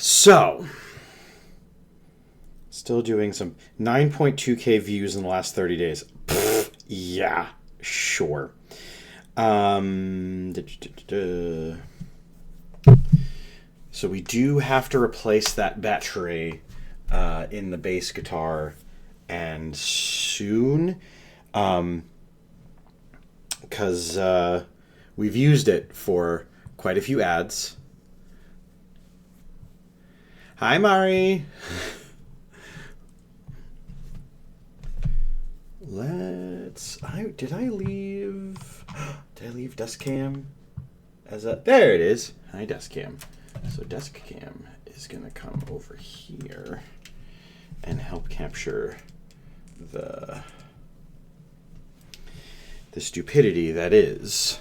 So, still doing some 9.2K views in the last 30 days. Yeah, sure. So we do have to replace that battery in the bass guitar, and soon, because we've used it for quite a few ads. Hi, Mari. Did I leave desk cam as a, there it is. Hi, desk cam. So desk cam is gonna come over here and help capture the stupidity that is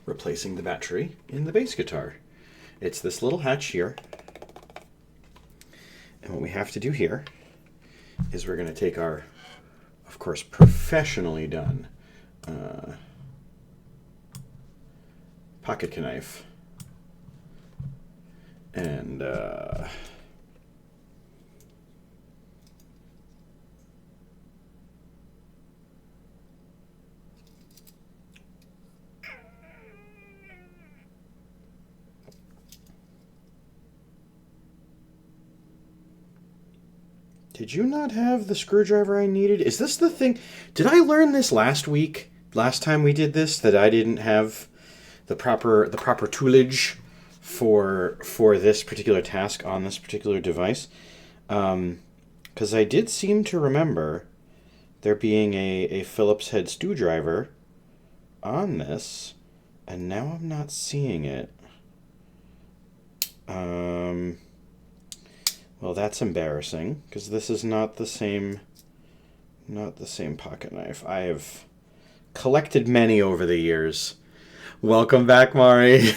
replacing the battery in the bass guitar. It's this little hatch here. And what we have to do here is we're going to take our, of course, professionally done pocket knife and did you not have the screwdriver I needed? Is this the thing? Did I learn this last week? Last time we did this, that I didn't have the proper toolage for this particular task on this particular device? Because I did seem to remember there being a Phillips head screwdriver on this, and now I'm not seeing it. Well, that's embarrassing, because this is not the same pocket knife. I have collected many over the years. Welcome back, Mari.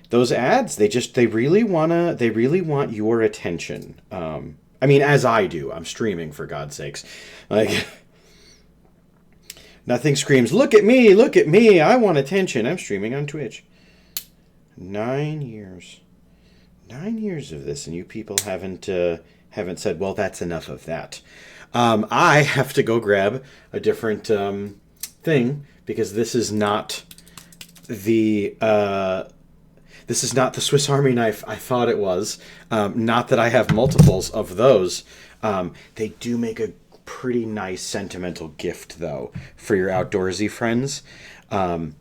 Those ads, they really want your attention. I mean, as I do. I'm streaming, for God's sakes. Like, nothing screams, look at me, I want attention. I'm streaming on Twitch. 9 years. 9 years of this, and you people haven't said, well, that's enough of that. I have to go grab a different thing, because this is not the Swiss Army knife I thought it was. Not that I have multiples of those. They do make a pretty nice sentimental gift, though, for your outdoorsy friends. So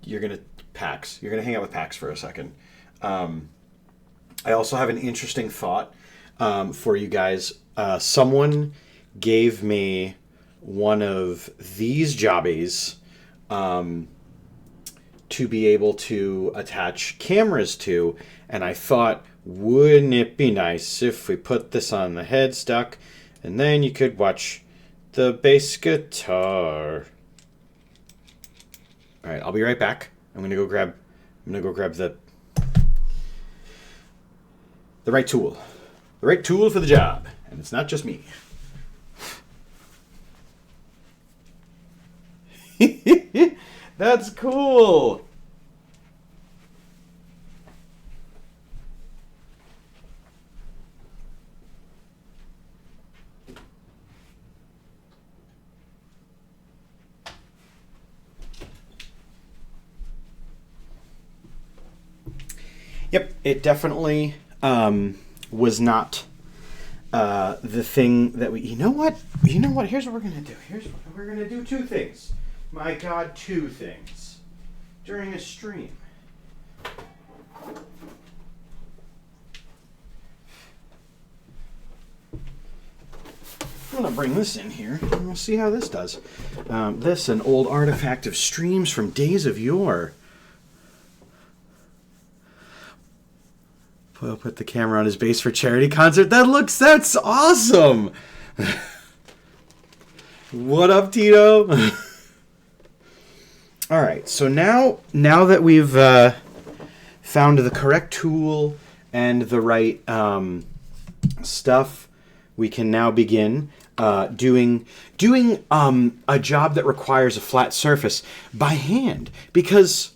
you're gonna Pax. You're gonna hang out with Pax for a second. I also have an interesting thought for you guys. Someone gave me one of these jobbies to be able to attach cameras to, and I thought, wouldn't it be nice if we put this on the headstock, and then you could watch the bass guitar. All right, I'll be right back. I'm gonna go grab the right tool. The right tool for the job. And it's not just me. That's cool. Yep, it definitely was not the thing that we... You know what? Here's what we're going to do. We're going to do two things. My God, two things. During a stream. I'm going to bring this in here, and we'll see how this does. This, an old artifact of streams from days of yore. We'll put the camera on his bass for charity concert. That's awesome. What up, Tito? All right, so now that we've found the correct tool and the right stuff, we can now begin. doing a job that requires a flat surface by hand, because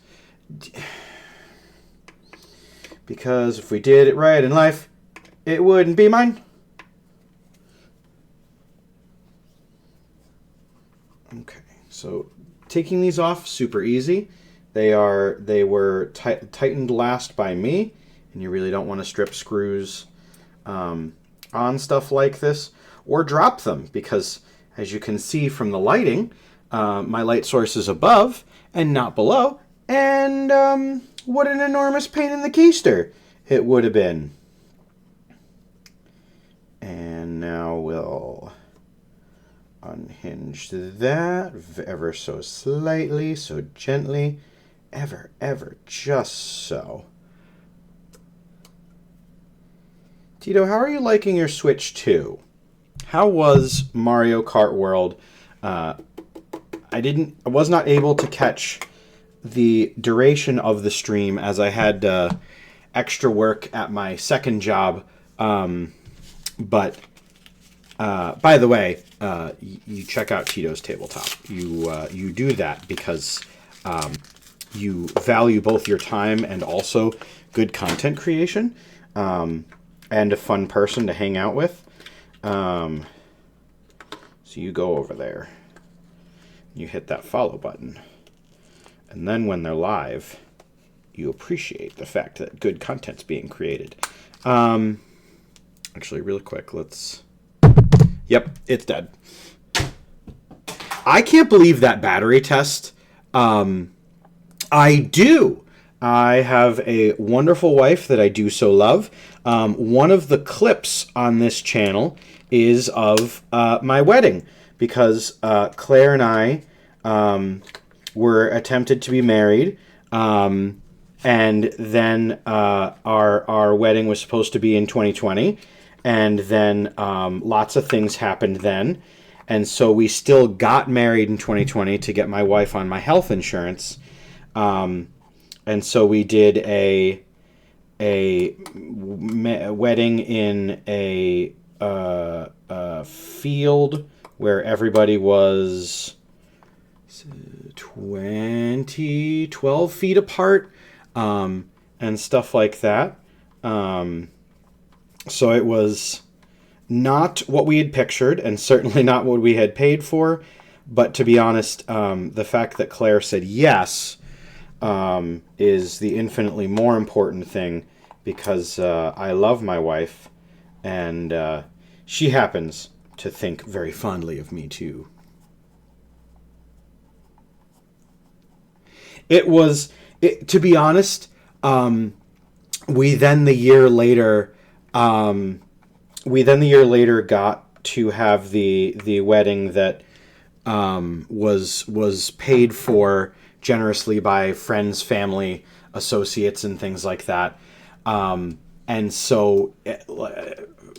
if we did it right in life, it wouldn't be mine. Okay, so taking these off, super easy. They were tightened last by me, and you really don't want to strip screws on stuff like this or drop them, because as you can see from the lighting, my light source is above and not below, and what an enormous pain in the keister it would have been. And now we'll unhinge that ever so slightly, so gently, ever just so. Tito, how are you liking your Switch 2? How was Mario Kart World? I was not able to catch the duration of the stream as I had extra work at my second job. But by the way, you check out Tito's Tabletop. You do that because you value both your time and also good content creation, and a fun person to hang out with. So you go over there, you hit that follow button, and then when they're live, you appreciate the fact that good content's being created. Actually, really quick, let's... Yep, it's dead. I can't believe that battery test. I do. I have a wonderful wife that I do so love. One of the clips on this channel is of my wedding, because Claire and I were attempted to be married, and then our wedding was supposed to be in 2020, and then lots of things happened then, and so we still got married in 2020 to get my wife on my health insurance, and so we did a wedding in a field where everybody was 12 feet apart, and stuff like that. So it was not what we had pictured, and certainly not what we had paid for. But to be honest, the fact that Claire said yes is the infinitely more important thing, because I love my wife, and she happens to think very fondly of me too. To be honest, we then the year later got to have the wedding that was paid for generously by friends, family, associates, and things like that. And so,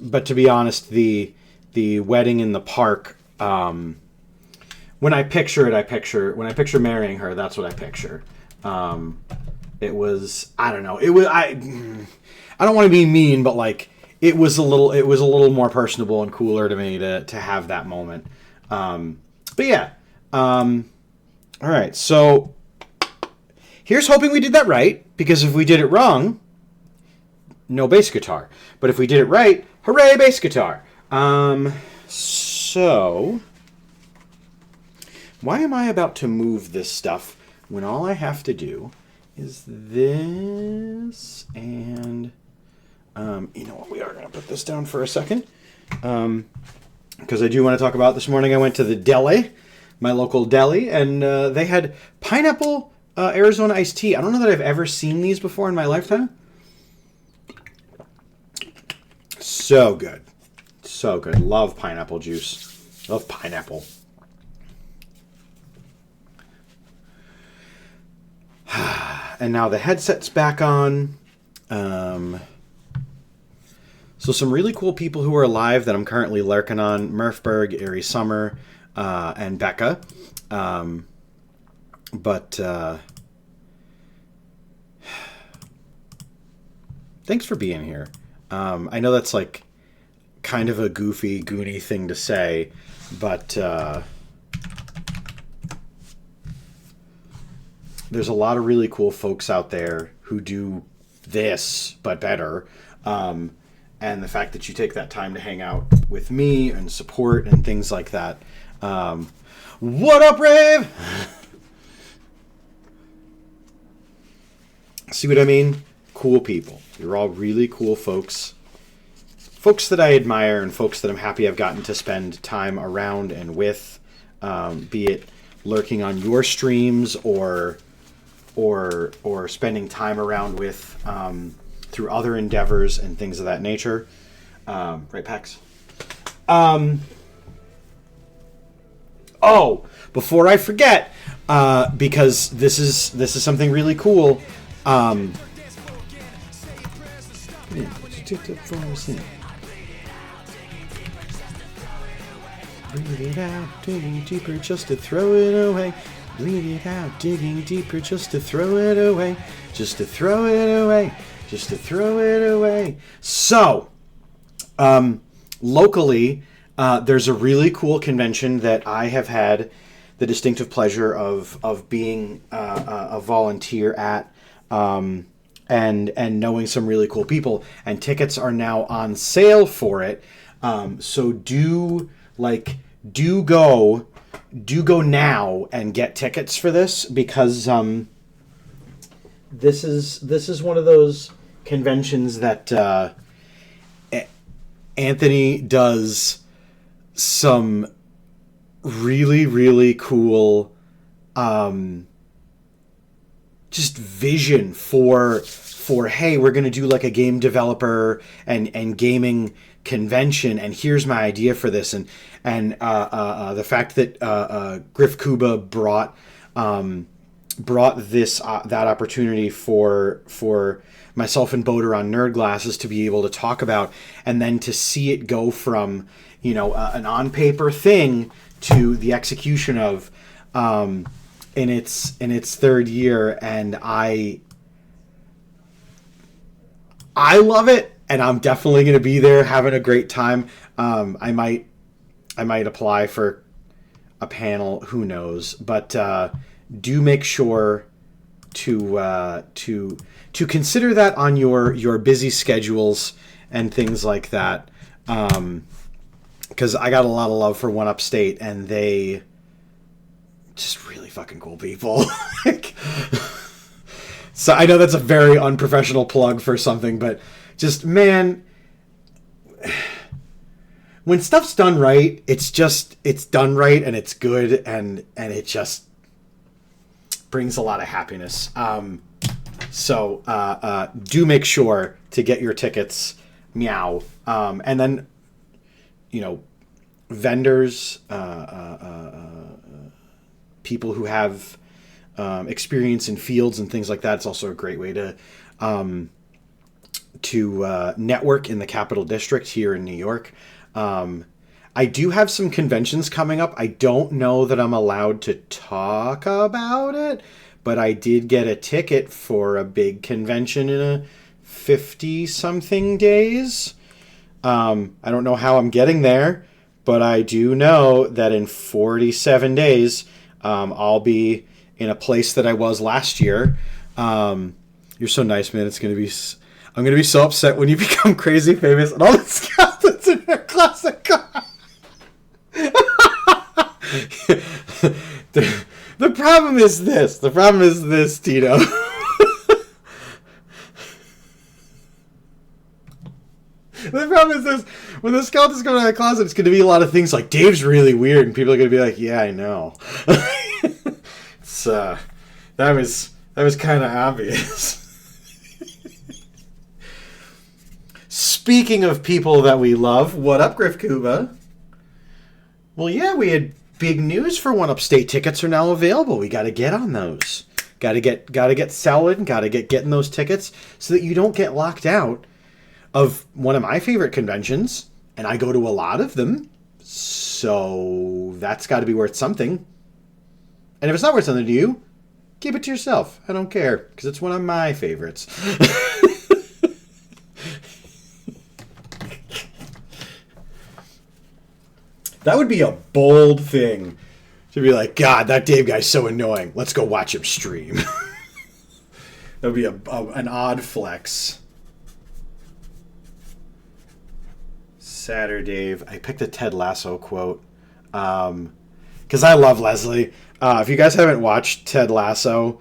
but to be honest, the wedding in the park, when I picture marrying her, that's what I picture. It was, I don't know. I don't want to be mean, but like, it was a little more personable and cooler to me to have that moment. But yeah. All right. So here's hoping we did that right, because if we did it wrong, no bass guitar. But if we did it right, hooray, bass guitar. So why am I about to move this stuff when all I have to do is this? And you know what, we are going to put this down for a second, because I do want to talk about this morning. I went to the deli, my local deli, and they had pineapple Arizona iced tea. I don't know that I've ever seen these before in my lifetime. So good. So good. Love pineapple juice. Love pineapple. And now the headset's back on. So some really cool people who are alive that I'm currently lurking on: Murphberg, Ari Summer, and Becca. But thanks for being here. I know that's like kind of a goofy, goony thing to say, but there's a lot of really cool folks out there who do this, but better. And the fact that you take that time to hang out with me and support and things like that. What up, Rave? See what I mean? Cool people. You're all really cool folks. Folks that I admire and folks that I'm happy I've gotten to spend time around and with, be it lurking on your streams or spending time around with through other endeavors and things of that nature. Right, Pax? Oh, before I forget, because this is something really cool. Breathe it out, digging deeper just to throw it away. Bleed it out, digging deeper just to throw it away. Just to throw it away. Just to throw it away. So, locally, there's a really cool convention that I have had the distinctive pleasure of being a volunteer at, and knowing some really cool people. And tickets are now on sale for it. So do go now and get tickets for this, because this is one of those conventions that Anthony does some really, really cool just vision for hey, we're going to do like a game developer and gaming convention, and here's my idea for this, and the fact that Griff Kuba brought this that opportunity for myself and Boater on Nerd Glasses to be able to talk about, and then to see it go from an on paper thing to the execution of in its third year, and I love it. And I'm definitely going to be there having a great time. I might apply for a panel, who knows? But do make sure to consider that on your busy schedules and things like that. Because I got a lot of love for One Upstate, and they just really fucking cool people. So I know that's a very unprofessional plug for something, but just, man, when stuff's done right, it's done right, and it's good, and it just brings a lot of happiness. So do make sure to get your tickets, meow. And then, vendors, people who have experience in fields and things like that. It's also a great way to network in the Capital District here in New York. I do have some conventions coming up. I don't know that I'm allowed to talk about it, but I did get a ticket for a big convention in a 50-something days. I don't know how I'm getting there, but I do know that in 47 days, I'll be in a place that I was last year. You're so nice, man. I'm going to be so upset when you become crazy famous and all the skeletons in your classic car. The problem is this. The problem is this, Tito. The problem is this. When the skeletons come out of the closet, it's going to be a lot of things like, Dave's really weird, and people are going to be like, yeah, I know. It's, that was kind of obvious. Speaking of people that we love, what up, Griff Kuba? Well, yeah, we had big news for One Upstate. Tickets are now available. We got to get on those. Got to get selling. Got to getting those tickets so that you don't get locked out of one of my favorite conventions, and I go to a lot of them. So that's got to be worth something. And if it's not worth something to you, keep it to yourself. I don't care, because it's one of my favorites. That would be a bold thing to be like, God, that Dave guy's so annoying. Let's go watch him stream. That would be an odd flex. SaturDAVE. I picked a Ted Lasso quote because I love Leslie. If you guys haven't watched Ted Lasso,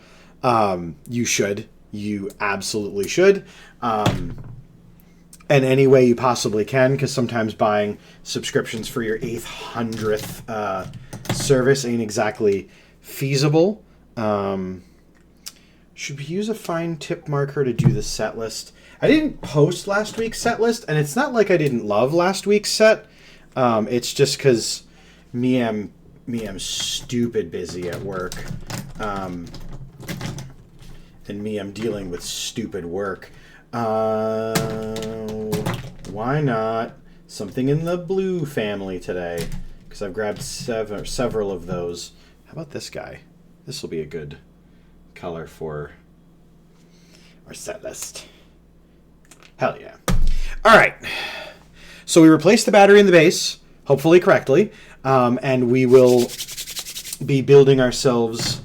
you should. You absolutely should. In any way you possibly can, because sometimes buying subscriptions for your 800th service ain't exactly feasible. Should we use a fine tip marker to do the set list? I didn't post last week's set list, and it's not like I didn't love last week's set. It's just because me am stupid busy at work. And me am dealing with stupid work. Why not something in the blue family today? Because I've grabbed several of those. How about this guy? This will be a good color for our set list. Hell yeah. All right. So we replaced the battery in the base, hopefully correctly, and we will be building ourselves...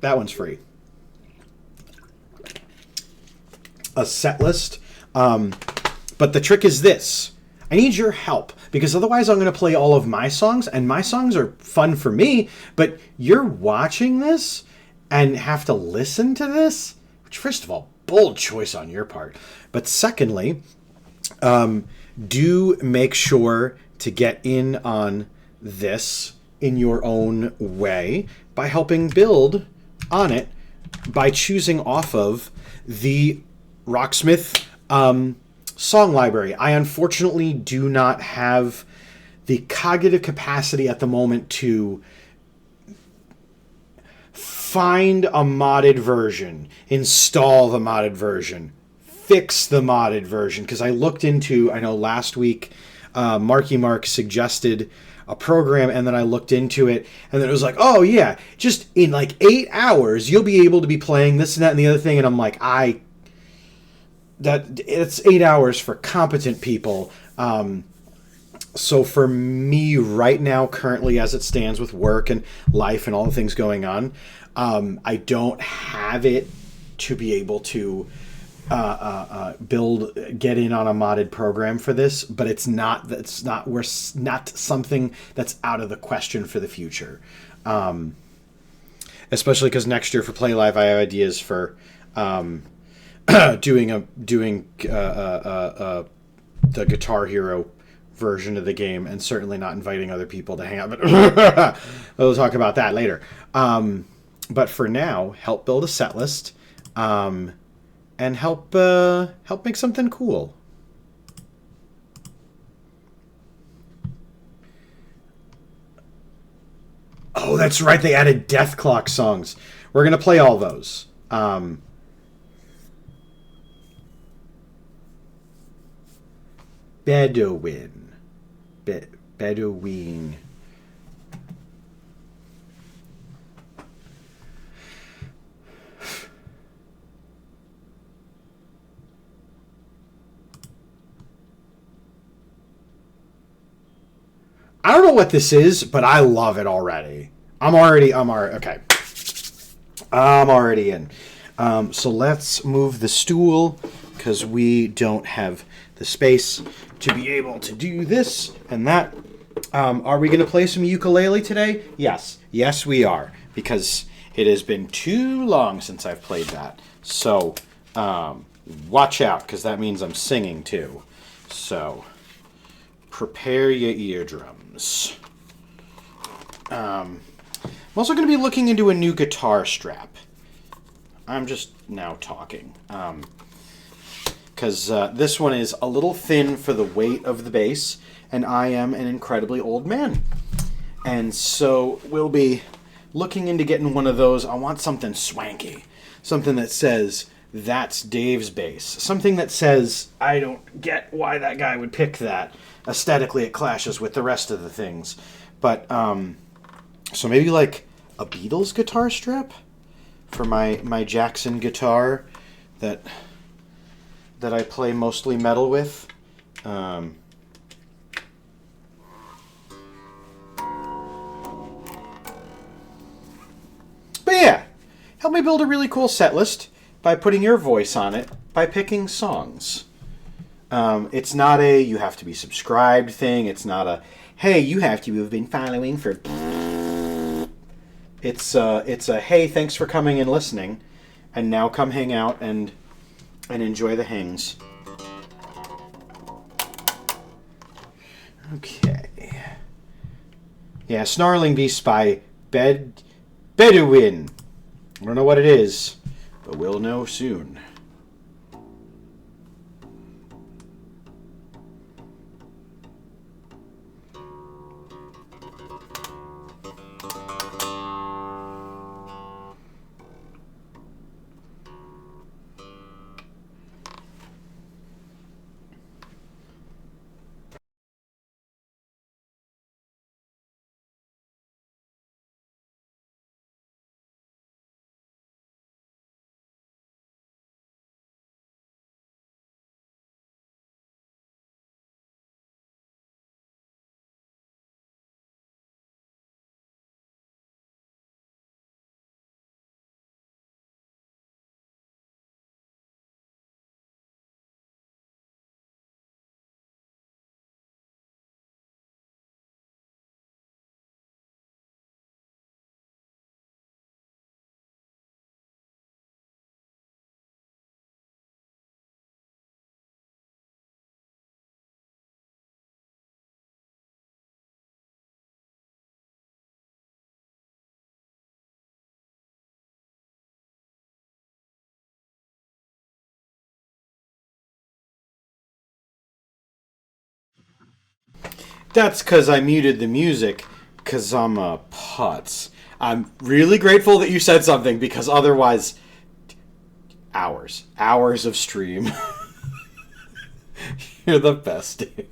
that one's free. A set list. But the trick is this. I need your help, because otherwise I'm going to play all of my songs, and my songs are fun for me, but you're watching this and have to listen to this, which, first of all, bold choice on your part. But secondly, do make sure to get in on this in your own way by helping build on it by choosing off of the Rocksmith song library. I unfortunately do not have the cognitive capacity at the moment to find a modded version, install the modded version, fix the modded version, because I looked into, I know last week Marky Mark suggested a program, and then I looked into it, and then it was like, oh yeah, just in like 8 hours you'll be able to be playing this and that and the other thing, and I'm like, it's 8 hours for competent people. So for me right now, currently as it stands with work and life and all the things going on, I don't have it to be able to get in on a modded program for this, but it's not something that's out of the question for the future. Especially because next year for Play Live, I have ideas for doing the Guitar Hero version of the game, and certainly not inviting other people to hang out. But we'll talk about that later. But for now, help build a set list, and help make something cool. Oh, that's right. They added Death Clock songs. We're gonna play all those. Bedouin. Bedouin. I don't know what this is, but I love it already. I'm already okay. I'm already in. So let's move the stool, because we don't have the space to be able to do this and that. Are we going to play some ukulele today? Yes. Yes, we are, because it has been too long since I've played that. So watch out, because that means I'm singing too. So prepare your eardrums. I'm also going to be looking into a new guitar strap. I'm just now talking. Because this one is a little thin for the weight of the bass, and I am an incredibly old man. And so we'll be looking into getting one of those. I want something swanky. Something that says, that's Dave's bass. Something that says, I don't get why that guy would pick that. Aesthetically, it clashes with the rest of the things. But, so maybe like a Beatles guitar strap for my Jackson guitar that I play mostly metal with. to build a really cool set list by putting your voice on it, by picking songs. It's not a you have to be subscribed thing. It's not a hey, you have to have been following for. It's a hey, thanks for coming and listening, and now come hang out and enjoy the hangs. Okay. Yeah, Snarling Beast by Bedouin. I don't know what it is, but we'll know soon. That's because I muted the music, because I'm a putz. I'm really grateful that you said something, because otherwise, hours of stream. You're the best, Dave.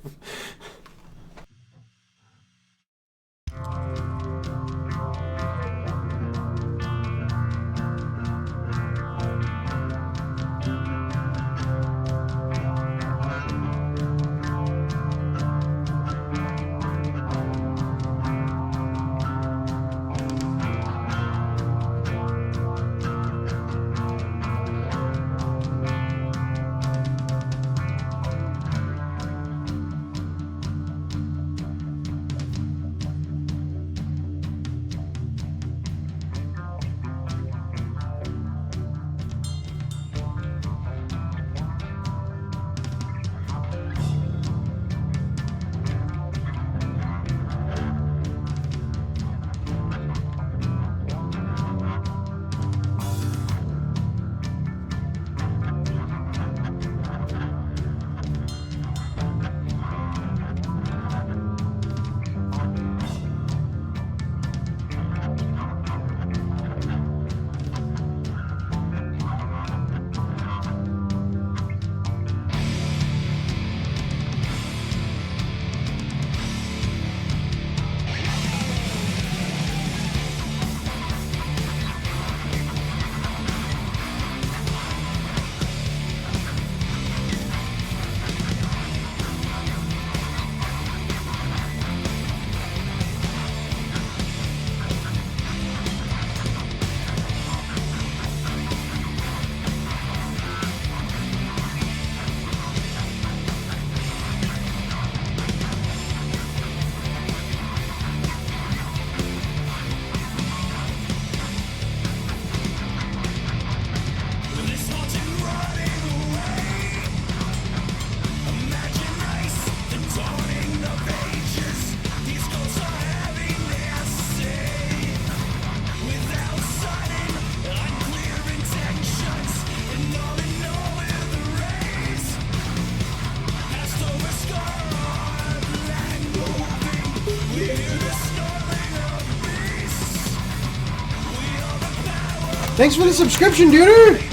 Thanks for the subscription, dude!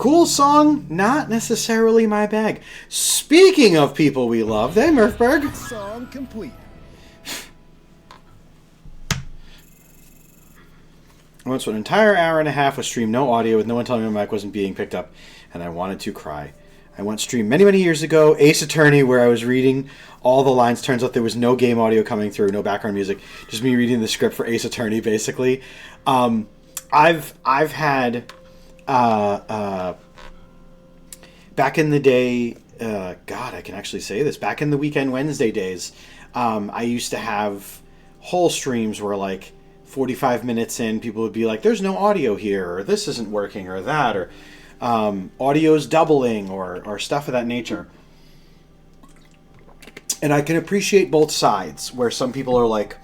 Cool song, not necessarily my bag. Speaking of people we love, hey Murphberg. Song complete. I went to an entire hour and a half of stream, no audio, with no one telling me my mic wasn't being picked up, and I wanted to cry. I went stream many, many years ago, Ace Attorney, where I was reading all the lines. Turns out there was no game audio coming through, no background music, just me reading the script for Ace Attorney, basically. I've had back in the day, God, I can actually say this. Back in the Weekend Wednesday days, I used to have whole streams where, like, 45 minutes in, people would be like, there's no audio here, or this isn't working, or that, or audio's doubling, or stuff of that nature. And I can appreciate both sides, where some people are like,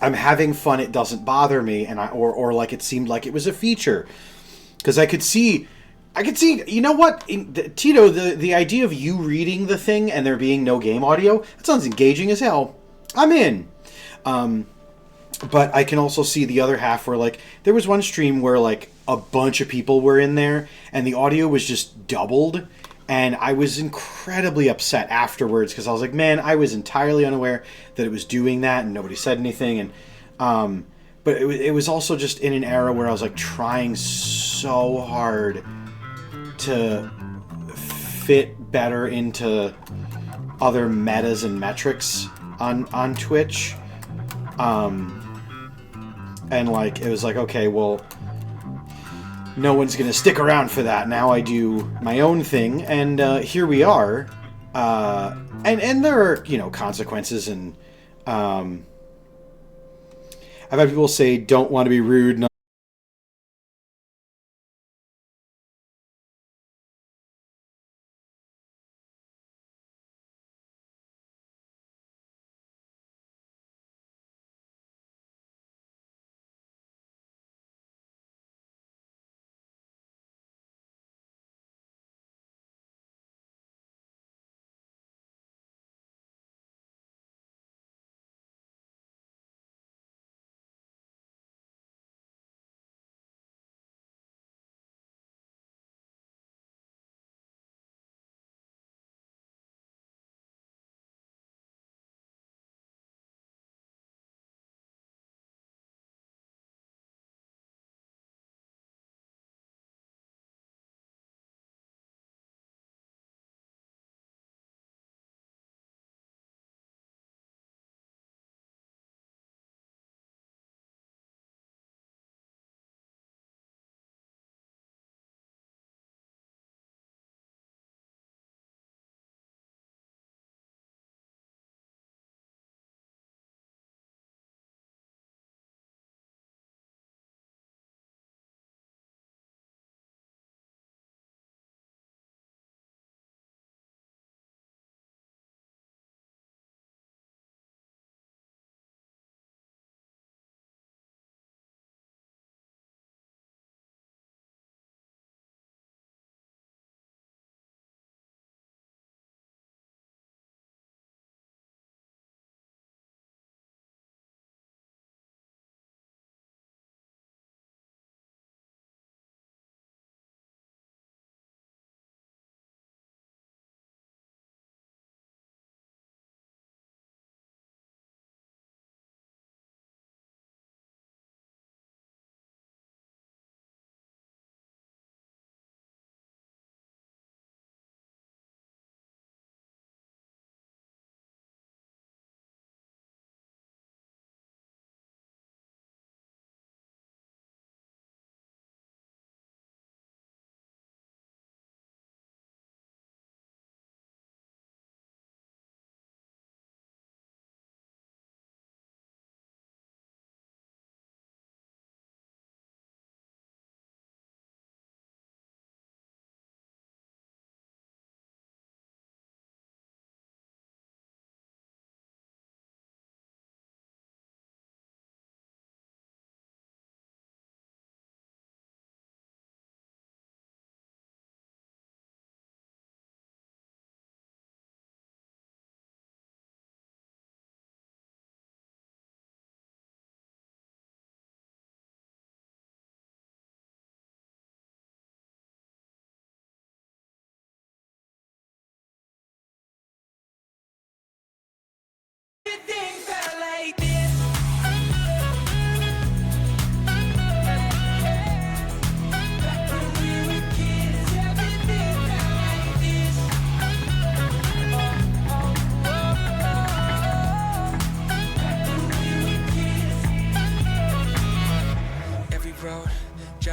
I'm having fun, it doesn't bother me, and or like it seemed like it was a feature. Because I could see, you know what, Tito, the idea of you reading the thing and there being no game audio, that sounds engaging as hell. I'm in. But I can also see the other half where, like, there was one stream where, like, a bunch of people were in there and the audio was just doubled. And I was incredibly upset afterwards because I was like, man, I was entirely unaware that it was doing that and nobody said anything. And but it was also just in an era where I was, like, trying so hard to fit better into other metas and metrics on Twitch. And, like, it was like, okay, well, no one's going to stick around for that. Now I do my own thing, and here we are. And there are, you know, consequences, and I've had people say, don't want to be rude,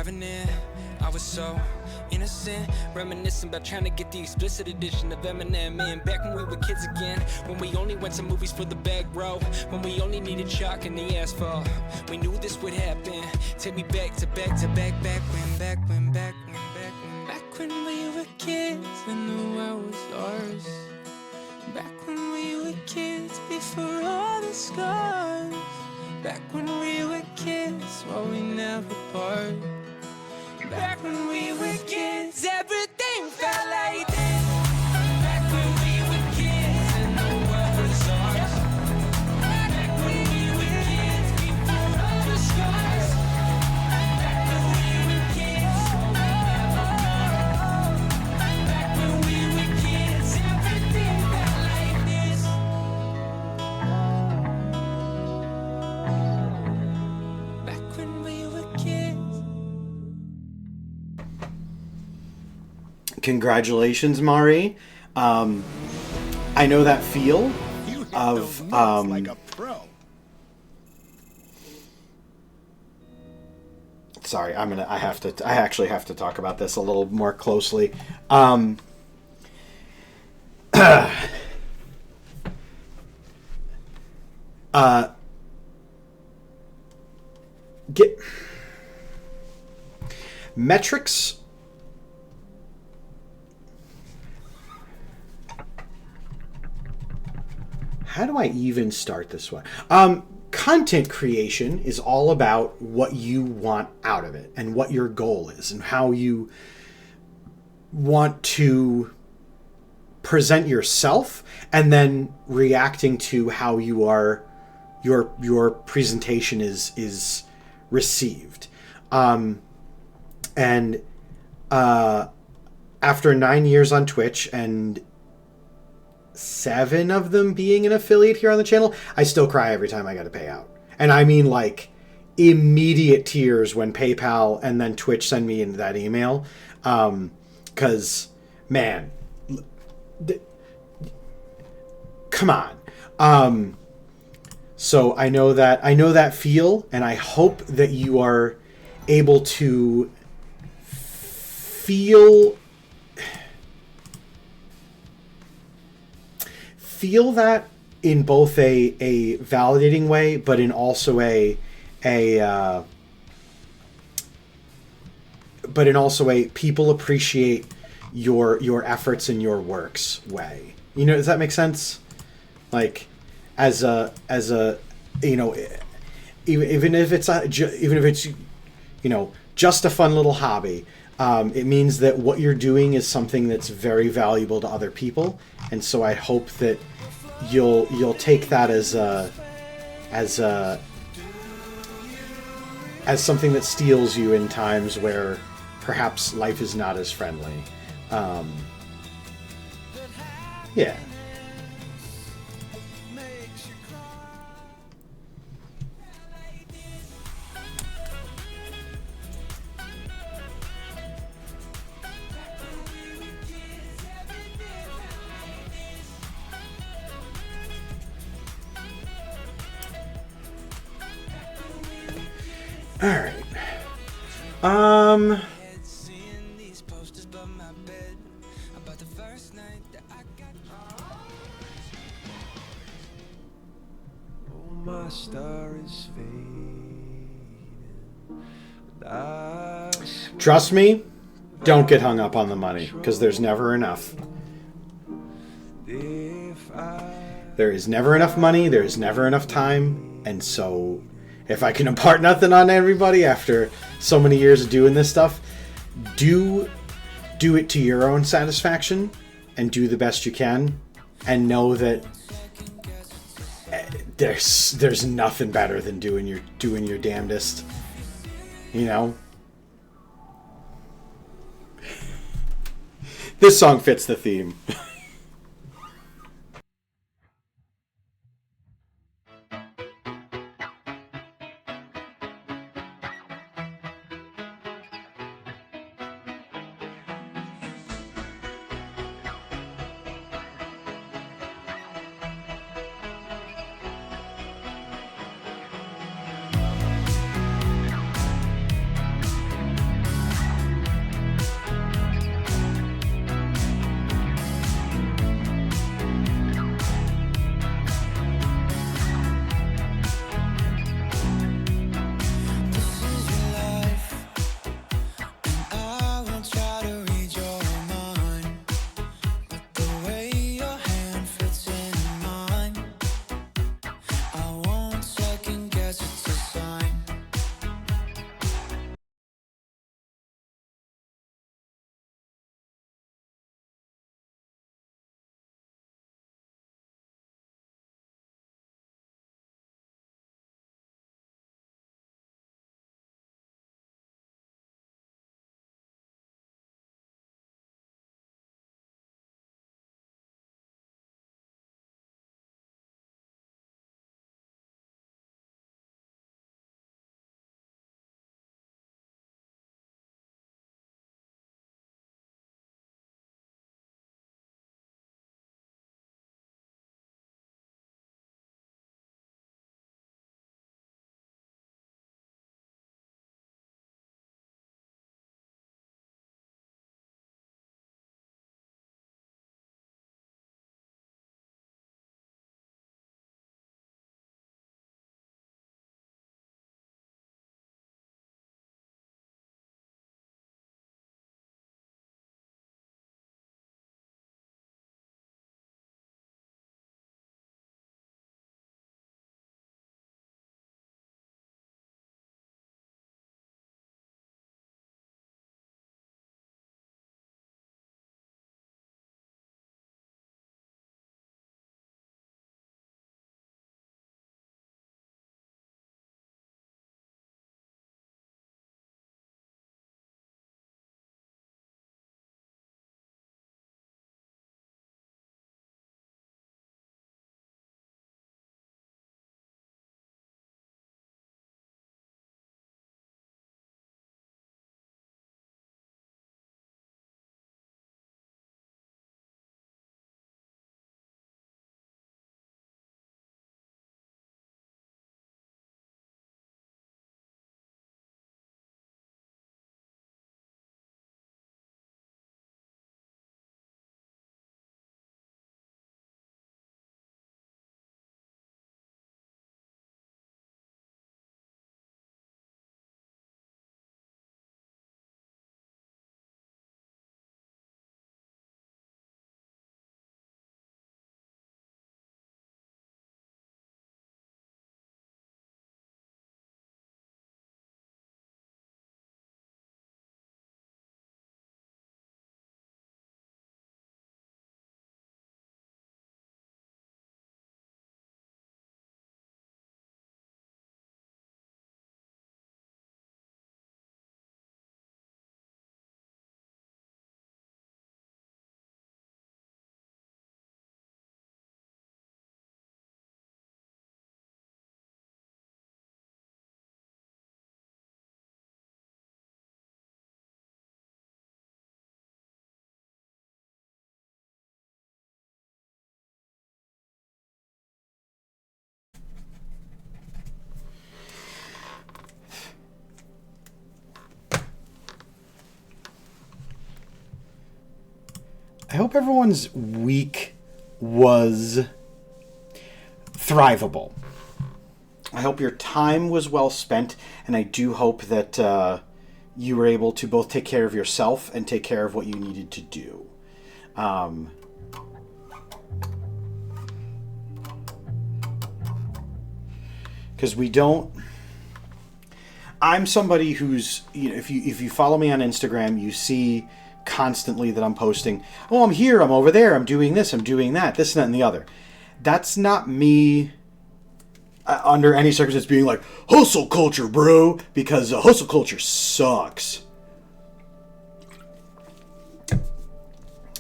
revenant. I was so innocent, reminiscing about trying to get the explicit edition of Eminem in. Back when we were kids again, when we only went to movies for the back row, when we only needed chalk in the asphalt. We knew this would happen. Take me back to back to back, back when we were kids and the world was ours. Back when we were kids before all the scars. Back when we were kids, well, we never part. Back when we were kids, everything felt like this. Back when we were kids and the world was ours. Back when we were kids before all the scars. Back when we were kids, well, we never part. Back when we were kids, everything felt like this. Back when we were kids. Congratulations, Mari. I know that feel of like a pro. Sorry, I actually have to talk about this a little more closely. Get metrics. How do I even start this one? Content creation is all about what you want out of it and what your goal is and how you want to present yourself, and then reacting to how your presentation is received. And after 9 years on Twitch and 7 of them being an affiliate here on the channel, I still cry every time I got to pay out. And I mean like immediate tears when PayPal and then Twitch send me in that email. 'Cause man, come on. So I know that feel, and I hope that you are able to feel that in both a validating way, but in also a people appreciate your efforts and your works way. You know, does that make sense? Like, as a you know, even if it's you know, just a fun little hobby, it means that what you're doing is something that's very valuable to other people, and so I hope that you'll take that as something that steels you in times where perhaps life is not as friendly. Yeah. All right. My star is fading. Trust me, don't get hung up on the money, because there's never enough. There is never enough money, there is never enough time, and so if I can impart nothing on everybody after so many years of doing this stuff, do it to your own satisfaction and do the best you can, and know that there's nothing better than doing your damnedest, you know. This song fits the theme. I hope everyone's week was thrivable. I hope your time was well spent, and I do hope that you were able to both take care of yourself and take care of what you needed to do. Because we don't... I'm somebody who's, if you follow me on Instagram, you see constantly that I'm posting, oh, I'm here, I'm over there, I'm doing this, I'm doing that, this, and that, and the other. That's not me under any circumstance being like, hustle culture, bro, because hustle culture sucks.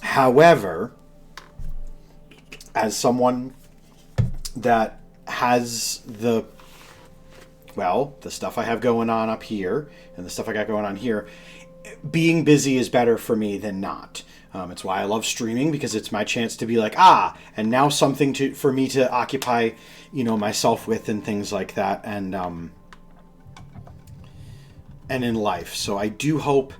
However, as someone that has the stuff I have going on up here and the stuff I got going on here, being busy is better for me than not. It's why I love streaming, because it's my chance to be like, and now something for me to occupy, myself with and things like that, and in life. So I do hope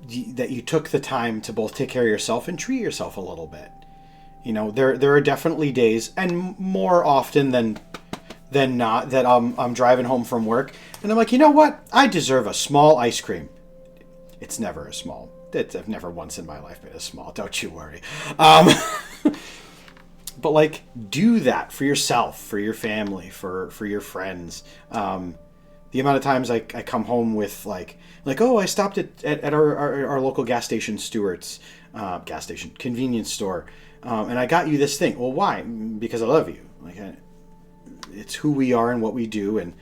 that you took the time to both take care of yourself and treat yourself a little bit. There are definitely days, and more often than not, that I'm driving home from work and I'm like, you know what? I deserve a small ice cream. It's never a small. I've never once in my life been a small. Don't you worry. But like, do that for yourself, for your family, for your friends. The amount of times I come home with like, oh, I stopped at our local gas station, Stewart's convenience store, and I got you this thing. Well, why? Because I love you. It's who we are and what we do, and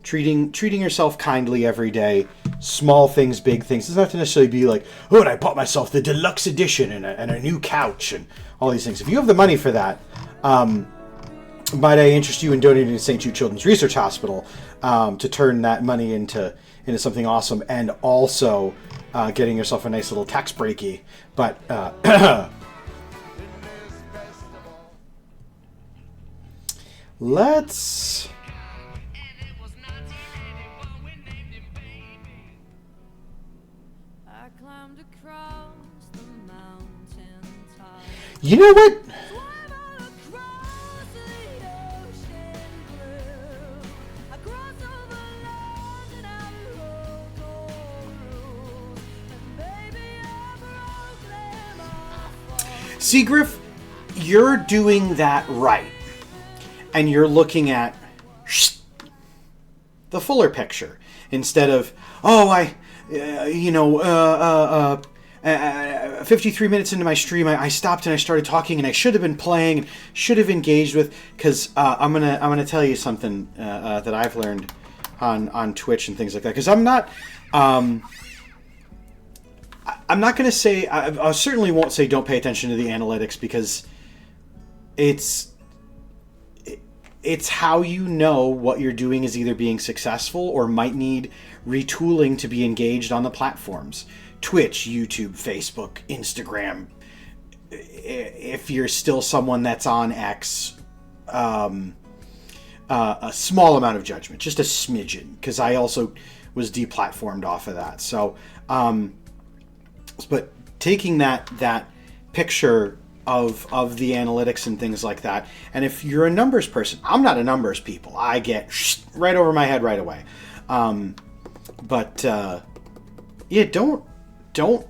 treating yourself kindly every day. Small things, big things. It doesn't have to necessarily be like, oh, and I bought myself the deluxe edition and a new couch and all these things. If you have the money for that, might I interest you in donating to St. Jude Children's Research Hospital to turn that money into something awesome, and also getting yourself a nice little tax breaky. But let's... You know what? See, Griff, you're doing that right. And you're looking at the fuller picture instead of, 53 minutes into my stream, I stopped and I started talking, and I should have been playing, should have engaged with, because I'm gonna tell you something that I've learned on Twitch and things like that. Because I'm not gonna say, I certainly won't say don't pay attention to the analytics, because it's how you know what you're doing is either being successful or might need retooling to be engaged on the platforms. Twitch, YouTube, Facebook, Instagram. If you're still someone that's on X, a small amount of judgment, just a smidgen, because I also was deplatformed off of that. So, but taking that picture of the analytics and things like that, and if you're a numbers person, I'm not a numbers people. I get right over my head right away. Yeah, don't.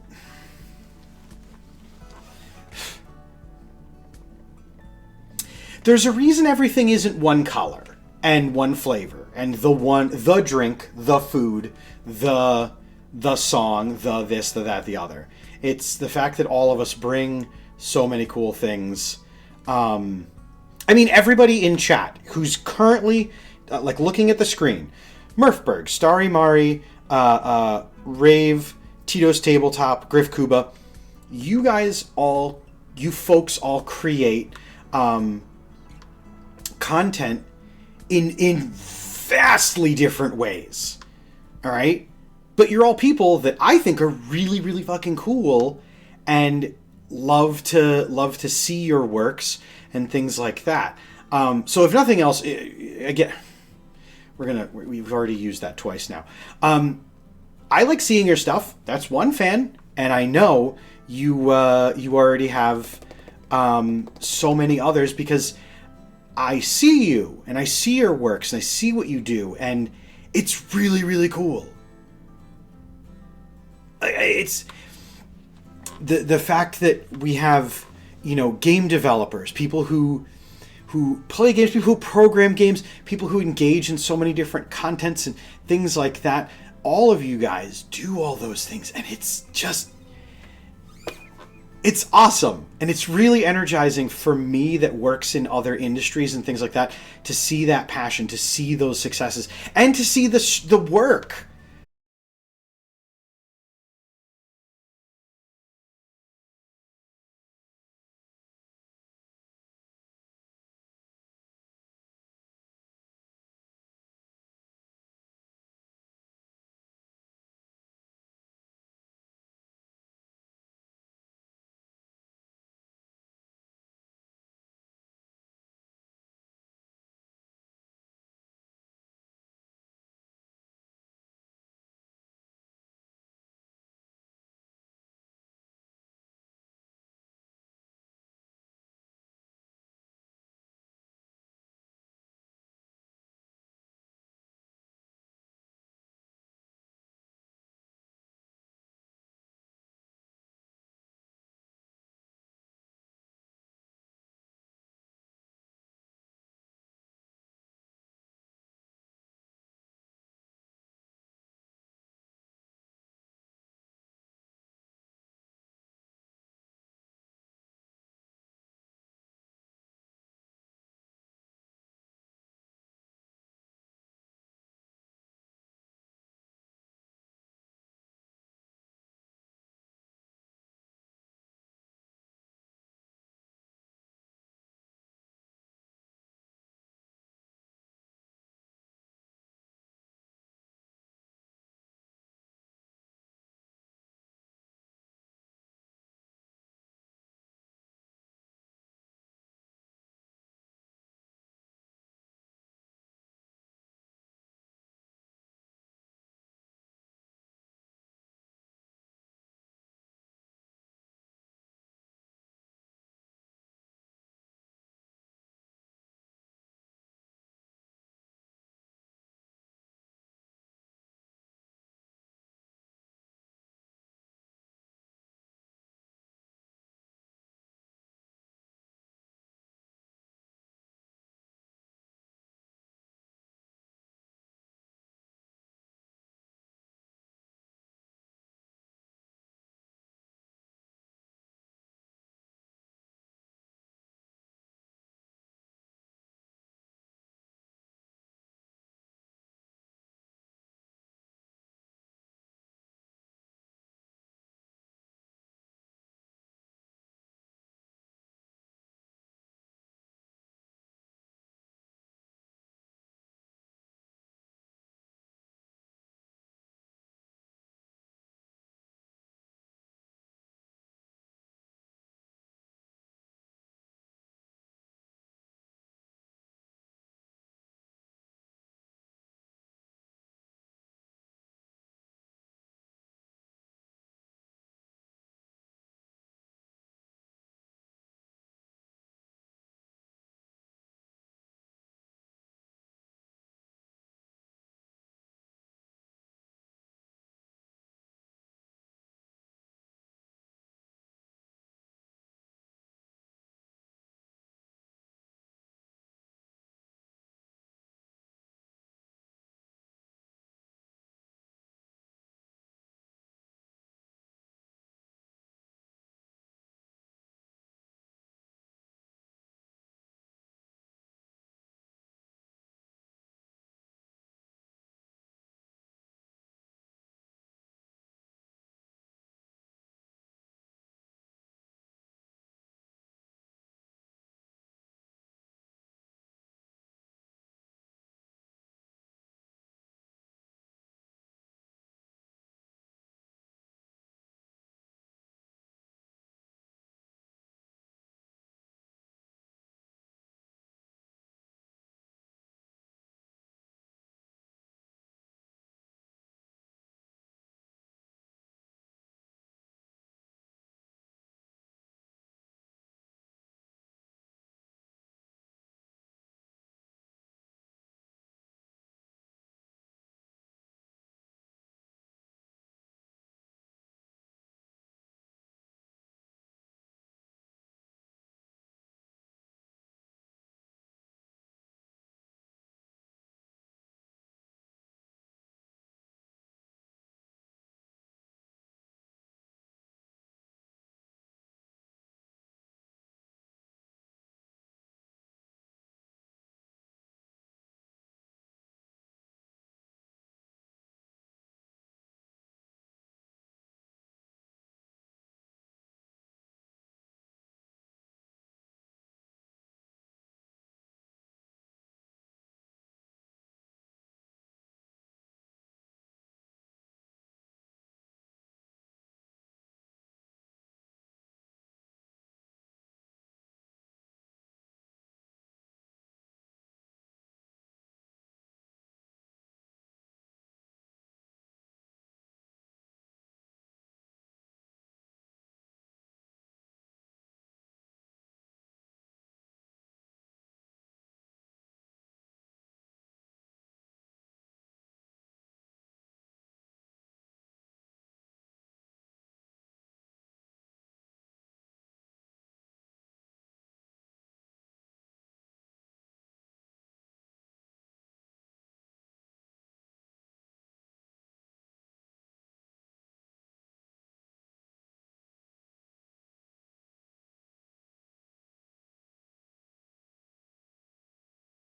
There's a reason everything isn't one color and one flavor, and the drink, the food, the song, the this, the that, the other. It's the fact that all of us bring so many cool things. Everybody in chat who's currently looking at the screen, Murphberg, Starry Mari, Rave, Tito's Tabletop, Griff Kuba, you folks all create content in vastly different ways. All right? But you're all people that I think are really, really fucking cool and love to see your works and things like that. So if nothing else, again, we've already used that twice now. I like seeing your stuff. That's one fan. and I know you already have so many others, because I see you and I see your works and I see what you do, and it's really, really cool. It's the fact that we have, game developers, people who play games, people who program games, people who engage in so many different contents and things like that. All of you guys do all those things, and it's awesome. And it's really energizing for me that works in other industries and things like that, to see that passion, to see those successes, and to see the work.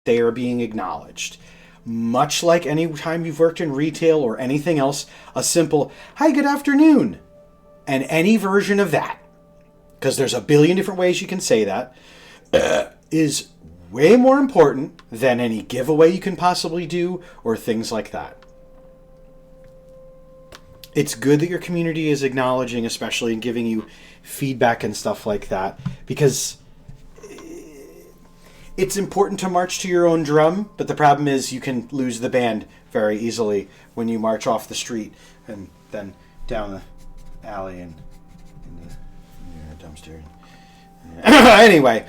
They are being acknowledged. Much like any time you've worked in retail or anything else, a simple, "Hi, good afternoon," and any version of that, because there's a billion different ways you can say that, is way more important than any giveaway you can possibly do or things like that. It's good that your community is acknowledging, especially and giving you feedback and stuff like that, because it's important to march to your own drum, but the problem is you can lose the band very easily when you march off the street and then down the alley and in the dumpster. Anyway,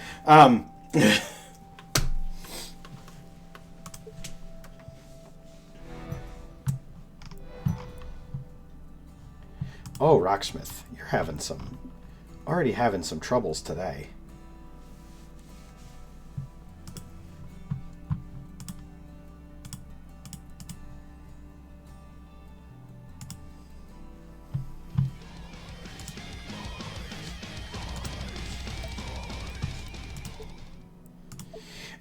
oh, Rocksmith, you're already having some troubles today.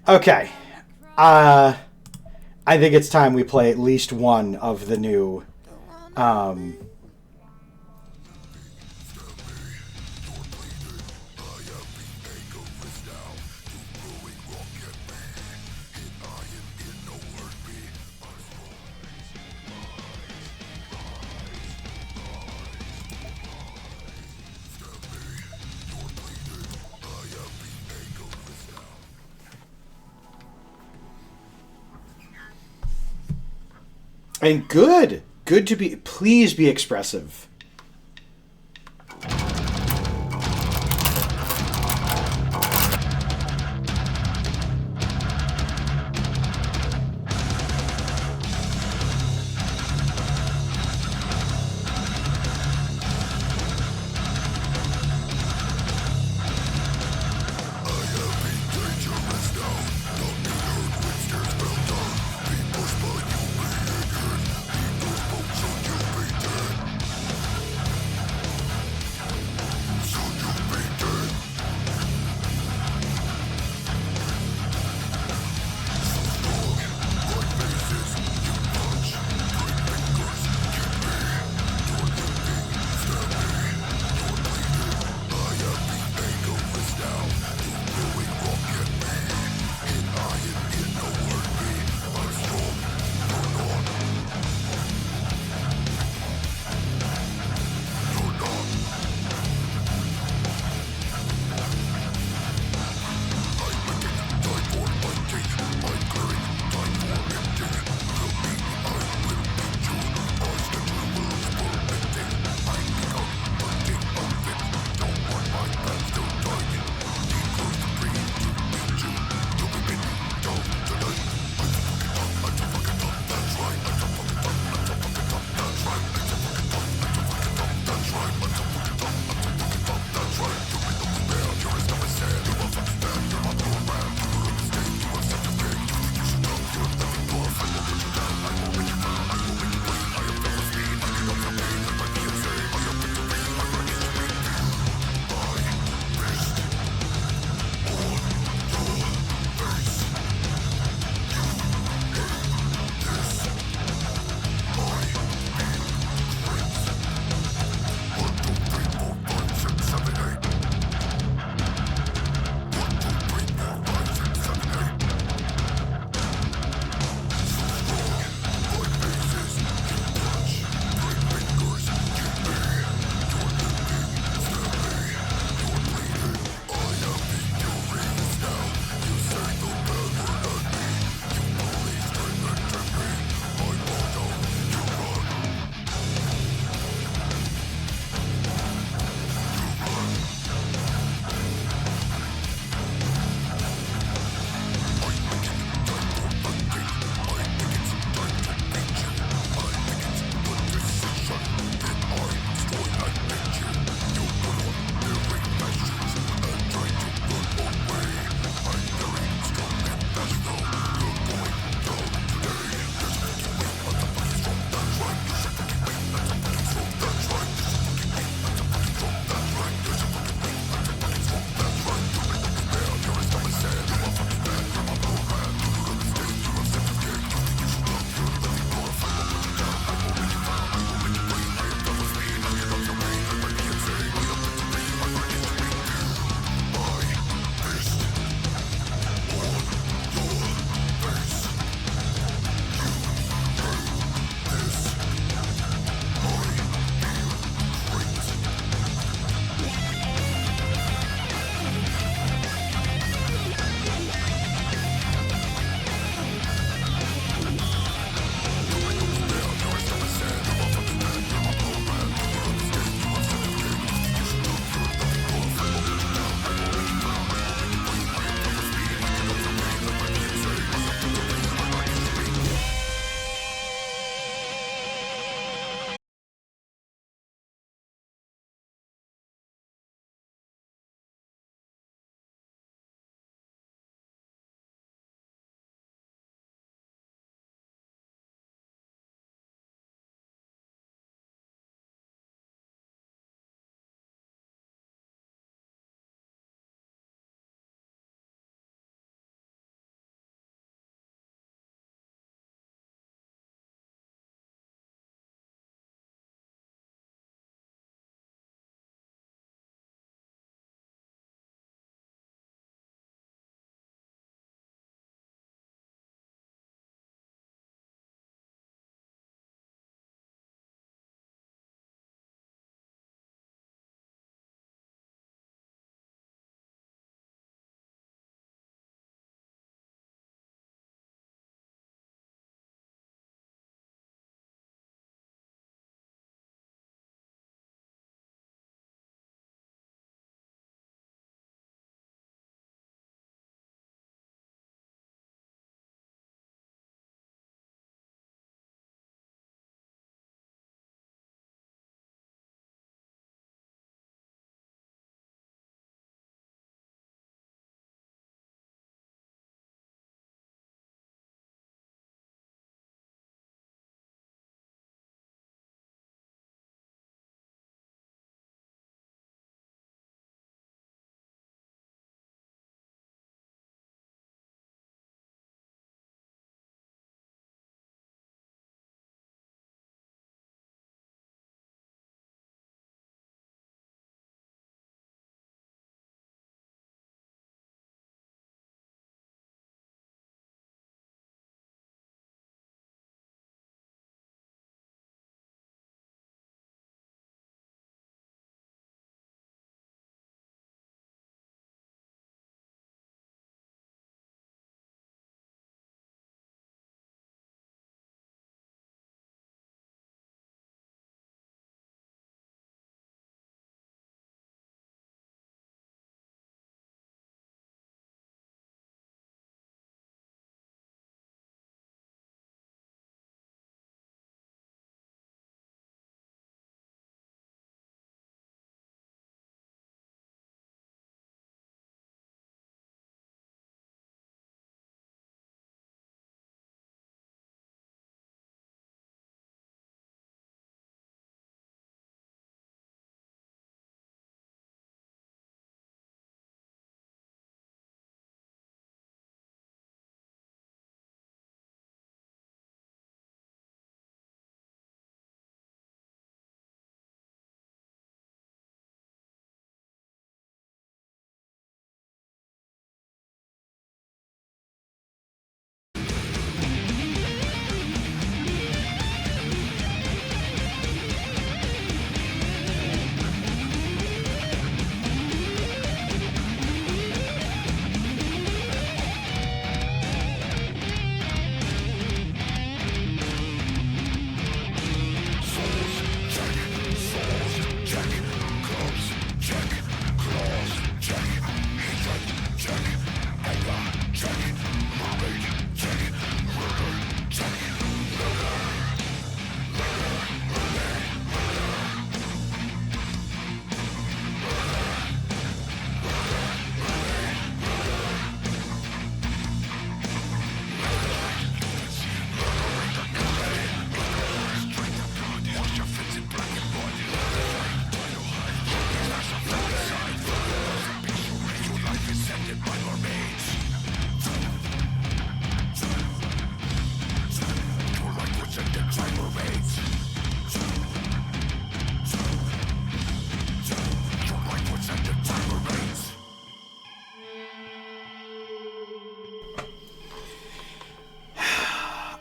Okay, I think it's time we play at least one of the new, and good to be, please be expressive.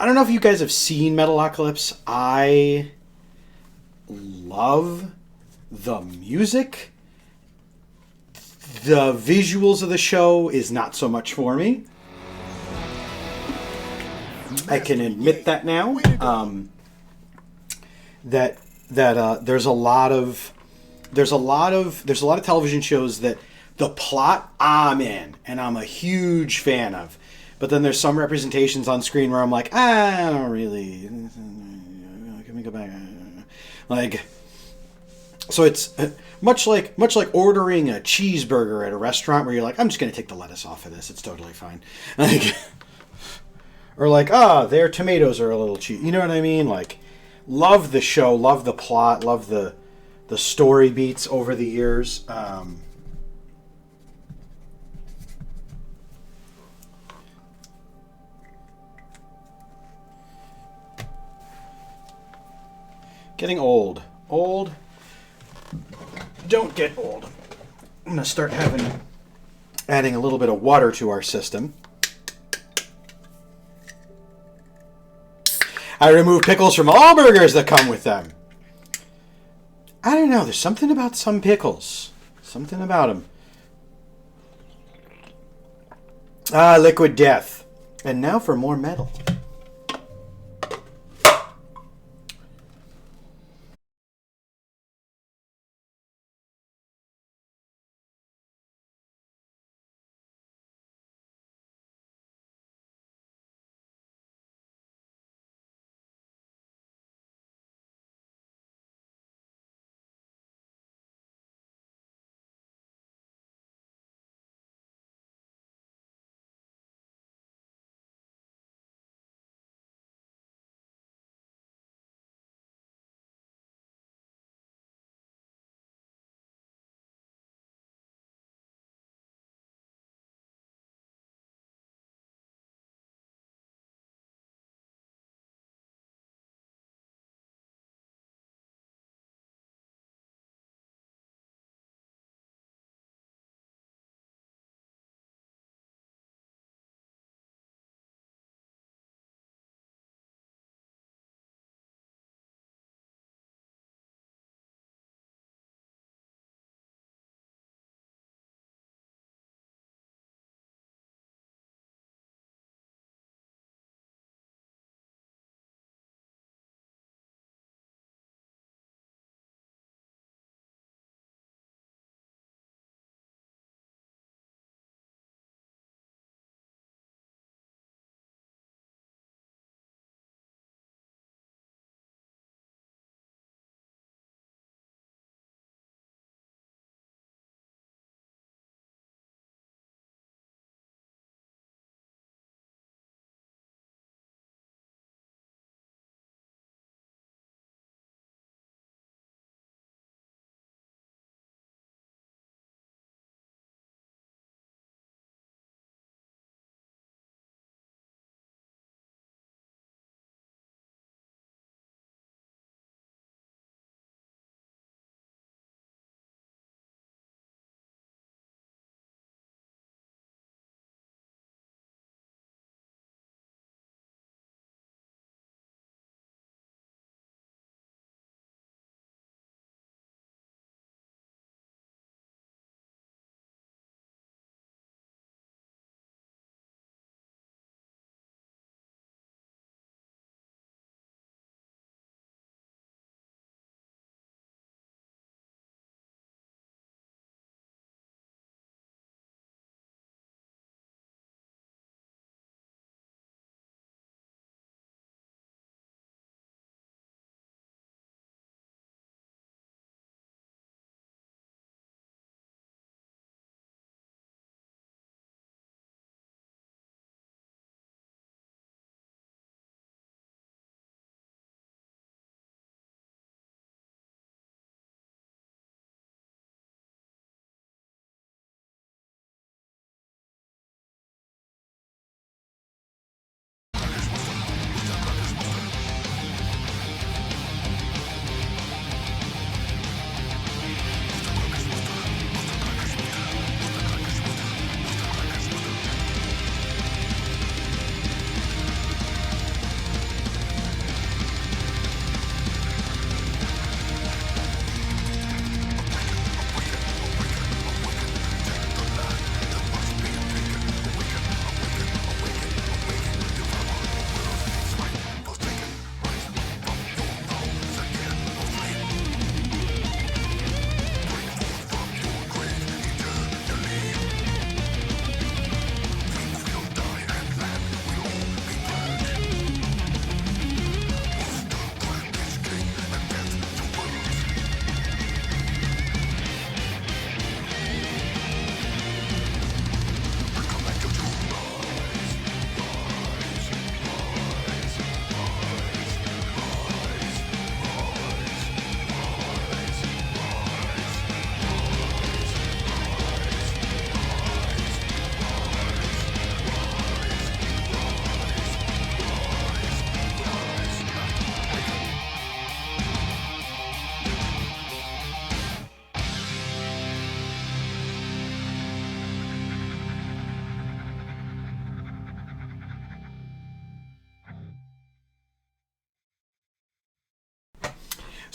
I don't know if you guys have seen Metalocalypse. I love the music. The visuals of the show is not so much for me. I can admit that now. There's a lot of television shows that the plot I'm in and I'm a huge fan of, but then there's some representations on screen where I'm like, I don't really. Can we go back? Like, so it's much like ordering a cheeseburger at a restaurant where you're like, I'm just gonna take the lettuce off of this. It's totally fine. Like, or like, their tomatoes are a little cheap. You know what I mean? Like, love the show, love the plot, love the story beats over the years. Getting old. Old. Don't get old. I'm going to start adding a little bit of water to our system. I remove pickles from all burgers that come with them. I don't know. There's something about some pickles. Something about them. Liquid death. And now for more metal.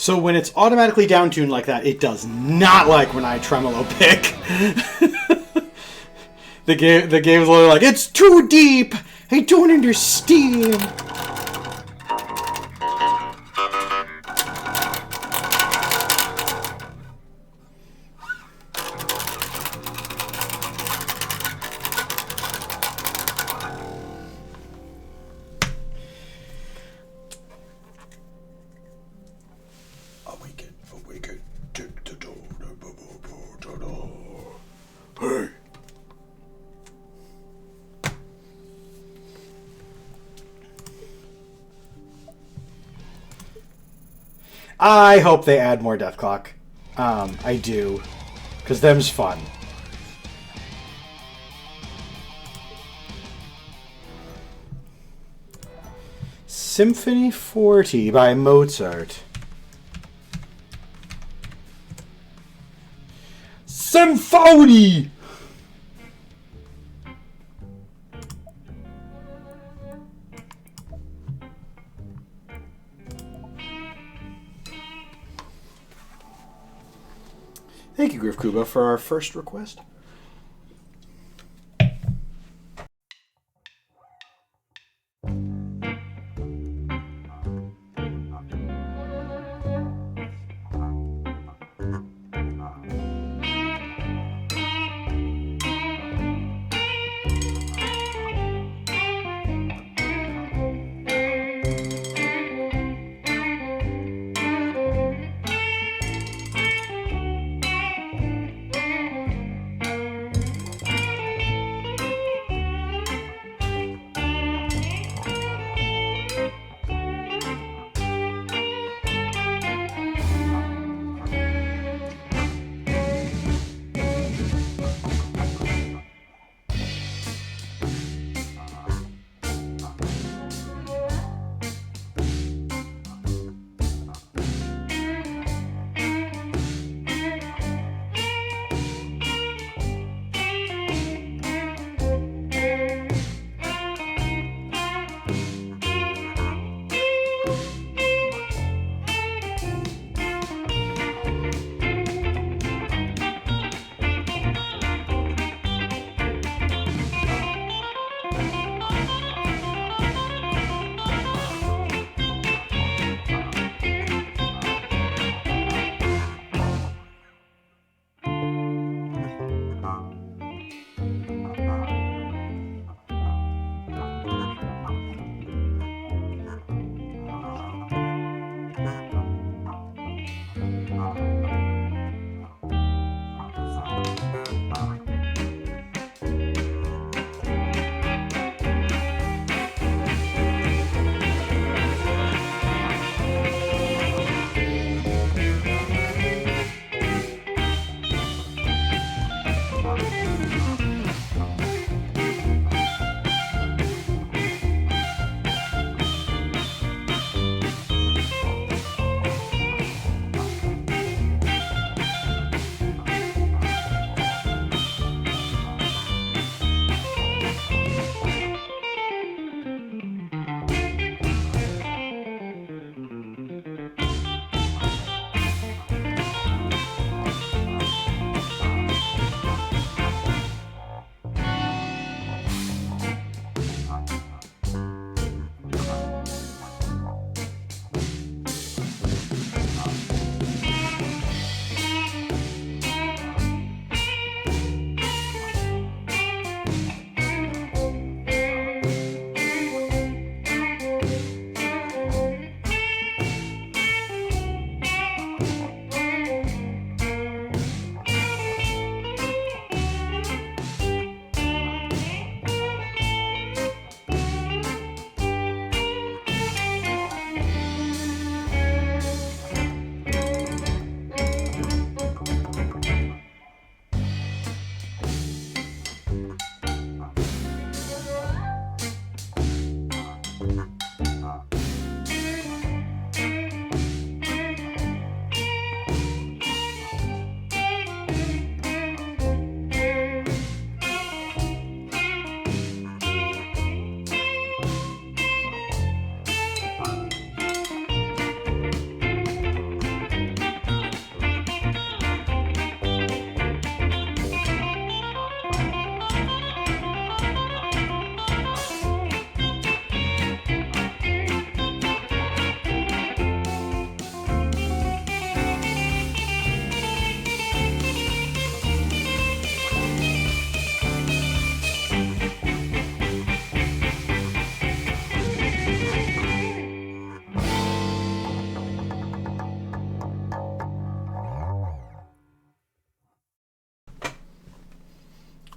So when it's automatically down-tuned like that, it does not like when I tremolo pick. The game's literally like, it's too deep! I don't understand! Awaken. Hey! I hope they add more Death Clock. I do. Because them's fun. Symphony 40 by Mozart. Symphony! Thank you, Griff Kuba, for our first request.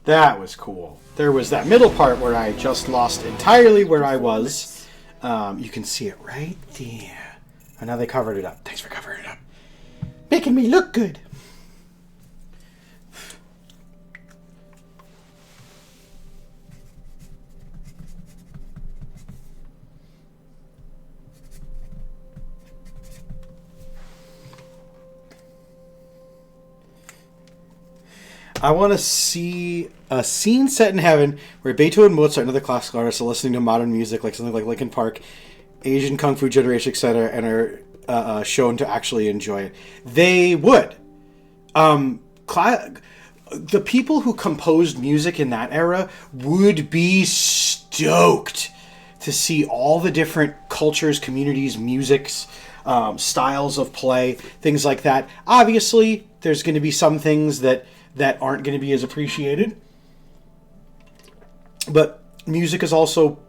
That was cool. There was that middle part where I just lost entirely where I was. You can see it right there. And now they covered it up. Thanks for covering it up. Making me look good. I want to see a scene set in heaven where Beethoven, Mozart, and other classical artists are listening to modern music, like something like Linkin Park, Asian Kung Fu Generation, etc., and are shown to actually enjoy it. They would. The people who composed music in that era would be stoked to see all the different cultures, communities, musics, styles of play, things like that. Obviously, there's going to be some things that aren't going to be as appreciated. But music is also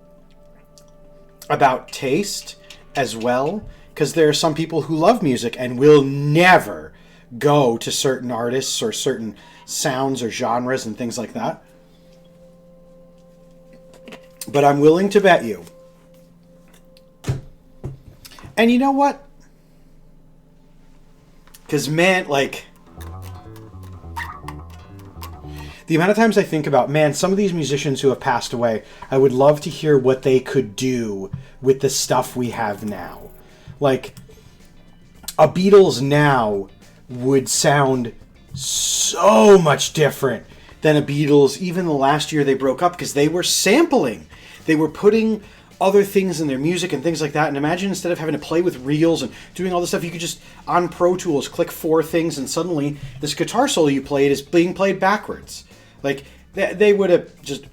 about taste as well, because there are some people who love music and will never go to certain artists or certain sounds or genres and things like that. But I'm willing to bet you. And you know what? Because, man, like, the amount of times I think about, man, some of these musicians who have passed away, I would love to hear what they could do with the stuff we have now. Like, a Beatles now would sound so much different than a Beatles even the last year they broke up, because they were sampling. They were putting other things in their music and things like that. And imagine, instead of having to play with reels and doing all this stuff, you could just, on Pro Tools, click 4 things, and suddenly this guitar solo you played is being played backwards. Like, they would have just...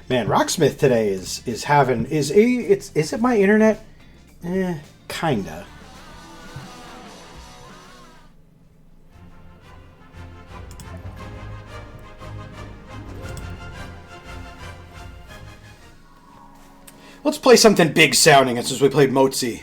Man, Rocksmith today is it my internet? Kinda. Let's play something big sounding since we played Mozi.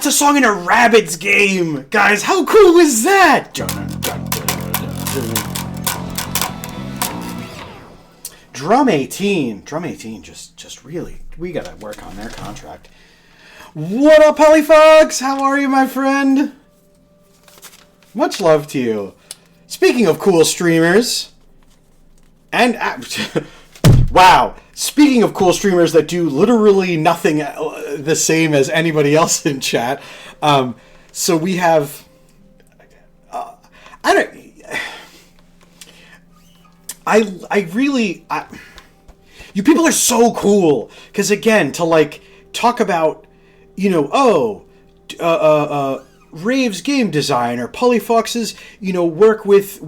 That's a song in a Rabbids game! Guys, how cool is that? Drum 18. Drum 18 just really, we gotta work on their contract. What up, Polyfox? How are you, my friend? Much love to you. Speaking of cool streamers, and wow, speaking of cool streamers that do literally nothing the same as anybody else in chat, so we have, you people are so cool, because again, to like talk about, you know, Rave's game design, or Polyfox's, you know, work with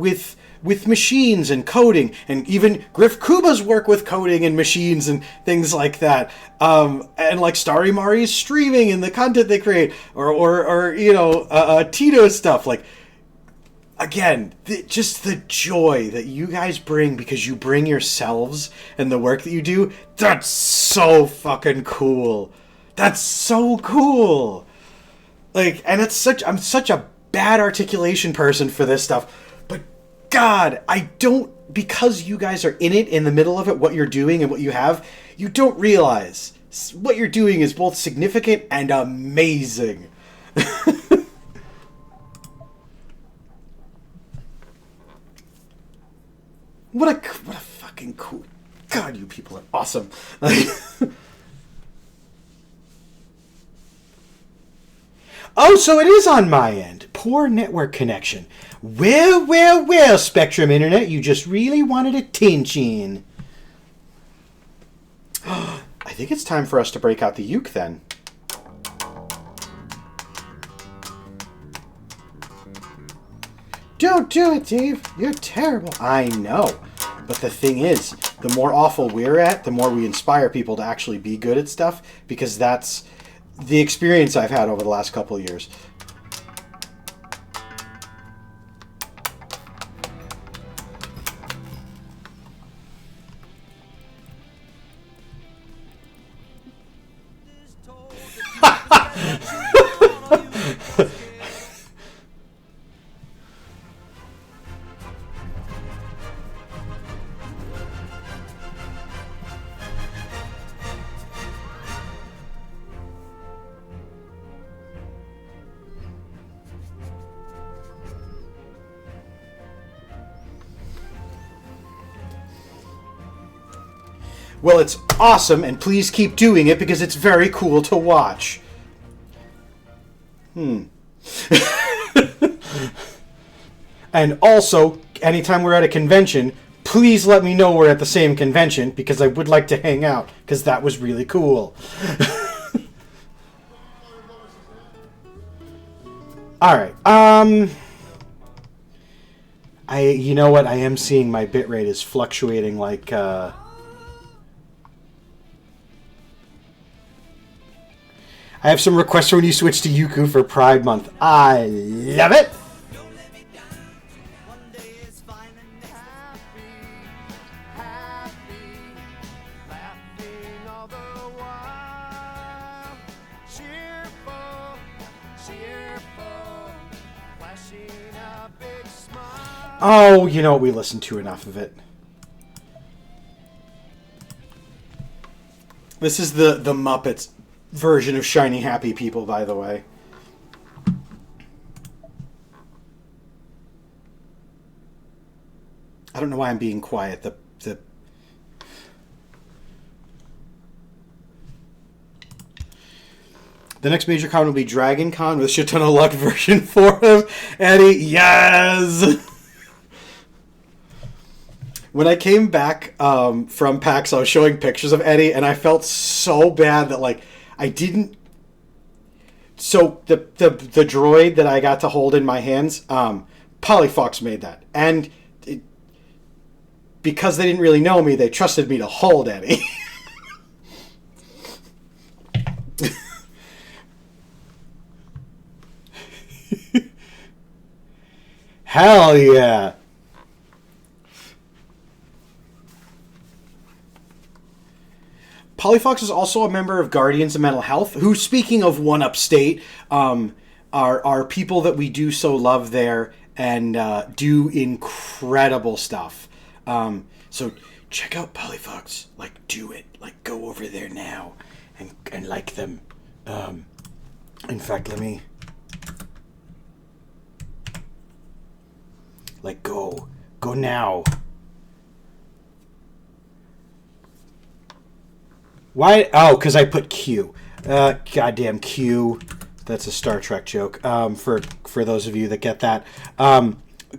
machines and coding, and even Griff Kuba's work with coding and machines and things like that, and like Starry Mari's streaming and the content they create, or you know, Tito's stuff. Like, again, just the joy that you guys bring because you bring yourselves and the work that you do. That's so fucking cool. That's so cool. Like, and I'm such a bad articulation person for this stuff, but God, because you guys are in it, in the middle of it, what you're doing and what you have, you don't realize what you're doing is both significant and amazing. What a fucking cool, God, you people are awesome. Oh, so it is on my end. Poor network connection. Well, Spectrum Internet, you just really wanted attention. I think it's time for us to break out the uke then. Don't do it, Dave. You're terrible. I know. But the thing is, the more awful we're at, the more we inspire people to actually be good at stuff, because that's the experience I've had over the last couple of years. Well, it's awesome, and please keep doing it because it's very cool to watch. And also, anytime we're at a convention, please let me know we're at the same convention, because I would like to hang out, because that was really cool. Alright, you know what, I am seeing my bitrate is fluctuating like, I have some requests for when you switch to Yuku for Pride Month. I love it! Oh, you know, we listened to enough of it. This is the Muppets version of Shiny Happy People, by the way. I don't know why I'm being quiet. The next major con will be Dragon Con with shit ton of luck version 4 of Eddie. Yes! When I came back from PAX, I was showing pictures of Eddie, and I felt so bad that, like, I didn't... So, the droid that I got to hold in my hands, Polyfox made that. And because they didn't really know me, they trusted me to hold Eddie. Hell yeah! Polyfox is also a member of Guardians of Mental Health, who, speaking of One Upstate, are people that we do so love there and do incredible stuff. So check out Polyfox. Like, do it. Like, go over there now and like them. In fact, let me... Like, go. Go now. Why? Oh, because I put Q. Goddamn Q. That's a Star Trek joke. For those of you that get that.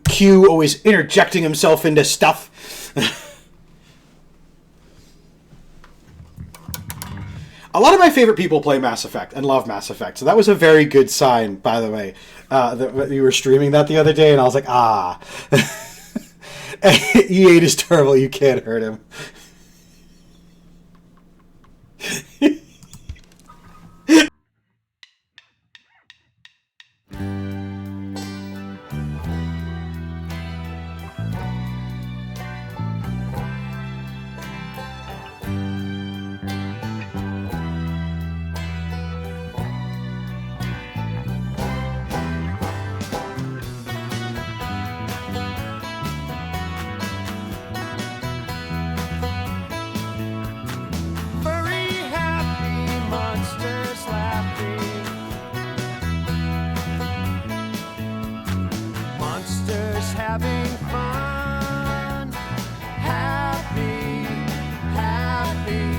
Q always interjecting himself into stuff. A lot of my favorite people play Mass Effect and love Mass Effect, so that was a very good sign, by the way. That you were streaming that the other day, and I was like, ah. E8 is terrible. You can't hurt him. Having fun, happy, happy.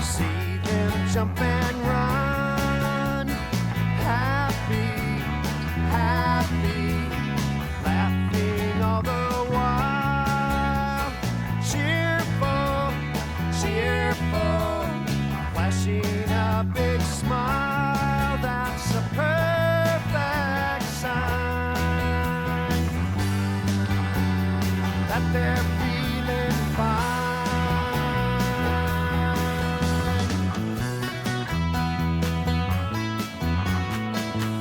See them jump and run, happy, happy. Laughing all the while, cheerful, cheerful. Flashing a big smile, that's a perfect sign that they're feeling fine.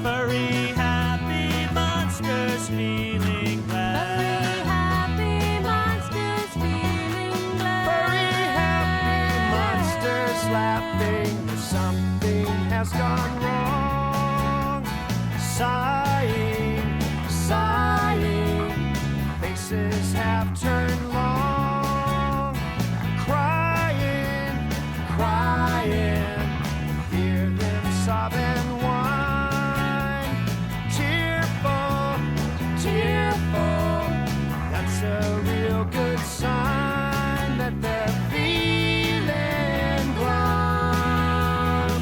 Furry, happy monsters feeling glad. Furry, happy monsters feeling glad. Furry, happy monsters laughing, 'cause something has gone wrong. Sighing, sighing, faces have turned long. Crying, crying, hear them sob and whine. Tearful, tearful, that's a real good sign that they're feeling glum.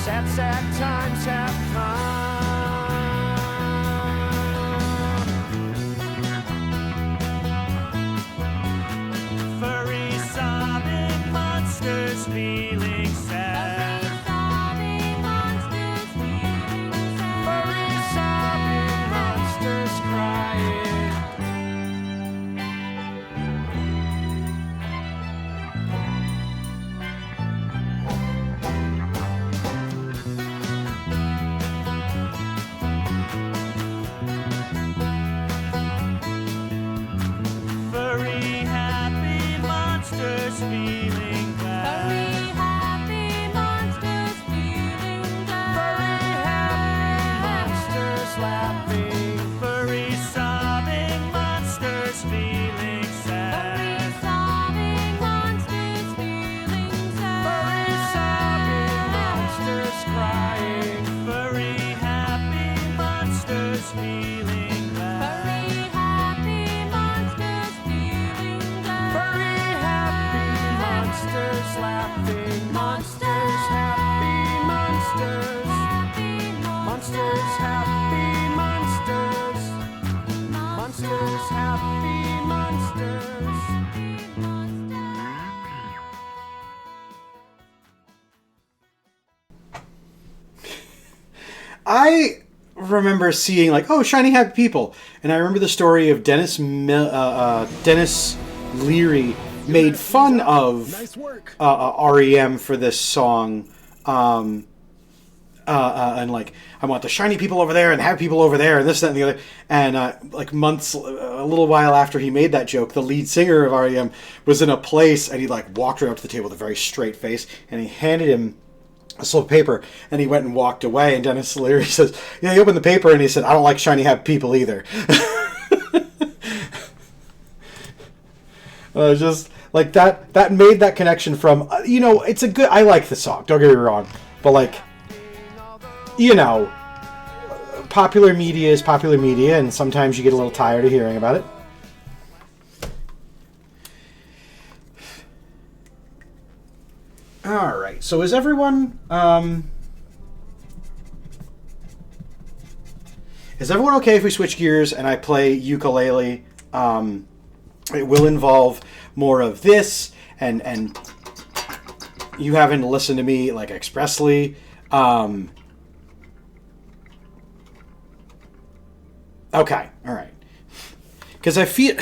Sad, sad times have come. Furry, sobbing monsters feeling sad. Sobbing monsters feeling sad. Furry, sobbing monsters crying. Furry, happy monsters feeling glad. Furry, happy monsters feeling glad. Furry, happy monsters laughing. Furry, sobbing monsters feeling Furry, sad. sobbing monsters feeling sad. Furry, sobbing monsters crying. Furry, happy monsters feeling glad. Furry, happy monsters feeling glad. Furry, happy monsters laughing. Monsters, happy monsters. Happy Monsters, happy monsters. Monsters, happy monsters. I remember seeing, like, oh, shiny happy people, and I remember the story of Dennis Leary made fun of Nice work. REM for this song, and like I want the shiny people over there and the happy people over there and this, that, and the other. And like months, a little while after he made that joke, the lead singer of REM was in a place and he like walked right up to the table with a very straight face and he handed him a slip of paper and he went and walked away. And Dennis Leary says, "Yeah," he opened the paper and he said, "I don't like shiny happy people either." Just like that made that connection from, it's a good, I like the song, don't get me wrong, but like, popular media is popular media, and sometimes you get a little tired of hearing about it. All right, so is everyone okay if we switch gears and I play ukulele? It will involve more of this, and you having to listen to me like expressly. Okay, all right. Because I feel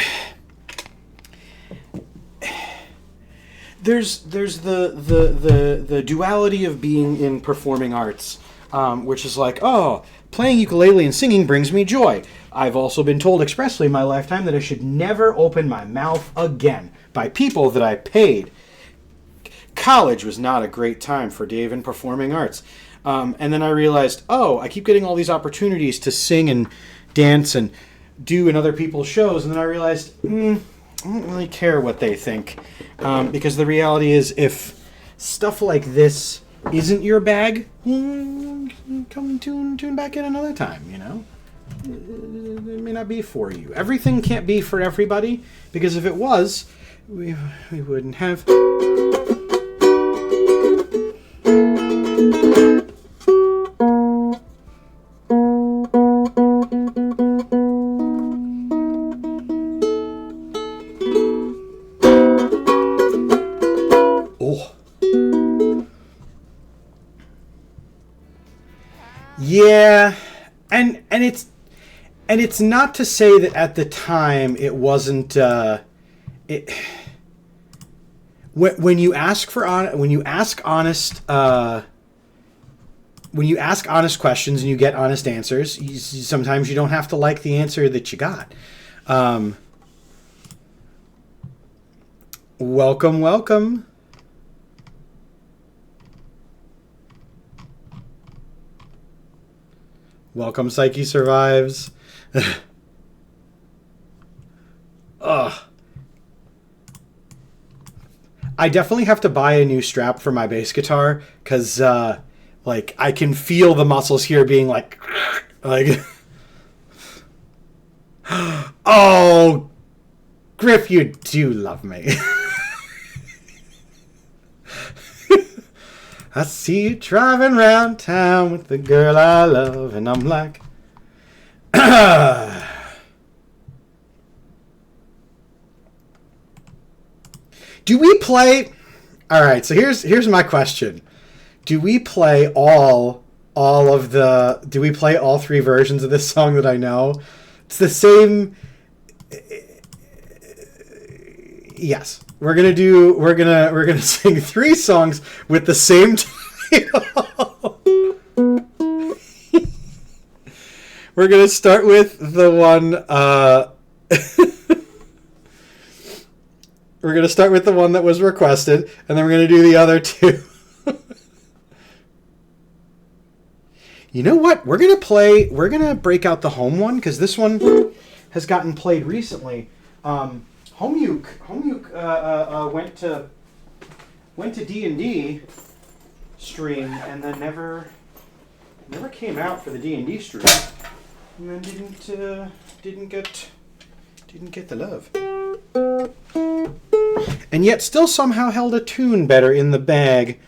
there's the duality of being in performing arts, which is like, oh, playing ukulele and singing brings me joy. I've also been told expressly in my lifetime that I should never open my mouth again by people that I paid. College was not a great time for Dave in performing arts. And then I realized, oh, I keep getting all these opportunities to sing and dance and do in other people's shows. And then I realized, I don't really care what they think. Because the reality is, if stuff like this isn't your bag, come tune back in another time, It may not be for you. Everything can't be for everybody, because if it was, we wouldn't have... Yeah, and it's not to say that at the time it wasn't. When you ask honest questions and you get honest answers, sometimes you don't have to like the answer that you got. Welcome. Welcome, Psyche Survives. Ugh. I definitely have to buy a new strap for my bass guitar, because, I can feel the muscles here being like... Oh, Griff, you do love me. I see you driving around town with the girl I love, and I'm like, do we play? All right, so here's my question: do we play all three versions of this song that I know? It's the same. Yes. We're gonna sing 3 songs with the same title. We're gonna start with the one. We're gonna start with the one that was requested, and then we're gonna do the other 2. You know what? We're gonna break out the home one, because this one has gotten played recently. Home Uke went to D&D stream and then never came out for the D&D stream, and then didn't get the love, and yet still somehow held a tune better in the bag.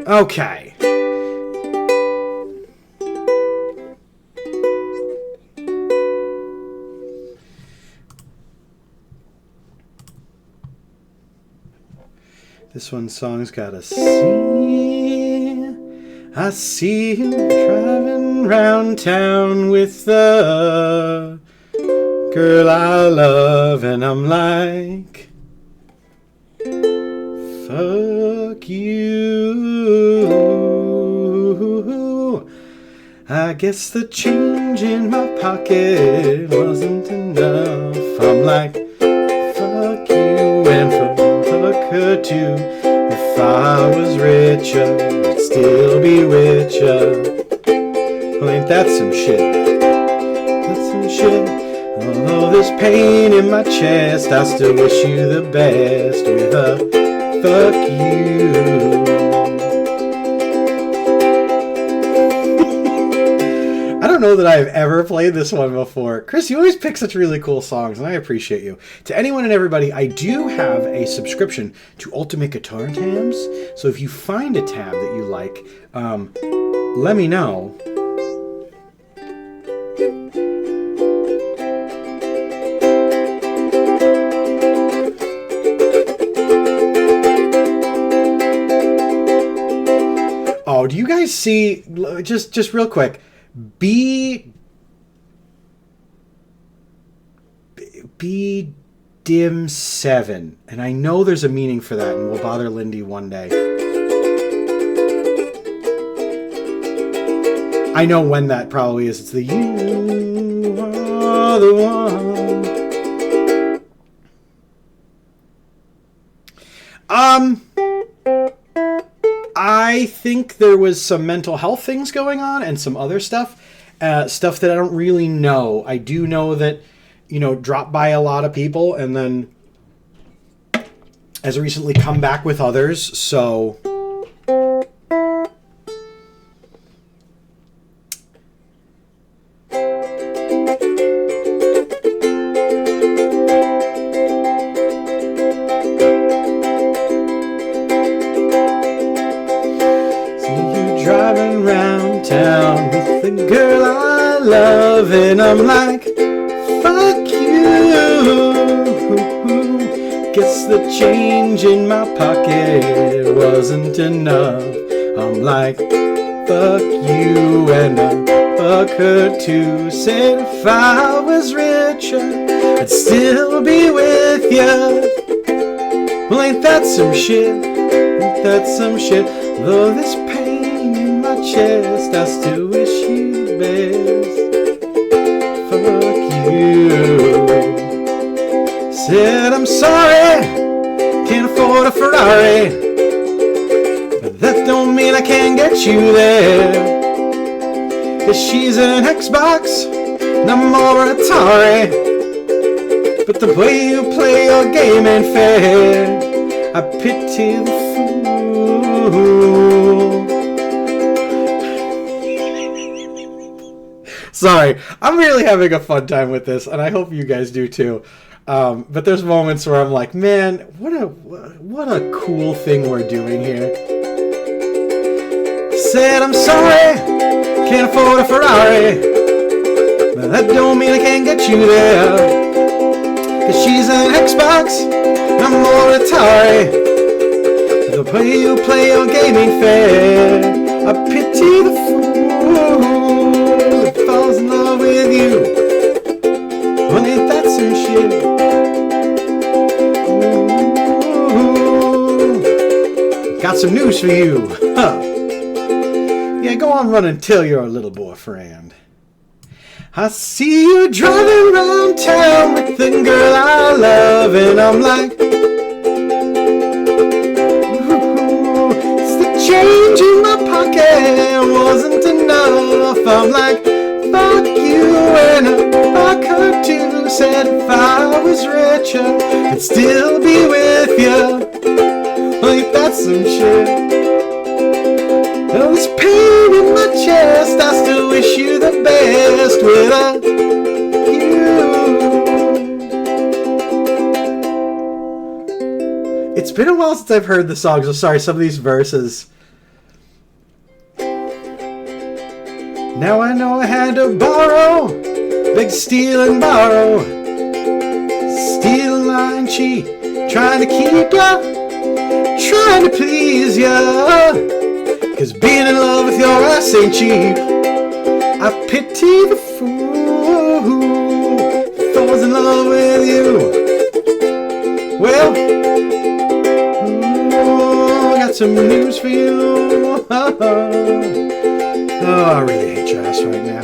Okay. This one song's got a see. I see you driving round town with the girl I love, and I'm like, fuck you. I guess the change in my pocket wasn't enough. I'm like, fuck you, and fuck her too. If I was richer, I'd still be with ya. Well, ain't that some shit? That's some shit. Although there's pain in my chest, I still wish you the best with a fuck you. I don't know that I've ever played this one before. Chris, you always pick such really cool songs, and I appreciate you. To anyone and everybody, I do have a subscription to Ultimate Guitar Tabs. So if you find a tab that you like, let me know. Oh, do you guys see, just real quick, B dim 7, and I know there's a meaning for that, and we'll bother Lindy one day. I know when that probably is. It's the you are the one. I think there was some mental health things going on and some other stuff. Stuff that I don't really know. I do know that, dropped by a lot of people and then has recently come back with others. So driving round town with the girl I love, and I'm like, fuck you. Guess the change in my pocket wasn't enough. I'm like, fuck you, and I fuck her too. Said if I was richer, I'd still be with ya. Well, ain't that some shit? Ain't that some shit? Though this pain in my chest, I still wish you the best. Fuck you. Said I'm sorry, can't afford a Ferrari, but that don't mean I can't get you there. If she's an Xbox, and I'm more Atari, but the way you play your game ain't fair. I pity the fool. Sorry, I'm really having a fun time with this, and I hope you guys do too. But there's moments where I'm like, man, what a cool thing we're doing here. Said I'm sorry, can't afford a Ferrari, but that don't mean I can't get you there. Cause she's an Xbox, I'm more Atari. The way you play your game ain't fair. I pity the fool that falls in love with you. Well, ain't that some shit? Ooh. Got some news for you. Huh. Yeah, go on run and tell your little boyfriend. I see you driving around town with the girl I love, and I'm like, ooh, it's the change in my pocket wasn't enough. I'm like, fuck you, and I fuck her too. Said if I was richer, I'd still be with ya. Like that's some shit. All this pain in my chest, I still wish you the best with you. It's been a while since I've heard the song, so sorry, some of these verses. Now I know I had to borrow, beg, steal and borrow, steal, lie and cheat, trying to keep ya, trying to please ya, 'cause being in love with your ass ain't cheap. I pity the fool who falls in love with you. Well, I got some news for you. Oh, I really hate your ass right now.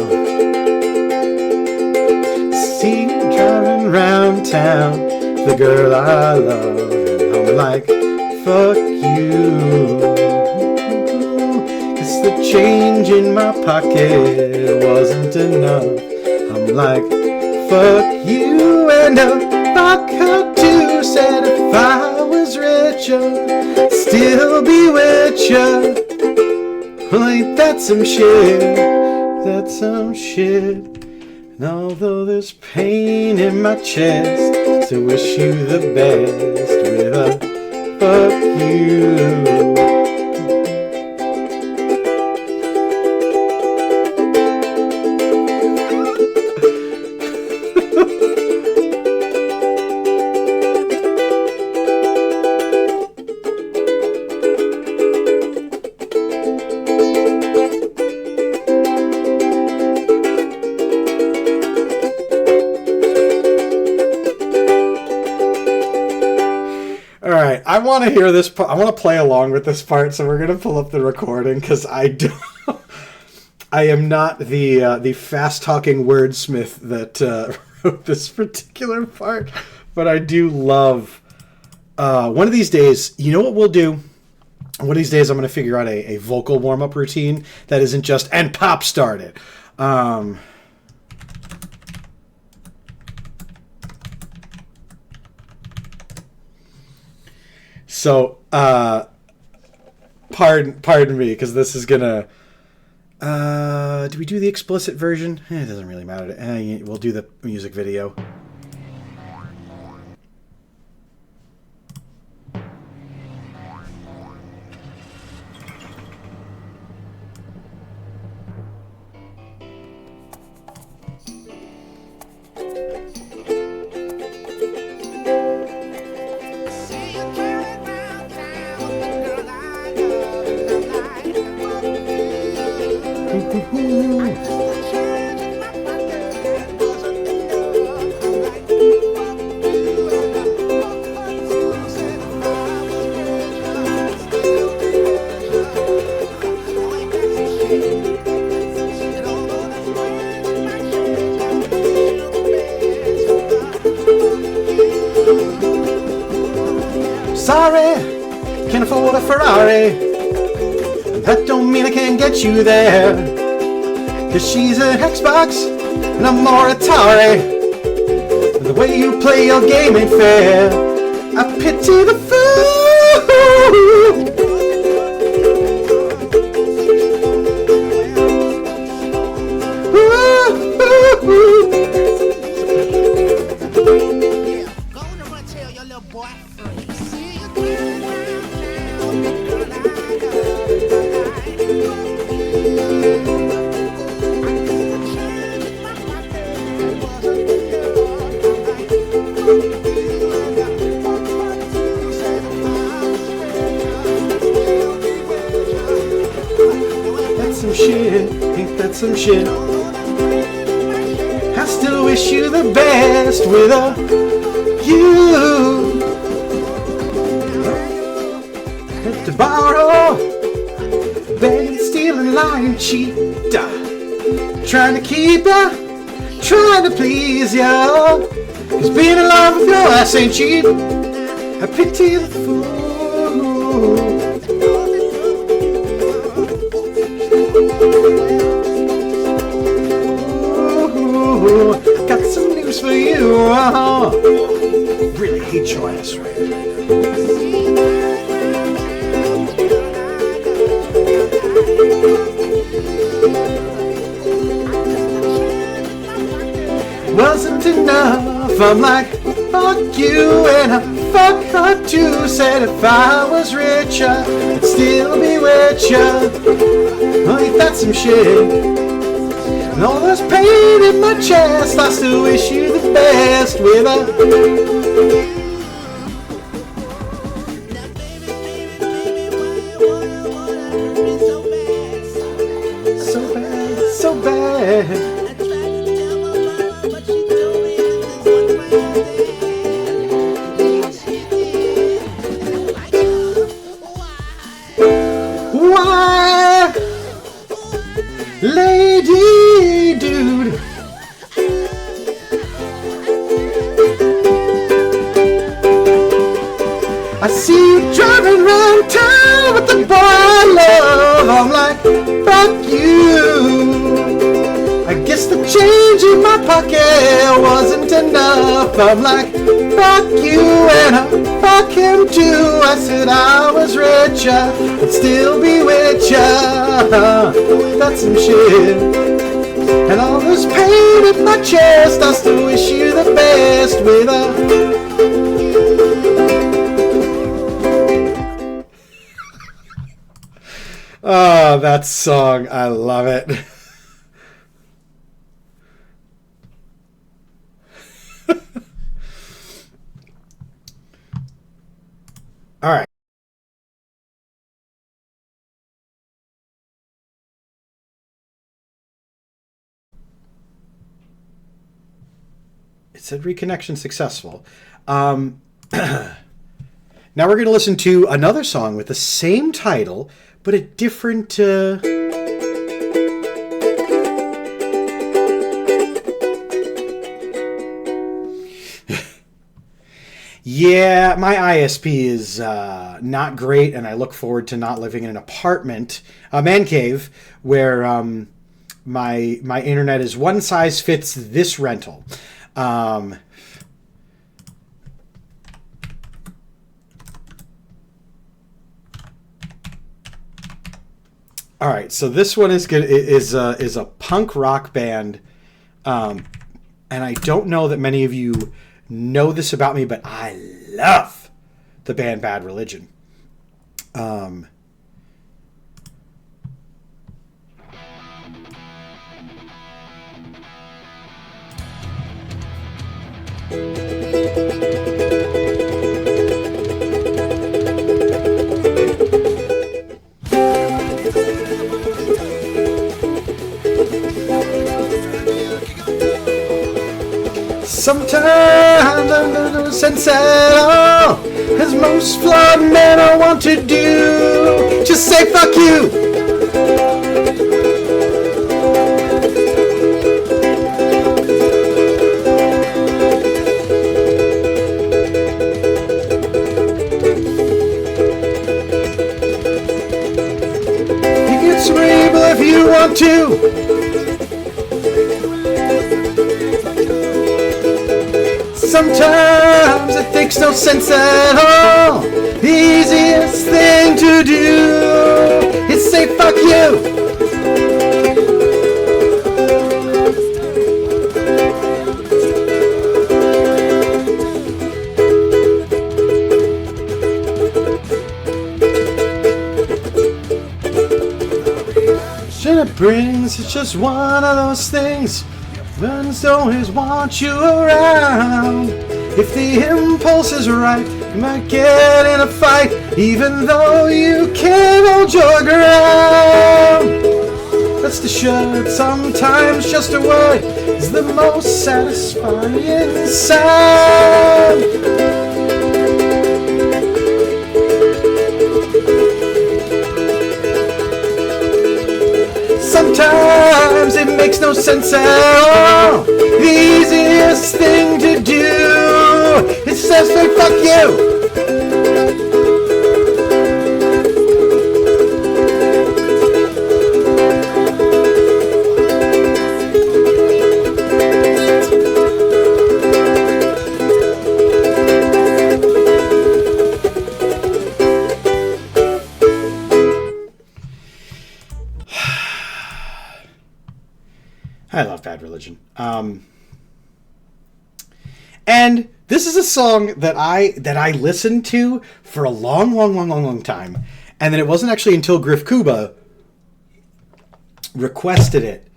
See you driving around town, the girl I love, and I'm like, fuck you. 'Cause the change in my pocket wasn't enough. I'm like, fuck you, and fuck her too. Said if I was richer, still be with ya. Well, ain't that some shit? That's some shit. And although there's pain in my chest, to wish you the best with a fuck you. Alright, I want to hear this part. I want to play along with this part, so we're going to pull up the recording, because I am not the fast-talking wordsmith that wrote this particular part, but I do love... one of these days, you know what we'll do? One of these days I'm going to figure out a vocal warm-up routine that isn't just, and pop start it. So, pardon me, because this is gonna, do we do the explicit version? It doesn't really matter. We'll do the music video. Sorry, can't afford a Ferrari. That don't mean I can't get you there. 'Cause she's an Xbox and I'm more Atari. The way you play your game ain't fair. I pity the fool. Some shit, ain't that some shit? I still wish you the best with you. Had to borrow, beg, steal and lie and cheat. Trying to keep ya, trying to please ya. 'Cause being in love with your ass ain't cheap. I pity the fool. Ooh, got some news for you. Really hate your ass right now. I'm like, fuck you and I fuck her too. Said if I was richer, I'd still be with ya. Oh, ain't that some shit? And all this pain in my chest, I still wish you the best with a so bad, so bad. Why, lady dude? I see you driving around town with the boy I love. I'm like, fuck you. I guess the change in my pocket wasn't enough. I'm like, fuck you and I fuck him too. I said I was richer, I'd still be with ya. That's some shit. And all this pain in my chest, I still wish you the best with a oh, that song, I love it. All right. It said reconnection successful. Now we're going to listen to another song with the same title, but a different... Yeah, my ISP is not great, and I look forward to not living in an apartment, a man cave, where my internet is one size fits this rental. All right, so this one is good. Is a punk rock band, and I don't know that many of you know this about me, but I love the band Bad Religion. Sometimes I no sense at all, as most flawed men I want to do. Just say fuck you. You can scream if you want to. Sometimes it makes no sense at all. The easiest thing to do is say fuck you. Shit it brings, it's just one of those things. Friends always want you around. If the impulse is right, you might get in a fight, even though you can't hold your ground. That's the shirt. Sometimes just a word is the most satisfying sound. Sometimes it makes no sense at all. The easiest thing to do is to say fuck you. I love Bad Religion. And this is a song that I listened to for a long time. And then it wasn't actually until Griff Kuba requested it.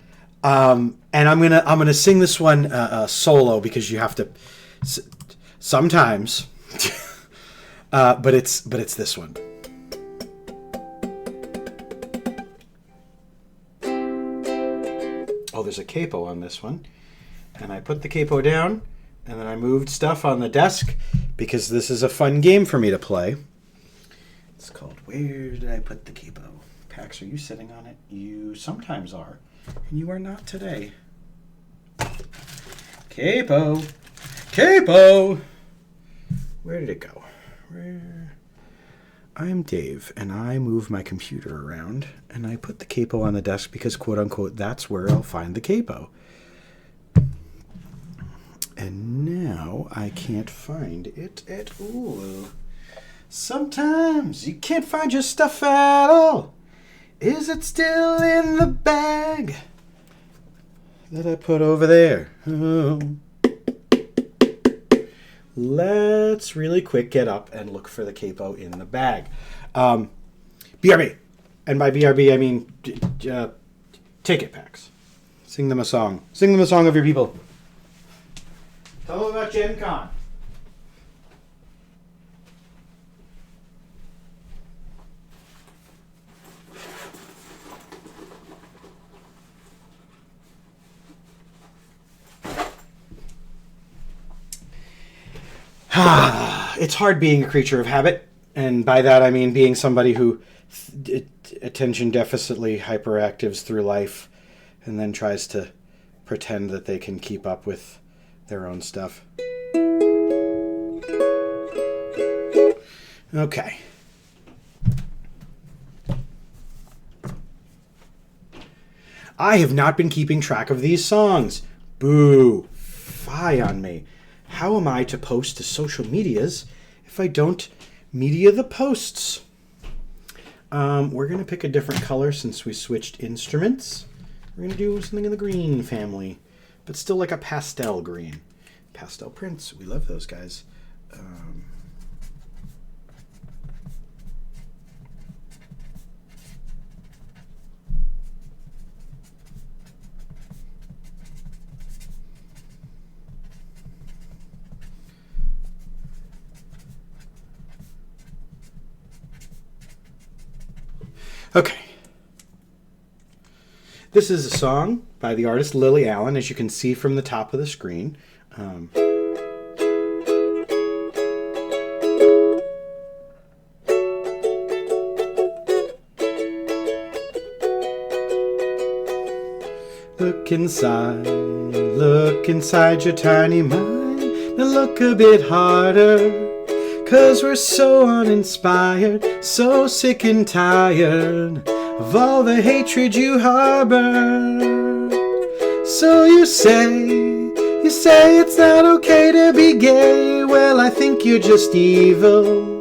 And I'm gonna sing this one solo because you have to sometimes. But it's this one. Oh, there's a capo on this one. And I put the capo down, and then I moved stuff on the desk because this is a fun game for me to play. It's called Where Did I Put the Capo? Pax, are you sitting on it? You sometimes are, and you are not today. Capo! Capo! Where did it go? I'm Dave, and I move my computer around, and I put the capo on the desk because, quote-unquote, that's where I'll find the capo. And now I can't find it at all. Sometimes you can't find your stuff at all. Is it still in the bag that I put over there? Oh. Let's really quick get up and look for the capo in the bag. BRB. And by BRB, I mean Ticket Packs. Sing them a song. Sing them a song of your people. Tell them about Gen Con. It's hard being a creature of habit, and by that I mean being somebody who attention deficitly hyperactives through life and then tries to pretend that they can keep up with their own stuff. Okay. I have not been keeping track of these songs. Boo. Fie on me. How am I to post to social medias if I don't media the posts? We're going to pick a different color since we switched instruments. We're going to do something in the green family, but still like a pastel green. Pastel prints, we love those guys. Okay. This is a song by the artist Lily Allen, as you can see from the top of the screen. Look inside your tiny mind. Now look a bit harder. 'Cause we're so uninspired, so sick and tired of all the hatred you harbor. So you say it's not okay to be gay. Well, I think you're just evil.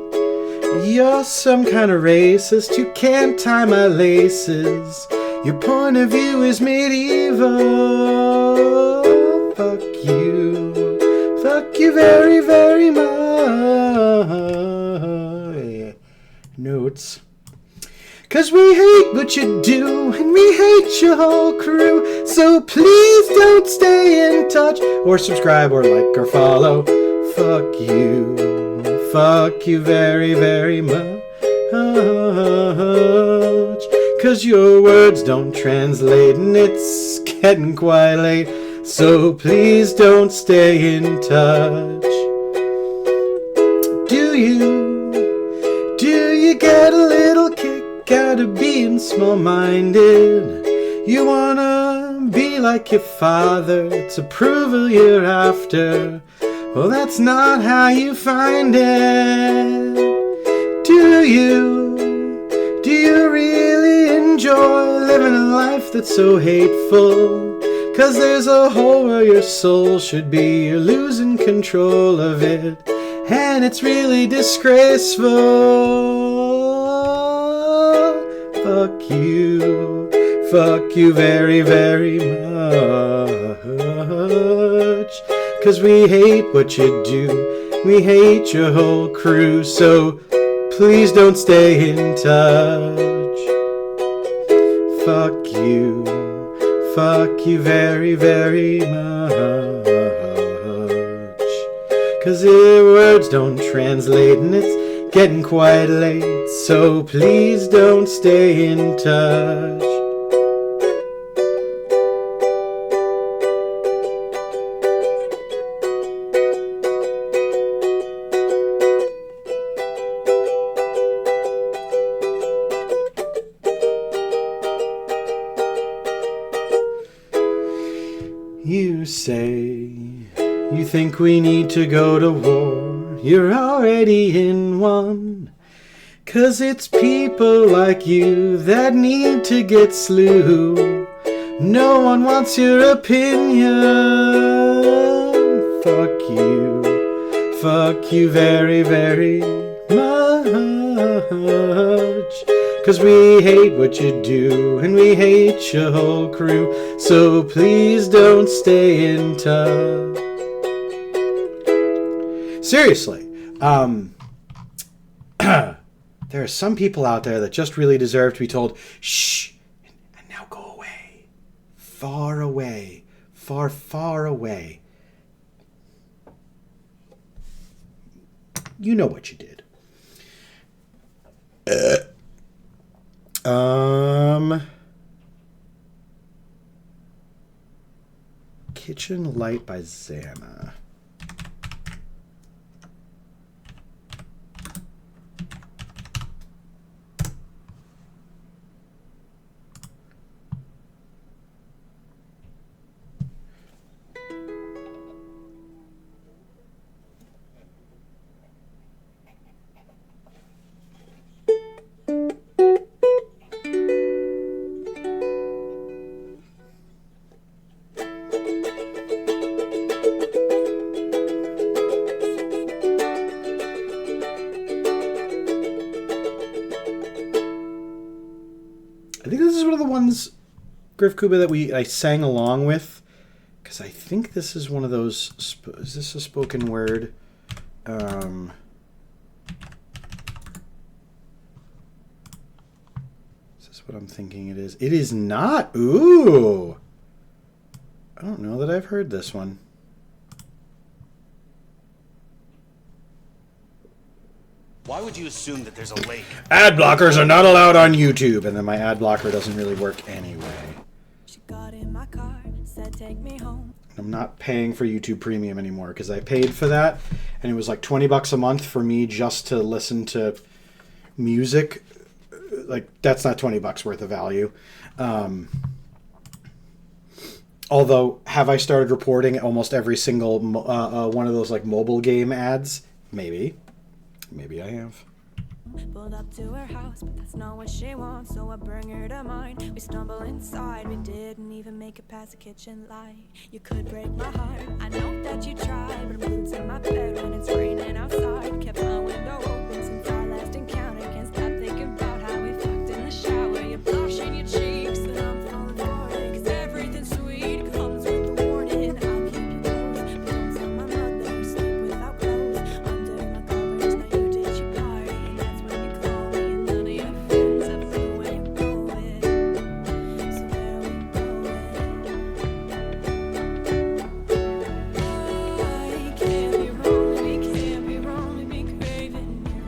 You're some kind of racist. You can't tie my laces. Your point of view is medieval. Fuck you. Fuck you very, very much. Notes. 'Cause we hate what you do, and we hate your whole crew. So please don't stay in touch, or subscribe, or like, or follow. Fuck you. Fuck you very, very much. 'Cause your words don't translate, and it's getting quite late. So please don't stay in touch. Do you get a little kick out of being small-minded? You wanna be like your father, it's approval you're after. Well, that's not how you find it. Do you really enjoy living a life that's so hateful? 'Cause there's a hole where your soul should be, you're losing control of it, and it's really disgraceful. Fuck you very, very much. 'cause we hate what you do. We hate your whole crew, so please don't stay in touch. Fuck you very, very much. 'Cause your words don't translate and it's getting quite late, so please don't stay in touch. You say you think we need to go to war. You're already in one. 'Cause it's people like you that need to get slew. No one wants your opinion. Fuck you very, very much. 'Cause we hate what you do, and we hate your whole crew, so please don't stay in touch. Seriously, there are some people out there that just really deserve to be told, shh, and now go away. Far away. Far, far away. You know what you did. Kitchen Light by Xana. I think this is one of the ones, Griff Kuba, that I sang along with, because I think this is one of those. Is this a spoken word? Is this what I'm thinking it is? It is not. Ooh, I don't know that I've heard this one. Why would you assume that there's a lake? Ad blockers are not allowed on YouTube, and then my ad blocker doesn't really work anyway. She got in my car, said take me home. I'm not paying for YouTube Premium anymore because I paid for that, and it was like $20 a month for me just to listen to music. Like, that's not $20 worth of value. Although, have I started reporting almost every single one of those like mobile game ads? Maybe I have. Pulled up to her house, but that's not what she wants, so I bring her to mine. We stumble inside, we didn't even make it past the kitchen light. You could break my heart, I know that you tried, but I'm glued to my bed when it's raining outside. Kept my window open since our last encounter. Can't stop thinking about how we fucked in the shower. You blush in your cheeks, and I'm falling for it, 'cause everything sweet comes with a warning. I'll keep you close, but don't tell my mother you sleep without clothes. Under my covers, now you did your part, and that's when you call me, and none of your friends ever know where you're going. So where we going? I can't be wrong, we can't be wrong, we've been craving your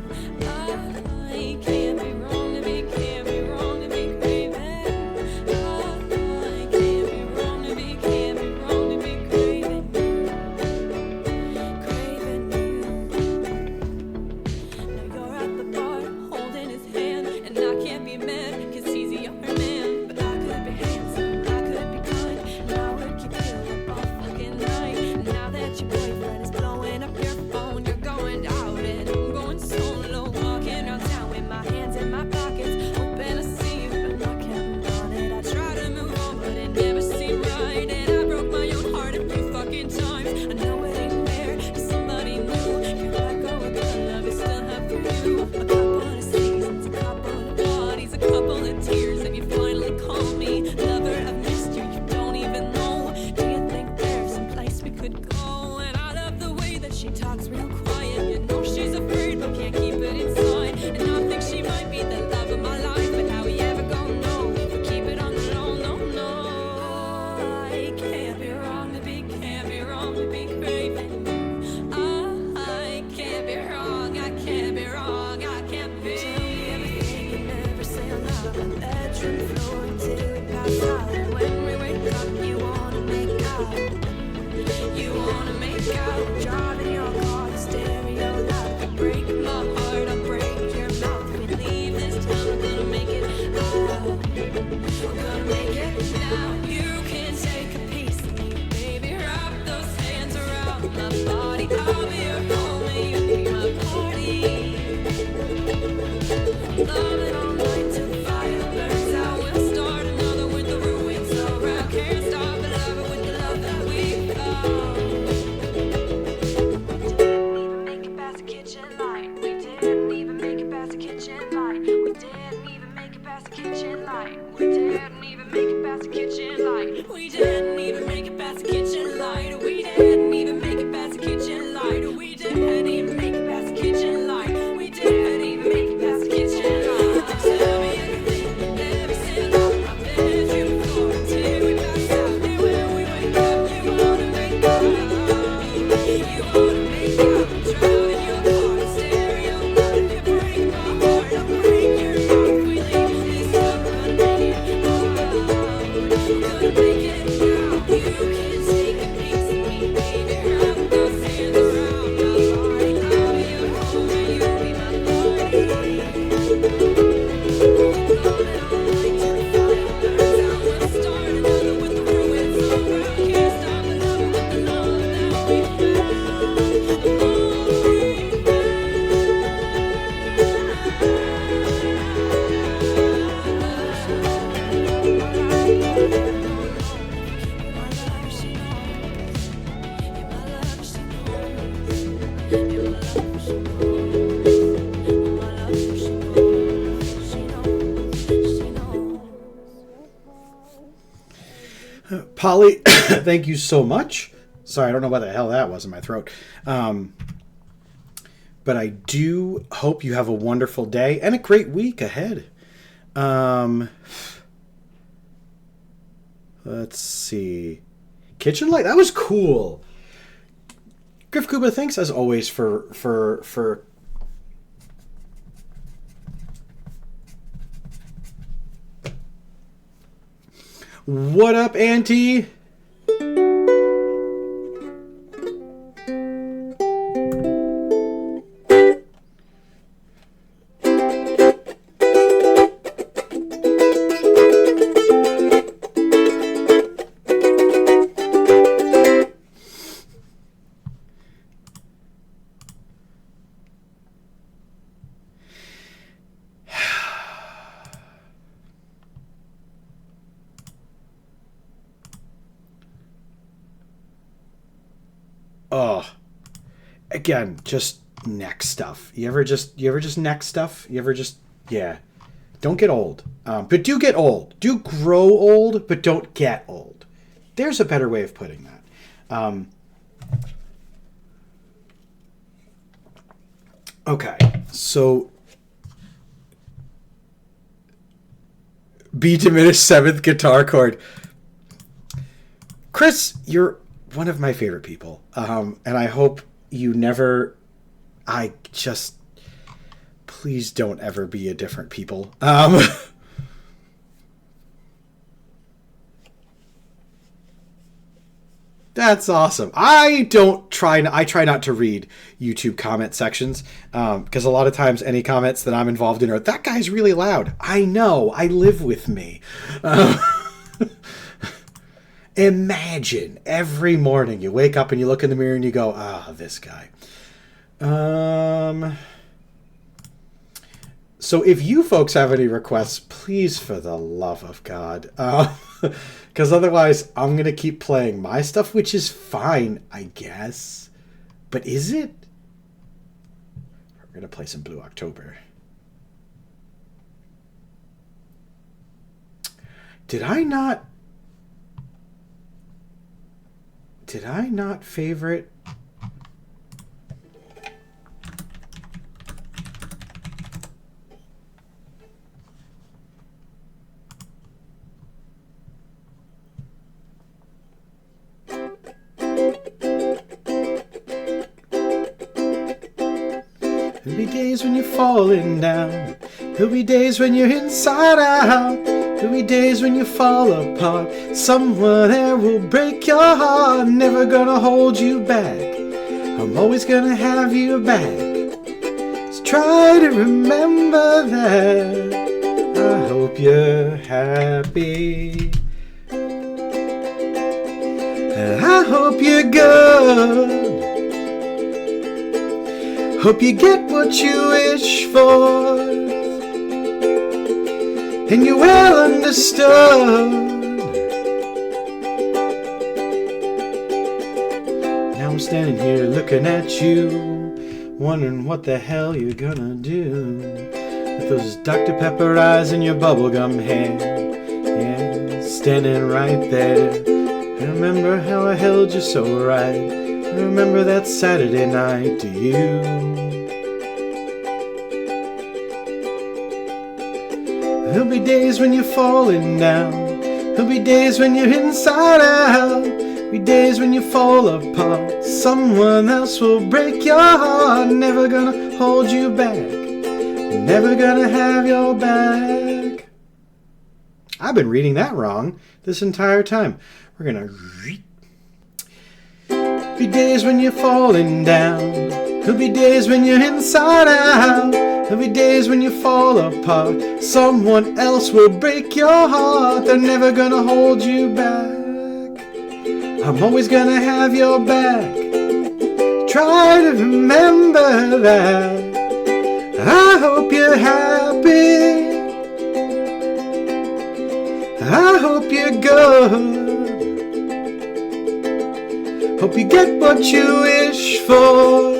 bedroom floor until we pass out. And when we wake up, you wanna make out. You wanna make out. Driving your car, the stereo loud. You break my heart, I'll break your mouth. If we leave this town, we're gonna make it out. We're gonna make it now. You can take a piece of me, baby. Wrap those hands around my body. I'll be your home and you be my party. Love it all night till the fire burns out. We'll start another with the ruins around. Can't stop but love it with the love that we found. Didn't even make it past the kitchen light. We didn't even make it past the kitchen light. We didn't even make it past the kitchen light. We didn't even make it past the kitchen light. We didn't even make it past the kitchen light. We didn't even make it past the kitchen light. We didn't even make it past the kitchen light. We didn't even make it past the kitchen light. Tell me everything, let me sit on my bedroom floor until we pass out. And when we wake up, you wanna make out. You wanna make out. Driving your car, stereo loud. If you break my heart, I'll break your heart. If we leave this town, we're gonna make it out. We're gonna make it now. You can take a piece of me, baby. Wrap those hands around my body. I'll be your home and you'll be my party. Love it all night till the fire burns out. We'll start another with the ruins around. Can't stop but love it with the love that we found. Polly, thank you so much. Sorry, I don't know what the hell that was in my throat. But I do hope you have a wonderful day and a great week ahead. Let's see. Kitchen light, that was cool. Griff Kuba, thanks as always for What up, Auntie? Oh, again, just neck stuff. You ever just neck stuff? Yeah. Don't get old. But do get old. Do grow old, but don't get old. There's a better way of putting that. Okay, so B diminished seventh guitar chord. Chris, you're one of my favorite people, and I hope you never. Please don't ever be a different people. That's awesome. I try not to read YouTube comment sections because a lot of times any comments that I'm involved in are, that guy's really loud. I know. I live with me. Imagine every morning you wake up and you look in the mirror and you go, this guy. So if you folks have any requests, please, for the love of God, because otherwise I'm going to keep playing my stuff, which is fine, I guess. But is it? We're going to play some Blue October. Did I not favorite? There'll be days when you're falling down, There'll be days when you're inside out. There'll be days when you fall apart. Someone there will break your heart. Never gonna hold you back. I'm always gonna have you back. So try to remember that. I hope you're happy. I hope you're good. Hope you get what you wish for, and you're well understood. Now I'm standing here looking at you, wondering what the hell you're gonna do with those Dr. Pepper eyes and your bubblegum hair. Yeah, standing right there. I remember how I held you so right. I remember that Saturday night. Do you? There'll be days when you're falling down. There'll be days when you're inside out. There'll be days when you fall apart. Someone else will break your heart. Never gonna hold you back. Never gonna have your back. I've been reading that wrong this entire time. We're gonna be days when you're falling down. There'll be days when you're inside out. There'll be days when you fall apart. Someone else will break your heart. They're never gonna hold you back. I'm always gonna have your back. Try to remember that. I hope you're happy. I hope you're good. Hope you get what you wish for,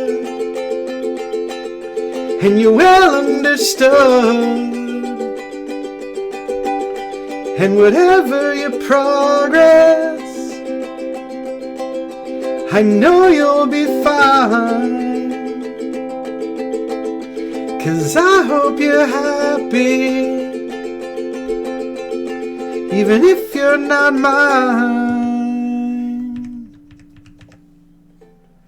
and you're well understood. And whatever your progress, I know you'll be fine. 'Cause I hope you're happy, even if you're not mine.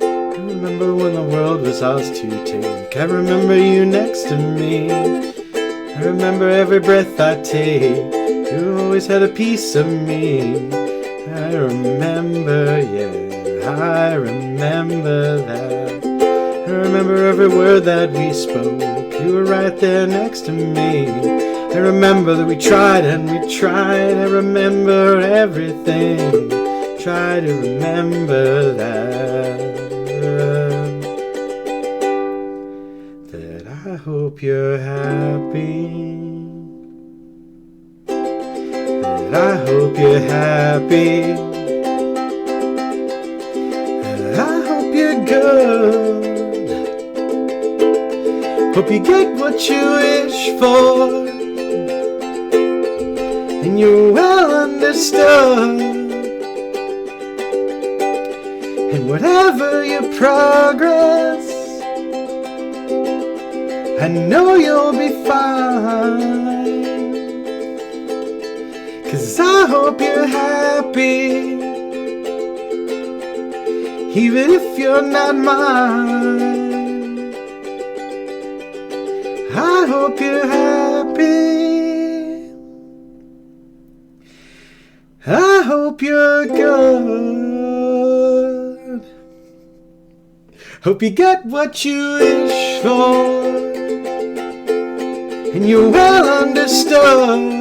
I remember when the world was ours to take. I remember you next to me. I remember every breath I take. You always had a piece of me. I remember, yeah, I remember that. I remember every word that we spoke. You were right there next to me. I remember that we tried and we tried. I remember everything. Try to remember that. That I hope you're happy. That I hope you're happy. That I hope you're good. Hope you get what you wish for, and you're well understood. And whatever your progress, I know you'll be fine. 'Cause I hope you're happy, even if you're not mine. I hope you're happy. I hope you're good. Hope you get what you wish for, and you're well understood.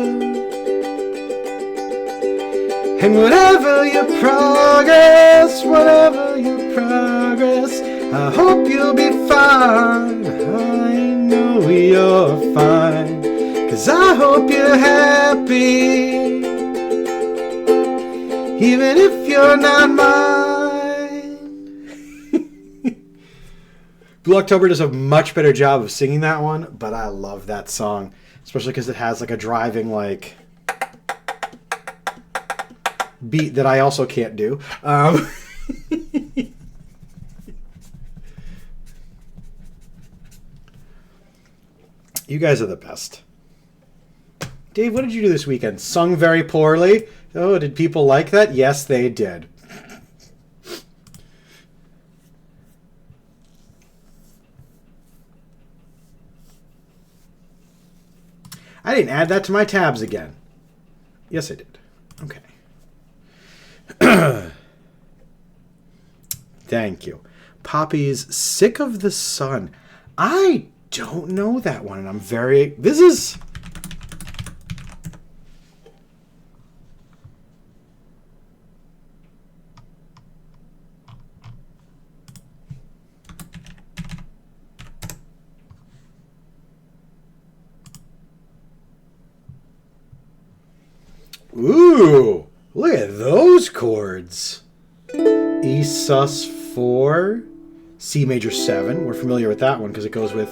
And whatever your progress, I hope you'll be fine. I know you're fine. 'Cause I hope you're happy, even if you're not mine. Blue October does a much better job of singing that one, but I love that song, especially because it has like a driving like beat that I also can't do. You guys are the best. Dave, what did you do this weekend? Sung very poorly? Oh, did people like that? Yes, they did. didn't add that to my tabs again. Yes, I did. Okay. Thank you. Poppy's Sick of the Sun. I don't know that one, and I'm very... This is... Ooh, look at those chords. E sus4, C major 7. We're familiar with that one because it goes with...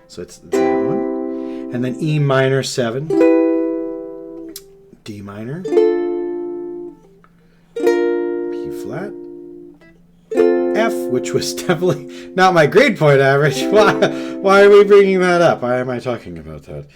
So it's that one. And then E minor 7, D minor, P flat, F, which was definitely not my grade point average. Why are we bringing that up? Why am I talking about that?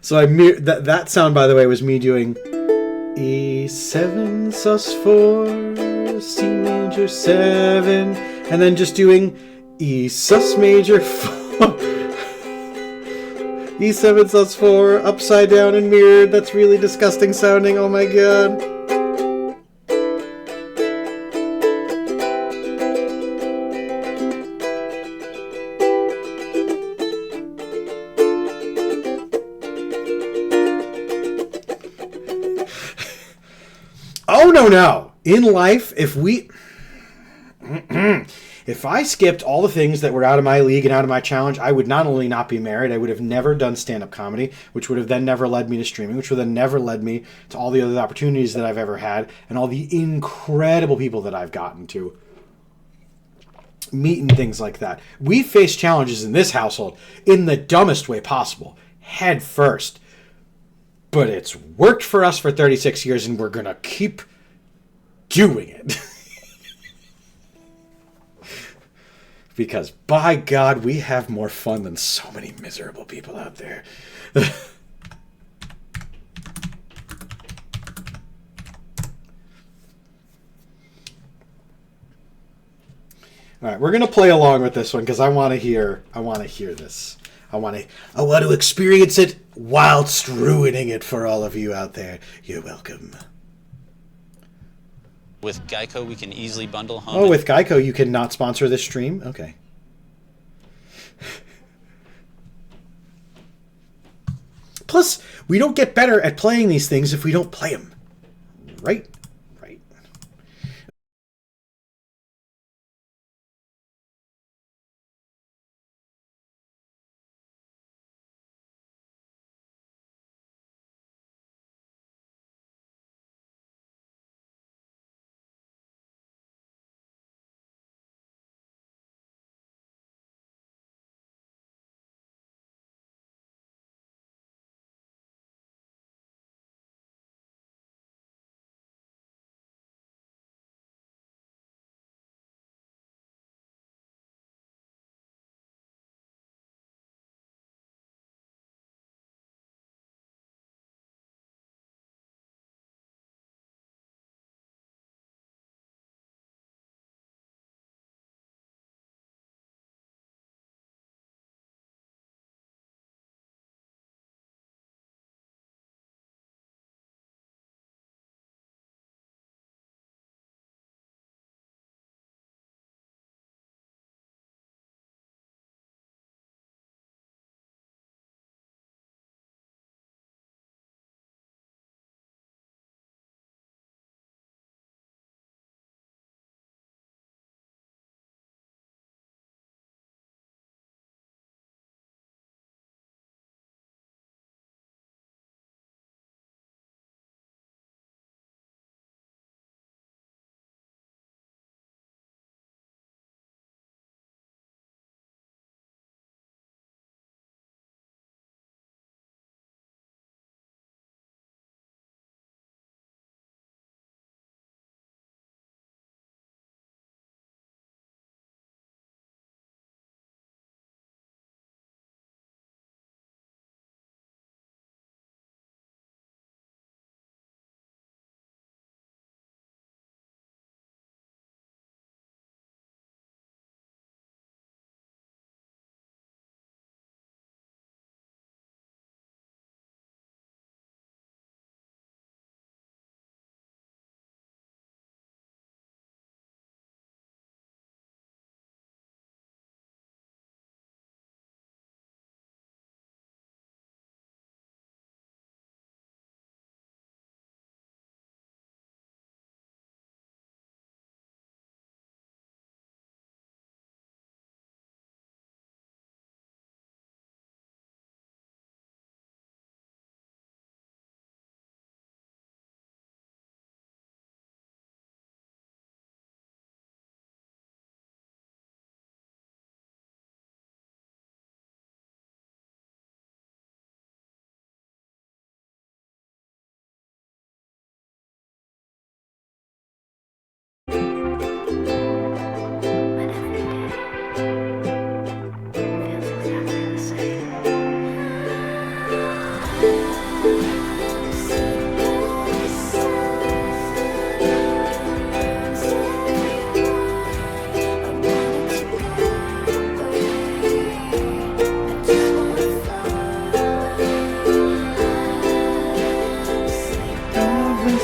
So that sound, by the way, was me doing E7 sus4, C major 7, and then just doing E sus major 4, E7 sus4, upside down and mirrored. That's really disgusting sounding. Oh my god. Oh, no. In life, if I skipped all the things that were out of my league and out of my challenge, I would not only not be married, I would have never done stand-up comedy, which would have then never led me to streaming, which would have never led me to all the other opportunities that I've ever had and all the incredible people that I've gotten to meet and things like that. We face challenges in this household in the dumbest way possible, head first. But it's worked for us for 36 years, and we're going to keep doing it. Because, by God, we have more fun than so many miserable people out there. All right, we're going to play along with this one because I want to hear this. I want to experience it whilst ruining it for all of you out there. You're welcome. With Geico, we can easily bundle home. Oh, with Geico, you can not sponsor this stream? Okay. Plus, we don't get better at playing these things if we don't play them. Right?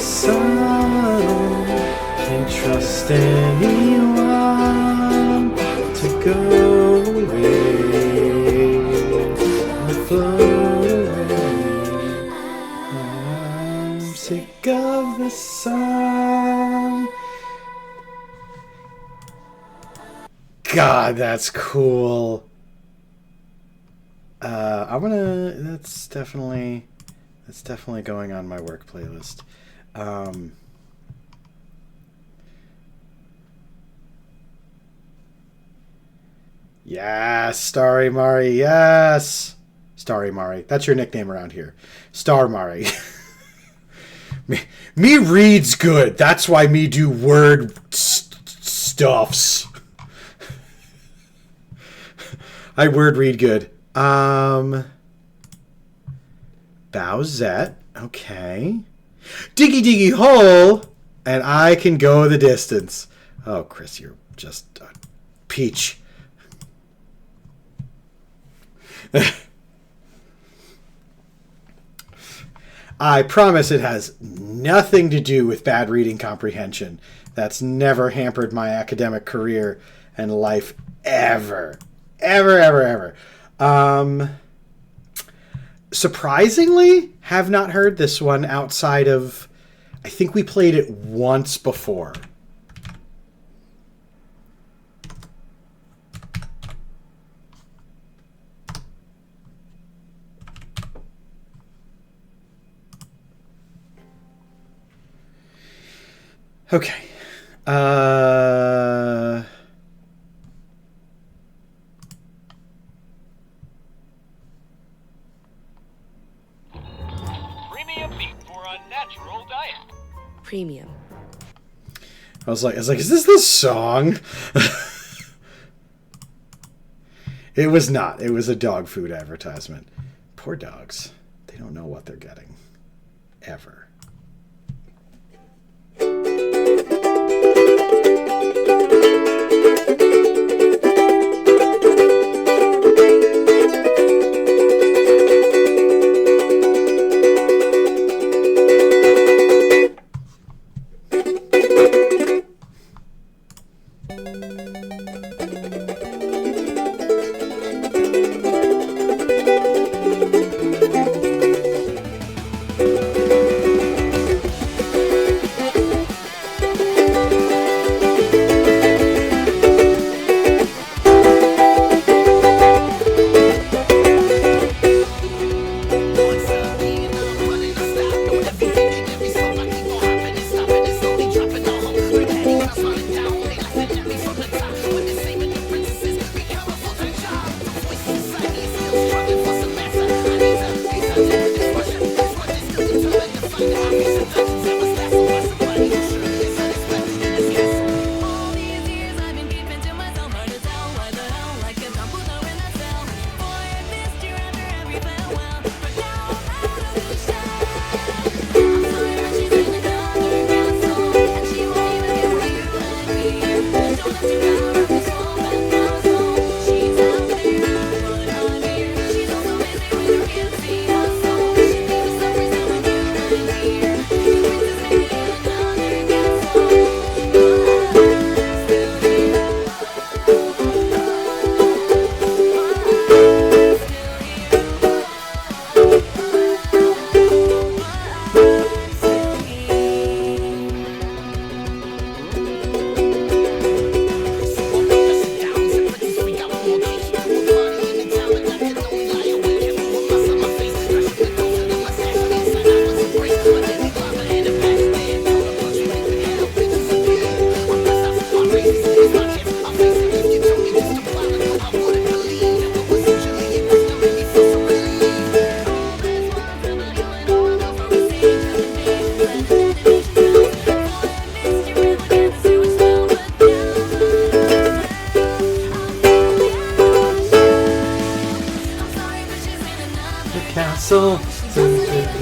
sun. Can't trust anyone to go away or float away. I'm sick of the sun. God, that's cool. That's definitely going on my work playlist. Yes, Starry Mari, yes. Starry Mari, that's your nickname around here. Star Mari. me reads good. That's why me do word stuffs. I word read good. Bowsette. Okay. Diggy diggy hole. And I can go the distance. Oh, Chris, you're just a peach. I promise it has nothing to do with bad reading comprehension. That's never hampered my academic career and life ever. Ever. Surprisingly, have not heard this one outside of, I think we played it once before. Okay. Premium beef for a natural diet. Premium. I was like, is this the song? It was not. It was a dog food advertisement. Poor dogs. They don't know what they're getting. Ever.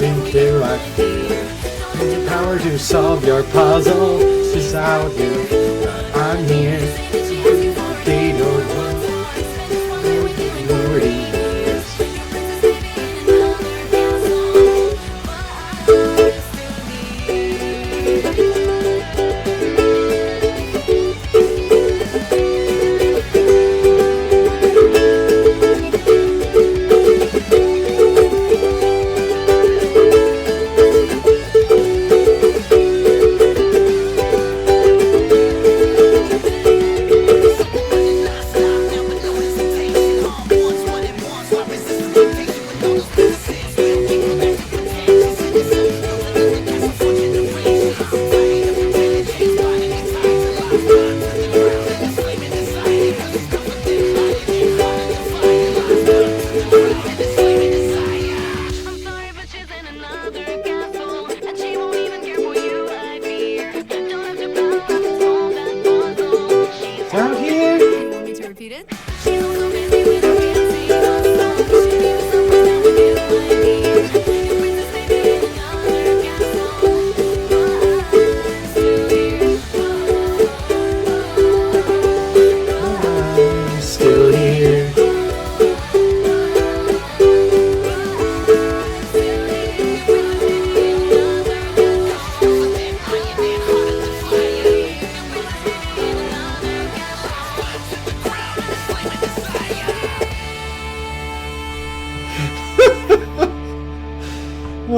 Into I feel the power to solve your puzzle is out here, but I'm here. They don't know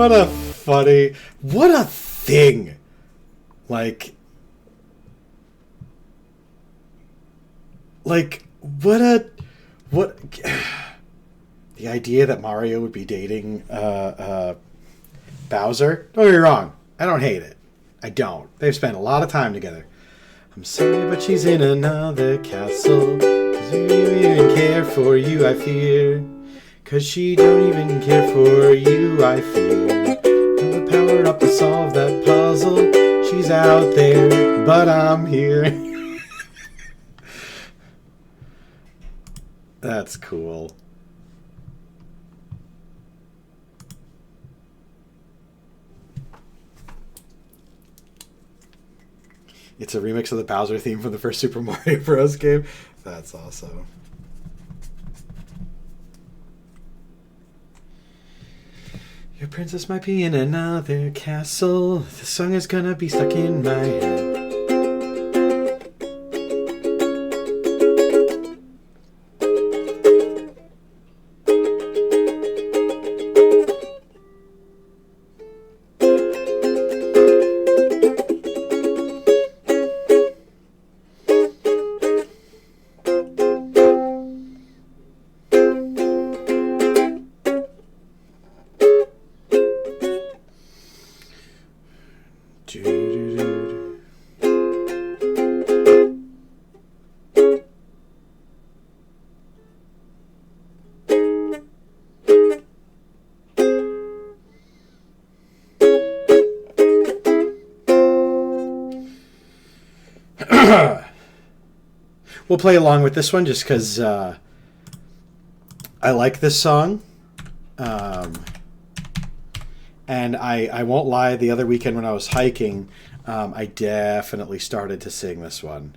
What a funny... What a thing! Like, what a... What... The idea that Mario would be dating Bowser? Don't get me wrong. I don't hate it. I don't. They've spent a lot of time together. I'm sorry, but she's in another castle. 'Cause we don't even care for you, I fear. 'Cause she don't even care for you, I fear. And the power up to solve that puzzle. She's out there, but I'm here. That's cool. It's a remix of the Bowser theme from the first Super Mario Bros. Game. That's awesome. Your princess might be in another castle. The song is gonna be stuck in my head. We'll play along with this one just because I like this song. And I won't lie, the other weekend when I was hiking, I definitely started to sing this one.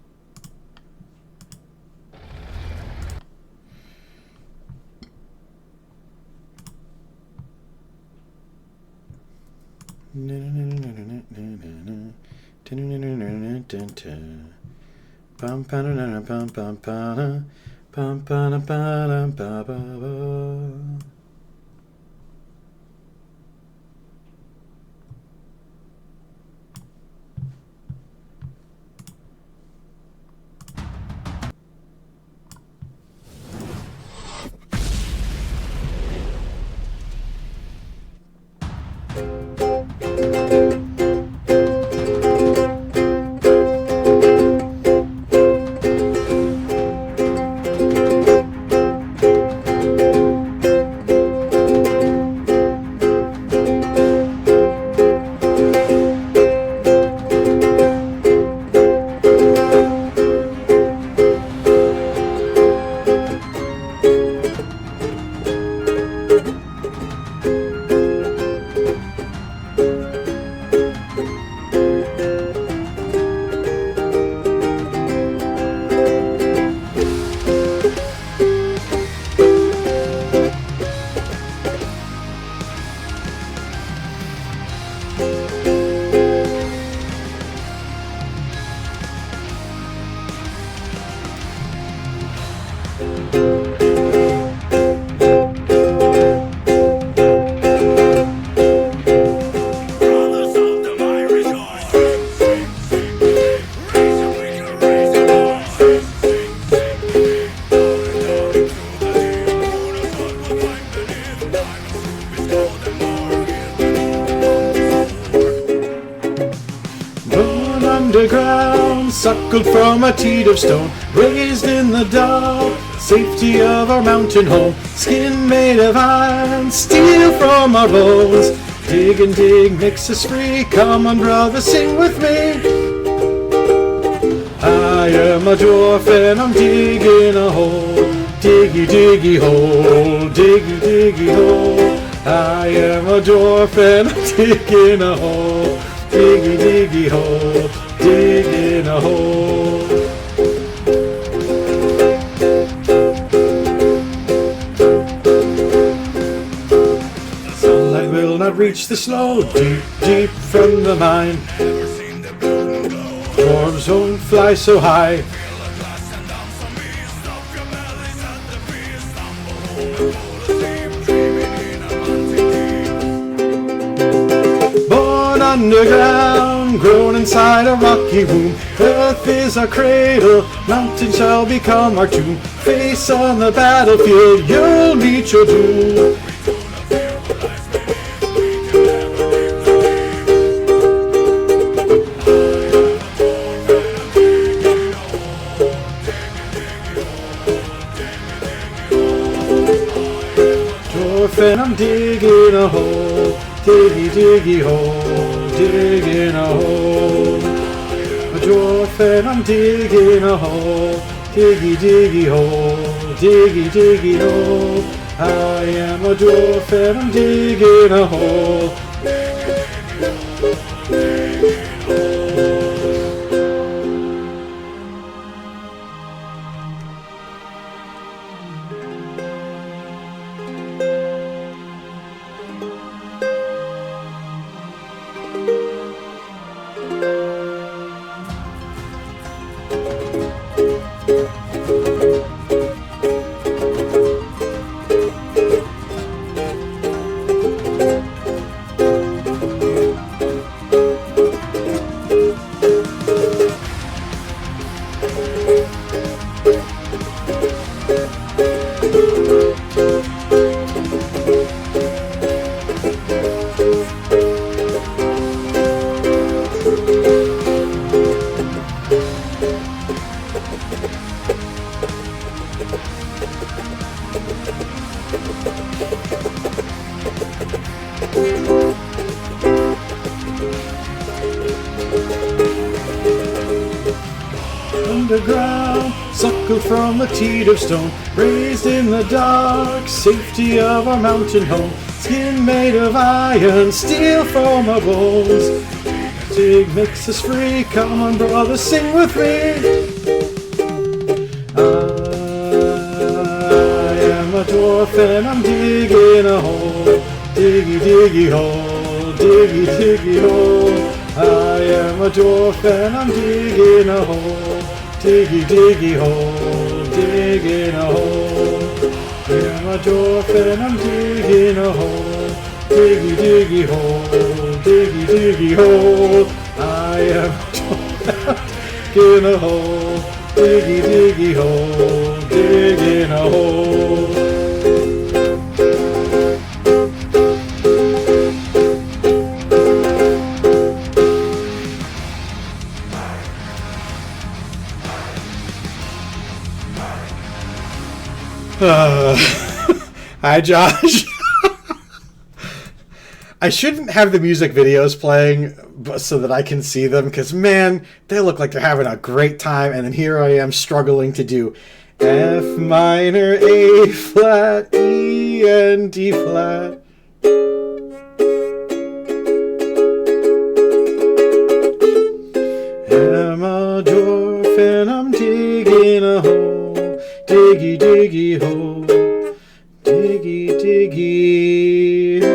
Underground, suckled from a teat of stone, raised in the dark, safety of our mountain home, skin made of iron, steel from our bones. Dig and dig makes us free, come on brother, sing with me. I am a dwarf and I'm digging a hole, diggy diggy hole, diggy diggy hole. I am a dwarf and I'm digging a hole, diggy diggy hole, digging a hole. Sunlight will not reach the snow, deep, deep from the mine. Dwarves won't fly so high. Underground, grown inside a rocky womb. Earth is our cradle, mountain shall become our tomb. Face on the battlefield, you'll meet your doom. And I'm digging a hole, diggy diggy hole, digging a hole. A dwarf and I'm digging a hole, diggy diggy hole, diggy diggy hole. I am a dwarf and I'm digging a hole. Underground, suckled from a teat of stone, raised in the dark safety of our mountain home. Skin made of iron, steel from our bones. Dig makes us free, come on brother, sing with me. I am a dwarf and I'm digging a hole, diggy diggy hole, diggy diggy hole. I am a dwarf and I'm digging a hole, diggy diggy hole, digging a hole. I am a dwarf and I'm digging a hole, diggy diggy hole, diggy diggy hole. I am a dwarf digging a hole, diggy diggy hole, digging a hole. Hi, Josh. I shouldn't have the music videos playing so that I can see them, because, man, they look like they're having a great time, and then here I am struggling to do F minor, A flat, E, and D flat. I'm a dwarf and I'm digging a hole, diggy diggy hole, diggy diggy hole.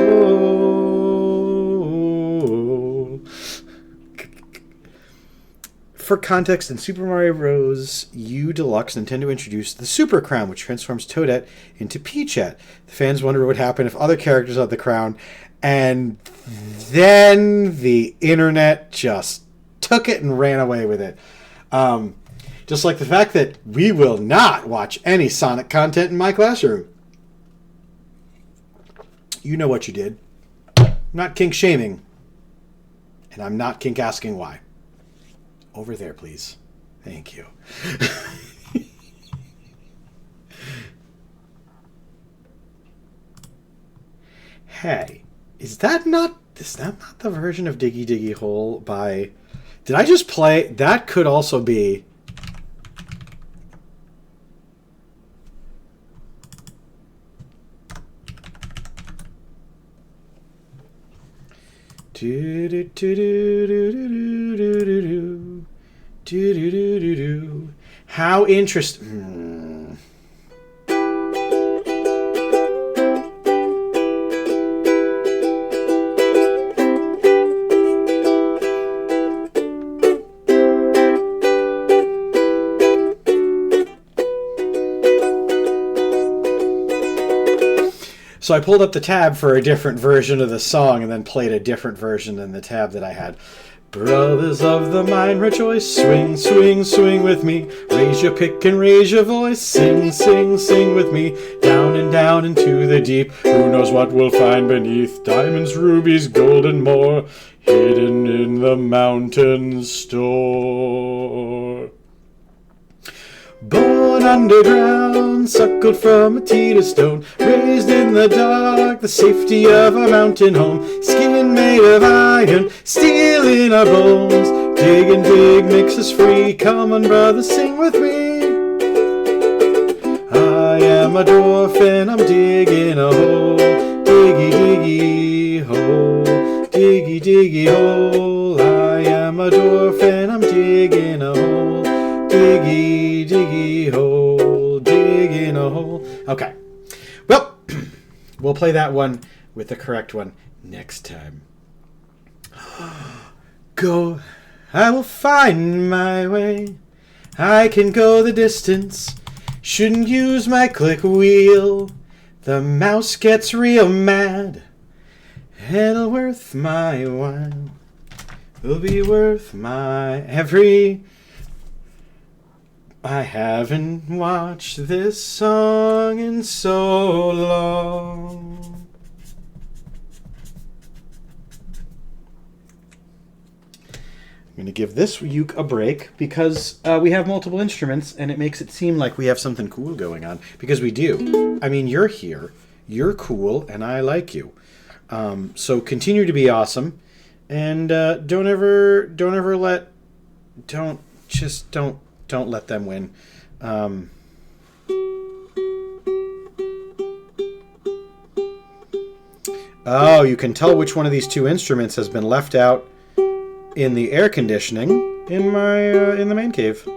For context, in Super Mario Bros. U Deluxe, Nintendo introduced the Super Crown, which transforms Toadette into Peachette. The fans wonder what would happen if other characters had the crown, and then the internet just took it and ran away with it. Just like the fact that we will not watch any Sonic content in my classroom. You know what you did. I'm not kink shaming. And I'm not kink asking why. Over there, please. Thank you. Hey, is that not the version of Diggy Diggy Hole by... Did I just play... That could also be... How interesting. So I pulled up the tab for a different version of the song and then played a different version than the tab that I had. Brothers of the mind, rejoice, swing, swing, swing with me. Raise your pick and raise your voice, sing, sing, sing with me. Down and down into the deep, who knows what we'll find beneath? Diamonds, rubies, gold and more, hidden in the mountain store. Born underground, suckled from a teeter stone, raised in the dark, the safety of our mountain home. Skin made of iron, steel in our bones. Dig and dig makes us free. Come on, brother, sing with me. I am a dwarf and I'm digging a hole. Diggy, diggy, hole. Diggy, diggy, hole. I am a dwarf and I'm digging a hole. Diggy, diggy, hole, digging a hole. Okay. Well, we'll play that one with the correct one next time. Go, I will find my way. I can go the distance. Shouldn't use my click wheel. The mouse gets real mad. It'll worth my while. It'll be worth my every... I haven't watched this song in so long. I'm going to give this uke a break because we have multiple instruments and it makes it seem like we have something cool going on. Because we do. I mean, you're here, you're cool, and I like you. So continue to be awesome. And don't let them win. Oh, you can tell which one of these two instruments has been left out in the air conditioning in the man cave.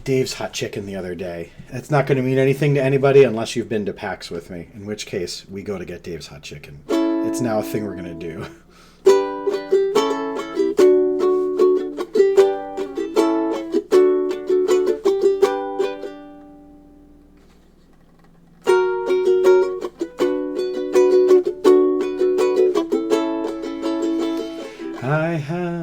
Dave's hot chicken the other day. That's not going to mean anything to anybody unless you've been to PAX with me, in which case we go to get Dave's hot chicken. It's now a thing we're going to do. I have...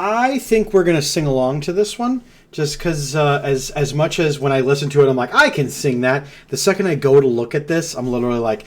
I think we're gonna sing along to this one, just because as much as when I listen to it, I'm like, I can sing that. The second I go to look at this, I'm literally like,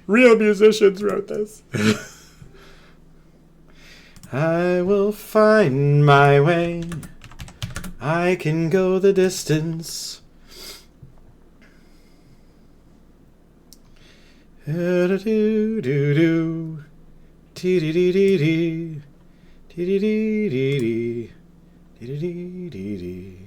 real musicians wrote this. I will find my way. I can go the distance. Do-do-do-do-do. Dee-dee-dee-dee-dee. Dee-dee-dee-dee-dee. Dee-dee-dee-dee-dee.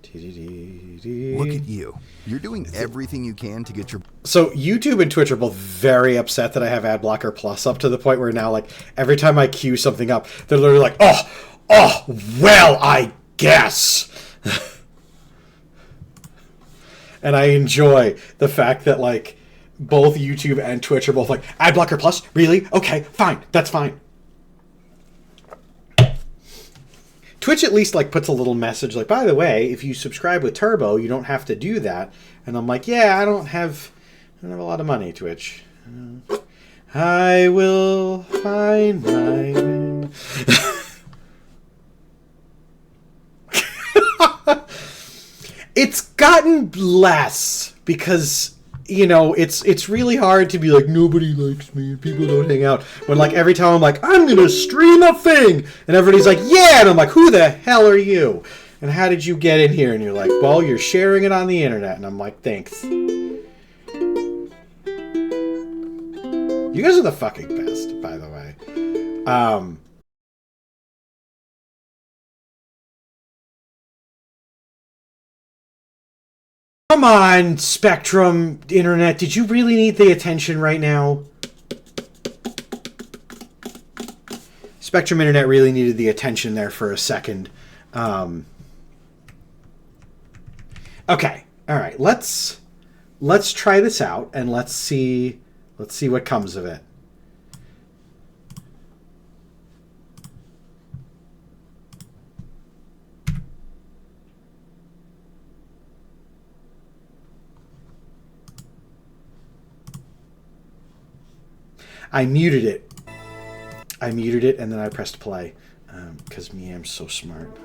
Dee-dee-dee-dee. Look at you. You're doing everything you can to get your... So YouTube and Twitch are both very upset that I have Adblocker Plus up, to the point where now, like, every time I queue something up, they're literally like, oh, well, I guess. And I enjoy the fact that, like, both YouTube and Twitch are both like, Adblocker Plus? Really? Okay, fine. That's fine. Twitch at least, like, puts a little message like, by the way, if you subscribe with Turbo, you don't have to do that. And I'm like, yeah, I don't have a lot of money, Twitch. I will find my way. It's gotten less because, you know, it's really hard to be like, nobody likes me and people don't hang out. When, like, every time I'm like, I'm going to stream a thing. And everybody's like, yeah. And I'm like, who the hell are you? And how did you get in here? And you're like, well, you're sharing it on the internet. And I'm like, thanks. You guys are the fucking best, by the way. Come on, Spectrum Internet. Did you really need the attention right now? Spectrum Internet really needed the attention there for a second. Okay. All right. Let's try this out and let's see what comes of it. I muted it and then I pressed play because me, I'm so smart.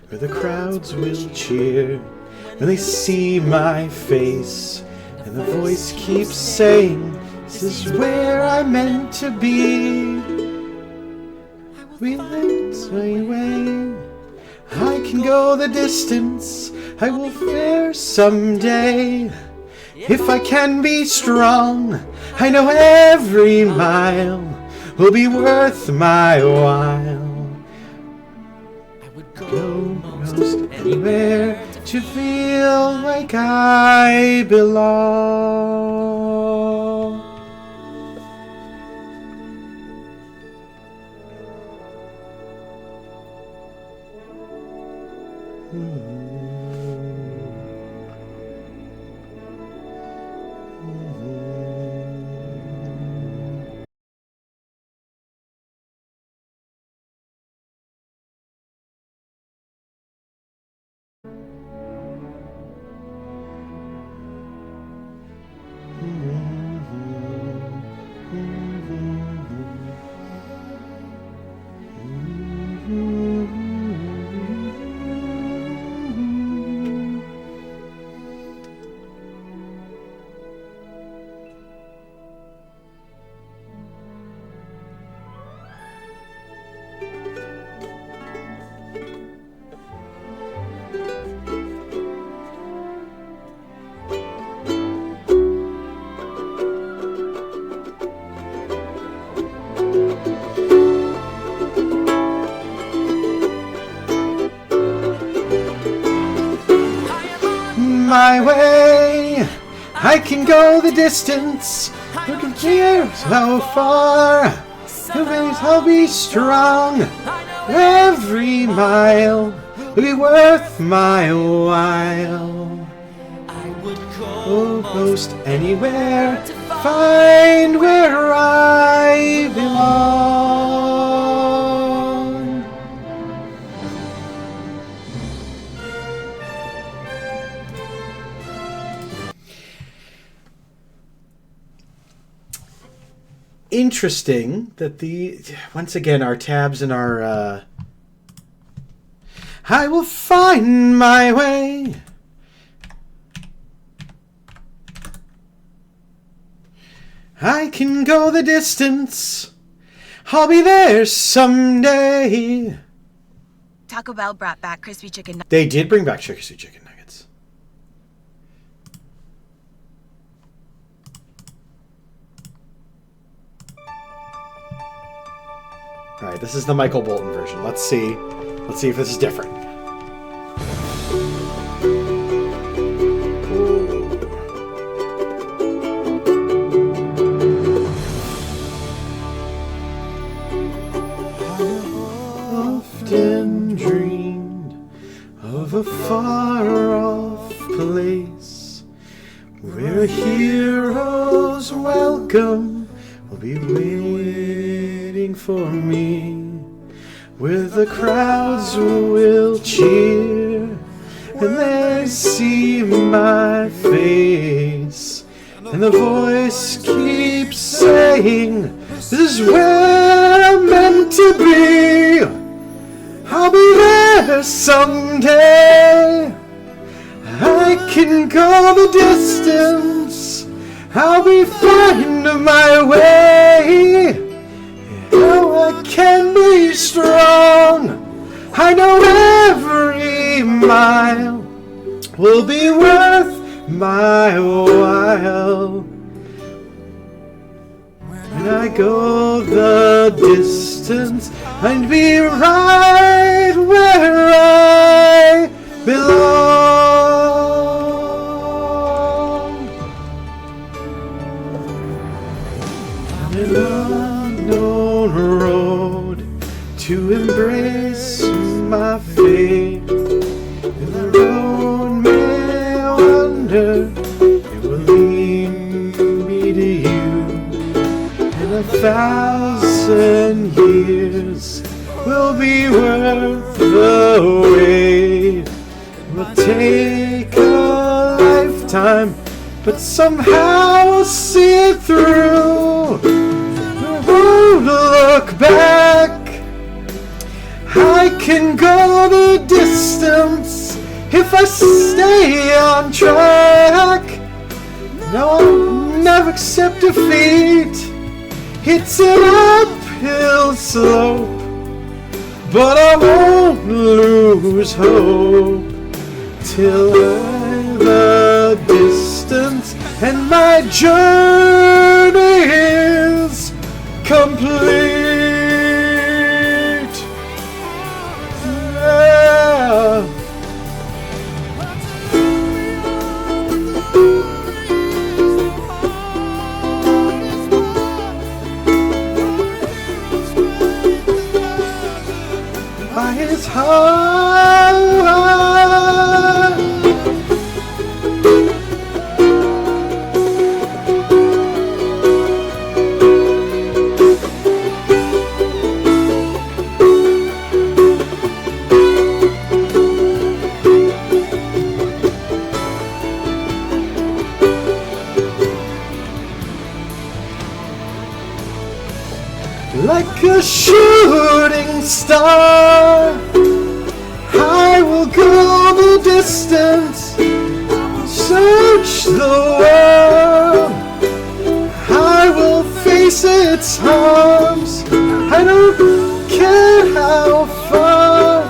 Where the crowds will cheer when they see my face, and the voice keeps saying, this is where I'm meant to be. We light my way. I can go the distance. I will fare someday. If I can be strong, I know every mile will be worth my while. Go most anywhere to feel like I belong. my way. I can go the distance. You can hear how far. I'll be strong. Every mile will be worth my while. Almost anywhere to find where I belong. Interesting that once again our tabs and our I will find my way. I can go the distance. I'll be there someday. Taco Bell brought back crispy chicken. They did bring back crispy chicken nuggets. All right, this is the Michael Bolton version. Let's see if this is different. Often dreamed of a far-off place where heroes welcome will be waiting for me, where the crowds will cheer and they see my face, and the voice keeps saying, this is where I'm meant to be. I'll be there someday. I can go the distance. I'll be finding my way. How I can be strong. I know every mile will be worth my while. When I go the distance, I'd be right where I belong. On an unknown road to embrace my fate, and the road may wander, it will lead me to you. 1,000 years will be worth the wait. It will take a lifetime, but somehow see it through. I won't look back. I can go the distance if I stay on track. No, I'll never accept defeat. It's an uphill slope, but I won't lose hope till the distance and my journey is complete. Yeah. By his heart, like a shooting star, I will go the distance, search the world. I will face its harms. I don't care how far.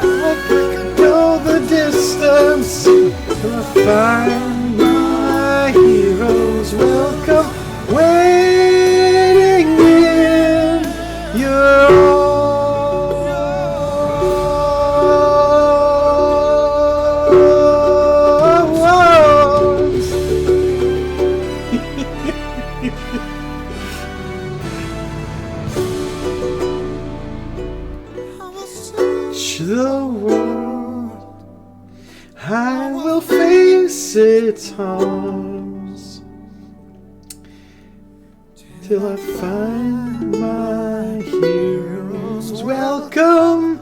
I can go the distance till I find my heroes welcome, waiting in your arms. the world, I will face its harms till I find my heroes. Welcome,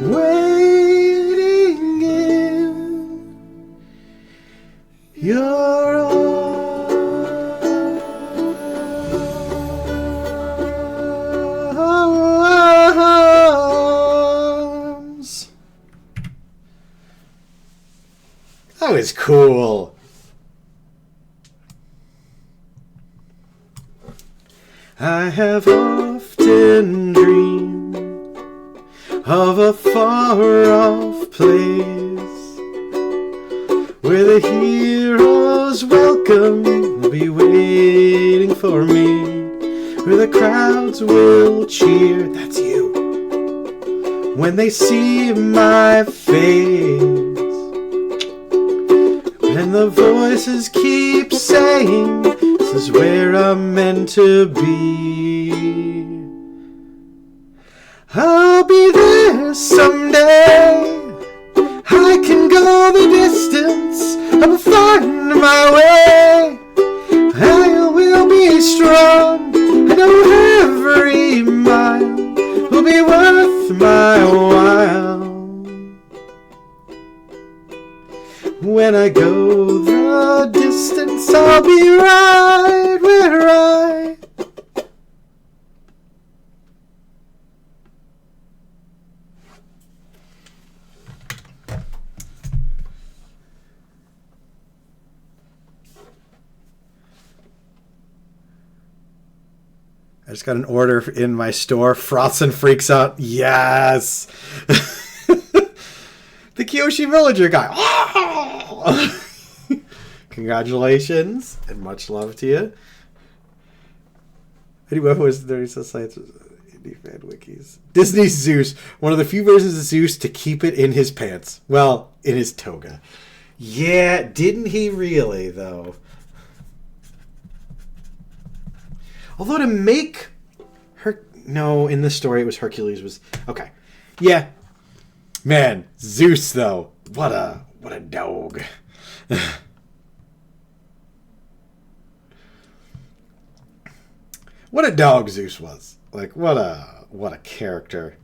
waiting in your arms. That was cool. I have often dreamed of a far-off place where the heroes welcome will be waiting for me, where the crowds will cheer, that's you, when they see my face, and the voices keep saying, this is where I'm meant to be. I'll be there someday. I can go the distance. I will find my way. I will be strong. I know every mile will be worth my while. When I go the distance, I'll be right where I just got an order in my store. Froths and freaks out. Yes! The Kyoshi villager guy. Oh! Congratulations and much love to you. Anyone was there? Science indie fan wikis. Disney's Zeus, one of the few versions of Zeus to keep it in his pants. Well, in his toga. Yeah, didn't he really though? Although to make her, no, in this story it was Hercules was okay. Yeah, man, Zeus though, what a dog. What a dog Zeus was. Like what a character.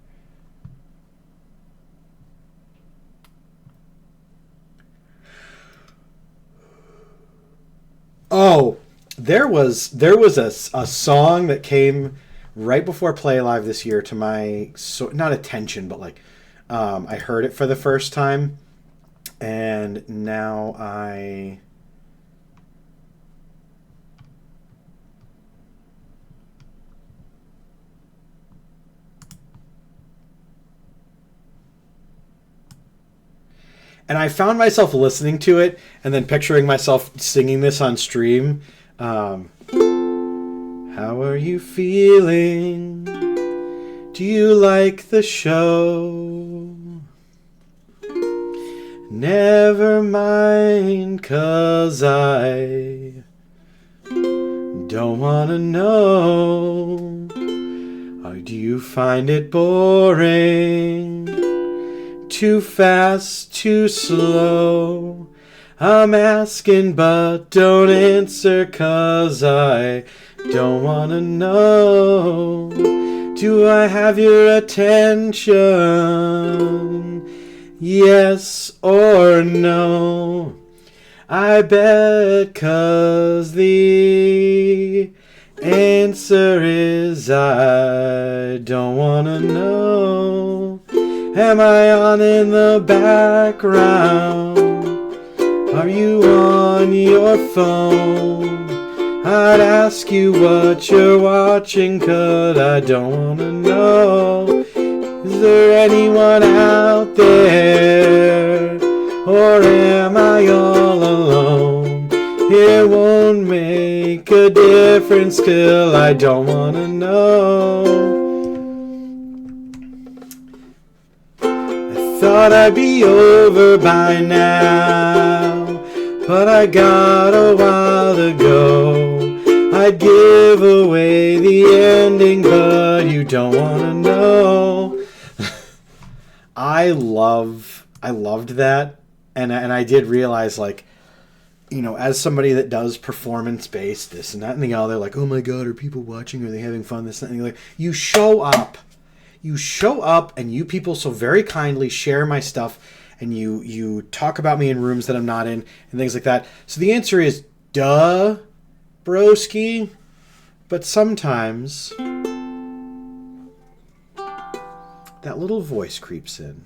Oh, there was a song that came right before Play Live this year to my not attention, but like I heard it for the first time, and now I found myself listening to it and then picturing myself singing this on stream. How are you feeling? Do you like the show? Never mind, 'cause I don't wanna know. Or do you find it boring? Too fast, too slow? I'm asking, but don't answer, 'cause I don't wanna know. Do I have your attention? Yes or no? I bet, 'cause the answer is I don't wanna know. Am I on in the background? Are you on your phone? I'd ask you what you're watching, 'cause I don't wanna know. Is there anyone out there? Or am I all alone? It won't make a difference, 'cause I don't wanna know. Thought I'd be over by now, but I got a while to go. I'd give away the ending, but you don't wanna know. I loved that, and I did realize, like, you know, as somebody that does performance-based this and that and the other, like, oh my god, are people watching? Are they having fun? This and that. And like, you show up, and you people so very kindly share my stuff, and you talk about me in rooms that I'm not in and things like that. So the answer is, duh, broski. But sometimes that little voice creeps in.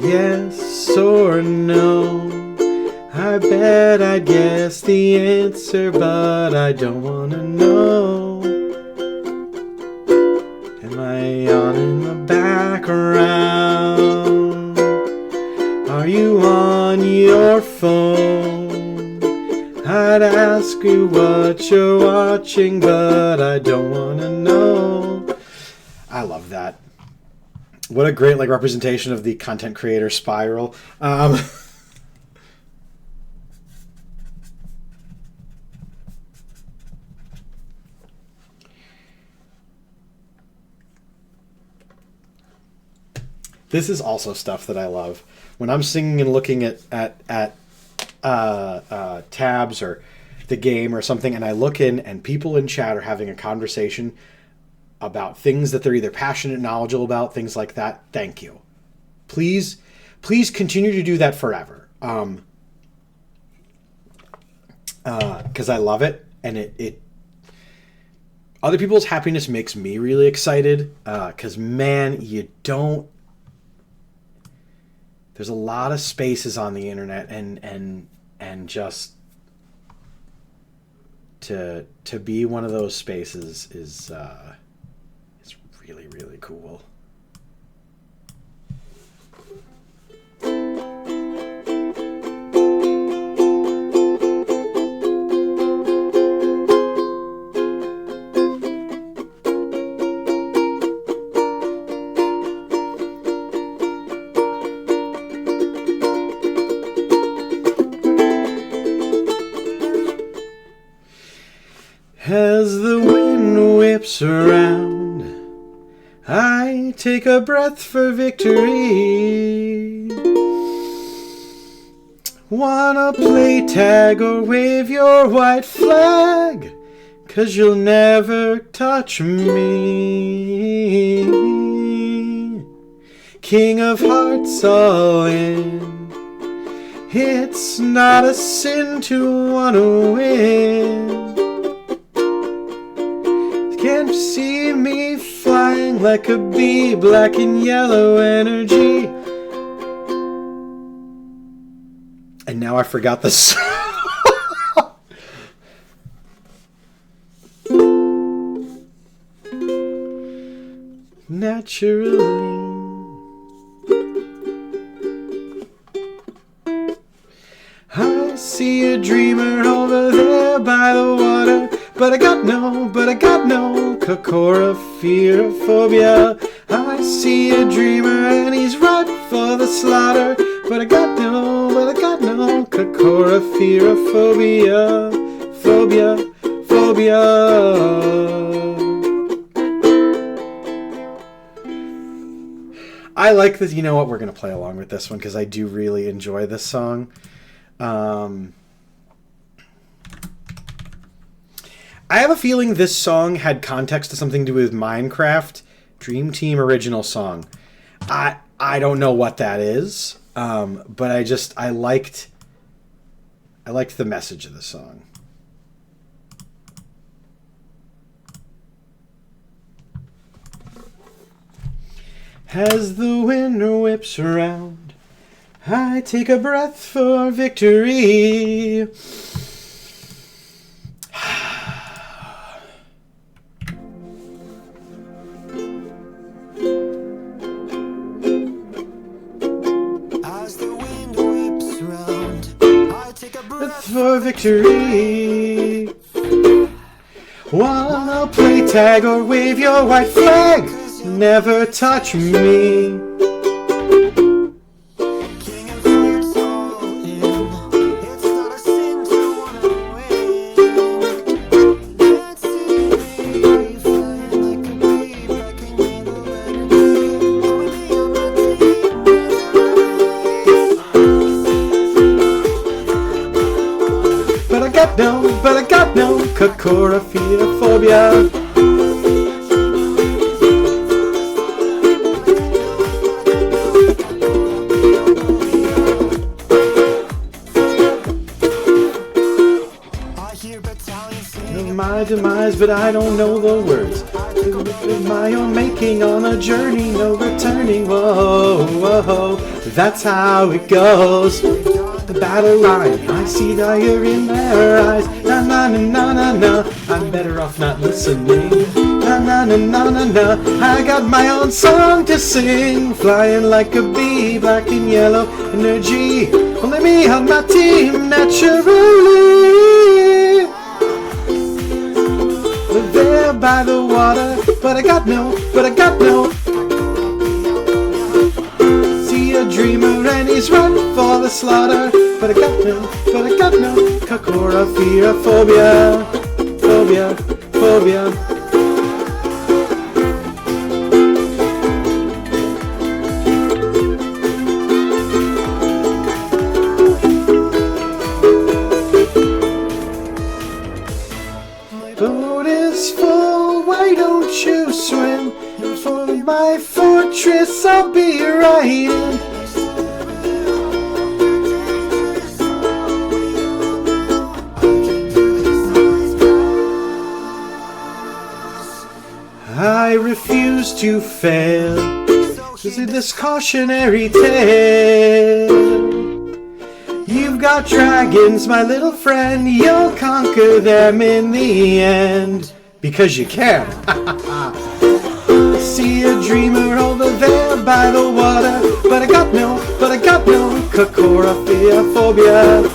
Yes or no? I bet I guess the answer, but I don't want to know. Am I on in the background? Are you on your phone? I'd ask you what you're watching, but I don't want to know. I love that. What a great representation of the content creator spiral. This is also stuff that I love. When I'm singing and looking at tabs or the game or something, and I look in and people in chat are having a conversation about things that they're either passionate, knowledgeable about, things like that. Thank you. Please continue to do that forever. Because I love it, and it other people's happiness makes me really excited. Because man, there's a lot of spaces on the internet, and just to be one of those spaces is really, really cool. As the wind whips around, I take a breath for victory. Wanna play tag or wave your white flag? 'Cause you'll never touch me. King of hearts all in. It's not a sin to wanna win. Can't see me flying like a bee, black and yellow energy. And now I forgot the song. Naturally. I see a dreamer over there by the water. But I got no Cocoropherophobia. I see a dreamer and he's ripe for the slaughter. But I got no Cocoropherophobia. Phobia. I like this. You know what? We're going to play along with this one because I do really enjoy this song. I have a feeling this song had context to something to do with Minecraft. Dream Team original song. I don't know what that is, but I liked the message of the song. As the wind whips around, I take a breath for victory. For victory. Wanna play tag or wave your white flag? Never touch me. But I got no phobia. My demise, but I don't know the words. My own making on a journey, no returning. Whoa, whoa, that's how it goes. The battle line, I see the fire in their eyes. Na na na na na na. I'm better off not listening. Na na na na na na. I got my own song to sing, flying like a bee, black and yellow energy. Only me on my team, naturally. There by the water, but I got no. See a dreamer and he's run for the slaughter, but I got no. Kakora, fear, phobia. Boat is full, why don't you swim? For my fortress I'll be right in. I refuse to fail. This is this cautionary tale. You've got dragons, my little friend. You'll conquer them in the end. Because you can. See a dreamer over there by the water, but I got no Kakoraphobia.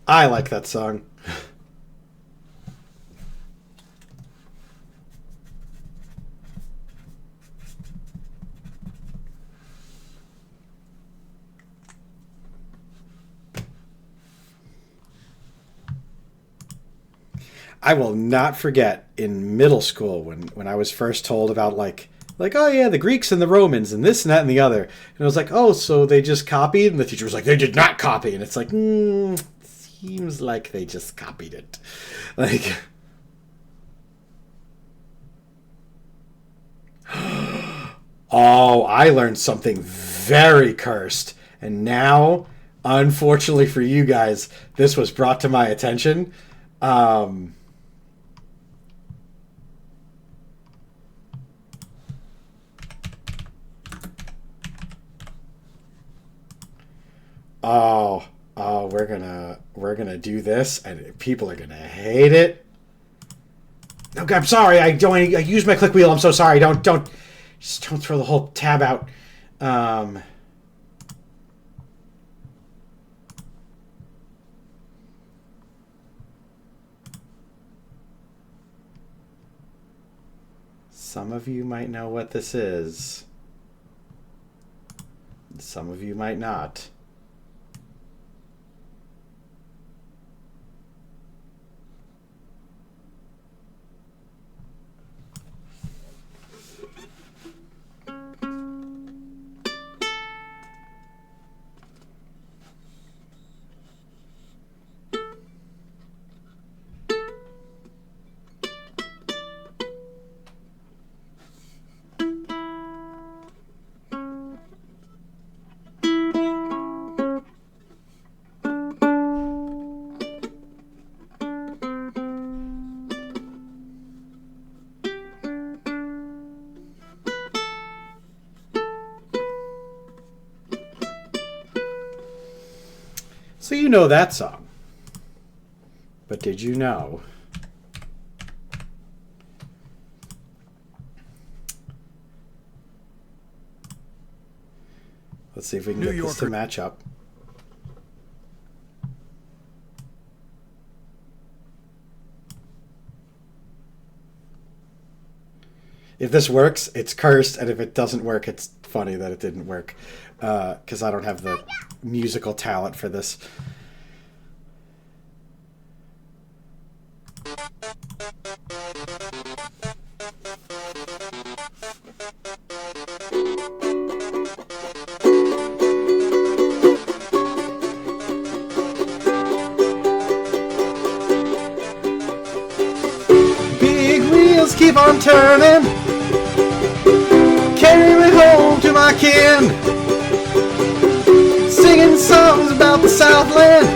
I like that song. I will not forget in middle school when I was first told about like, oh yeah, the Greeks and the Romans and this and that and the other. And I was like, oh, so they just copied? And the teacher was like, they did not copy. And it's like, seems like they just copied it. Like, oh, I learned something very cursed. And now, unfortunately for you guys, this was brought to my attention. Oh, we're gonna do this, and people are gonna hate it. Okay, I'm sorry. I used my click wheel. I'm so sorry. Don't throw the whole tab out. Some of you might know what this is. Some of you might not. So you know that song. But did you know? Let's see if we can get this to match up. If this works, it's cursed, and if it doesn't work, it's funny that it didn't work. Because I don't have the musical talent for this. Big wheels keep on turning, carry me home to my kin, singing songs about the Southland.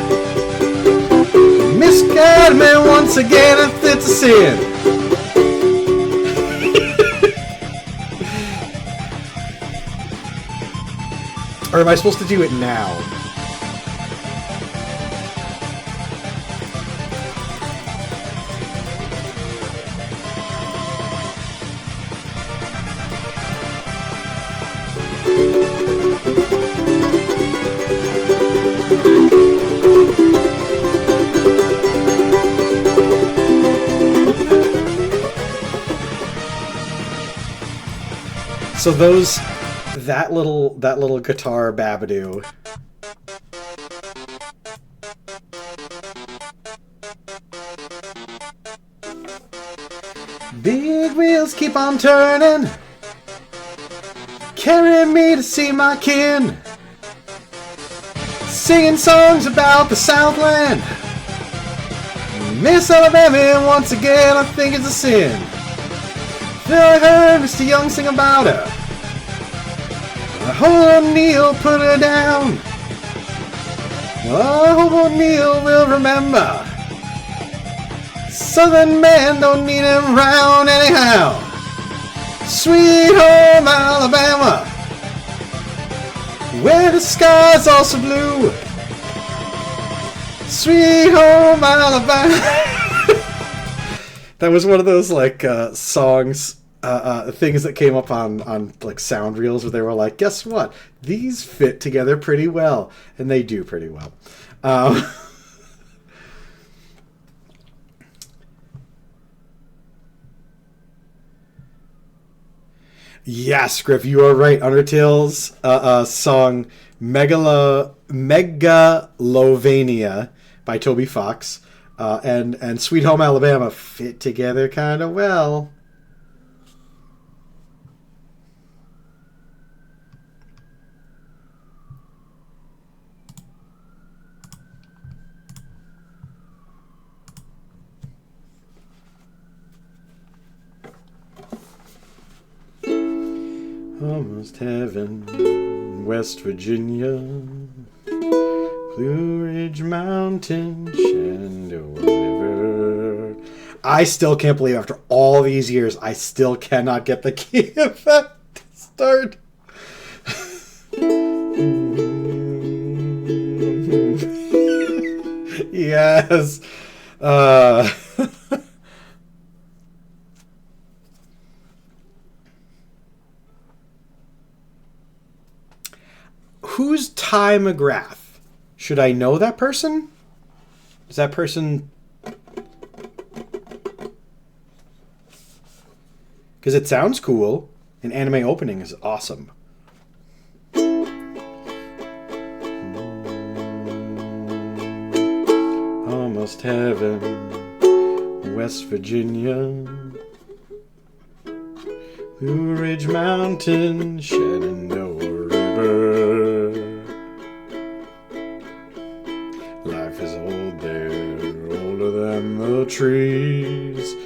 Misguide me once again if it's a sin. Or am I supposed to do it now? So that little guitar babadoo. Big wheels keep on turning, carry me to see my kin, singing songs about the Southland. Miss Alabama once again, I think it's a sin. I heard Mr. Young sing about her. I hope O'Neill put her down. Well, I hope O'Neill will remember. Southern men don't need him round anyhow. Sweet home Alabama, where the sky's also blue. Sweet home Alabama. That was one of those like songs, things that came up on like sound reels where they were like, guess what? These fit together pretty well, and they do pretty well. Yes, Griff, you are right. Undertale's song Megalovania by Toby Fox. And Sweet Home Alabama fit together kind of well. Almost heaven, West Virginia, Blue Ridge Mountain, Shenandoah River. I still can't believe after all these years, I still cannot get the key effect to start. Yes. Who's Ty McGrath? Should I know that person? Is that person... Because it sounds cool. An anime opening is awesome. Almost heaven, West Virginia, Blue Ridge Mountain, Shenandoah River. Life is old there, older than the trees,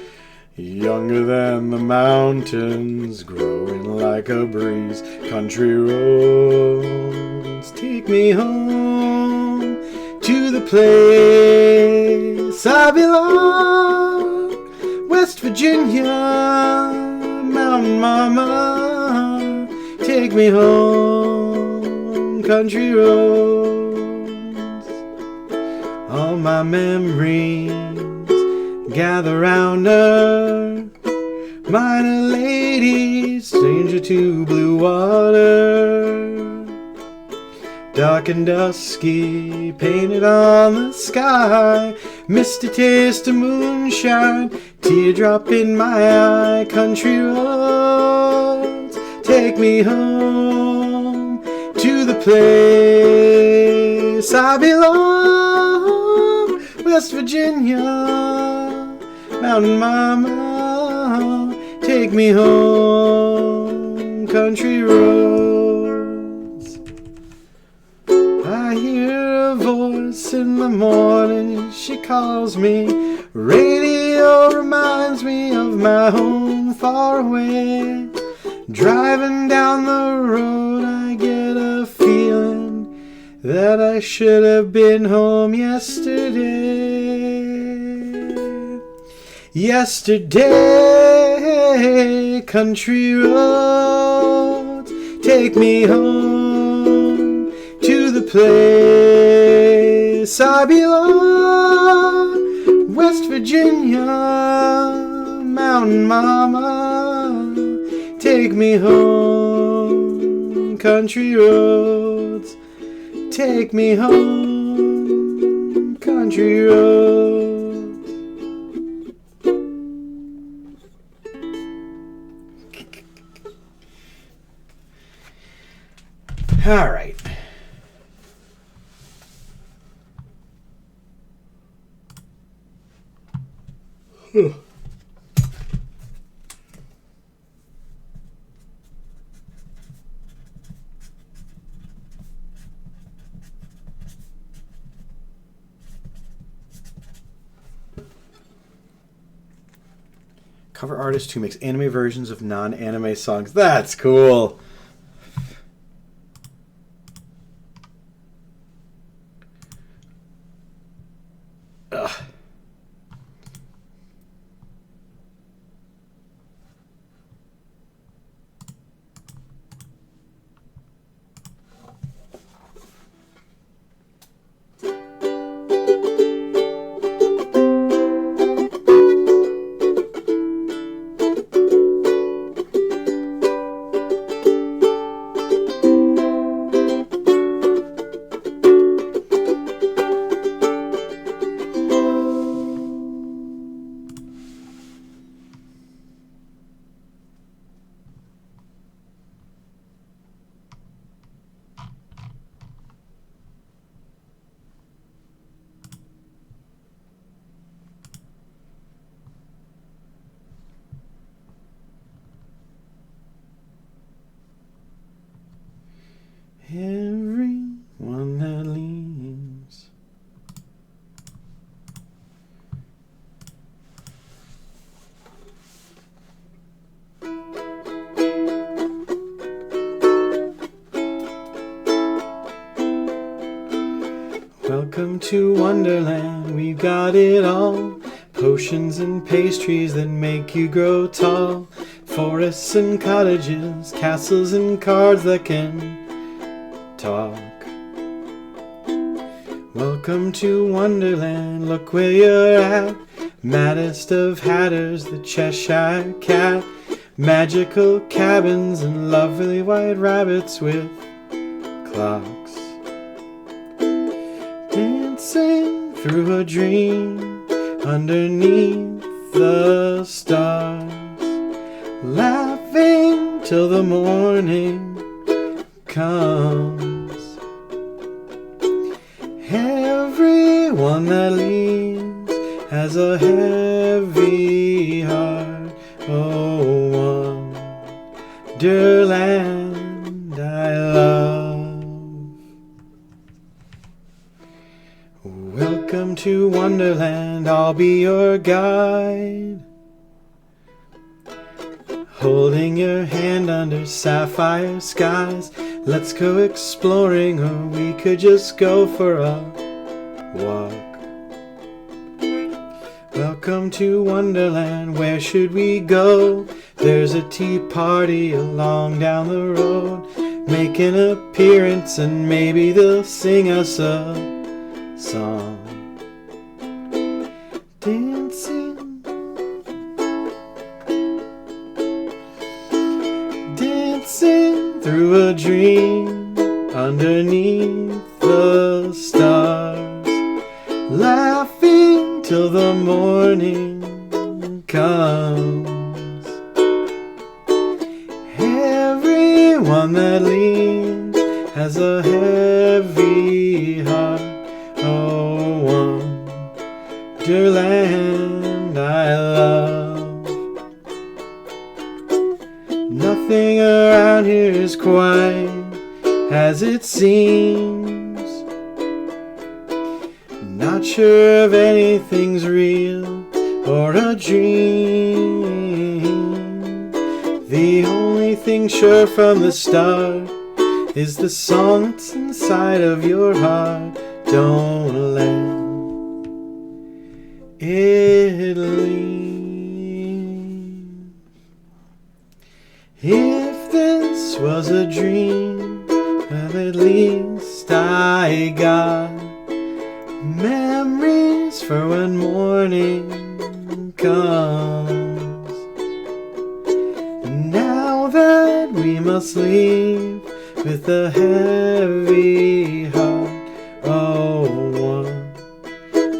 younger than the mountains, growing like a breeze. Country roads take me home to the place I belong. West Virginia, Mountain Mama, take me home. Country roads. All my memories gather round her. Minor lady, stranger to blue water. Dark and dusky, painted on the sky. Misty taste of moonshine, teardrop in my eye. Country roads, take me home to the place I belong. West Virginia, Mountain Mama, take me home, country roads. I hear a voice in the morning, she calls me. Radio reminds me of my home far away. Driving down the road, I get a feeling that I should have been home yesterday. Yesterday, country roads, take me home to the place I belong. West Virginia, Mountain Mama, take me home. Country roads, take me home. Country roads. All right. Cover artist who makes anime versions of non-anime songs. That's cool. Ugh. Everyone that leaves. Welcome to Wonderland, we've got it all. Potions and pastries that make you grow tall. Forests and cottages, castles and cards that can talk. Welcome to Wonderland, look where you're at. Maddest of hatters, the Cheshire Cat. Magical cabins and lovely white rabbits with clocks. Dancing through a dream underneath the stars. Laughing till the morning comes. Everyone that leaves has a heavy heart. Oh, Wonderland I love. Welcome to Wonderland, I'll be your guide. Holding your hand under sapphire skies. Let's go exploring, or we could just go for a walk. Welcome to Wonderland, where should we go? There's a tea party along down the road. Make an appearance and maybe they'll sing us a song. Dancing, dancing through a dream underneath the stars, laughing till the morning comes. Everyone that leans has a heavy heart. Oh, wonderland I love. Nothing around here is quite as it seems. Not sure if anything's real or a dream. The only thing sure from the start is the song that's inside of your heart. Don't let it leave. If this was a dream, well, at least I got memories for when morning comes. Now that we must leave with a heavy heart, oh,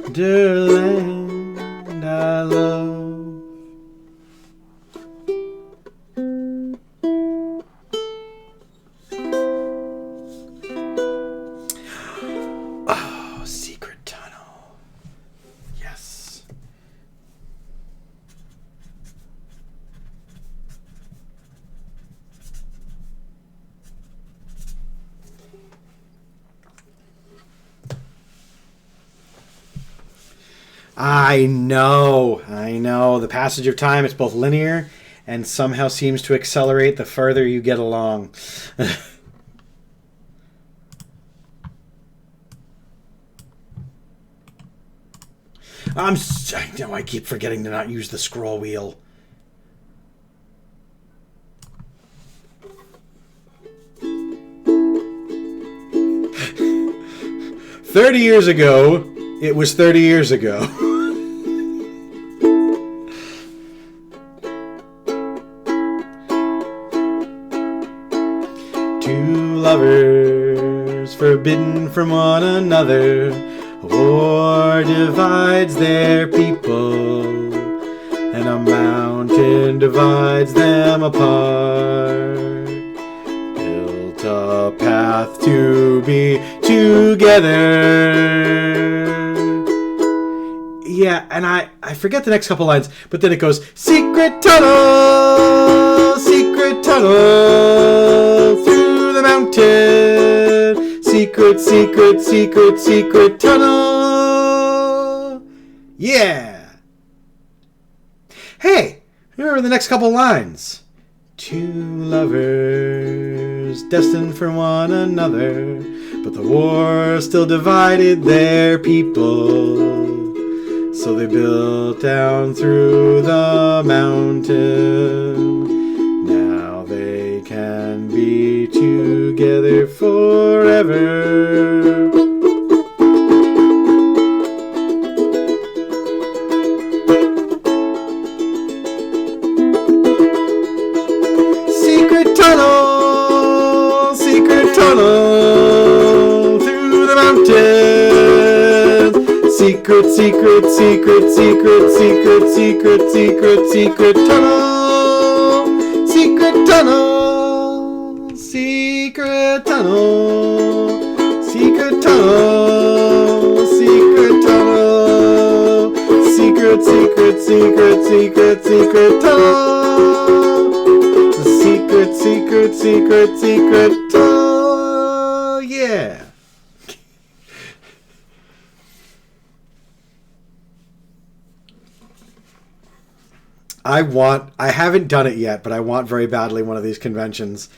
wonderland I love. Oh, secret tunnel. Yes. I know. The passage of time is both linear and somehow seems to accelerate the further you get along. I know I keep forgetting to not use the scroll wheel. "30 years ago, it was 30 years ago." Two lovers forbidden from one another, war divides their people, and a mountain divides them apart. Built a path to be together. Yeah, and I forget the next couple lines, but then it goes, secret tunnel through the mountain, secret tunnel. Yeah. Hey, remember the next couple lines. Two lovers destined for one another, but the war still divided their people. So they built down through the mountain. Now they can be together forever. Secret tunnel through the mountain. Secret tunnel. Secret tunnel. Secret tunnel. Secret tunnel. Secret tunnel. Secret tunnel. Secret tunnel. Yeah. I haven't done it yet, but I want very badly one of these conventions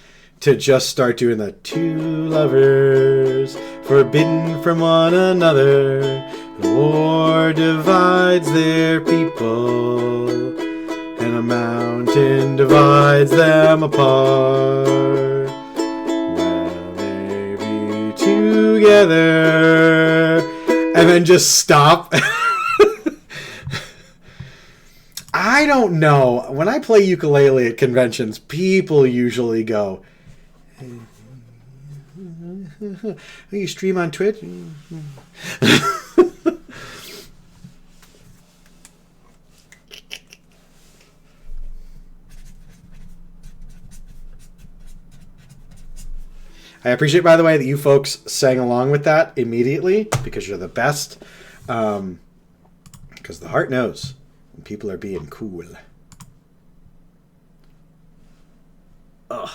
to just start doing the two lovers forbidden from one another. The war divides their people, and a mountain divides them apart. Well, they be together, and then just stop. I don't know. When I play ukulele at conventions, people usually go, you stream on Twitch? I appreciate, by the way, that you folks sang along with that immediately, because you're the best. Because the heart knows when people are being cool. Ugh.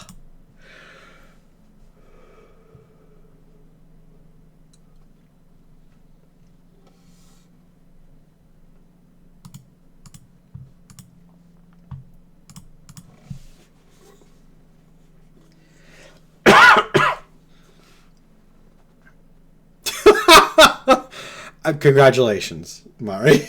Congratulations, Mari.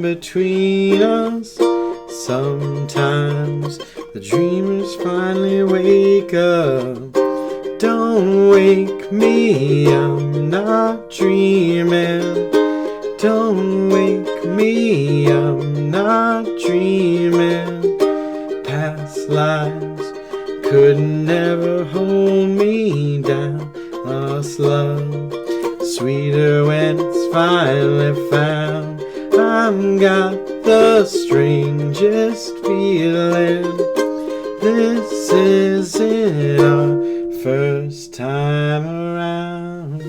Between us, sometimes the dreamers finally wake up. Don't wake me, I'm not dreaming. Don't wake me, I'm not dreaming. Past lives could never hold me down. Lost love, sweeter when it's finally found. I've got the strangest feeling. This isn't our first time around.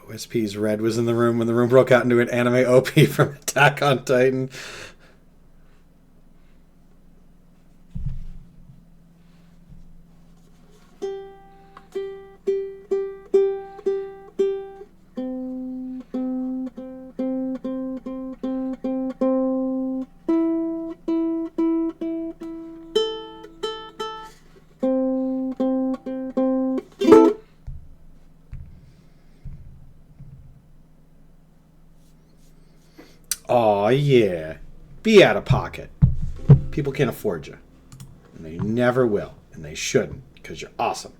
OSP's Red was in the room when the room broke out into an anime OP from Attack on Titan. Aw, yeah. Be out of pocket. People can't afford you. And they never will. And they shouldn't, because you're awesome.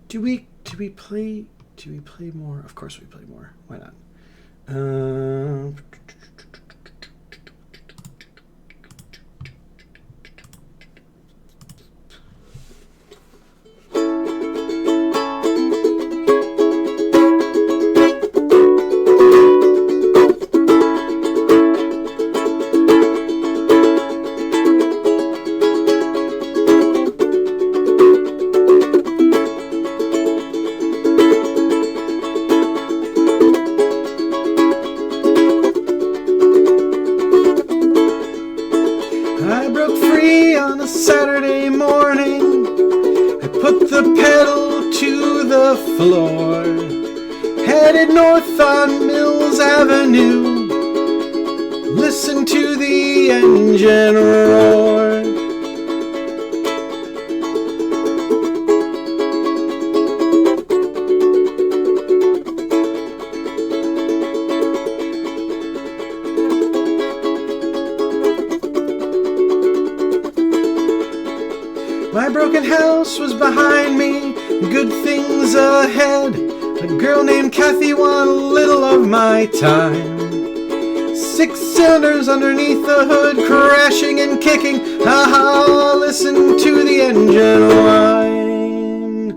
Do we play more? Of course we play more. Why not? I broke free on a Saturday morning. put the pedal to the floor, headed north on Mills Avenue. Listen to the engine roar. My broken house was behind me, good things ahead. A girl named Kathy won a little of my time. 6 cylinders underneath the hood, crashing and kicking. Ha-ha, listen to the engine whine.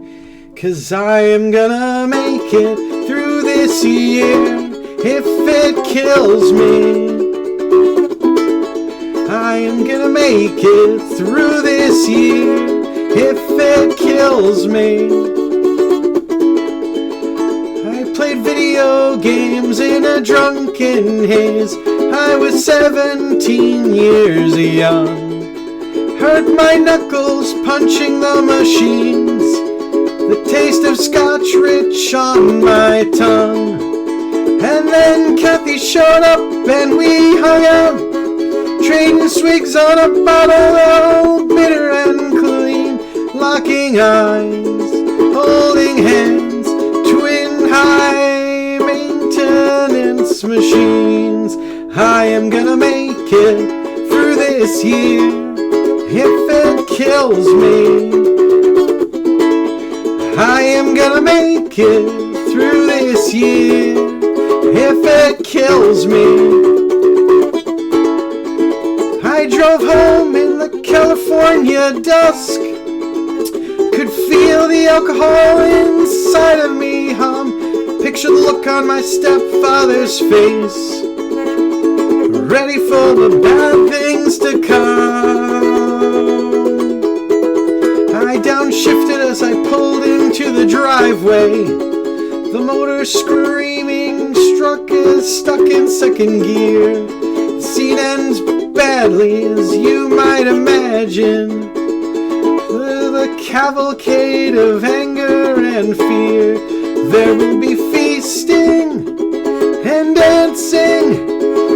'Cause I am gonna make it through this year if it kills me. I am gonna make it through this year if it kills me. I played video games in a drunken haze. I was 17 years young. Hurt my knuckles punching the machines. The taste of Scotch rich on my tongue. And then Kathy showed up and we hung out, trading swigs on a bottle of bitter and clean, locking eyes, holding hands, twin high maintenance machines. I am gonna make it through this year if it kills me. I am gonna make it through this year if it kills me. I drove home in the California dusk, could feel the alcohol inside of me hum, picture the look on my stepfather's face, ready for the bad things to come. I downshifted as I pulled into the driveway, the motor screaming, stuck in second gear. The scene ends badly, as you might imagine. The cavalcade of anger and fear. There will be feasting and dancing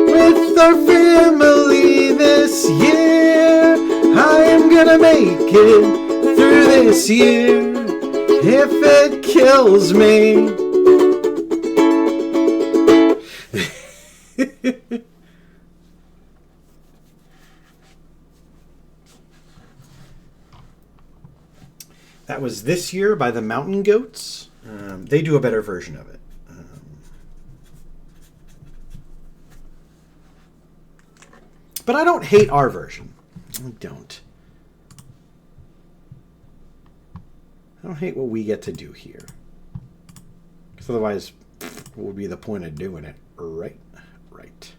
with our family this year. I am gonna make it through this year if it kills me. That was This Year by the Mountain Goats. They do a better version of it. But I don't hate our version. I don't. I don't hate what we get to do here. Because otherwise, what would be the point of doing it? Right? Right.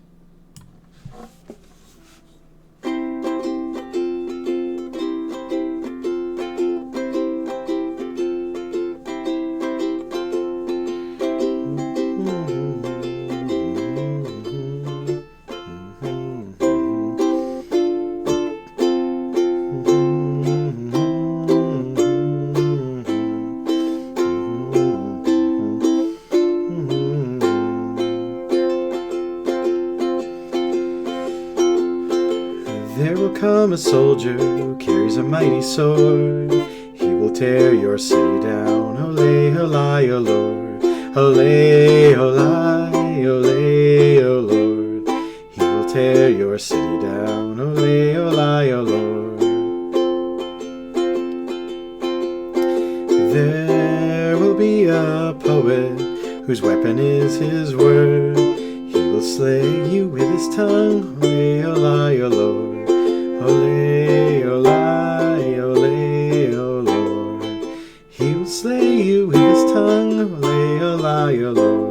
A soldier who carries a mighty sword. He will tear your city down. Ole, ole, o Lord. Ole, ole, ole, o Lord. He will tear your city down. Ole, ole, o Lord. There will be a poet whose weapon is his word. He will slay you with his tongue. Ole, ole, o Lord. Ole, ole, ole, o Lord. He will slay you with his tongue. Ole, ole, o Lord.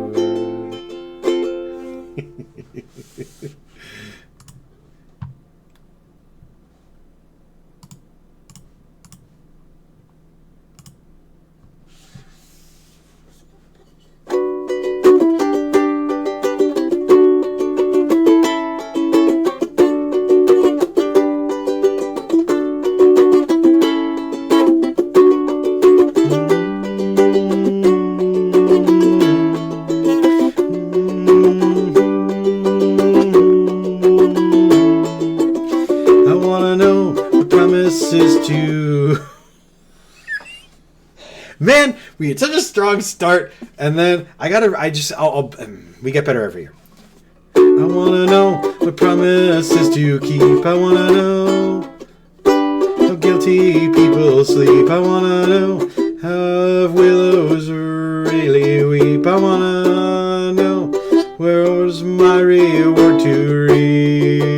Man, we had such a strong start, and then we get better every year. I wanna know what promises to keep. I wanna know how guilty people sleep. I wanna know how willows really weep. I wanna know where's my reward to reap.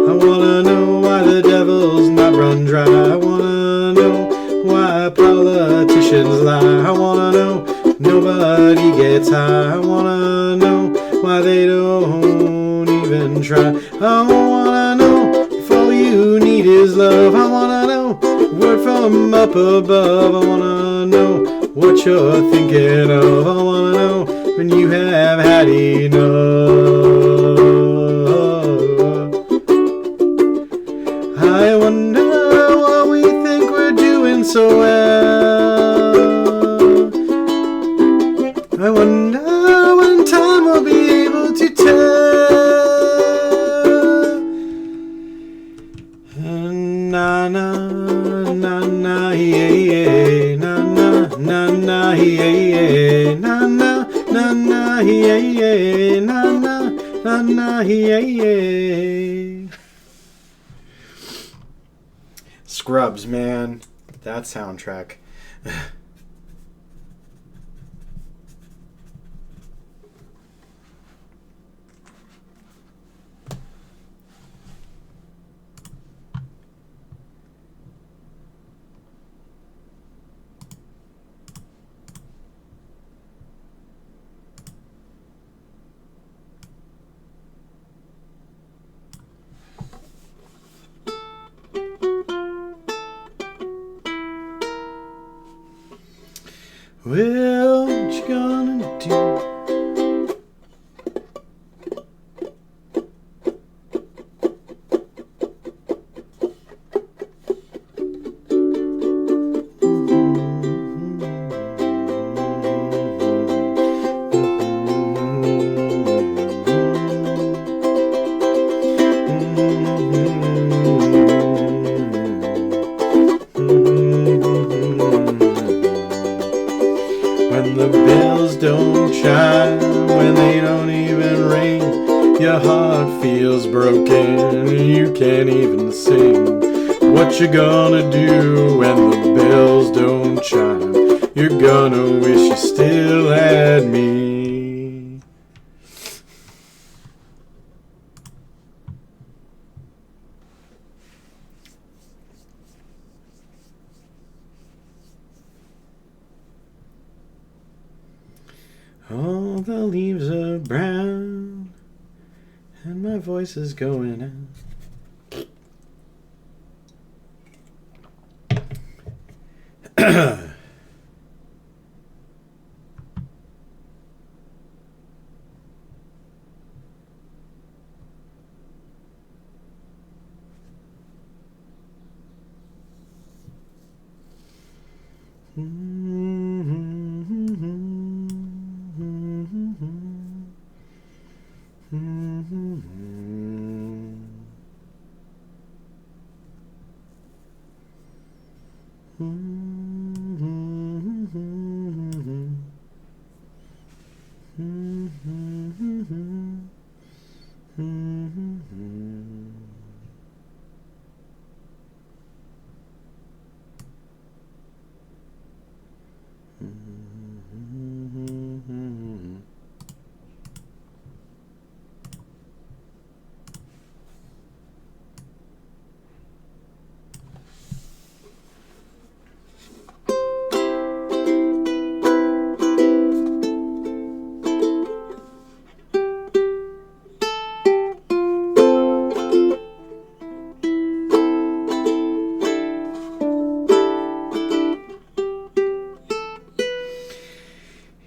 I wanna know why the devil's not run dry. I wanna know why politicians lie. I wanna know nobody gets high. I wanna know why they don't even try. I wanna know if all you need is love. I wanna know word from up above. I wanna know what you're thinking of. I wanna know when you have had enough. I wonder what we think we're doing so well. I wonder when time will be able to tell. Na na na na yeah, na na na na yeah, na na na na yeah, na na na na yeah. Scrubs, man, that soundtrack. Well, what you gonna do? When the bells don't chime, when they don't even ring, your heart feels broken and you can't even sing. What you gonna do when the bells don't chime? You're gonna wish you still had me. All the leaves are brown, and my voice is going out.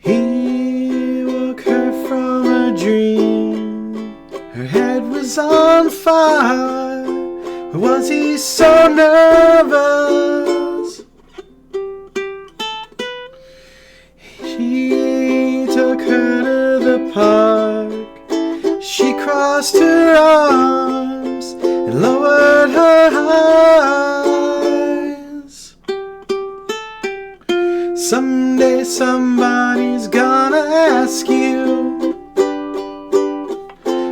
He woke her from a dream. Her head was on fire. Or was he so nervous? He took her to the park. She crossed her arms and lowered her eyes.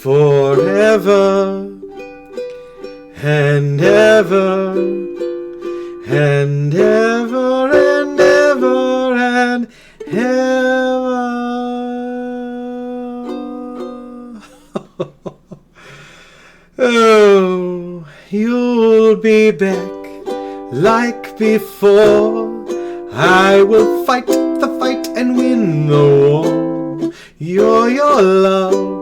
forever and ever and ever and ever and ever. Oh, you'll be back like before. I will fight the fight and win the war. You're your love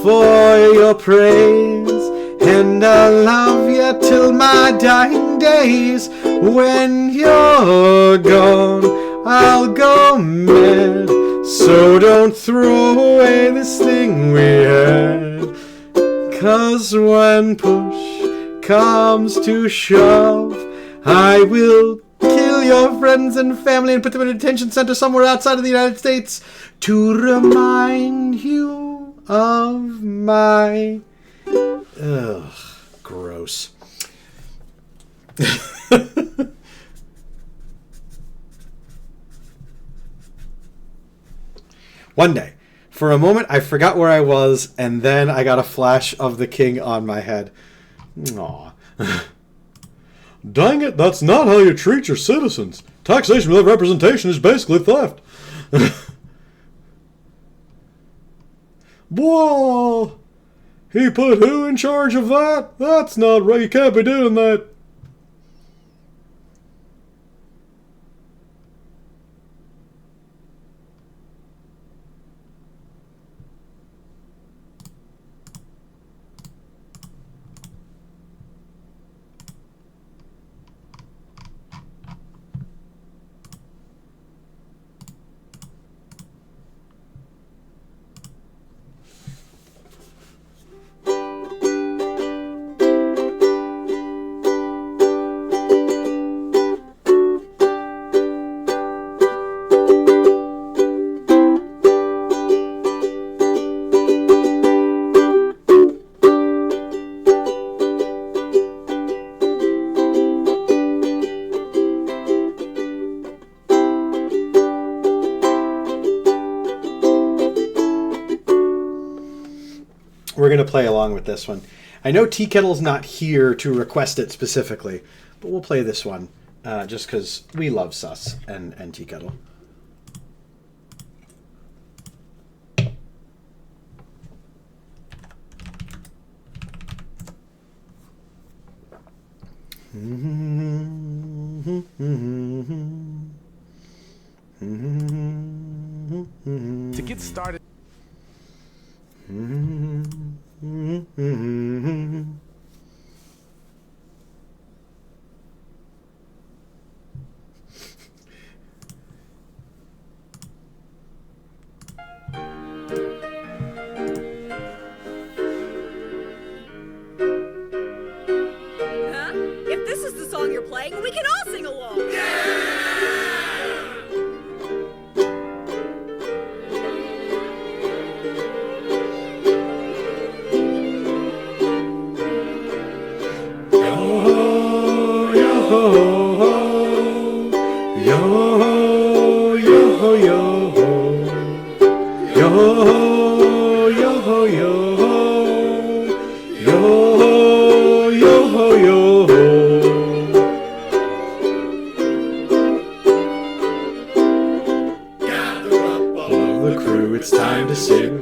for your praise, and I'll love you till my dying days. When you're gone, I'll go mad. So don't throw away this thing we had. 'Cause when push comes to shove, I will kill your friends and family and put them in a detention center somewhere outside of the United States to remind you of my... Ugh, gross. One day, for a moment, I forgot where I was, and then I got a flash of the king on my head. Aw. Dang it, that's not how you treat your citizens. Taxation without representation is basically theft. Whoa! He put who in charge of that? That's not right. You can't be doing that. We're going to play along with this one. I know Tea Kettle's not here to request it specifically, but we'll play this one just because we love Sus and Tea Kettle. To get started. If this is the song you're playing, we can all sing along. It's time to sing.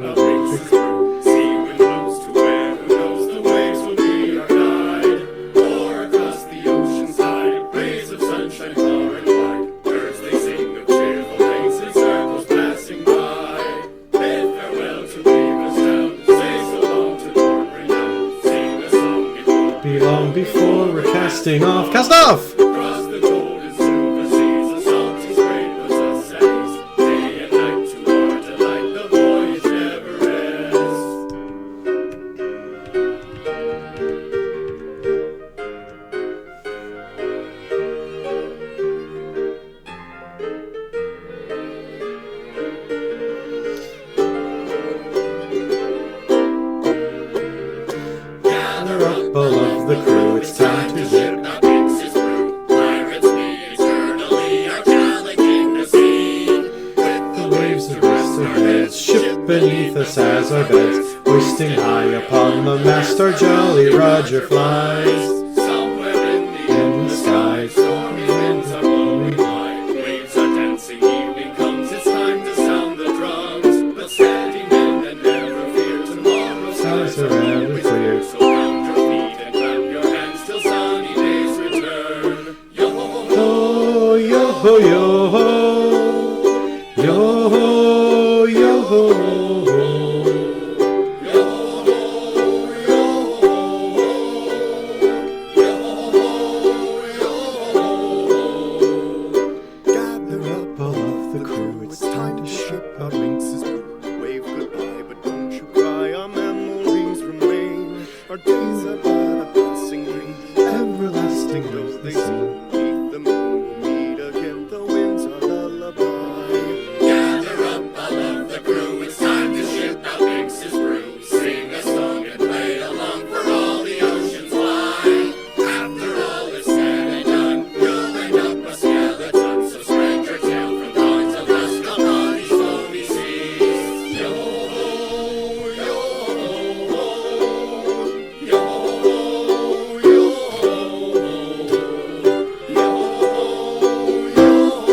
Be long before we're casting off. Cast off! All of the crew, it's time to get beneath us as our beds. Hoisting high upon the mast, our jolly Roger flies. Somewhere In the sky, stormy winds are blowing high. Waves are dancing, evening comes, it's time to sound the drums. But steady men and never fear, tomorrow's skies are always clear. So pound your feet and clap your hands till sunny days return. oh, yo ho, yo ho, yo ho, yo ho. Gather up all of the crew, it's time to ship out Lynx's crew. Wave goodbye, but don't you cry, our memories remain. Our days are but a passing dream, everlasting though they seem. Beneath the moon, we'll meet again, the winds are lullaby. Gather up all of the crew, it's time to ship out Higgins' brew. Sing a song and play along for all the oceans wide. After all is said and done, you'll end up a skeleton. So spread your tail from dawn till dusk upon these foamy seas. Yo ho, yo ho, yo ho, yo ho, yo ho, yo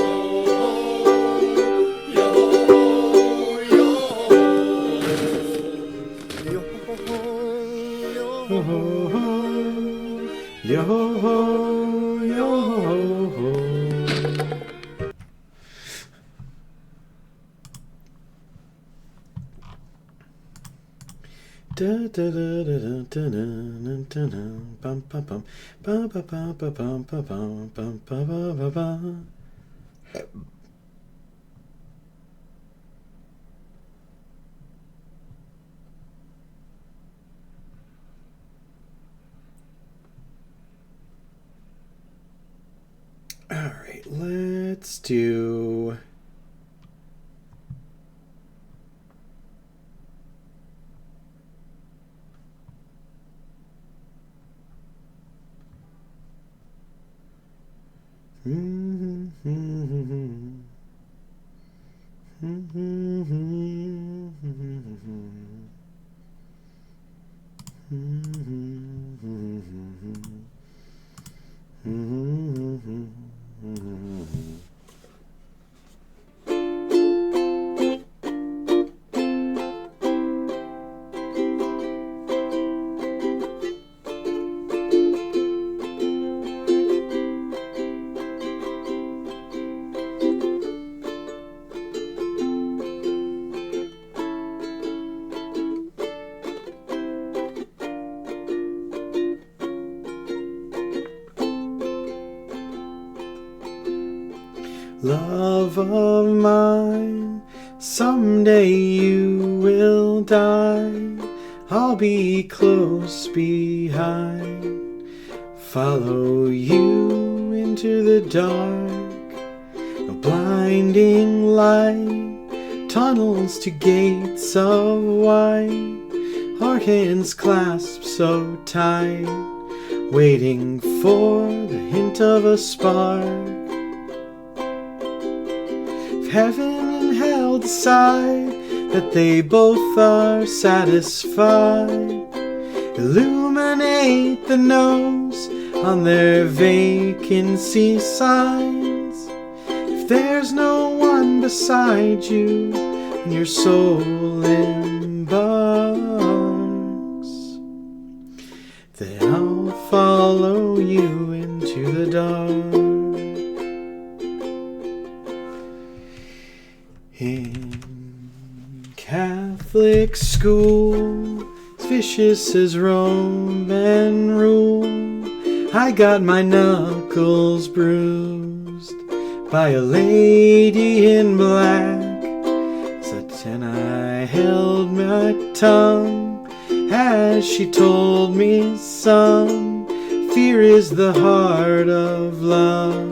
Yo ho, yo ho. Da da da da da da da da da bum bum bum ba ba ba ba bum ba bum bum ba ba ba ba. All right, let's do. Love of mine, someday you will die. I'll be close behind, follow you into the dark. No blinding light, tunnels to gates of white. Our hands clasped so tight, waiting for the hint of a spark. Heaven and hell decide that they both are satisfied. Illuminate the nose on their vacancy signs. If there's no one beside you and your soul embarks, then I'll follow you into the dark. In Catholic school, as vicious as Rome and rule, I got my knuckles bruised by a lady in black. And I held my tongue as she told me, son, fear is the heart of love.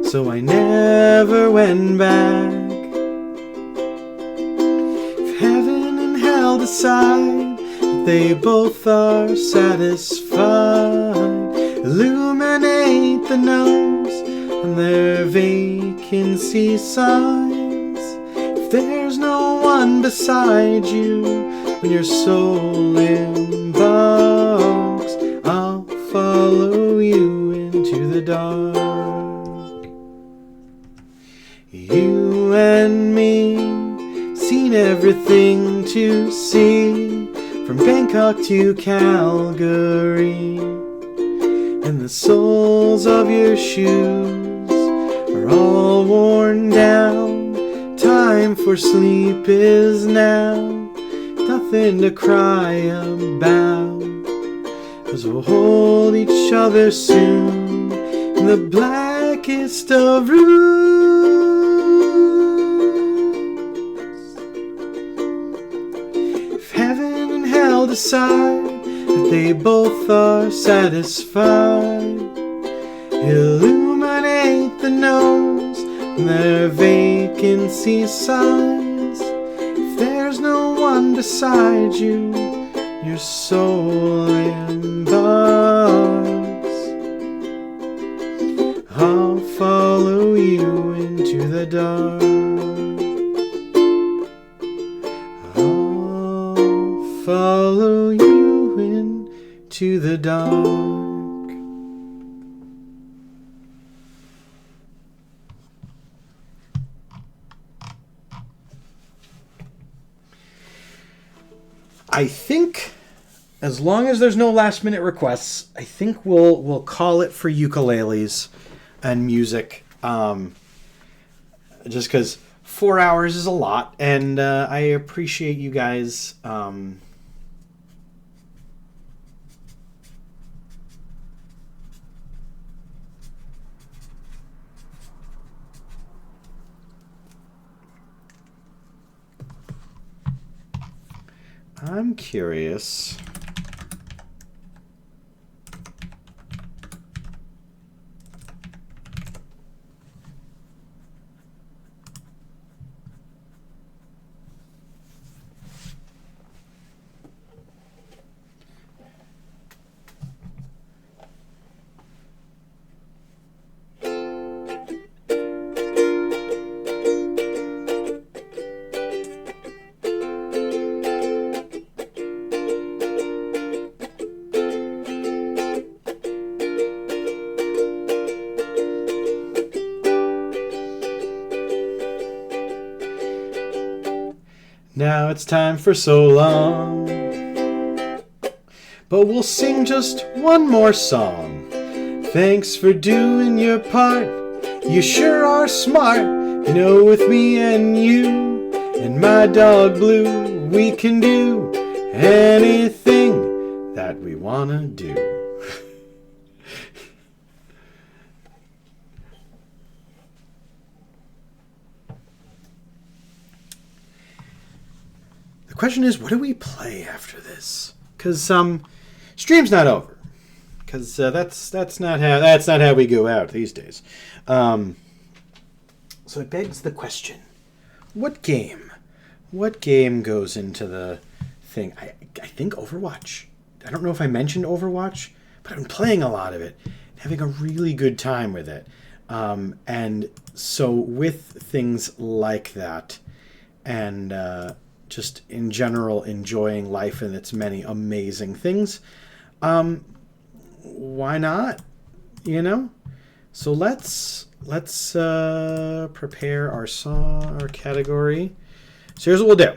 So I never went back. Decide that they both are satisfied. Illuminate the nose on their vacancy signs. If there's no one one beside you when your soul embarks. I'll follow you into the dark. You and me, seen everything to see, from Bangkok to Calgary. And the soles of your shoes are all worn down. Time for sleep is now, nothing to cry about, 'cause we'll hold each other soon in the blackest of rooms. If heaven and hell decide that they both are satisfied, illuminate the nose and their vacancy signs. If there's no one beside you, your soul embarks. I'll follow you into the dark. I'll follow you into the dark. I think, as long as there's no last minute requests, I think we'll call it for ukuleles and music. Just because 4 hours is a lot, and I appreciate you guys. I'm curious. Now it's time for so long, but we'll sing just one more song. Thanks for doing your part, you sure are smart. You know, with me and you and my dog Blue, we can do anything that we wanna do. The question is, what do we play after this? Because stream's not over. Because that's not how we go out these days. So it begs the question: what game goes into the thing? I think Overwatch. I don't know if I mentioned Overwatch, but I've been playing a lot of it, having a really good time with it. And so with things like that, and just in general enjoying life and its many amazing things, why not? You know? So let's prepare our category. So here's what we'll do.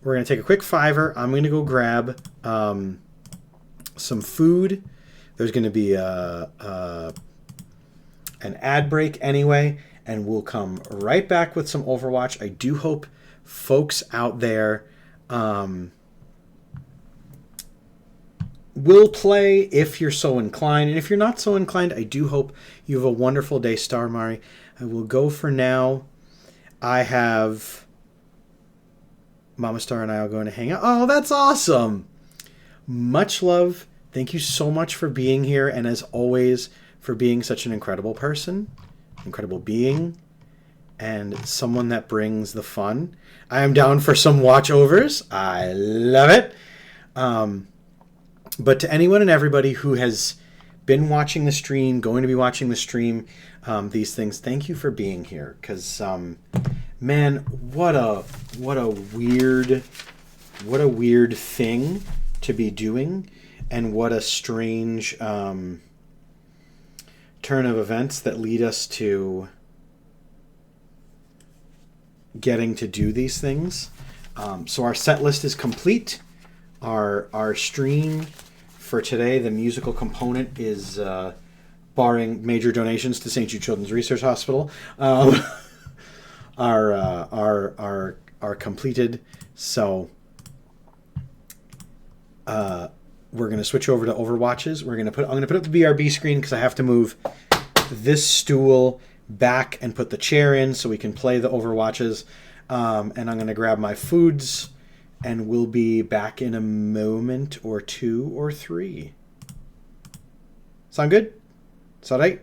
We're going to take a quick $5. I'm going to go grab some food. There's going to be an ad break anyway, and we'll come right back with some Overwatch. I do hope folks out there will play if you're so inclined. And if you're not so inclined, I do hope you have a wonderful day, Star Mari. I will go for now. I have Mama Star and I are going to hang out. Oh, that's awesome. Much love. Thank you so much for being here. And as always, for being such an incredible person, incredible being, and someone that brings the fun. I am down for some watchovers. I love it. But to anyone and everybody who has been watching the stream, going to be watching the stream, these things, thank you for being here. Because Man, what a weird thing to be doing, and what a strange turn of events that lead us to getting to do these things. So our set list is complete. Our stream for today, the musical component is, barring major donations to St. Jude Children's Research Hospital, are completed. So we're going to switch over to Overwatches. I'm going to put up the BRB screen because I have to move this stool back and put the chair in so we can play the Overwatches. And I'm going to grab my foods, and we'll be back in a moment or two or three. Sound good? Sound right?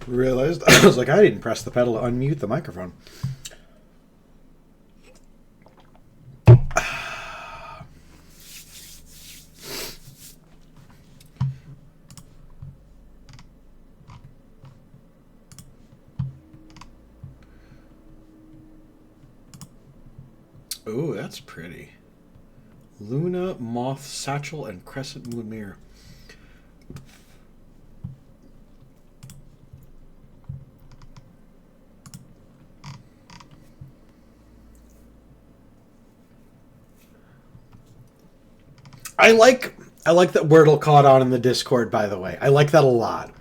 Realized I was like, I didn't press the pedal to unmute the microphone. Oh, that's pretty. Luna, Moth, Satchel, and Crescent Moon Mirror. I like that Wordle caught on in the Discord, by the way. I like that a lot.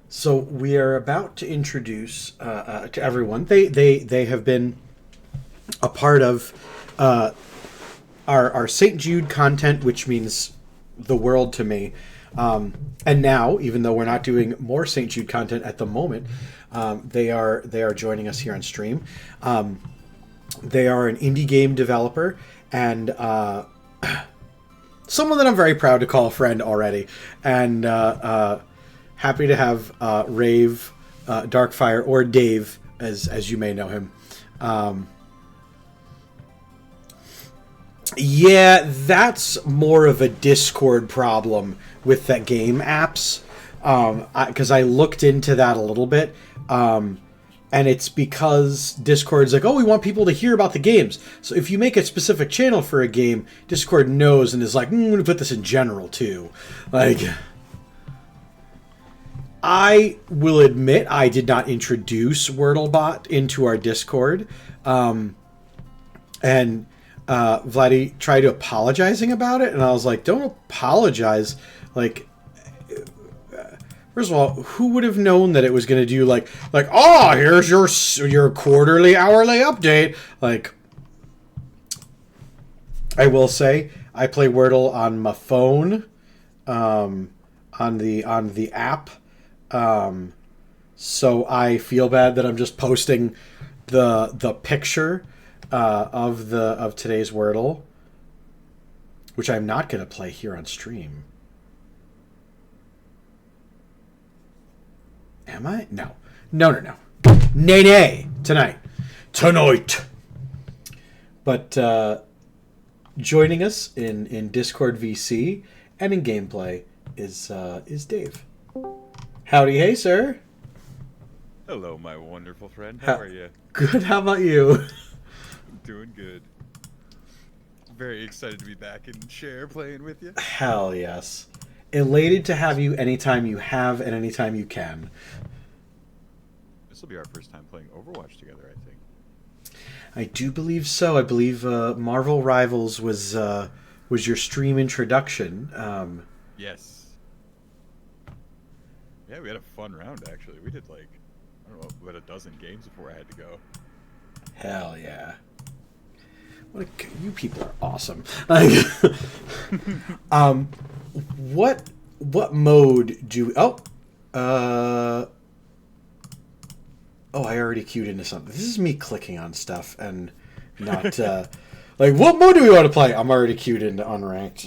So we are about to introduce to everyone. They have been a part of our St. Jude content, which means the world to me. And now, even though we're not doing more St. Jude content at the moment, they are joining us here on stream. They are an indie game developer and someone that I'm very proud to call a friend already. And happy to have Rave, Darkfire, or Dave, as you may know him. Yeah, that's more of a Discord problem with the game apps, because I looked into that a little bit, and it's because Discord's like, oh, we want people to hear about the games. So if you make a specific channel for a game, Discord knows and is like, I'm going to put this in general too. Like, I will admit I did not introduce WordleBot into our Discord, and Vladdy tried apologizing about it, and I was like, don't apologize. Like, first of all, who would have known that it was going to do like, oh, here's your quarterly, hourly update. Like, I will say, I play Wordle on my phone, on the app. So I feel bad that I'm just posting the picture of today's Wordle, which I'm not going to play here on stream. Am I? No. Nay. Tonight. But joining us in Discord VC and in gameplay is Dave. Howdy, hey, sir. Hello, my wonderful friend. How are you? Good. How about you? Doing good. Very excited to be back and share playing with you. Hell yes. Elated to have you anytime you have and anytime you can. This will be our first time playing Overwatch together, I think. I do believe so. I believe Marvel Rivals was your stream introduction. Yes. Yeah, we had a fun round, actually. We did, like, I don't know, about a dozen games before I had to go. Hell yeah. You people are awesome. What mode do... I already queued into something. This is me clicking on stuff and not... like, what mode do we want to play? I'm already queued into unranked.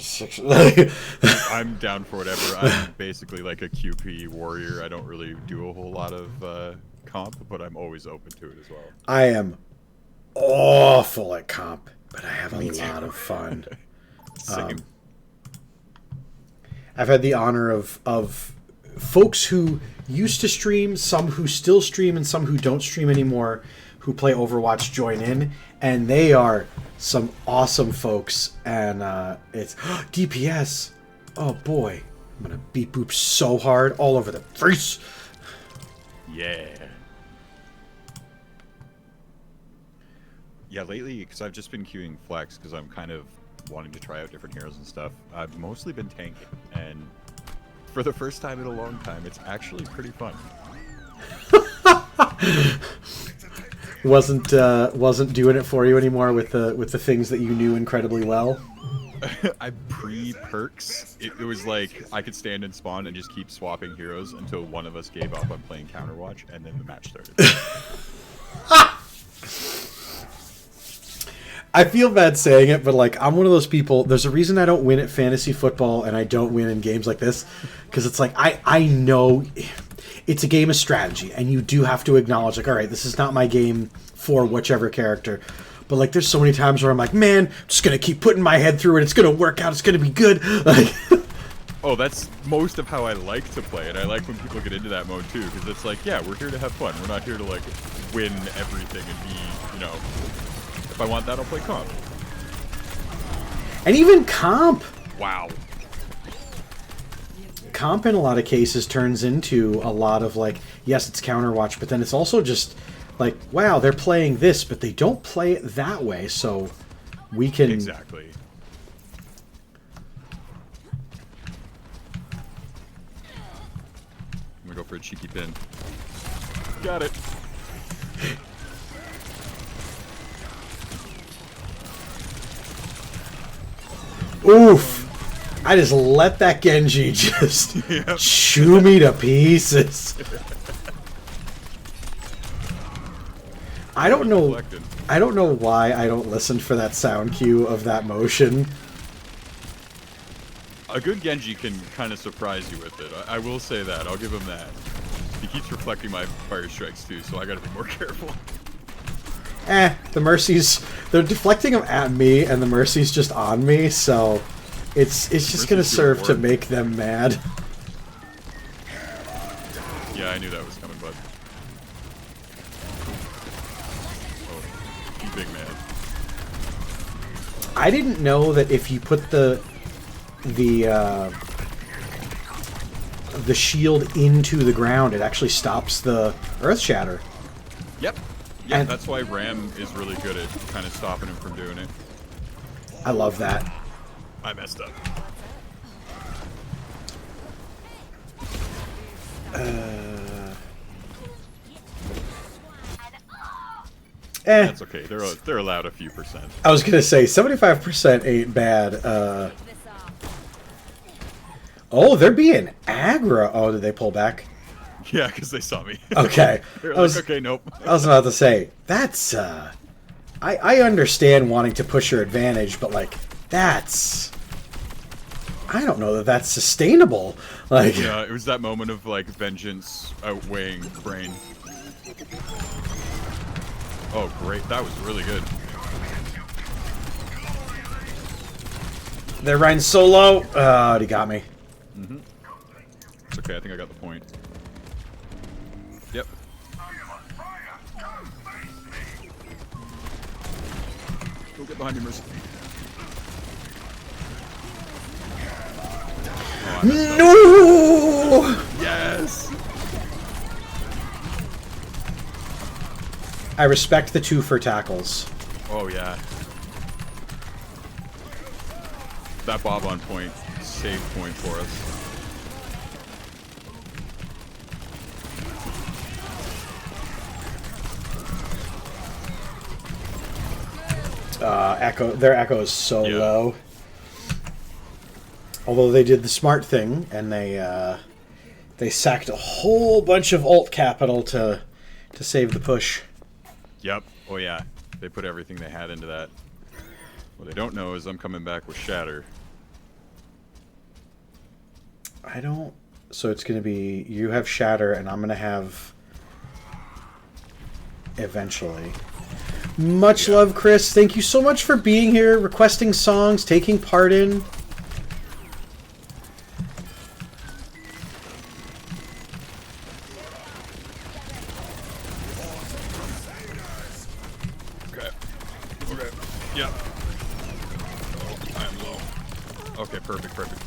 I'm down for whatever. I'm basically like a QP warrior. I don't really do a whole lot of comp, but I'm always open to it as well. I am awful at comp, but I have a lot of fun. Same. I've had the honor of folks who used to stream, some who still stream, and some who don't stream anymore, who play Overwatch join in, and they are some awesome folks. And it's DPS. Oh boy, I'm gonna beat boop so hard all over the face. Yeah. Yeah, lately, because I've just been queuing Flex, because I'm kind of wanting to try out different heroes and stuff. I've mostly been tanking, and for the first time in a long time, it's actually pretty fun. Wasn't doing it for you anymore with the things that you knew incredibly well. I pre-perks. It was like I could stand and spawn and just keep swapping heroes until one of us gave up on playing Counterwatch, and then the match started. I feel bad saying it, but like I'm one of those people. There's a reason I don't win at fantasy football and I don't win in games like this, because it's like I know it's a game of strategy, and you do have to acknowledge, like, all right, this is not my game for whichever character. But like, there's so many times where I'm like, man, I'm just gonna keep putting my head through it. It's gonna work out. It's gonna be good. Like, oh, that's most of how I like to play it. I like when people get into that mode too, because it's like, yeah, we're here to have fun. We're not here to like win everything and be, you know. If I want that, I'll play comp. And even comp. Wow. comp in a lot of cases turns into a lot of like, yes, it's Counterwatch, but then it's also just like, wow, they're playing this, but they don't play it that way, so we can... Exactly. I'm gonna go for a cheeky pin. Got it. Oof! I just let that Genji just chew me to pieces. I don't know. I don't know why I don't listen for that sound cue of that motion. A good Genji can kind of surprise you with it. I will say that. I'll give him that. He keeps reflecting my fire strikes too, so I gotta be more careful. The Mercy's... They're deflecting them at me, and the Mercy's just on me, so... It's just gonna serve to make them mad. Yeah, I knew that was coming, bud. Oh, big mad. I didn't know that if you put the shield into the ground, it actually stops the Earth Shatter. Yep. Yeah, and that's why Ram is really good at kind of stopping him from doing it. I love that. I messed up. That's okay. They're allowed a few percent. I was gonna say 75% ain't bad. Oh, they're being aggro. Oh, did they pull back? Yeah, because they saw me. Okay. Okay, nope. I was about to say that's. I understand wanting to push your advantage, but like that's. I don't know that that's sustainable. Like. Yeah, it was that moment of like vengeance outweighing brain. Oh, great! That was really good. They're riding so low. Oh, he got me. Mm-hmm. It's okay. I think I got the point. Yep. Go get behind me, Mercy. No! Yes! I respect the 2 for tackles. Oh, yeah. That Bob on point, save point for us. Their echo is so low. Although they did the smart thing and they sacked a whole bunch of ult capital to save the push. Yep. Oh yeah. They put everything they had into that. What they don't know is I'm coming back with Shatter. I don't. So it's gonna be you have Shatter and I'm gonna have eventually. Much love, Chris. Thank you so much for being here, requesting songs, taking part in. Okay. Okay. Yep. Oh, I'm low. Okay, perfect, perfect.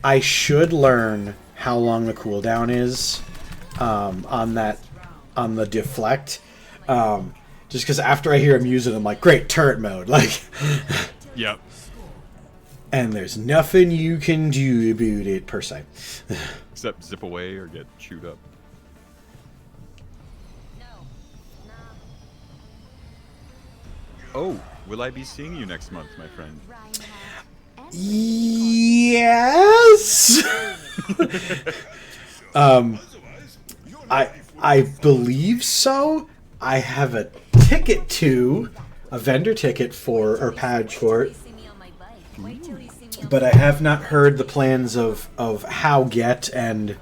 I should learn how long the cooldown is on the deflect. Just because after I hear him use it, I'm like, great, turret mode. Like, yep. And there's nothing you can do about it, per se. Except zip away or get chewed up. Oh, will I be seeing you next month, my friend? Yes. I believe so. I have a ticket to a vendor ticket for or badge for it, but I have not heard the plans of how get and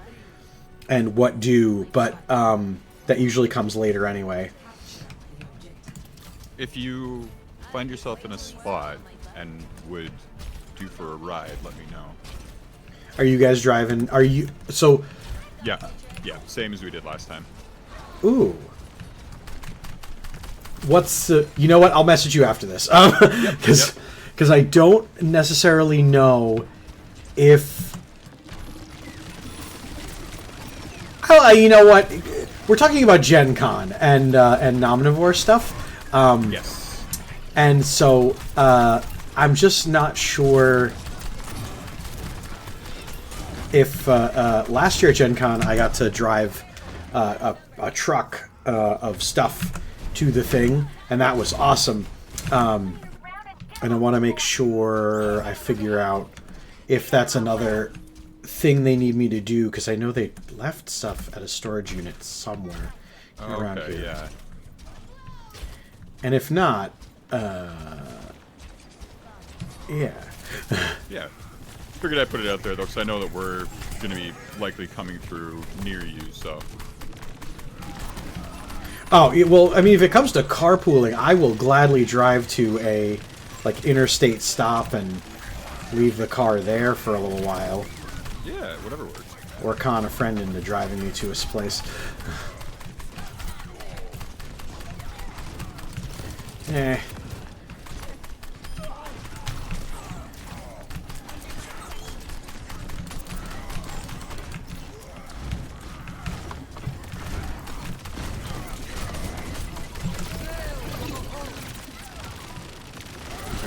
what do. But that usually comes later anyway. If you find yourself in a spot and would do for a ride, let me know. Are you guys driving? Are you so? Yeah, same as we did last time. Ooh. What's you know what? I'll message you after this, because I don't necessarily know if. Oh, you know what? We're talking about Gen Con and Omnivore stuff. Yes. And so I'm just not sure if last year at Gen Con I got to drive a truck of stuff to the thing, and that was awesome. And I want to make sure I figure out if that's another thing they need me to do, because I know they left stuff at a storage unit somewhere around here. Yeah. And if not, yeah. Yeah. Figured I'd put it out there, though, because I know that we're going to be likely coming through near you, so... Oh, well, I mean, if it comes to carpooling, I will gladly drive to a, like, interstate stop and leave the car there for a little while. Yeah, whatever works. Or con a friend into driving me to his place. Eh.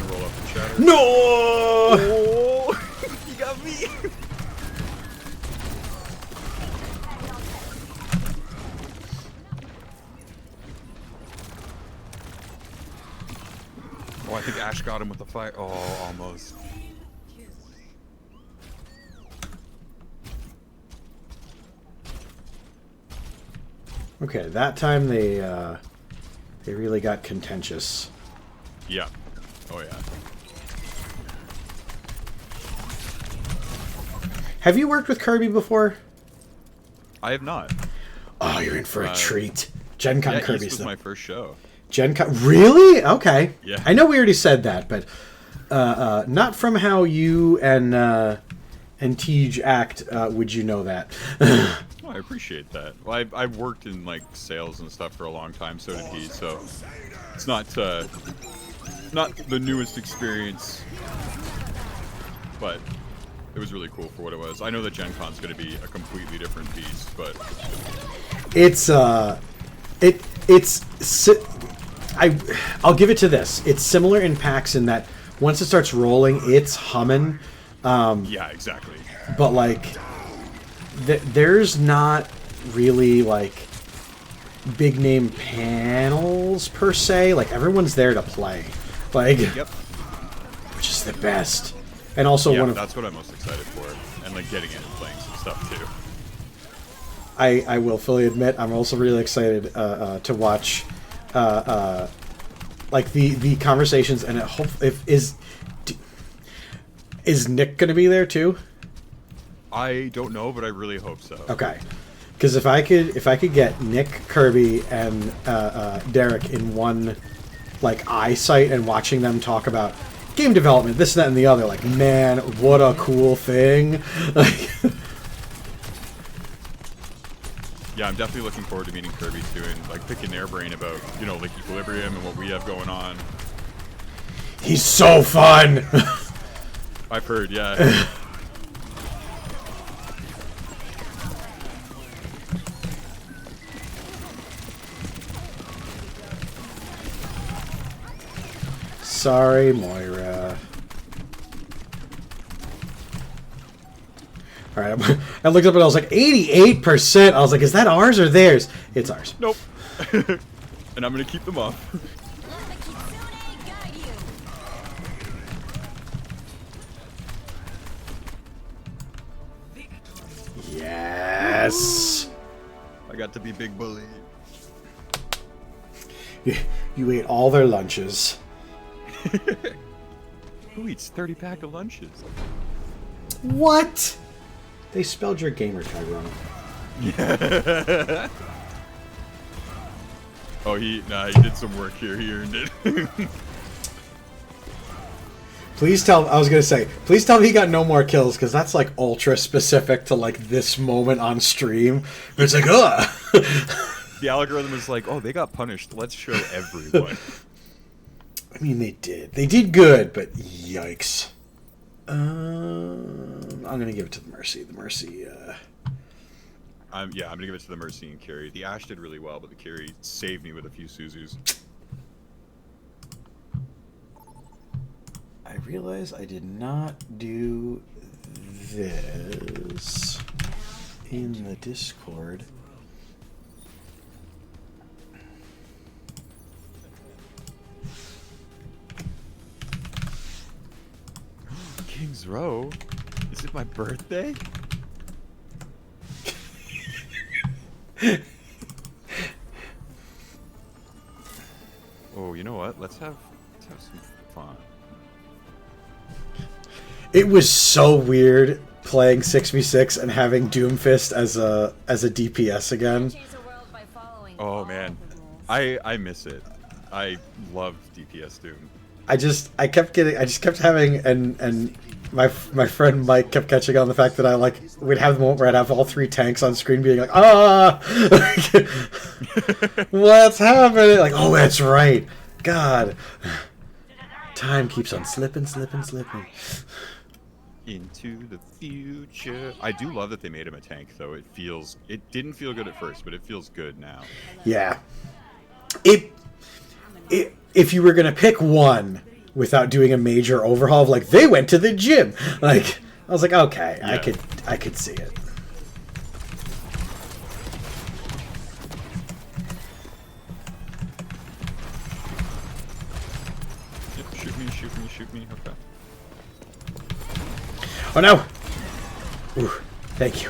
Roll up the shatter. No! Oh! You got me! Oh, I think Ash got him with the fire. Oh, almost. Okay, that time they really got contentious. Yeah. Oh, yeah. Have you worked with Kirby before? I have not. Oh, you're in for a treat. Gen Con yeah, Kirby's East was my first show. Gen Con, really? Okay. Yeah. I know we already said that, but not from how you and Tej act would you know that. Oh, I appreciate that. Well, I've worked in like sales and stuff for a long time. So did he. So it's not the newest experience, but it was really cool for what it was. I know that Gen Con's going to be a completely different beast, but I'll give it to this. It's similar in PAX in that once it starts rolling, it's humming. Yeah, exactly. But like, there's not really like big name panels per se. Like everyone's there to play, like, yep, which is the best. And also yeah, one of that's what I'm most excited for, and like getting in and playing some stuff too. I will fully admit I'm also really excited to watch like the conversations, and is Nick going to be there too? I don't know, but I really hope so. Okay, because if I could get Nick, Kirby, and Derek in one like eyesight and watching them talk about game development, this, that, and the other, like, man, what a cool thing. Yeah, I'm definitely looking forward to meeting Kirby too, and like picking their brain about, you know, like Equilibrium and what we have going on. He's so fun. I've heard, yeah. Sorry, Moira. Alright, I looked up and I was like, 88%! I was like, is that ours or theirs? It's ours. Nope. And I'm gonna keep them off. Yes! I got to be Big Bully. You ate all their lunches. Who eats 30-pack of lunches? What? They spelled your gamer tag wrong. Yeah. Oh, he did some work here. He earned it. Please tell me he got no more kills, because that's like ultra specific to like this moment on stream. It's like, ugh. The algorithm is like, oh, they got punished. Let's show everyone. I mean, they did. They did good, but yikes. I'm gonna give it to the Mercy. The Mercy. I'm gonna give it to the Mercy and Carry. The Ashe did really well, but the Carry saved me with a few Suzus. I realize I did not do this in the Discord. King's Row? Is it my birthday? Oh, you know what? Let's have some fun. It was so weird playing 6v6 and having Doomfist as a DPS again. Oh man, I miss it. I loved DPS Doom. I just kept having and my friend Mike kept catching on the fact that we'd have the moment where I'd have all 3 tanks on screen being like, what's happening? Like, oh, that's right. God, time keeps on slipping. Into the future. I do love that they made him a tank, though. It didn't feel good at first, but it feels good now. Yeah. If you were gonna pick one without doing a major overhaul of like they went to the gym, like I was like, okay, yeah. I could see it. Yep, shoot me. Okay. Oh no! Ooh, thank you.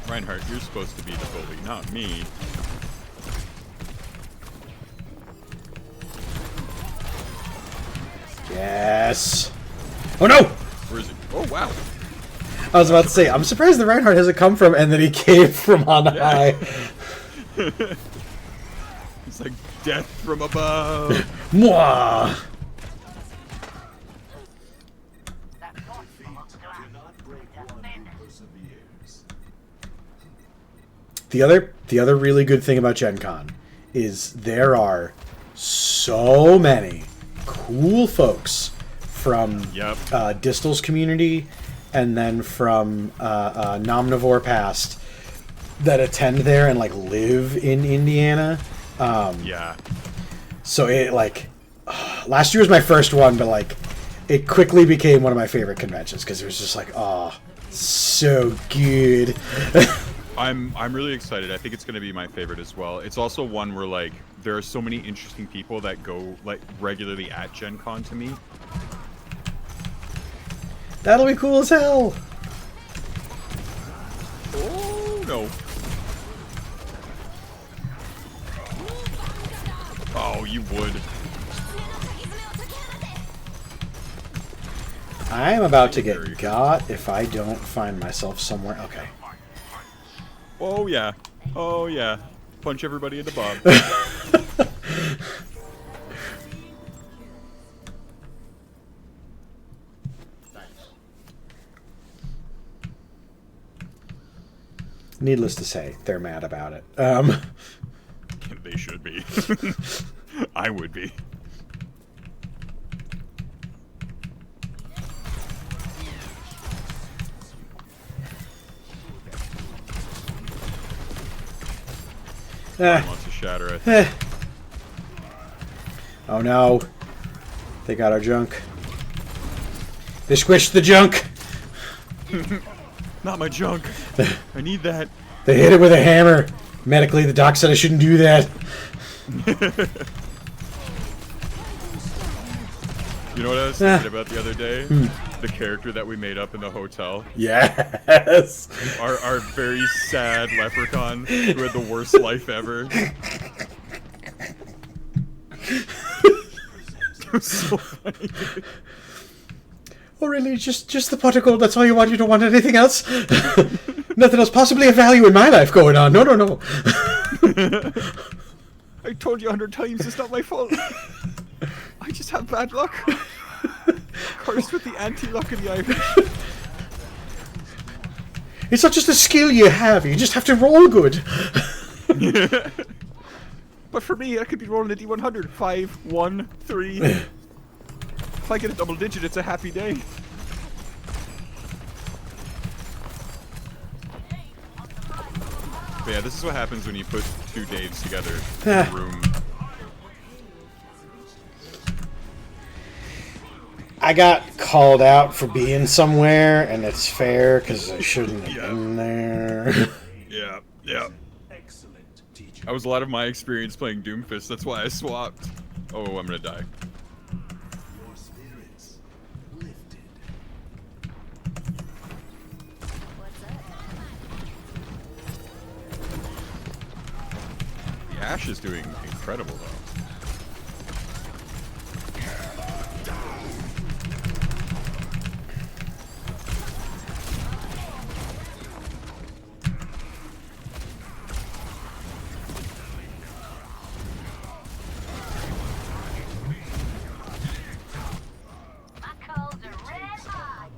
Reinhardt, you're supposed to be the bully, not me. Yes. Oh no! Where is he? Oh wow! I was about to say, I'm surprised the Reinhardt hasn't come from and then he came from on high. It's like death from above. Mwah! The other really good thing about Gen Con is there are so many cool folks from Distal's community and then from Nomnivore Past that attend there and like live in Indiana. Yeah. So it last year was my first one, but like it quickly became one of my favorite conventions because it was just like, oh, so good. I'm really excited. I think it's going to be my favorite as well. It's also one where like there are so many interesting people that go like regularly at Gen Con to me. That'll be cool as hell. Oh no. Oh, you would. I am about to get got if I don't find myself somewhere. Okay. Oh yeah. Oh yeah. Punch everybody in the bob. Needless to say, they're mad about it. They should be. I would be. Wants to shatter, I think. Oh no. They got our junk. They squished the junk. Not my junk. I need that. They hit it with a hammer. Medically, the doc said I shouldn't do that. You know what I was thinking about the other day? The character that we made up in the hotel. Yes. Our very sad leprechaun who had the worst life ever. It was so funny. Oh really? Just the pot of gold, that's all you want? You don't want anything else? Nothing else possibly of value in my life going on. No. I told you 100 times it's not my fault. I just have bad luck. Cursed with the anti-luck in the Irish. It's not just a skill you have, you just have to roll good. But for me, I could be rolling a D100. 5, 1, 3. If I get a double digit, it's a happy day. But yeah, this is what happens when you put two Daves together in a room. I got called out for being somewhere, and it's fair because I shouldn't have been there. Yeah, yeah. That was a lot of my experience playing Doomfist. That's why I swapped. Oh, I'm gonna die. The Ash is doing incredible though.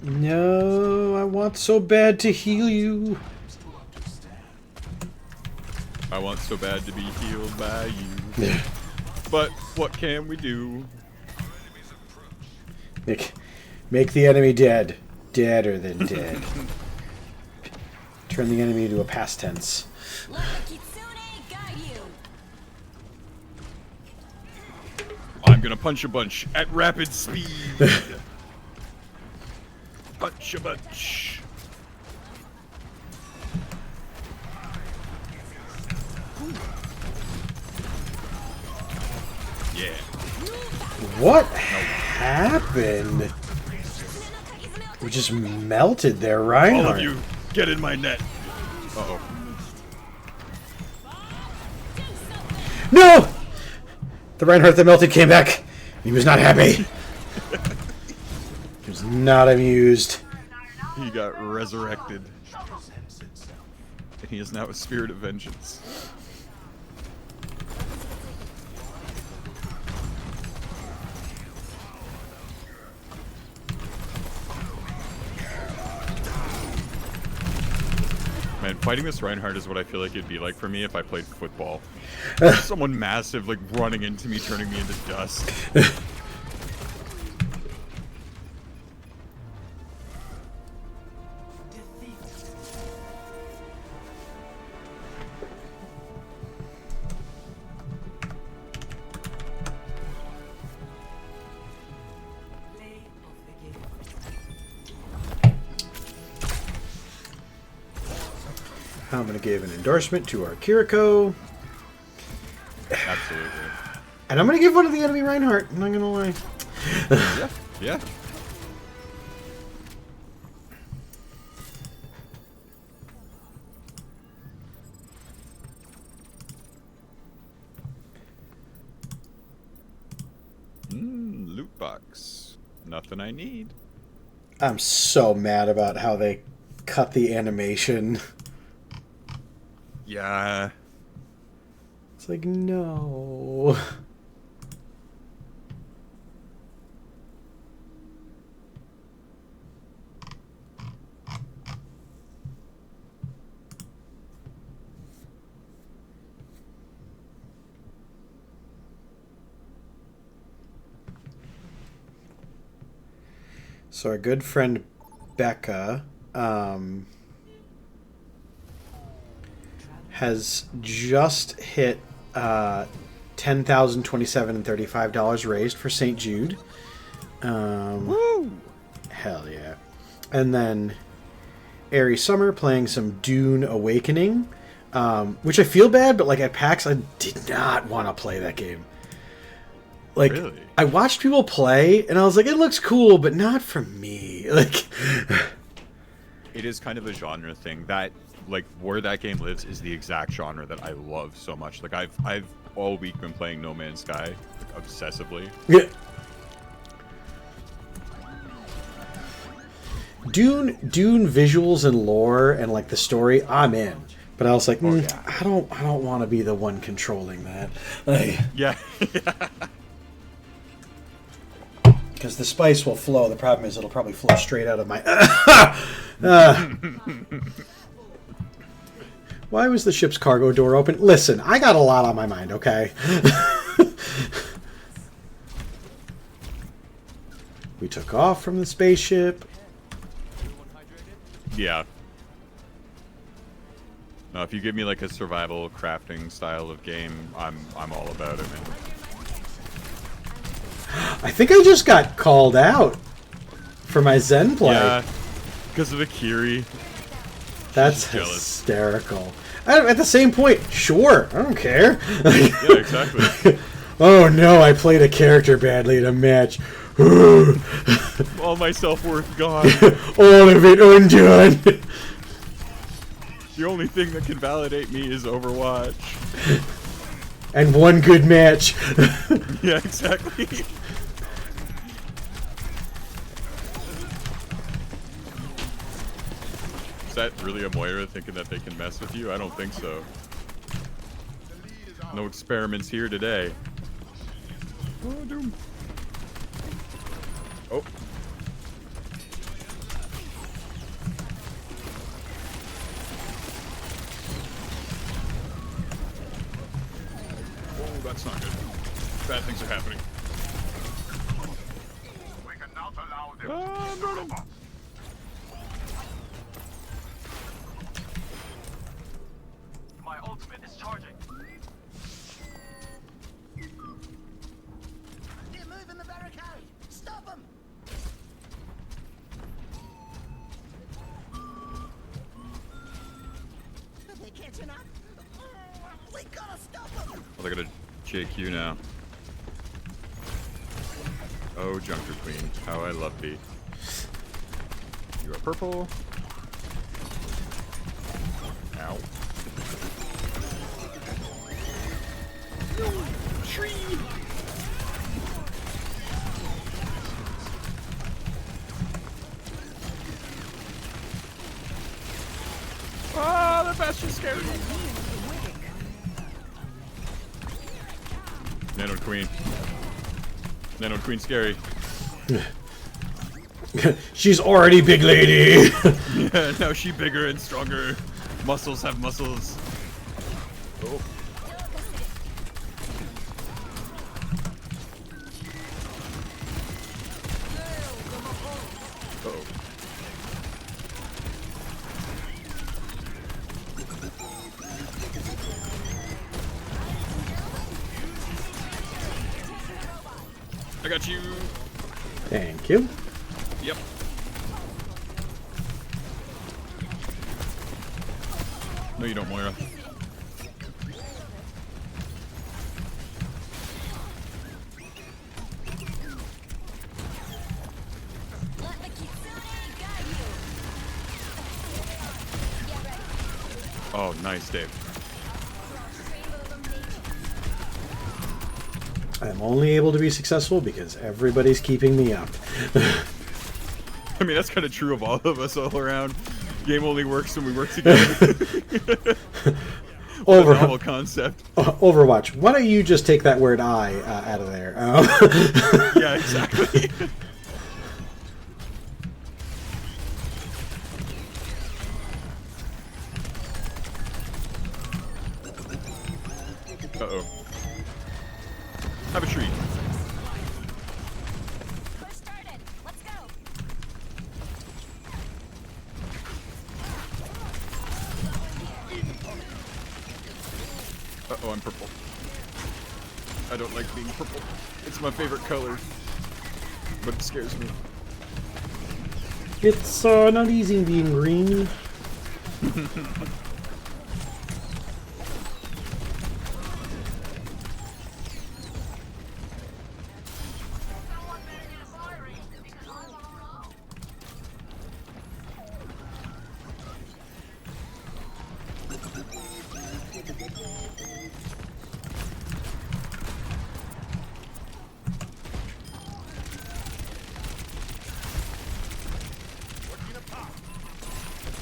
No, I want so bad to heal you. I want so bad to be healed by you. But what can we do? Make the enemy dead. Deader than dead. Turn the enemy into a past tense. I'm gonna punch a bunch at rapid speed. Punch a bunch. Yeah. What happened? We just melted there, Reinhardt. All of you, get in my net. Uh-oh. No! The Reinhardt that melted came back. He was not happy. He was not amused. He got resurrected. And he is now a spirit of vengeance. Man, fighting this Reinhardt is what I feel like it'd be like for me if I played football. Someone massive, like, running into me, turning me into dust. I'm going to give an endorsement to our Kiriko. Absolutely. And I'm going to give one to the enemy Reinhardt. I'm not going to lie. Yeah, yeah. Loot box. Nothing I need. I'm so mad about how they cut the animation. Yeah. It's like, no. So our good friend Becca has just hit $10,027 and $35 raised for St. Jude. Woo! Hell yeah. And then Airy Summer playing some Dune Awakening, which I feel bad, but like at PAX, I did not want to play that game. Like, really? I watched people play, and I was like, it looks cool, but not for me. Like, it is kind of a genre thing. That, like, where that game lives is the exact genre that I love so much. Like, I've all week been playing No Man's Sky, like, obsessively. Yeah. Dune visuals and lore and like the story, I'm in. But I was like, yeah. I don't want to be the one controlling that. Like, yeah. Because the spice will flow. The problem is it'll probably flow straight out of my... Why was the ship's cargo door open? Listen, I got a lot on my mind, okay? We took off from the spaceship. Yeah. No, if you give me like a survival crafting style of game, I'm all about it, man. I think I just got called out for my Zen play. Yeah, because of Akiri. That's hysterical. At the same point, sure, I don't care. Yeah, exactly. Oh no, I played a character badly in a match. All my self-worth gone. All of it undone. The only thing that can validate me is Overwatch. And one good match. Yeah, exactly. Is that really a Moira thinking that they can mess with you? I don't think so. No experiments here today. Oh, Doom. Oh. Oh, that's not good. Bad things are happening. We cannot allow them I'm running. My ultimate is charging. They're moving the barricade. Stop them. They're catching up. We gotta stop them. Oh, they're gonna JQ now. Oh, Junker Queen, how I love thee. You are purple. Ow. Tree. Ah, that bastard scared me. Nano Queen. Nano Queen scary. She's already big lady. Yeah, now she bigger and stronger. Muscles have muscles. Oh. Uh-oh. I got you. Thank you. Yep. No, you don't, Moira. Oh, nice, Dave. I'm only able to be successful because everybody's keeping me up. I mean, that's kind of true of all of us all around. Game only works when we work together. Novel concept. Overwatch. Why don't you just take that word "I" out of there? Yeah, exactly. Uh-oh. Have a treat. We're started. Let's go. Uh-oh, I'm purple. I don't like being purple. It's my favorite color. But it scares me. It's not easy being green.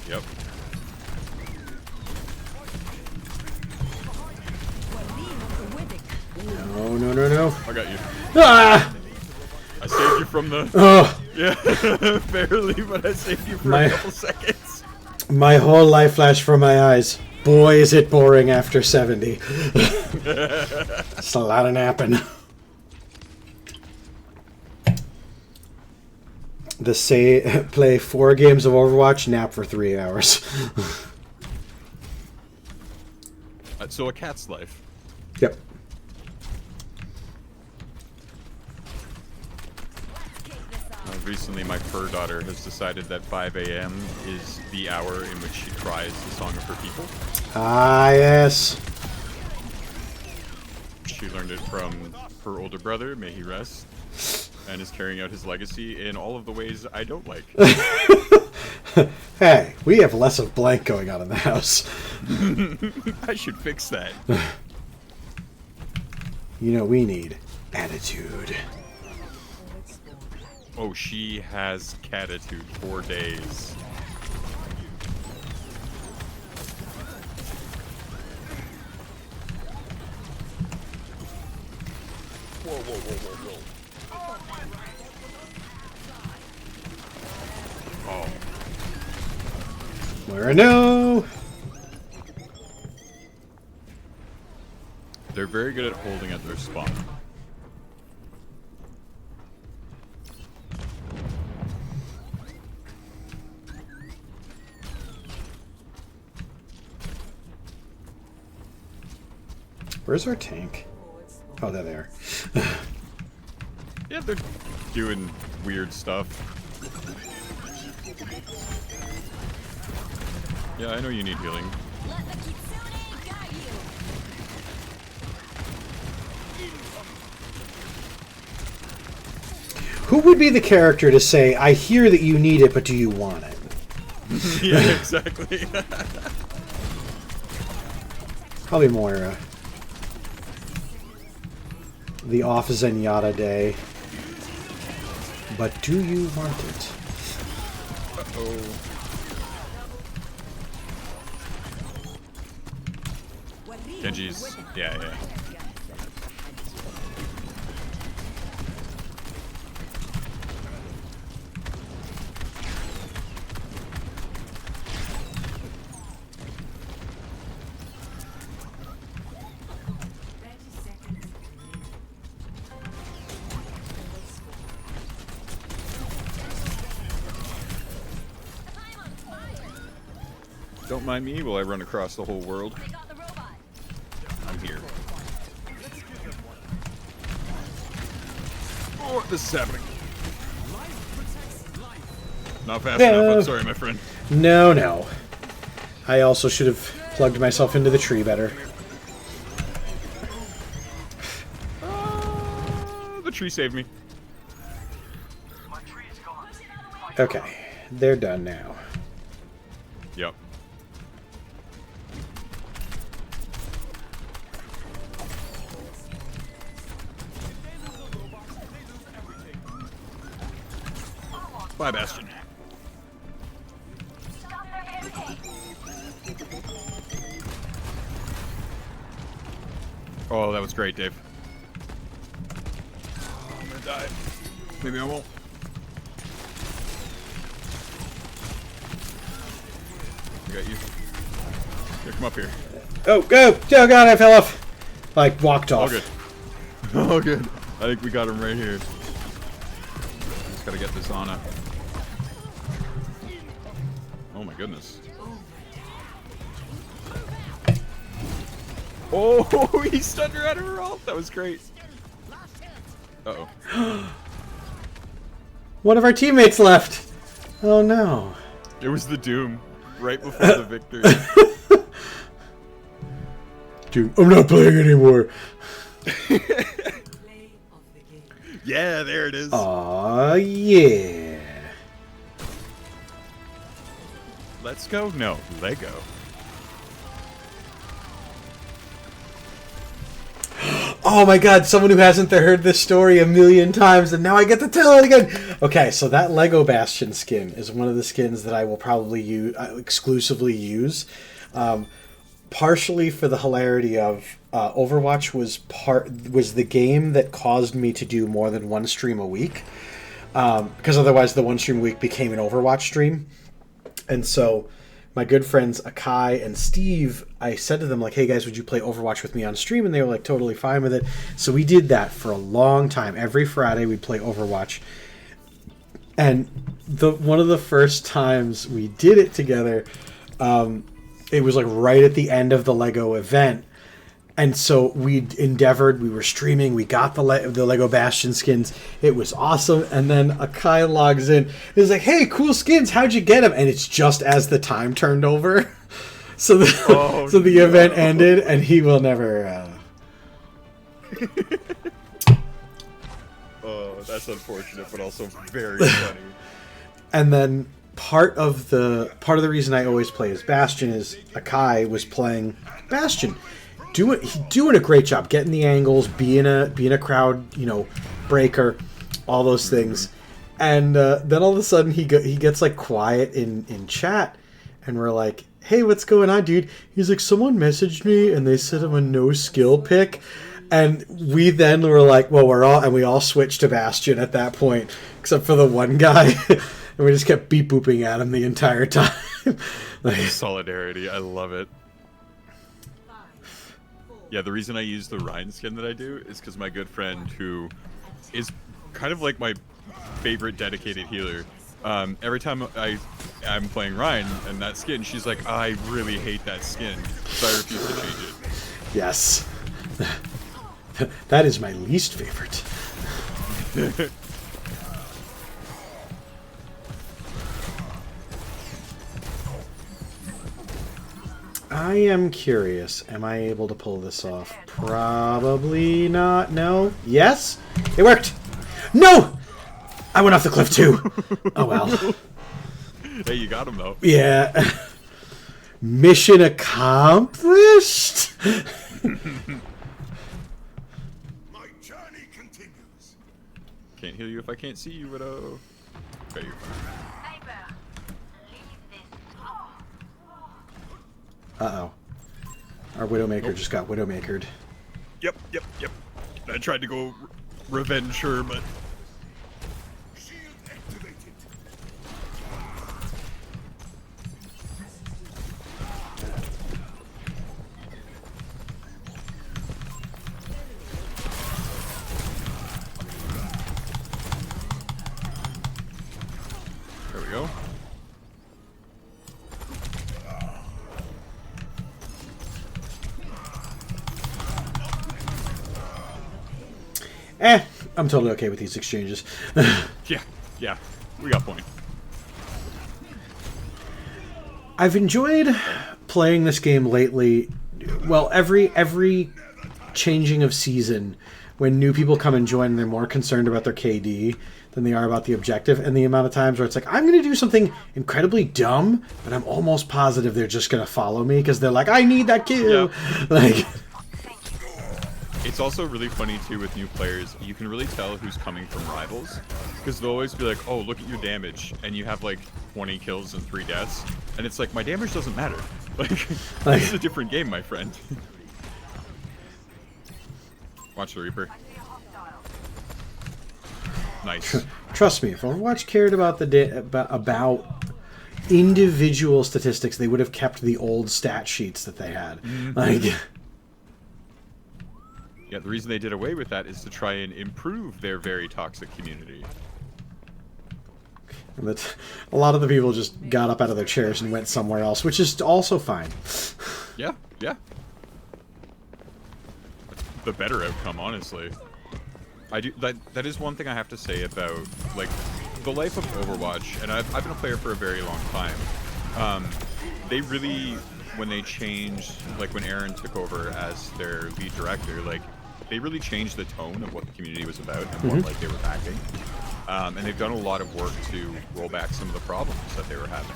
Yep. No, no, no, no. I got you. Ah! I saved you from the... Oh. Yeah, barely, but I saved you for a couple seconds. My whole life flashed from my eyes. Boy, is it boring after 70. It's a lot of napping. Play 4 games of Overwatch, nap for 3 hours. So a cat's life. Yep. Recently, my fur daughter has decided that 5 a.m. is the hour in which she cries the song of her people. Ah, yes. She learned it from her older brother, may he rest, and is carrying out his legacy in all of the ways I don't like. Hey, we have less of blank going on in the house. I should fix that. You know, we need attitude. Oh, she has catitude 4 days. Whoa, whoa, whoa, whoa, whoa. Oh. Where I know. They're very good at holding at their spawn. Where's our tank? Oh, they're there. Yeah, they're doing weird stuff. Yeah, I know you need healing. Who would be the character to say, I hear that you need it, but do you want it? Yeah, exactly. Probably more the off Zenyatta day. But do you want it? Uh-oh. Genji's, yeah. Don't mind me while I run across the whole world. I'm here. Oh, this is happening. Not fast enough, I'm sorry, my friend. No. I also should have plugged myself into the tree better. The tree saved me. Okay, they're done now. Yep. Bye, Bastion. Oh, that was great, Dave. Oh, I'm gonna die. Maybe I won't. I got you. Here, come up here. Oh, go! Oh god, I fell off! Like, walked off. All good. All good. I think we got him right here. Just gotta get this on. Oh my goodness. Oh, he stunned her out of her ult. That was great. Uh-oh. One of our teammates left. Oh no. It was the Doom right before the victory. Doom, I'm not playing anymore. Yeah, there it is. Aw, yeah. Let's go? No, Lego. Oh my god, someone who hasn't heard this story a million times, and now I get to tell it again. Okay, so that Lego Bastion skin is one of the skins that I will probably exclusively use. Partially for the hilarity of Overwatch was the game that caused me to do more than one stream a week. because otherwise the one stream a week became an Overwatch stream. And so my good friends Akai and Steve, I said to them, like, hey guys, would you play Overwatch with me on stream? And they were like totally fine with it. So we did that for a long time. Every Friday we'd play Overwatch. And one of the first times we did it together, it was like right at the end of the Lego event. And so we were streaming, we got the Lego Bastion skins. It was awesome. And then Akai logs in. He's like, hey, cool skins, how'd you get them? And it's just as the time turned over. So the event ended, and he will never... Oh, that's unfortunate, but also very funny. And then part of the reason I always play as Bastion is Akai was playing Bastion. Doing a great job, getting the angles, being a crowd, breaker, all those things. And then all of a sudden he gets like quiet in chat, and we're like, hey, what's going on, dude? He's like, someone messaged me and they said I'm a no skill pick. And we then were like, well, we all switched to Bastion at that point, except for the one guy. And we just kept beep booping at him the entire time. Solidarity, I love it. Yeah, the reason I use the Ryan skin that I do is because my good friend, who is kind of like my favorite dedicated healer, every time I'm playing Ryan and that skin, she's like, I really hate that skin, so I refuse to change it. Yes. That is my least favorite. I am curious. Am I able to pull this off? Probably not. No. Yes? It worked! No! I went off the cliff too. Oh well. Hey, you got him though. Yeah. Mission accomplished? Can't heal you if I can't see you, Widow. Okay, you're fine. Uh-oh. Our Widowmaker just got Widowmakered. Yep. I tried to go revenge her, but... There we go. I'm totally okay with these exchanges. Yeah, we got point. I've enjoyed playing this game lately. Well, every changing of season, when new people come and join, they're more concerned about their KD than they are about the objective, and the amount of times where it's like, I'm going to do something incredibly dumb, but I'm almost positive they're just going to follow me because they're like, I need that kill. Yep. Like... It's also really funny too with new players. You can really tell who's coming from rivals because they'll always be like, "Oh, look at your damage," and you have like 20 kills and 3 deaths, and it's like, my damage doesn't matter. Like, this is a different game, my friend. Watch the Reaper. Nice. Trust me, if Overwatch cared about about individual statistics, they would have kept the old stat sheets that they had. Like. Yeah, the reason they did away with that is to try and improve their very toxic community. But a lot of the people just got up out of their chairs and went somewhere else, which is also fine. Yeah. The better outcome, honestly. I do that is one thing I have to say about like the life of Overwatch, and I've been a player for a very long time. They really, when they changed, like when Aaron took over as their lead director, like they really changed the tone of what the community was about and what like they were backing. And they've done a lot of work to roll back some of the problems that they were having.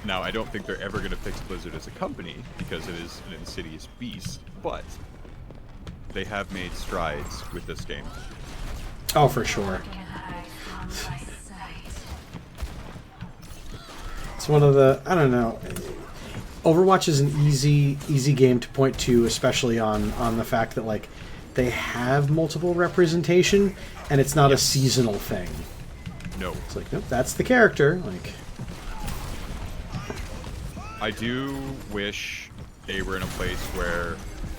Now, I don't think they're ever going to fix Blizzard as a company because it is an insidious beast, but they have made strides with this game. Oh, for sure. It's one of the, I don't know, Overwatch is an easy game to point to, especially on the fact that like they have multiple representation, and it's not a seasonal thing. No. It's like, nope, that's the character. Like, I do wish they were in a place where,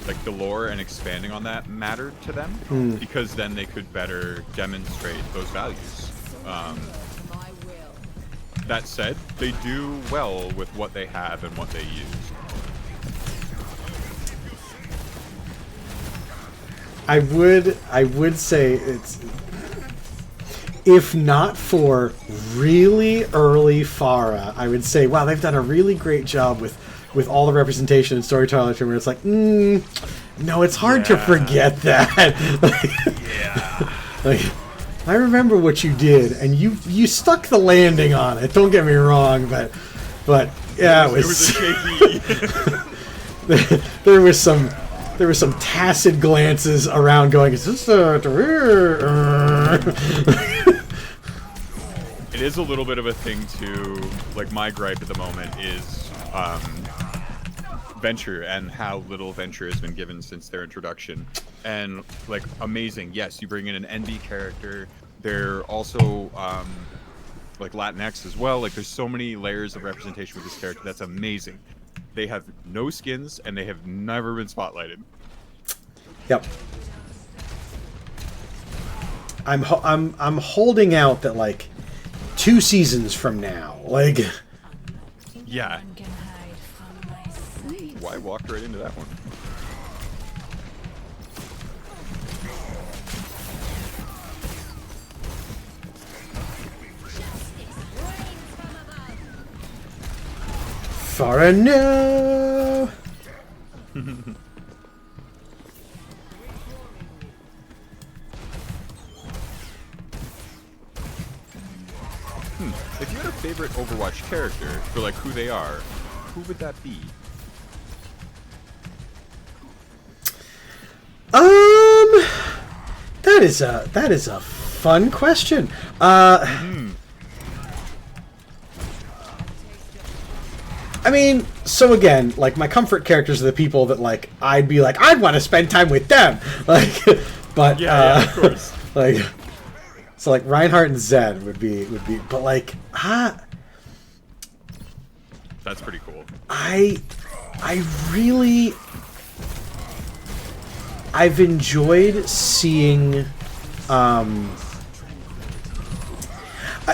like, the lore and expanding on that mattered to them, because then they could better demonstrate those values. That said, they do well with what they have and what they use. I would say it's, if not for really early Farah, I would say, wow, they've done a really great job with all the representation and storytelling, where it's like, no, it's hard to forget that. Like, I remember what you did, and you stuck the landing on it. Don't get me wrong, but yeah, it was shaky. There was some tacit glances around, going, "Is this It is a little bit of a thing too. Like, my gripe at the moment is Venture and how little Venture has been given since their introduction. And, like, amazing. Yes, you bring in an NB character. They're also like Latinx as well. Like, there's so many layers of representation with this character. That's amazing. They have no skins, and they have never been spotlighted. Yep. I'm holding out that, like, 2 seasons from now, like. Yeah. Why walked right into that one? Farah, no! If you had a favorite Overwatch character for, like, who they are, who would that be? That is a fun question. I mean, so again, like, my comfort characters are the people that, like, I'd be like, I'd want to spend time with them. Like, but yeah, of course. Like, so, like, Reinhardt and Zed would be, but, like, that's pretty cool. I've enjoyed seeing,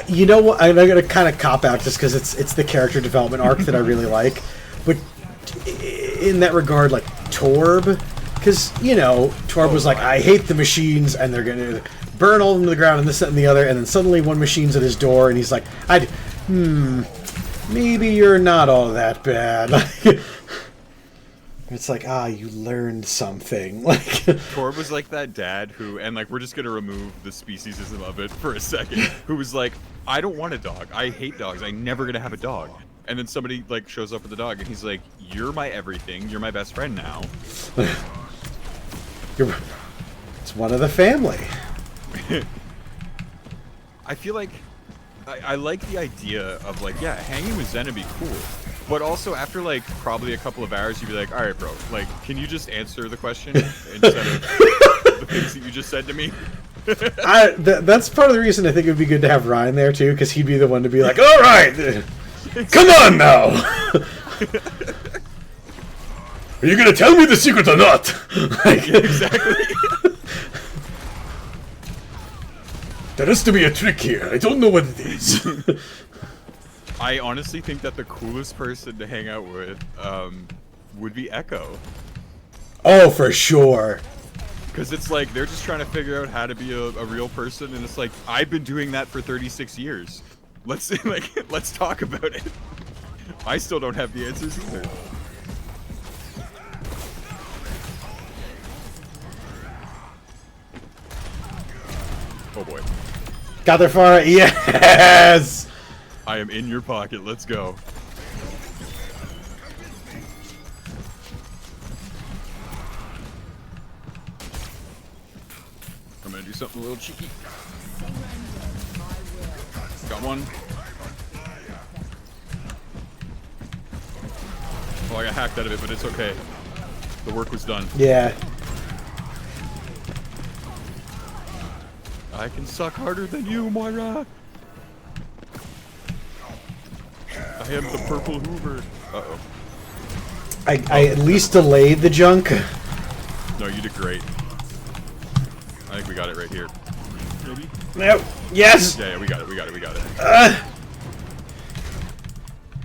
you know what, I'm gonna kind of cop out just because it's the character development arc that I really like, but in that regard, like, Torb, because, you know, Torb was like, I hate the machines, and they're gonna burn all of them to the ground, and this, that, and the other, and then suddenly one machine's at his door, and he's like, maybe you're not all that bad. It's like, you learned something. Like, Torb was like that dad who, and, like, we're just gonna remove the speciesism of it for a second, who was like, I don't want a dog. I hate dogs. I'm never gonna have a dog. And then somebody, like, shows up with a dog, and he's like, you're my everything. You're my best friend now. It's one of the family. I feel like I like the idea of, like, yeah, hanging with Zen would be cool. But also, after, like, probably a couple of hours, you'd be like, alright, bro, like, can you just answer the question instead of the things that you just said to me? That's part of the reason I think it would be good to have Ryan there, too, because he'd be the one to be like, alright, come on now! Are you going to tell me the secret or not? Like, yeah, exactly. There has to be a trick here. I don't know what it is. I honestly think that the coolest person to hang out with would be Echo. Oh, for sure. Because it's like, they're just trying to figure out how to be a real person, and it's like, I've been doing that for 36 years. Let's talk about it. I still don't have the answers either. Oh boy. Got there, Farah. Yes! I am in your pocket. Let's go. I'm gonna do something a little cheeky. Got one. Well, I got hacked out of it, but it's okay. The work was done. Yeah. I can suck harder than you, Moira. I am the purple Hoover. Uh-oh. I at least delayed the junk. No, you did great. I think we got it right here. Maybe? No. Yes! Yeah, we got it, we got it, we got it.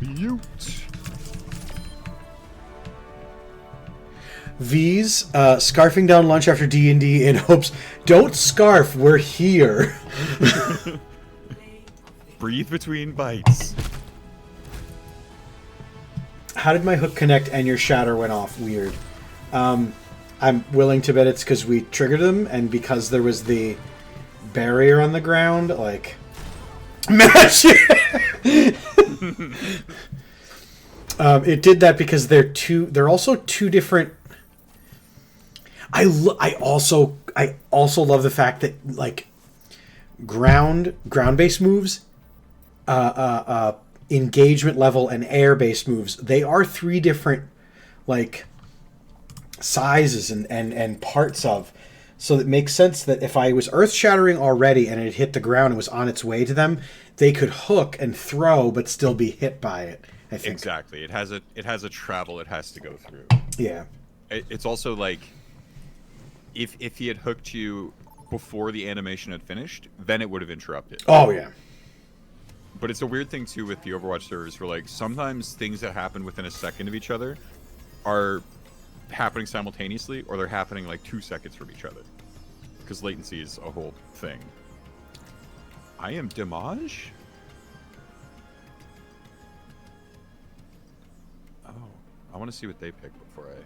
Mute. V's scarfing down lunch after D&D in hopes. Don't scarf, we're here. Breathe between bites. How did my hook connect and your shatter went off? Weird. I'm willing to bet it's because we triggered them and because there was the barrier on the ground. Like, match it. It did that because they're also two different. I also love the fact that like ground based moves, engagement level and air based moves, they are three different like sizes and parts of. So it makes sense that if I was earth shattering already and it hit the ground and was on its way to them, they could hook and throw but still be hit by it. I think Exactly. It has a travel it has to go through. Yeah. It's also like if he had hooked you before the animation had finished, then it would have interrupted. Oh yeah. But it's a weird thing too with the Overwatch servers where like sometimes things that happen within a second of each other are happening simultaneously or they're happening like 2 seconds from each other. Because latency is a whole thing. I am Damage? Oh, I want to see what they pick before I...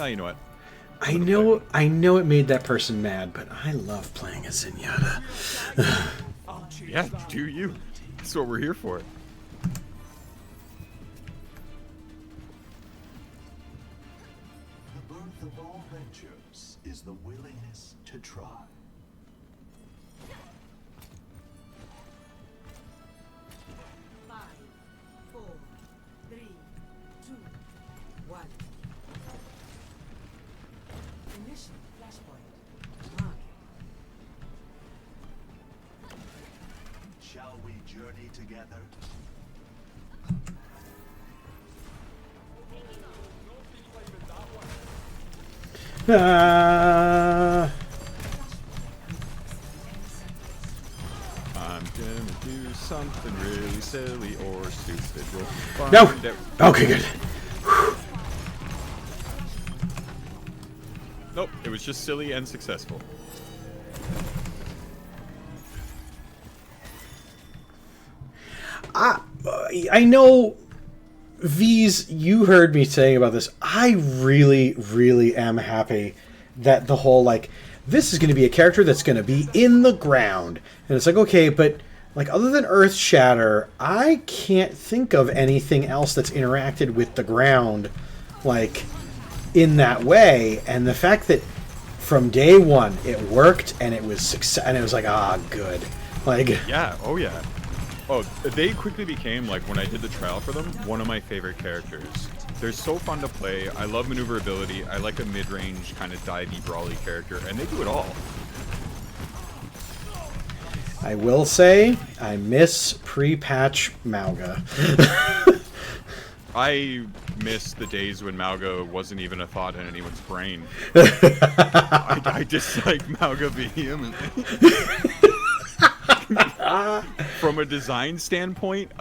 Oh, you know what? I know it made that person mad, but I love playing as Zenyatta. Yeah, do you? That's what we're here for. The birth of all ventures is the willingness to try. 5, 4, 3, 2, 1. Initial flashpoint. Mark. Shall we journey together? I'm gonna do something really silly or stupid. We'll No! find out. Okay, good. Nope, it was just silly and successful. I know, V's, you heard me saying about this. I really, really am happy that the whole, like, this is going to be a character that's going to be in the ground. And it's like, okay, but, like, other than Earth Shatter, I can't think of anything else that's interacted with the ground, like, in that way. And the fact that from day one it worked and it was success, and it was like, good. Like, Yeah, oh yeah. Oh, they quickly became, like, when I did the trial for them, one of my favorite characters. They're so fun to play. I love maneuverability. I like a mid-range kind of divey, brawly character, and they do it all. I will say, I miss pre-patch Mauga. I miss the days when Mauga wasn't even a thought in anyone's brain. I dislike Mauga vehemently. From a design standpoint,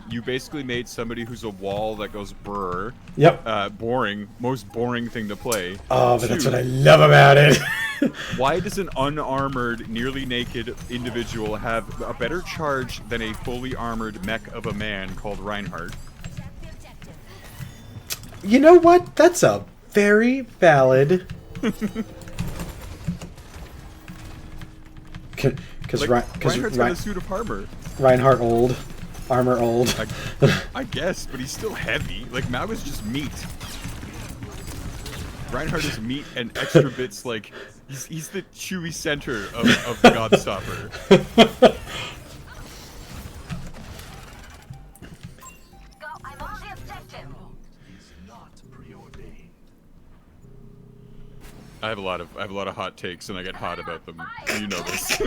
you basically made somebody who's a wall that goes brr. Yep. Boring. Most boring thing to play. Oh, but that's what I love about it. Why does an unarmored, nearly naked individual have a better charge than a fully armored mech of a man called Reinhardt? You know what? That's a very valid... Because Reinhardt's got a suit of armor. Reinhardt old. Armor old. I guess, but he's still heavy. Like, Mauga's just meat. Reinhardt is meat and extra bits, like, he's the chewy center of the Godstopper. Is not priority. I have a lot of hot takes, and I get hot about them. You know this.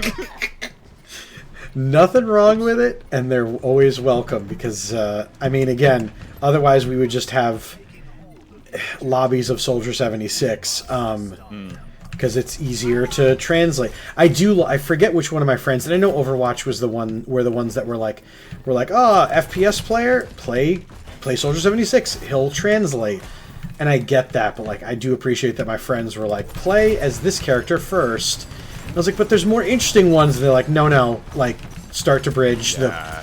Nothing wrong with it, and they're always welcome because, I mean, again, otherwise we would just have lobbies of Soldier 76, because it's easier to translate. I forget which one of my friends, and I know Overwatch was the ones that were like, FPS player, play Soldier 76, he'll translate. And I get that, but like I do appreciate that my friends were like, play as this character first. I was like, but there's more interesting ones. And they're like, no, like, start to bridge. Yeah.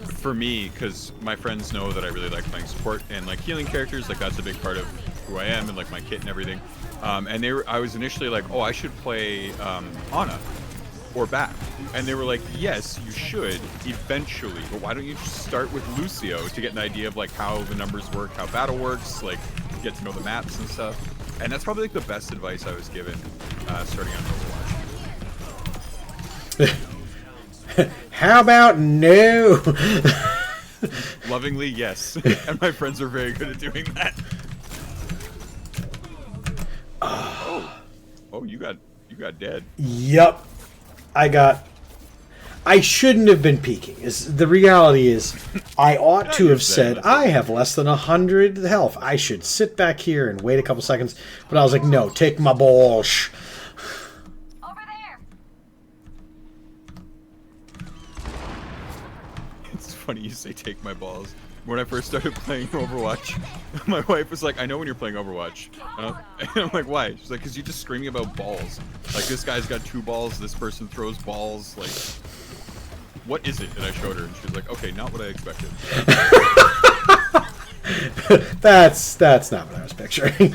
For me, because my friends know that I really like playing support and like healing characters, like that's a big part of who I am and like my kit and everything. And I was initially like, oh, I should play Ana or back. And they were like, yes, you should eventually, but why don't you just start with Lucio to get an idea of like how the numbers work, how battle works, like get to know the maps and stuff. And that's probably like the best advice I was given starting on Overwatch. How about no? Lovingly, yes. And my friends are very good at doing that. Oh, you got dead. Yep. I shouldn't have been peeking. The reality is, I ought to have said, I have less than 100 health. I should sit back here and wait a couple seconds. But I was like, no, take my balls. Over there. It's funny you say take my balls. When I first started playing Overwatch, my wife was like, I know when you're playing Overwatch. And I'm like, why? She's like, because you're just screaming about balls. Like, this guy's got 2 balls, this person throws balls, like... What is it? And I showed her, and she was like, "Okay, not what I expected." That's not what I was picturing.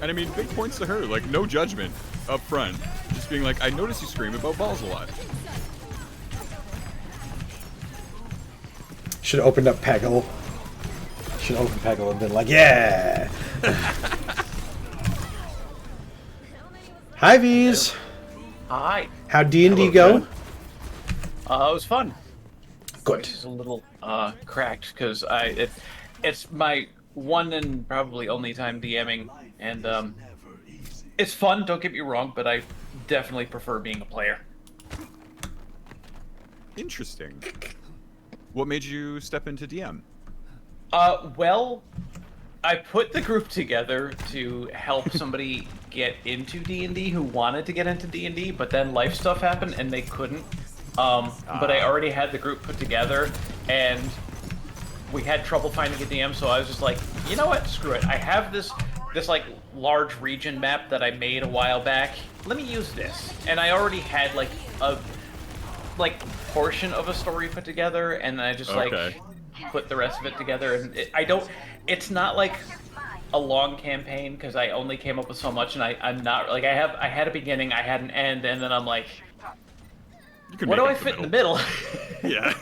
And I mean, big points to her, like no judgment up front, just being like, "I notice you scream about balls a lot." Should have opened up Peggle. Should have opened Peggle and been like, "Yeah." Hi, V's. Hi. How'd D&D go? It was fun. Good. It's a little cracked because it's my one and probably only time DMing, and it's fun. Don't get me wrong, but I definitely prefer being a player. Interesting. What made you step into DM? Well, I put the group together to help somebody get into D&D who wanted to get into D&D, but then life stuff happened and they couldn't. But I already had the group put together, and we had trouble finding a DM, so I was just like, you know what, screw it. I have this like large region map that I made a while back. Let me use this. And I already had like a portion of a story put together, and I just like put the rest of it together. And it's not like a long campaign because I only came up with so much, and I'm not like I had a beginning, I had an end, and then I'm like, what do I fit in the middle? Yeah.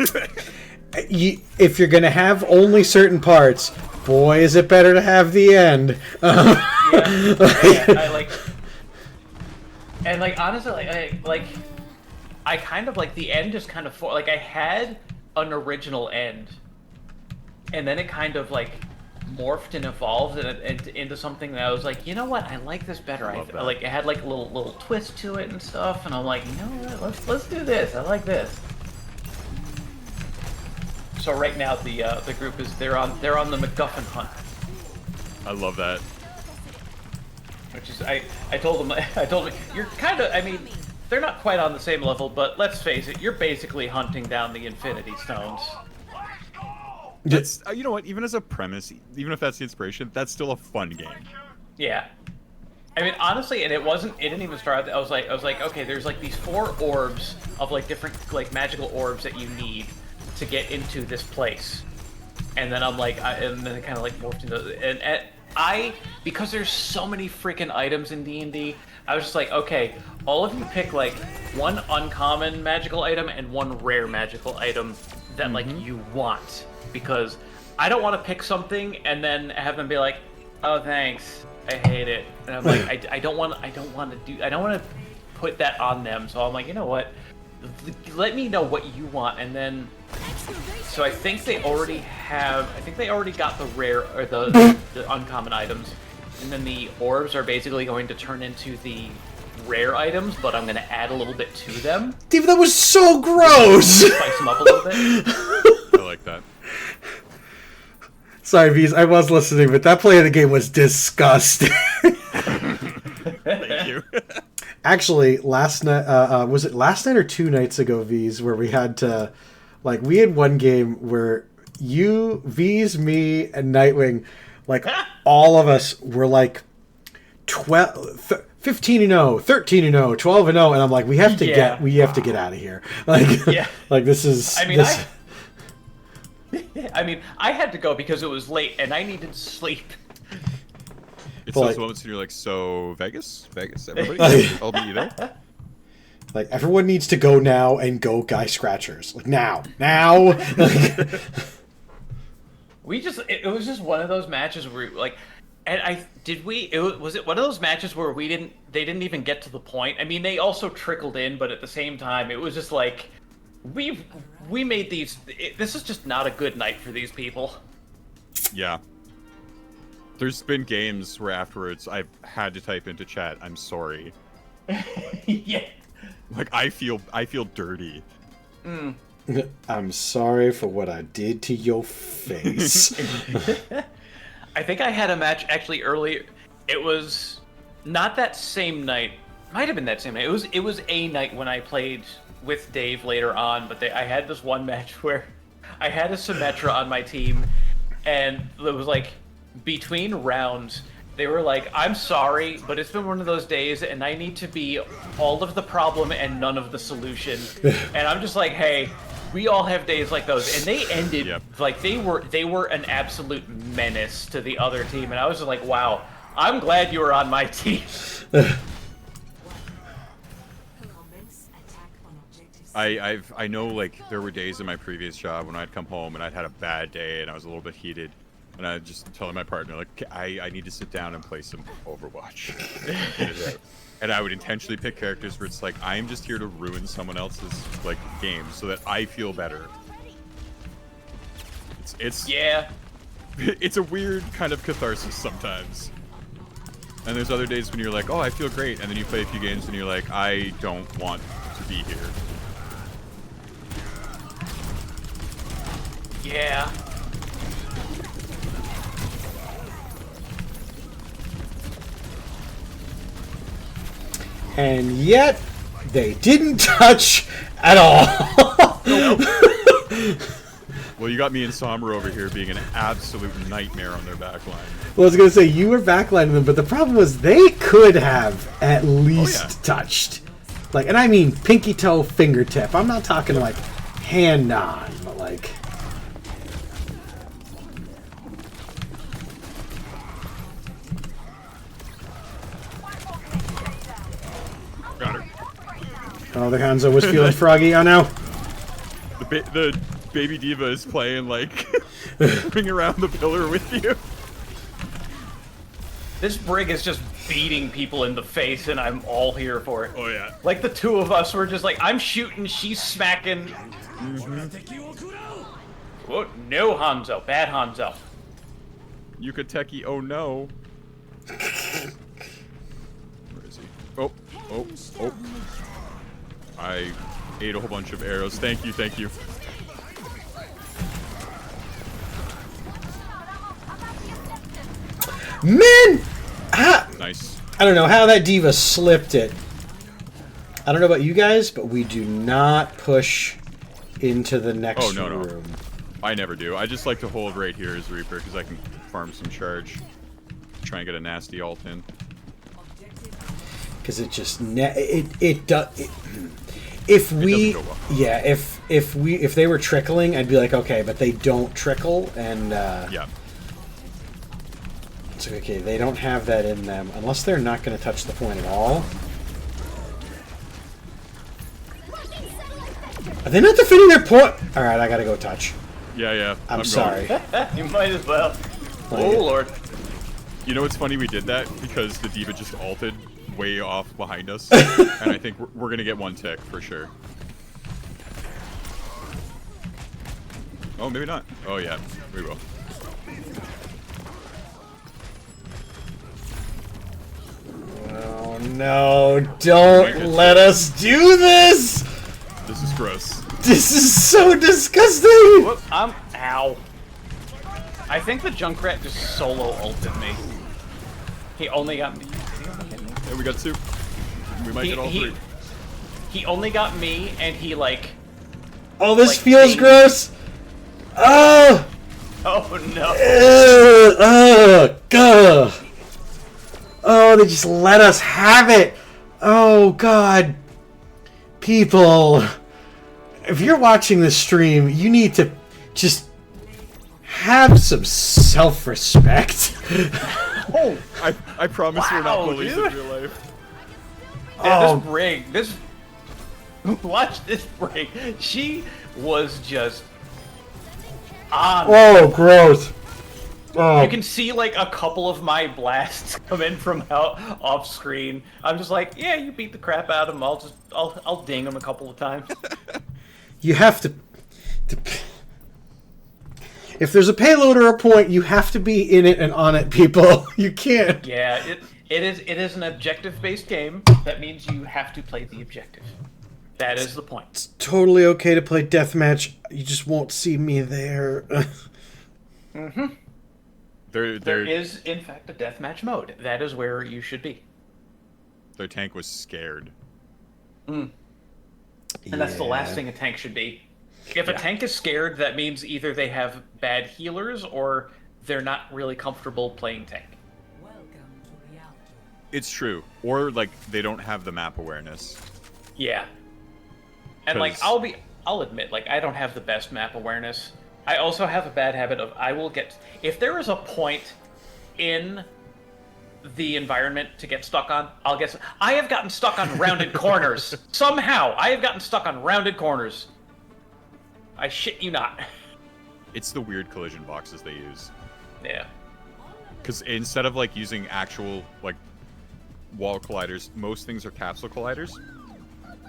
If you're gonna have only certain parts, boy, is it better to have the end. Honestly, I kind of like the end just kind of like I had an original end, and then it kind of like morphed and evolved into something that I was like, you know what, I like this better. I like it had like a little twist to it and stuff, and I'm like, you know what, let's do this. I like this. So right now the group is they're on the MacGuffin hunt. I love that. Which is I told them you're kind of, I mean, they're not quite on the same level, but let's face it, you're basically hunting down the Infinity Stones. That's you know what, even as a premise, even if that's the inspiration, that's still a fun game. Yeah. I mean, honestly, and it didn't even start. I was like, okay, there's like these 4 orbs of like different like magical orbs that you need to get into this place. And then I'm like, and then it kind of like morphed into, and because there's so many freaking items in D&D, I was just like, okay, all of you pick like 1 uncommon magical item and 1 rare magical item that like you want, because I don't want to pick something and then have them be like, oh thanks, I hate it, and I'm like, I don't want to put that on them, so I'm like, you know what, let me know what you want, and then So I think they already have. I think they already got the rare or the uncommon items, and then the orbs are basically going to turn into the rare items. But I'm going to add a little bit to them. Dude, that was so gross. Spice them up a little bit. I like that. Sorry, V's, I was listening, but that play of the game was disgusting. Thank you. Actually, last night, was it last night or 2 nights ago, V's, where we had to, like, we had one game where you, V's, me, and Nightwing, like, all of us were like 15-0, 13-0, 12-0, and I'm like, we have to get out of here. Like, like this is. I mean, this... I mean, I had to go because it was late and I needed sleep. It's Well, those like- moments when you're like, so Vegas, everybody, I'll meet you there. Like, everyone needs to go now and go Guy Scratchers. Like, now. Like, It was just one of those matches where, like, and was it one of those matches where they didn't even get to the point? I mean, they also trickled in, but at the same time, it was just like, we made these, this is just not a good night for these people. Yeah. There's been games where afterwards I've had to type into chat, I'm sorry. Yeah. Like, I feel dirty. I'm sorry for what I did to your face. I think I had a match actually earlier. It was not that same night. Might have been that same night. It was a night when I played with Dave later on, but I had this one match where I had a Symmetra on my team, and it was like between rounds, they were like, I'm sorry, but it's been one of those days and I need to be all of the problem and none of the solution. And I'm just like, hey, we all have days like those. And they ended like they were an absolute menace to the other team. And I was just like, wow, I'm glad you were on my team. I know, like, there were days in my previous job when I'd come home and I'd had a bad day and I was a little bit heated. And I'd just tell my partner, like, I need to sit down and play some Overwatch. And I would intentionally pick characters where it's like, I'm just here to ruin someone else's, like, game so that I feel better. It's It's a weird kind of catharsis sometimes. And there's other days when you're like, oh, I feel great. And then you play a few games and you're like, I don't want to be here. Yeah. And yet, they didn't touch at all. Well, you got me and Somber over here being an absolute nightmare on their backline. Well, I was going to say, you were backlining them, but the problem was they could have at least touched. Like, and I mean pinky toe, fingertip. I'm not talking like hand on, but like... Got her. Oh, the Hanzo was feeling froggy. Oh no. The baby diva is playing like ring around the pillar with you. This Brig is just beating people in the face, and I'm all here for it. Oh yeah. Like the two of us were just like, I'm shooting, she's smacking. Whoa, no Hanzo, bad Hanzo. Yukateki, oh no. Where is he? Oh. I ate a whole bunch of arrows. Thank you, thank you. Man! Nice. I don't know how that diva slipped it. I don't know about you guys, but we do not push into the next room. I never do. I just like to hold right here as Reaper because I can farm some charge. Try and get a nasty ult in. Because it just it does. If they were trickling, I'd be like, okay, but they don't trickle, and yeah. It's like, okay, they don't have that in them unless they're not going to touch the point at all. Are they not defending their point? All right, I gotta go touch. Yeah. I'm sorry. You might as well. Like, oh lord. You know what's funny? We did that because the diva just ulted way off behind us, and I think we're gonna get one tick for sure. Oh, maybe not. Oh yeah, we will. Oh no, don't let us do this! This is gross. This is so disgusting! Whoop, ow. I think the Junkrat just solo ulted me. He only got me. Yeah, we got 2. We might get all 3. He only got me, and he like... Oh, this feels gross! Oh! Oh no! God! Oh, they just let us have it! Oh, God. People, if you're watching this stream, you need to just have some self-respect. Oh! I promise we're not bullies in real life. Yeah, this Brig, watch this Brig. She was just on. Oh, gross. Oh. You can see like a couple of my blasts come in from off screen. I'm just like, yeah, you beat the crap out of him. I'll ding him a couple of times. You have to if there's a payload or a point, you have to be in it and on it, people. You can't. Yeah, it is an objective-based game. That means you have to play the objective. That is the point. It's totally okay to play deathmatch. You just won't see me there. Mm-hmm. There is, in fact, a deathmatch mode. That is where you should be. Their tank was scared. And that's the last thing a tank should be. If a tank is scared, that means either they have bad healers or they're not really comfortable playing tank. It's true. Or, like, they don't have the map awareness. Yeah. And, like, I'll admit, like, I don't have the best map awareness. I also have a bad habit of, if there is a point in the environment to get stuck on, I have gotten stuck on rounded corners. Somehow, I have gotten stuck on rounded corners. I shit you not. It's the weird collision boxes they use. Yeah. Because instead of, like, using actual, like, wall colliders, most things are capsule colliders.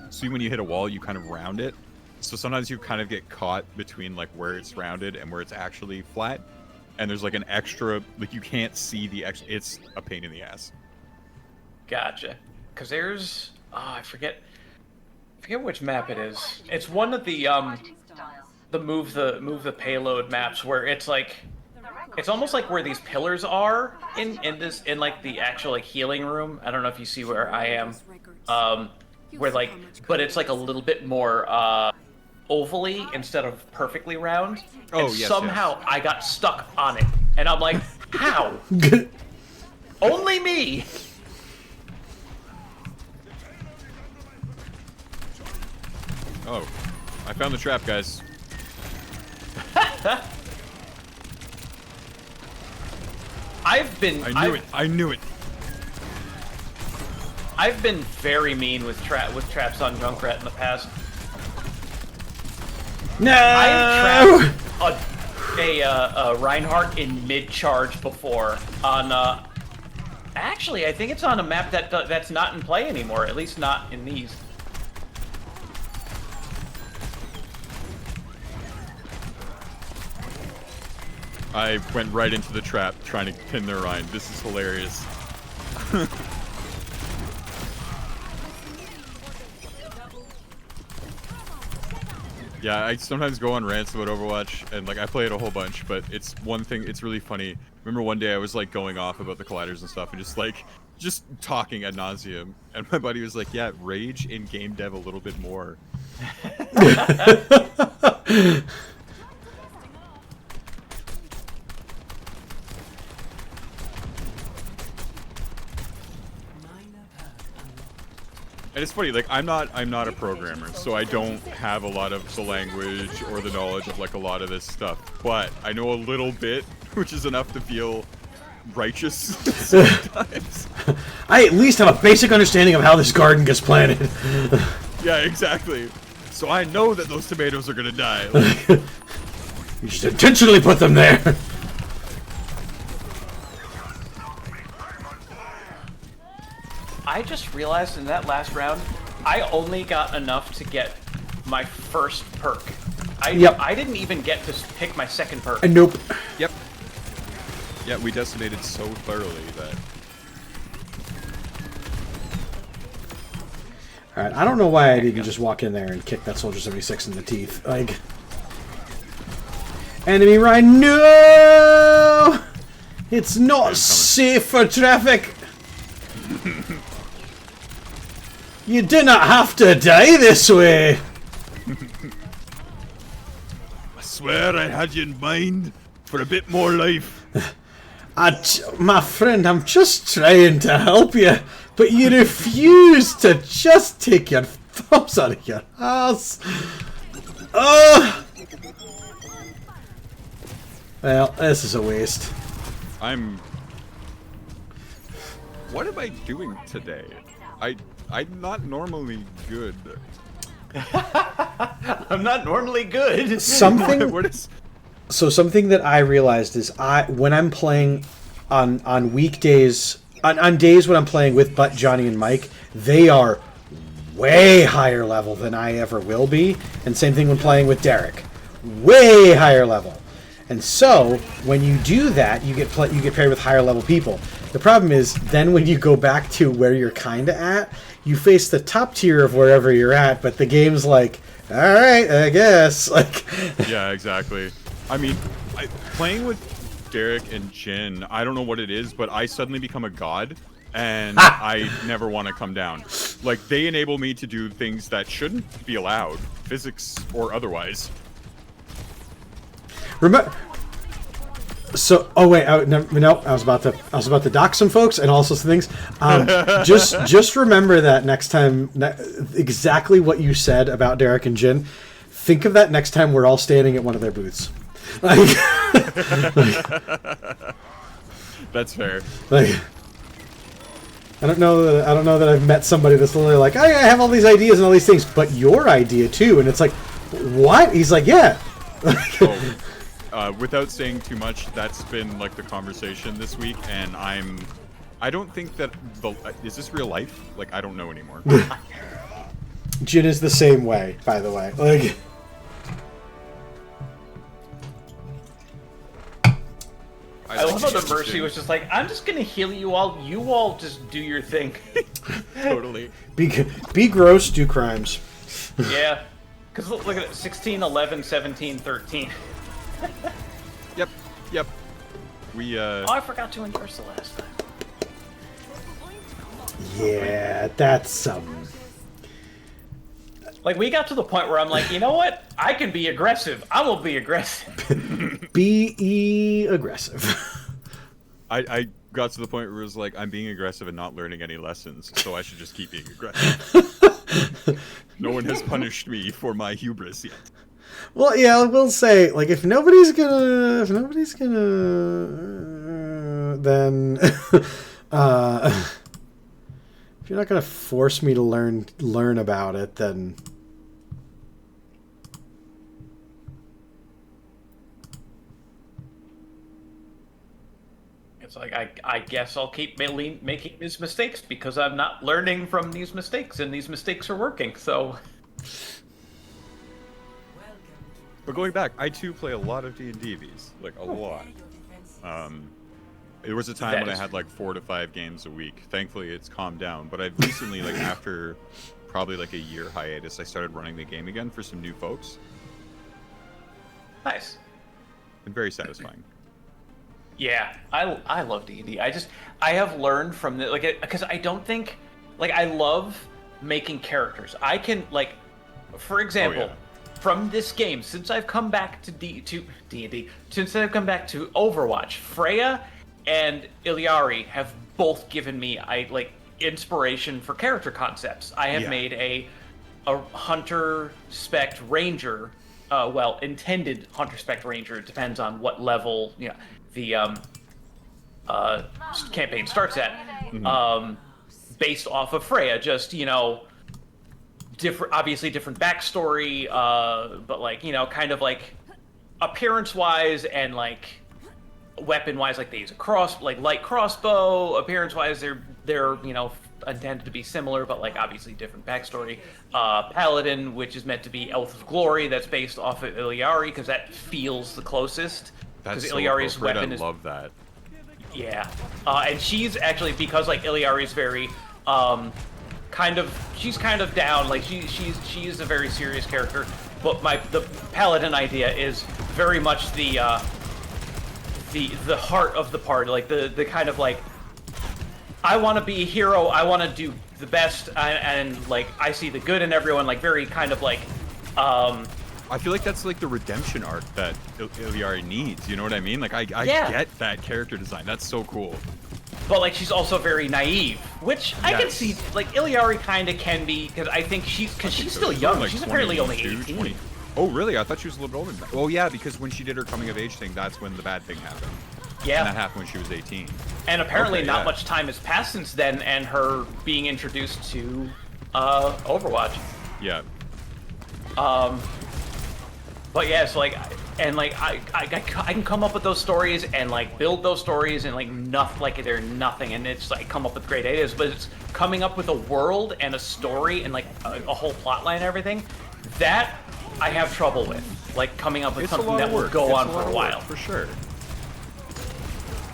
So when you hit a wall, you kind of round it. So sometimes you kind of get caught between, like, where it's rounded and where it's actually flat. And there's, like, an extra, like, you can't see the extra. It's a pain in the ass. Gotcha. Because there's, I forget which map it is. It's one of the move the payload maps where it's like, it's almost like where these pillars are in like the actual like healing room. I don't know if you see where I am. Where like, but it's like a little bit more ovally instead of perfectly round. Oh, and yes, somehow yes. I got stuck on it, and I'm like, how? Only me. Oh, I found the trap, guys. I knew it. I've been very mean with traps on Junkrat in the past. No! I have trapped a Reinhardt in mid-charge before on, actually, I think it's on a map that's not in play anymore, at least not in these. I went right into the trap trying to pin their Rhine. This is hilarious. Yeah, I sometimes go on rants about Overwatch, and like I play it a whole bunch, but it's one thing, it's really funny. Remember one day I was like going off about the colliders and stuff, and just talking ad nauseum, and my buddy was like, yeah, rage in game dev a little bit more. And it's funny, like I'm not a programmer, so I don't have a lot of the language or the knowledge of like a lot of this stuff. But I know a little bit, which is enough to feel righteous sometimes. I at least have a basic understanding of how this garden gets planted. Yeah, exactly. So I know that those tomatoes are gonna die. Like, you should intentionally put them there. I just realized in that last round, I only got enough to get my first perk. I didn't even get to pick my second perk. Nope. Yep. Yeah, we decimated so thoroughly that... Alright, I don't know why I didn't just walk in there and kick that Soldier 76 in the teeth. Like... Enemy Rhino! No! It's not safe for traffic! You do not have to die this way! I swear I had you in mind for a bit more life. My friend, I'm just trying to help you, but you refuse to just take your thumbs out of your ass. Well, this is a waste. What am I doing today? I'm not normally good. I'm not normally good. Something. So something that I realized is when I'm playing on weekdays, on days when I'm playing with Johnny and Mike, they are way higher level than I ever will be, and same thing when playing with Derek, way higher level. And so when you do that, you get paired with higher level people. The problem is then when you go back to where you're kind of at, you face the top tier of wherever you're at, but the game's like, all right, I guess. Like, yeah, exactly. I mean, playing with Derek and Jin, I don't know what it is, but I suddenly become a god, and I never want to come down. Like, they enable me to do things that shouldn't be allowed, physics or otherwise. Remember. So, oh wait, no, I was about to dox some folks and also some things. Just remember that next time, exactly what you said about Derek and Jin. Think of that next time we're all standing at one of their booths. Like, that's fair. Like, I don't know that I've met somebody that's literally like, oh, yeah, I have all these ideas and all these things, but your idea too, and it's like, what? He's like, yeah. Without saying too much, that's been like the conversation this week, and I don't think that is this real life? Like, I don't know anymore. Jin is the same way, by the way. Like, I love how the Mercy was just like, I'm just gonna heal you all. You all just do your thing. Totally. Be gross, do crimes. Yeah. Because look at it, 16, 11, 17, 13. Yep. We, Oh, I forgot to endorse the last time. Yeah, that's Like, we got to the point where I'm like, you know what? I can be aggressive. I will be aggressive. Be aggressive. I got to the point where it was like, I'm being aggressive and not learning any lessons, so I should just keep being aggressive. No one has punished me for my hubris yet. Well, yeah, I will say, like, if nobody's gonna, then, if you're not gonna force me to learn about it, then. It's like, I guess I'll keep making these mistakes because I'm not learning from these mistakes, and these mistakes are working, so... But going back, I too play a lot of D&D-Vs, like a lot. There was a time when I had like 4 to 5 games a week. Thankfully, it's calmed down. But I've recently, like after probably like a year hiatus, I started running the game again for some new folks. Nice. And very satisfying. Yeah, I love D&D. I have learned from the, like, because I don't think, like, I love making characters. I can, like, for example, from this game, since I've come back to D&D, since I've come back to Overwatch, Freya and Iliari have both given me inspiration for character concepts. I have made a hunter spec ranger, intended hunter spec ranger. It depends on what level the campaign starts at. Based off of Freya, just different backstory, but kind of like appearance-wise and like weapon-wise, like they use a light crossbow. Appearance-wise, they're intended to be similar, but like obviously different backstory. Paladin, which is meant to be Oath of Glory, that's based off of Iliari because that feels the closest. That's so Iliari's appropriate. weapon I is love that. yeah, and she's actually because like Iliari's very she's kind of down. Like she is a very serious character, but the Paladin idea is very much the heart of the party, like the kind of like I want to be a hero, I want to do the best, and like I see the good in everyone, like very kind of like I feel like that's like the redemption arc that Iliari needs, you know what I mean? Like I Yeah. get that character design. That's so cool. But like she's also very naive, which I can Yes. see. Like Iliari kind of can be because I think she's still young. Like She's apparently only 22, 18. 20. Oh really? I thought she was a little bit older than that. Oh yeah, because when she did her coming of age thing, that's when the bad thing happened. Yeah. And that happened when she was 18. And apparently Okay, not yeah. much time has passed since then, and her being introduced to Overwatch. Yeah. But yeah, so like, and like I can come up with those stories and like build those stories and like nothing, like they're nothing, and it's like come up with great ideas, but it's coming up with a world and a story and like a whole plot line and everything that I have trouble with, like coming up with It's a something lot that of will work. go It's on a for lot a of while. work, for sure.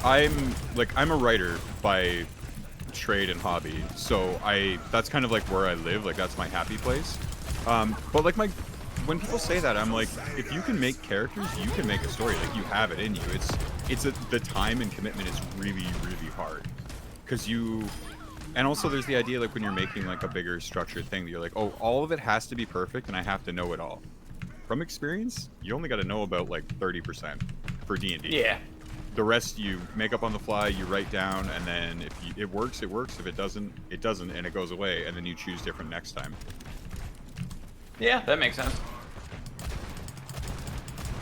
I'm a writer by trade and hobby, so that's kind of like where I live, like that's my happy place. But like when people say that, I'm like, if you can make characters, you can make a story. Like you have it in you. The time and commitment is really, really hard, and also there's the idea like when you're making like a bigger structured thing that you're like, oh, all of it has to be perfect, and I have to know it all. From experience, you only got to know about like 30% for D&D. Yeah. The rest you make up on the fly, you write down, and then if it works, it works. If it doesn't, it doesn't, and it goes away, and then you choose different next time. Yeah, that makes sense.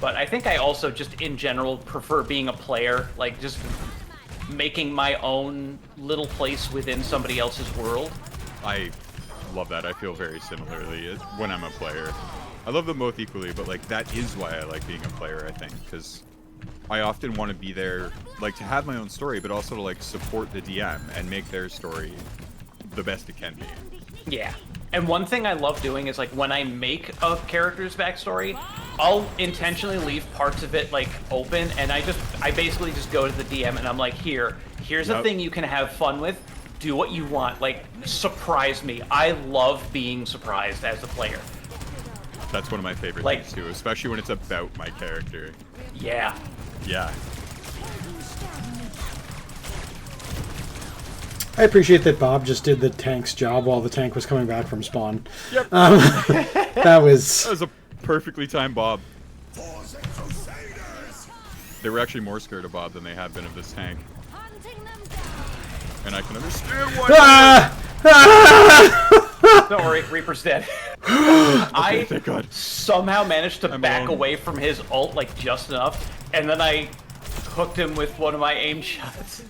But I think I also just in general prefer being a player, like just making my own little place within somebody else's world. I love that. I feel very similarly when I'm a player. I love them both equally, but like that is why I like being a player, I think, because I often want to be there, like to have my own story, but also to like support the DM and make their story the best it can be. Yeah. And one thing I love doing is like when I make a character's backstory, I'll intentionally leave parts of it like open, and I basically just go to the DM and I'm like, here's a thing you can have fun with. Do what you want. Like surprise me. I love being surprised as a player. That's one of my favorite things too, especially when it's about my character. Yeah. Yeah. I appreciate that Bob just did the tank's job while the tank was coming back from spawn. Yep. That was a perfectly timed Bob. They were actually more scared of Bob than they had been of this tank. And I can understand why. Don't worry, Reaper's dead. Okay, thank God. Somehow managed to back alone. away from his ult like just enough, and then I hooked him with one of my aim shots.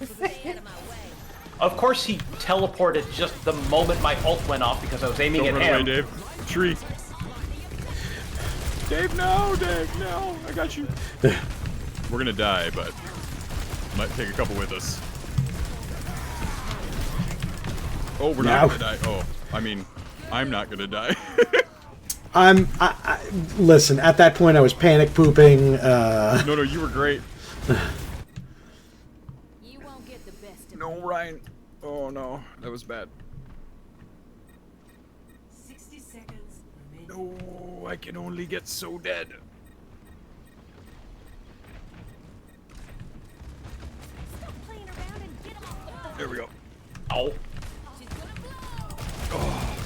Of course, he teleported just the moment my ult went off because I was aiming Don't at run him. away, Dave. Tree. Dave, no, Dave, no. I got you. We're gonna die, but might take a couple with us. Oh, we're not gonna die. Oh, I mean, I'm not gonna die. Listen, at that point I was panic pooping. No, you were great. No, Ryan. Oh no, that was bad. 60 seconds remaining. No, I can only get so dead. There we go. Oh. Oh,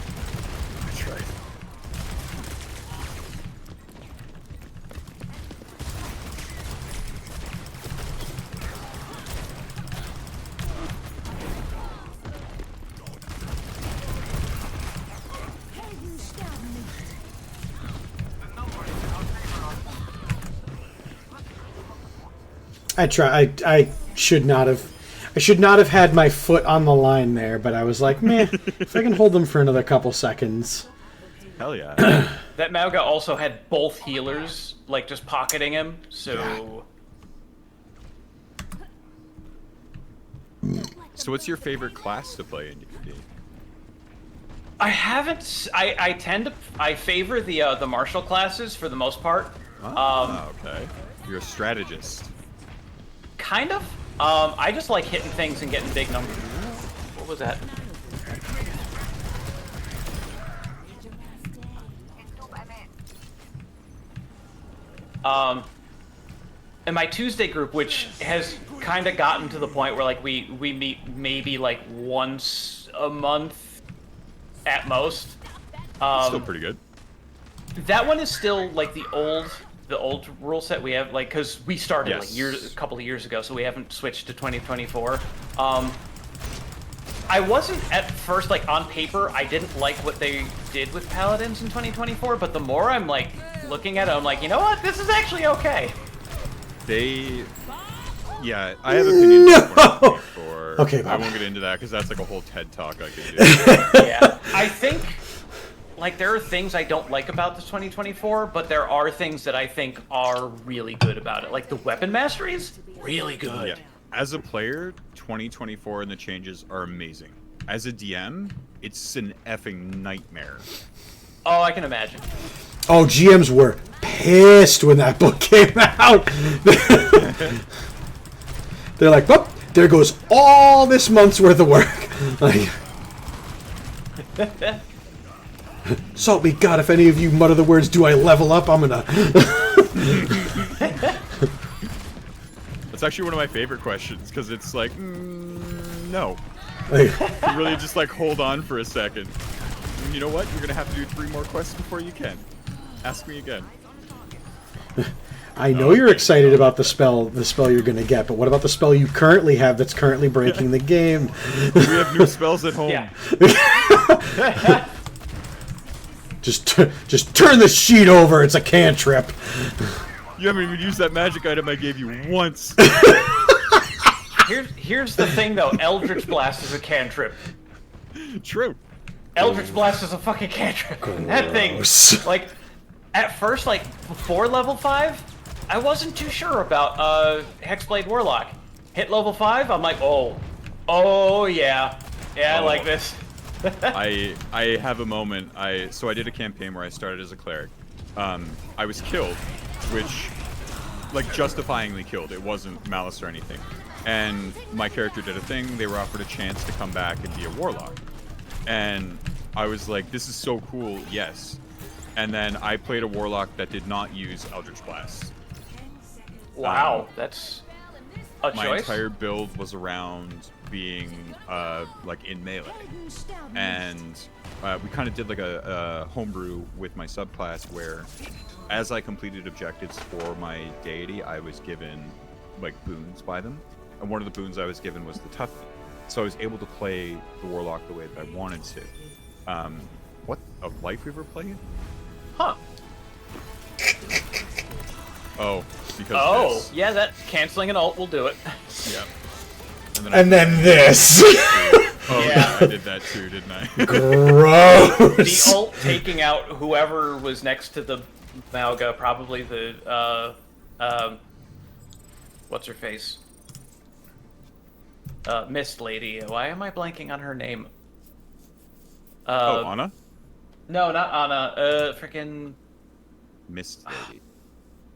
I tried. I should not have. I should not have had my foot on the line there, but I was like, man, if I can hold them for another couple seconds. Hell yeah. That Mauga also had both healers, like just pocketing him, so... So what's your favorite class to play in D&D? I haven't. I tend to. I favor the martial classes for the most part. Okay. You're a strategist. Kind of. I just like hitting things and getting big numbers. What was that? In my Tuesday group, which has kind of gotten to the point where like we meet maybe like once a month at most. Still pretty good. That one is still like the old rule set we have, like, because we started Yes. like a couple of years ago, so we haven't switched to 2024. I wasn't at first, like, on paper, I didn't like what they did with Paladins in 2024, but the more I'm, like, looking at it, I'm like, you know what? This is actually okay. Yeah, I have opinions on 2024. Okay, I Bob. won't get into that because that's like a whole TED talk I could do. Yeah, I think, like, there are things I don't like about this 2024, but there are things that I think are really good about it. Like, the weapon mastery is really good. Yeah. As a player, 2024 and the changes are amazing. As a DM, it's an effing nightmare. Oh, I can imagine. Oh, GMs were pissed when that book came out. They're like, "Well, there goes all this month's worth of work." Like, salt me God, if any of you mutter the words, "Do I level up?" I'm gonna. It's actually one of my favorite questions because it's like, no. Like, You really just like hold on for a second. And you know what? You're gonna have to do 3 more quests before you can. Ask me again. I know you're excited about the spell you're gonna get, but what about the spell you currently have that's currently breaking the game? We have new spells at home. Yeah. Just turn the sheet over. It's a cantrip. You haven't even used that magic item I gave you once. Here's the thing, though. Eldritch Blast is a cantrip. True. Eldritch Blast is a fucking cantrip. That thing, like, at first, like, before level 5, I wasn't too sure about Hexblade Warlock. Hit level 5, I'm like, oh yeah, I like this. I have a moment. So I did a campaign where I started as a cleric. I was killed, which, like, justifyingly killed. It wasn't malice or anything. And my character did a thing. They were offered a chance to come back and be a warlock. And I was like, this is so cool, yes. And then I played a warlock that did not use Eldritch Blast. Wow, that's a My choice. entire build was around being, like, in melee. And we kind of did like a homebrew with my subclass where, as I completed objectives for my deity, I was given, like, boons by them. And one of the boons I was given was the tough. So I was able to play the warlock the way that I wanted to. What a life we were playing? Huh. Oh, because this. Yeah, that canceling an ult will do it. Yeah. And then this. Oh, Yeah. I did that too, didn't I? Gross. The ult taking out whoever was next to the Malga, probably the, what's her face? Mist Lady. Why am I blanking on her name? Anna? No, not Anna. Frickin' Mist Lady.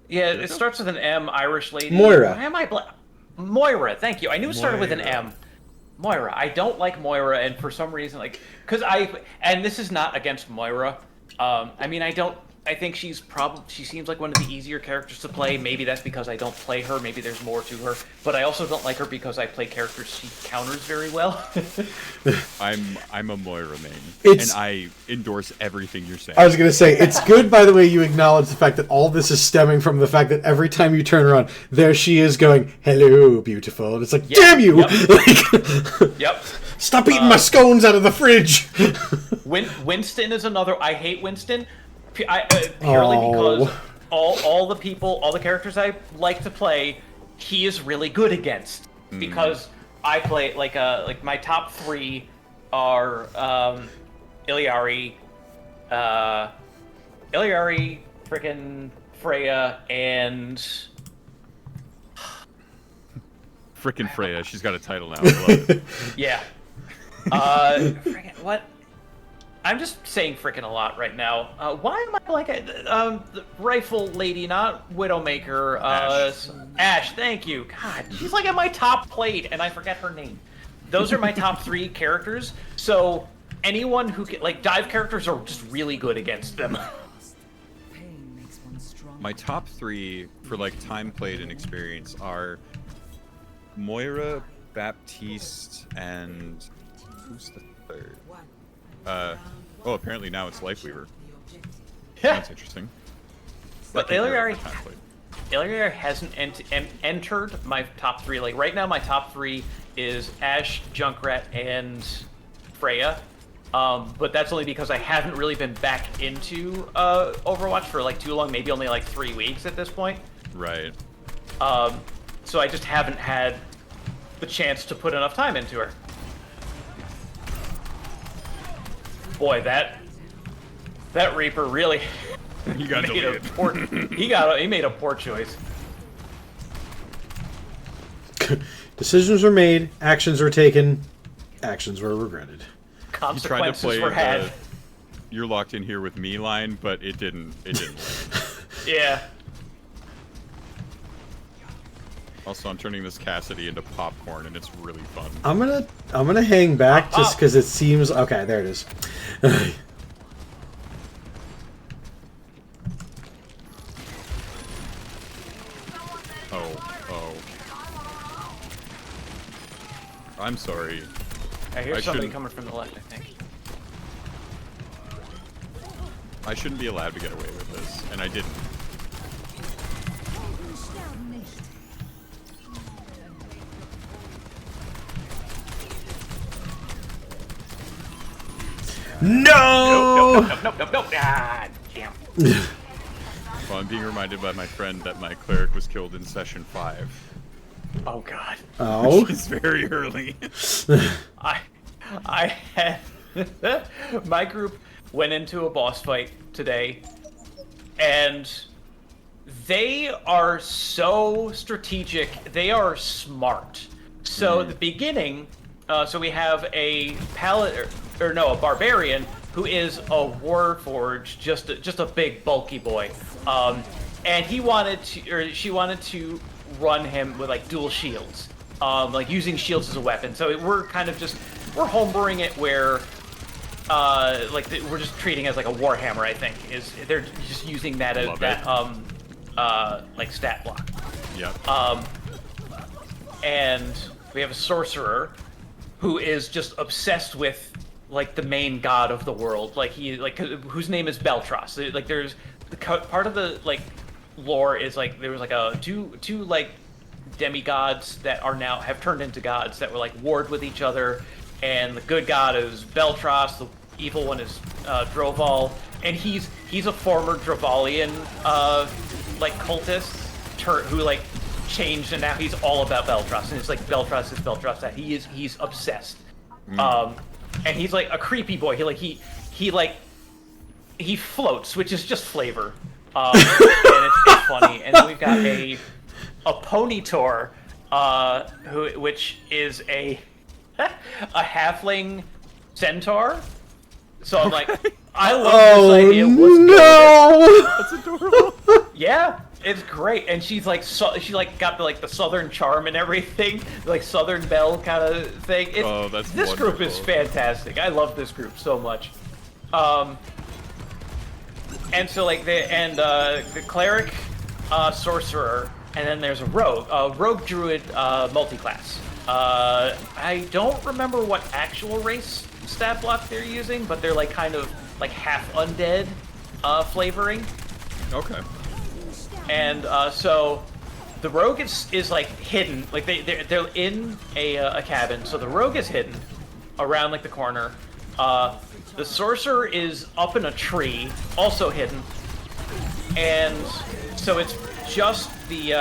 Yeah, it starts with an M, Irish lady. Moira. Why am I Moira, thank you. I knew it started with an Moira. M. Moira. I don't like Moira, and for some reason, like, and this is not against Moira. I mean, I think she seems like one of the easier characters to play. Maybe that's because I don't play her. Maybe there's more to her. But I also don't like her because I play characters she counters very well. I'm a Moira main, It's- and I endorse everything you're saying. I was gonna say, it's good, by the way, you acknowledge the fact that all this is stemming from the fact that every time you turn around, there she is going, "Hello, beautiful." And it's like, damn you! Yep. Like, Yep. stop eating my scones out of the fridge. Winston is another. I hate Winston. Purely because all the characters I like to play, he is really good against. Because I play like my top 3 are Iliari, frickin' Freya, and Frickin' Freya, she's got a title now. I love it. yeah. Frickin' what? I'm just saying frickin' a lot right now. Why am I like the rifle lady, not Widowmaker? Ash, thank you. God, she's like at my top plate, and I forget her name. Those are my top 3 characters. So anyone who can, like, dive characters are just really good against them. My top 3 for like time played and experience are Moira, Baptiste, and who's the third? Oh, apparently now it's Lifeweaver. That's interesting. But Illyari hasn't entered my top 3. Like, right now, my top 3 is Ash, Junkrat, and Freya. But that's only because I haven't really been back into Overwatch for like too long, maybe only like 3 weeks at this point. Right. So I just haven't had the chance to put enough time into her. Boy, that Reaper really he got made a poor, he made a poor choice. Decisions were made, actions were taken, actions were regretted. Consequences were had. You're locked in here with me line, but it didn't Yeah. Also, I'm turning this Cassidy into popcorn, and it's really fun. I'm gonna hang back just because it seems okay. There it is. Oh. I'm sorry. I hear somebody coming from the left, I think. I shouldn't be allowed to get away with this, and I didn't. No! Nope. Ah, damn. Well, I'm being reminded by my friend that my cleric was killed in session 5. Oh god. Oh. Which is very early. I had my group went into a boss fight today, and they are so strategic. They are smart. So at the beginning, so we have a a barbarian who is a warforged, just a big bulky boy, and she wanted to run him with like dual shields, like using shields as a weapon. So we're kind of we're homebrewing it where we're just treating it as like a warhammer. I think they're just using that as like stat block. Yep. And we have a sorcerer who is just obsessed with like the main god of the world, whose name is Beltros. Like there's part of the like lore is like there was like two like demigods that are now have turned into gods that were like warred with each other, and the good god is Beltros, the evil one is Droval, and he's a former Dravalian like cultist who like changed, and now he's all about Beltros, and it's like Beltros is Beltros, that he's obsessed. And he's like a creepy boy. He floats, which is just flavor. And it's funny. And then we've got a Ponytor, which is a halfling centaur. So I'm like, I love this idea. That's adorable. Yeah, it's great. And she's like, she like got the southern charm and everything, like Southern Belle kind of thing. This group is fantastic. I love this group so much. And so like the cleric, sorcerer, and then there's a rogue, druid, multi-class. I don't remember what actual race stat block they're using, but they're like kind of like half undead flavoring. Okay. And so the rogue is like hidden, like they're in a cabin, so the rogue is hidden around like the corner. The sorcerer is up in a tree, also hidden, and so it's just the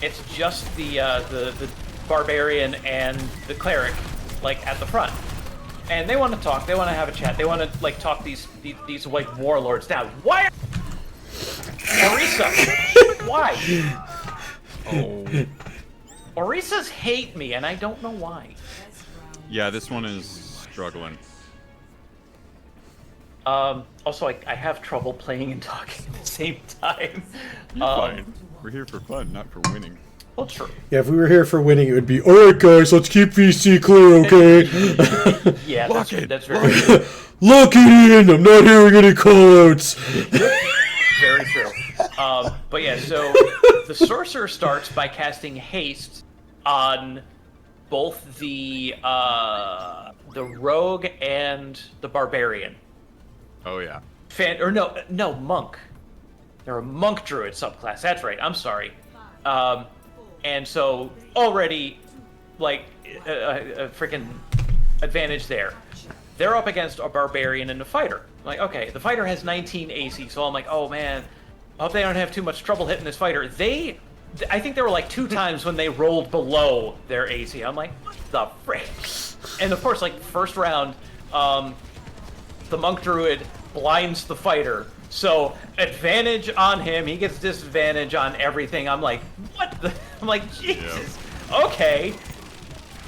it's just the barbarian and the cleric like at the front, and they want to talk. They want to have a chat. They want to like talk these like warlords down. Why? Orisa, why? Oh. Orisas hate me, and I don't know why. Yeah, this one is struggling. Also, I have trouble playing and talking at the same time. You're fine. We're here for fun, not for winning. Well, true. Yeah, if we were here for winning, it would be, alright guys, let's keep VC clear, okay? Yeah, that's very true. Lock it in! I'm not hearing any callouts! Very true. But yeah, so the sorcerer starts by casting haste on both the rogue and the barbarian. Oh yeah. Monk. They're a monk druid subclass. That's right. I'm sorry. And so already, like, a freaking advantage there. They're up against a barbarian and a fighter. Like, okay, the fighter has 19 AC, so I'm like, oh man, I hope they don't have too much trouble hitting this fighter. I think there were like 2 times when they rolled below their AC. I'm like, what the frick? And of course, like, first round, the monk druid blinds the fighter. So, advantage on him, he gets disadvantage on everything. I'm like, what the? I'm like, Jesus. Yeah. Okay.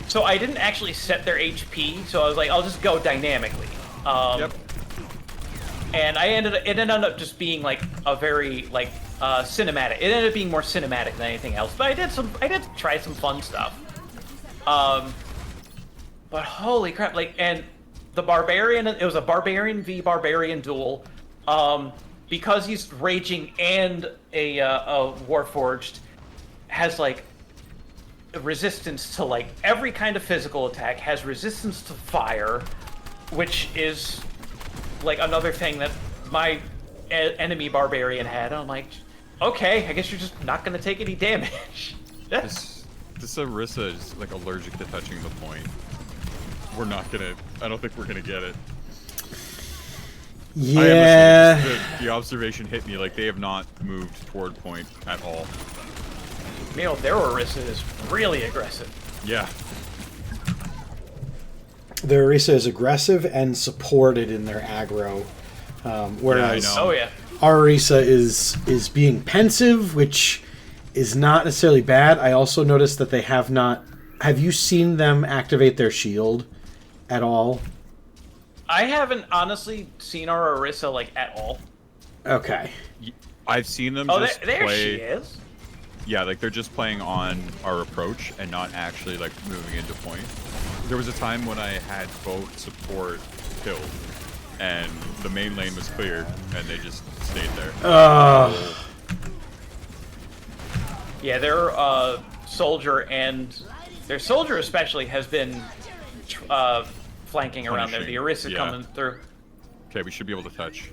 So I didn't actually set their HP, so I was like, I'll just go dynamically. Yep. And it ended up just being like a very like cinematic. It ended up being more cinematic than anything else. But I did try some fun stuff. But holy crap! Like, and the barbarian, it was a barbarian v barbarian duel. Because he's raging and a warforged, has like resistance to like every kind of physical attack, has resistance to fire, which is like another thing that my enemy barbarian had. And I'm like, okay, I guess you're just not gonna take any damage. This Orisa is like allergic to touching the point. We're not gonna. I don't think we're gonna get it. Yeah. The observation hit me. Like, they have not moved toward point at all. You know, their Orisa is really aggressive. Yeah. Their Orisa is aggressive and supported in their aggro. Whereas our Orisa is being pensive, which is not necessarily bad. I also noticed that they have not... Have you seen them activate their shield at all? I haven't honestly seen our Orisa like at all. Okay. I've seen them just there play... she is. Yeah, like they're just playing on our approach and not actually like moving into point. There was a time when I had both support killed and the main lane was cleared and they just stayed there. Yeah, their soldier especially has been flanking around there. The Orisa coming through. Okay, we should be able to touch.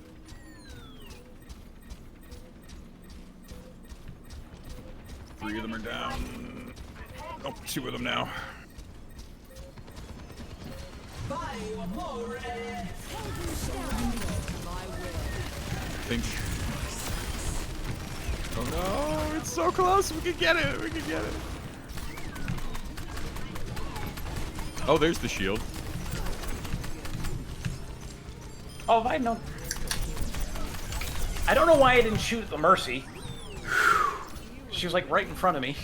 Three of them are down. Oh, 2 of them now. Think. Oh no, it's so close. We can get it. We can get it. Oh, there's the shield. Oh, I know. I don't know why I didn't shoot at the Mercy. She was like right in front of me.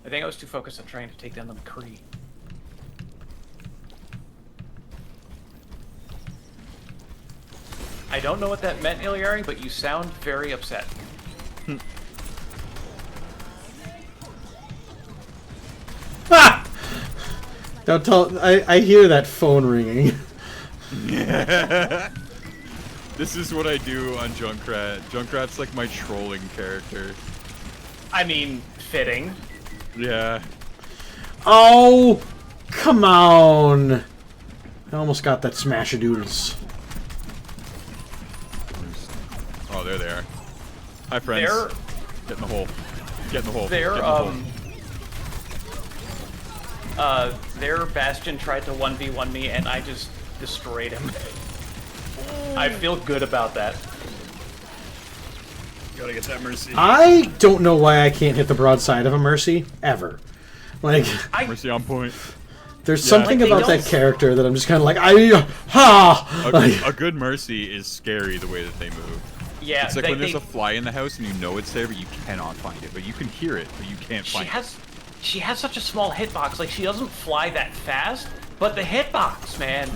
I think I was too focused on trying to take down the McCree. I don't know what that meant, Iliari, but you sound very upset. Ah! Don't tell. I hear that phone ringing. This is what I do on Junkrat. Junkrat's like my trolling character. I mean, fitting. Yeah. Oh, come on! I almost got that smash-a-doodles. Oh, there they are. Hi, friends. Get in the hole. Get in the hole. Their Bastion tried to 1v1 me, and I just destroyed him. I feel good about that. Gotta get that Mercy. I don't know why I can't hit the broadside of a Mercy, ever. Like, Mercy on point. There's something about that character that I'm just kind of like, ha! A good Mercy is scary the way that they move. Yeah, it's like when there's a fly in the house and you know it's there, but you cannot find it. But you can hear it, but you can't find it. She has such a small hitbox. Like, she doesn't fly that fast, but the hitbox, man.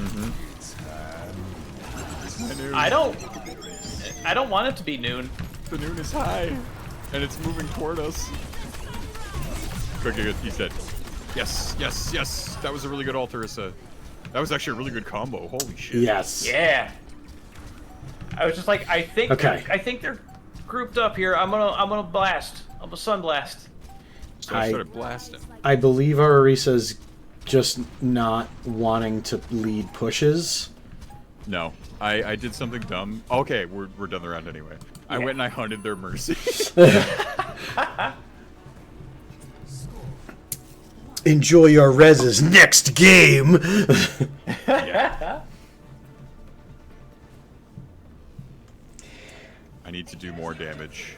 I don't want it to be noon. The noon is high, and it's moving toward us. Okay, good. He's dead. Yes, yes, yes. That was a really good Altarissa. That was actually a really good combo. Holy shit. Yes. Yeah. I was just like, I think they're grouped up here. I'm gonna blast. I'm gonna sun blast. So I started blasting. I believe our Orisa's just not wanting to lead pushes. No, I did something dumb. Okay, we're done the round anyway. I went and I hunted their Mercy. Enjoy your reses next game. Yeah. I need to do more damage.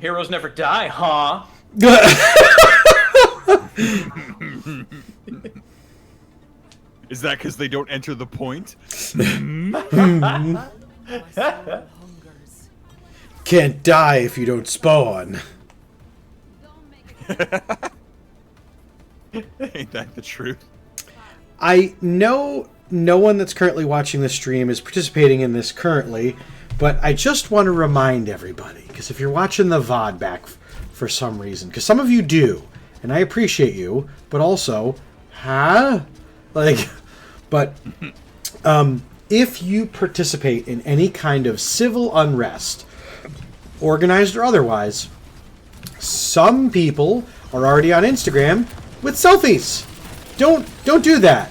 Heroes never die, huh? Is that because they don't enter the point? Can't die if you don't spawn. Ain't that the truth? I know no one that's currently watching this stream is participating in this currently, but I just want to remind everybody, because if you're watching the VOD back for some reason, because some of you do, and I appreciate you, but also, but if you participate in any kind of civil unrest, organized or otherwise, some people are already on Instagram with selfies. Don't do that.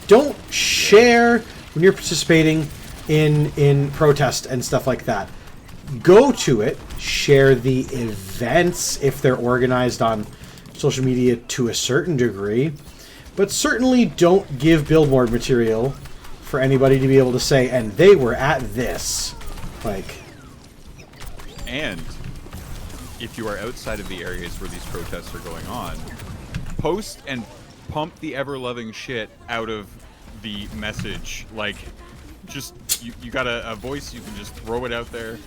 Don't share when you're participating in protest and stuff like that. Go to it, share the events if they're organized on social media to a certain degree, but certainly don't give billboard material for anybody to be able to say, and they were at this. And if you are outside of the areas where these protests are going on, post and pump the ever-loving shit out of the message. Just, you got a voice, you can just throw it out there.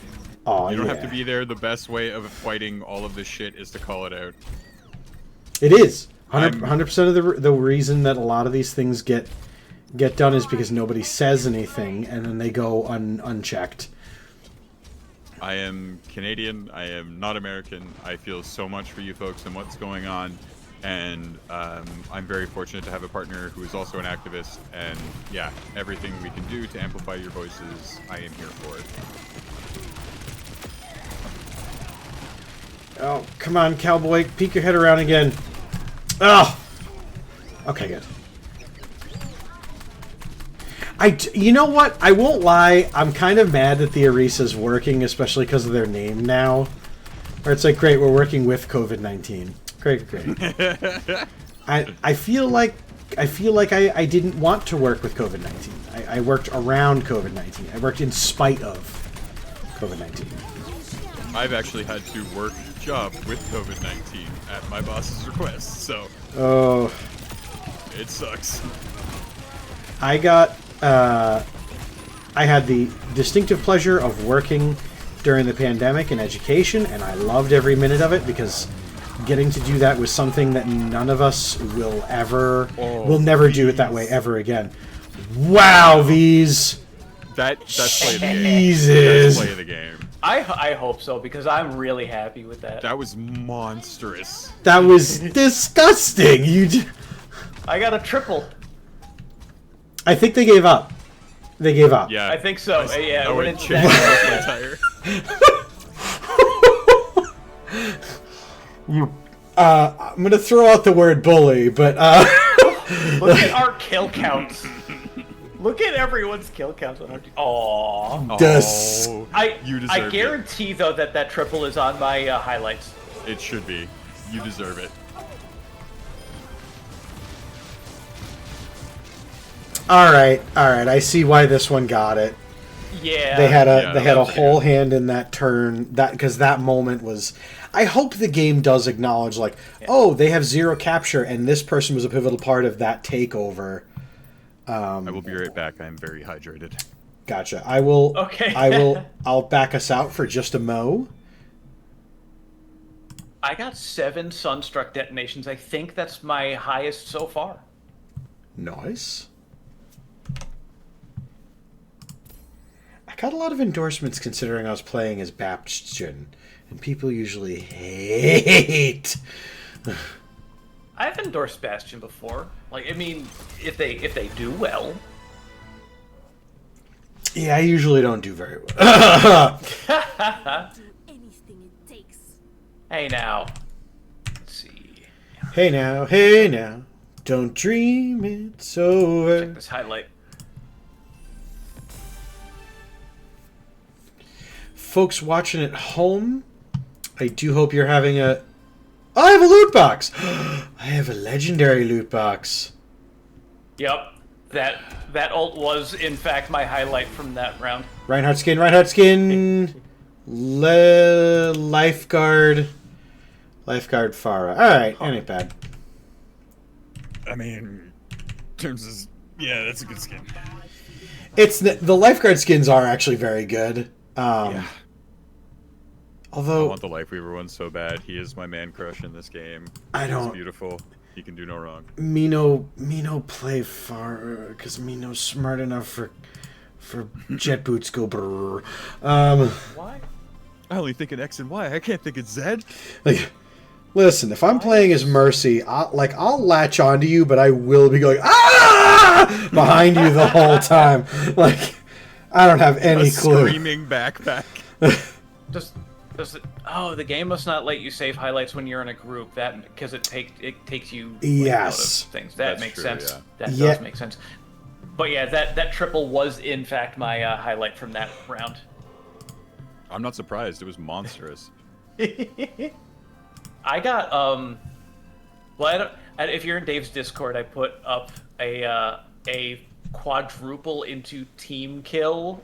Oh, you don't have to be there. The best way of fighting all of this shit is to call it out. It is. 100% of the reason that a lot of these things get done is because nobody says anything, and then they go unchecked. I am Canadian. I am not American. I feel so much for you folks and what's going on. And I'm very fortunate to have a partner who is also an activist. And yeah, everything we can do to amplify your voices, I am here for it. Oh, come on, cowboy. Peek your head around again. Oh! Okay, good. You know what? I won't lie. I'm kind of mad that the Orisa's working, especially because of their name now. Or it's like, great, we're working with COVID-19. Great. I feel like I didn't want to work with COVID-19. I worked around COVID-19. I worked in spite of COVID-19. I've actually had to work a job with COVID-19 at my boss's request, so... Oh. It sucks. I had the distinctive pleasure of working during the pandemic in education, and I loved every minute of it because getting to do that was something that none of us will never do it that way ever again. Wow, V's. That's play of the game. Jesus. That's play of the game. I hope so, because I'm really happy with that. That was monstrous. That was disgusting. I got a triple. I think they gave up. They gave up. Yeah. I think so. Yeah. I went tire. I'm gonna throw out the word bully, but look at our kill counts. Look at everyone's kill counts on our team. Aww. I guarantee though that triple is on my highlights. It should be. You deserve it. All right. I see why this one got it. Yeah. They had a whole hand in that turn. Because that moment was. I hope the game does acknowledge oh, they have zero capture, and this person was a pivotal part of that takeover. I will be right back. I am very hydrated. Gotcha. I will. Okay. I'll back us out for just a mo. I got 7 Sunstruck detonations. I think that's my highest so far. Nice. got a lot of endorsements considering I was playing as Bastion, and people usually hate. I've endorsed Bastion before. Like, I mean, if they do well. Yeah, I usually don't do very well. Hey now. Let's see. Hey now. Don't dream it's over. Check this highlight. Folks watching at home, I do hope you're having a... I have a loot box! I have a legendary loot box. Yep. That ult was, in fact, my highlight from that round. Reinhardt skin. Lifeguard Farah. Alright, ain't bad. I mean, in terms of... Yeah, that's a good skin. It's the lifeguard skins are actually very good. Yeah. Although... I want the Lifeweaver one so bad. He is my man crush in this game. He's beautiful. He can do no wrong. Me no play Farah, because me no smart enough for jet boots go brrr. Why? I only think in X and Y. I can't think in Z. Like, listen, if I'm playing as Mercy, I'll latch onto you, but I will be going behind you the whole time. Like, I don't have any clue. Screaming backpack. The game must not let you save highlights when you're in a group. That because it takes you yes out of things. That makes sense. Yeah. That does make sense. But yeah, that triple was in fact my highlight from that round. I'm not surprised. It was monstrous. I got well, if you're in Dave's Discord, I put up a quadruple into team kill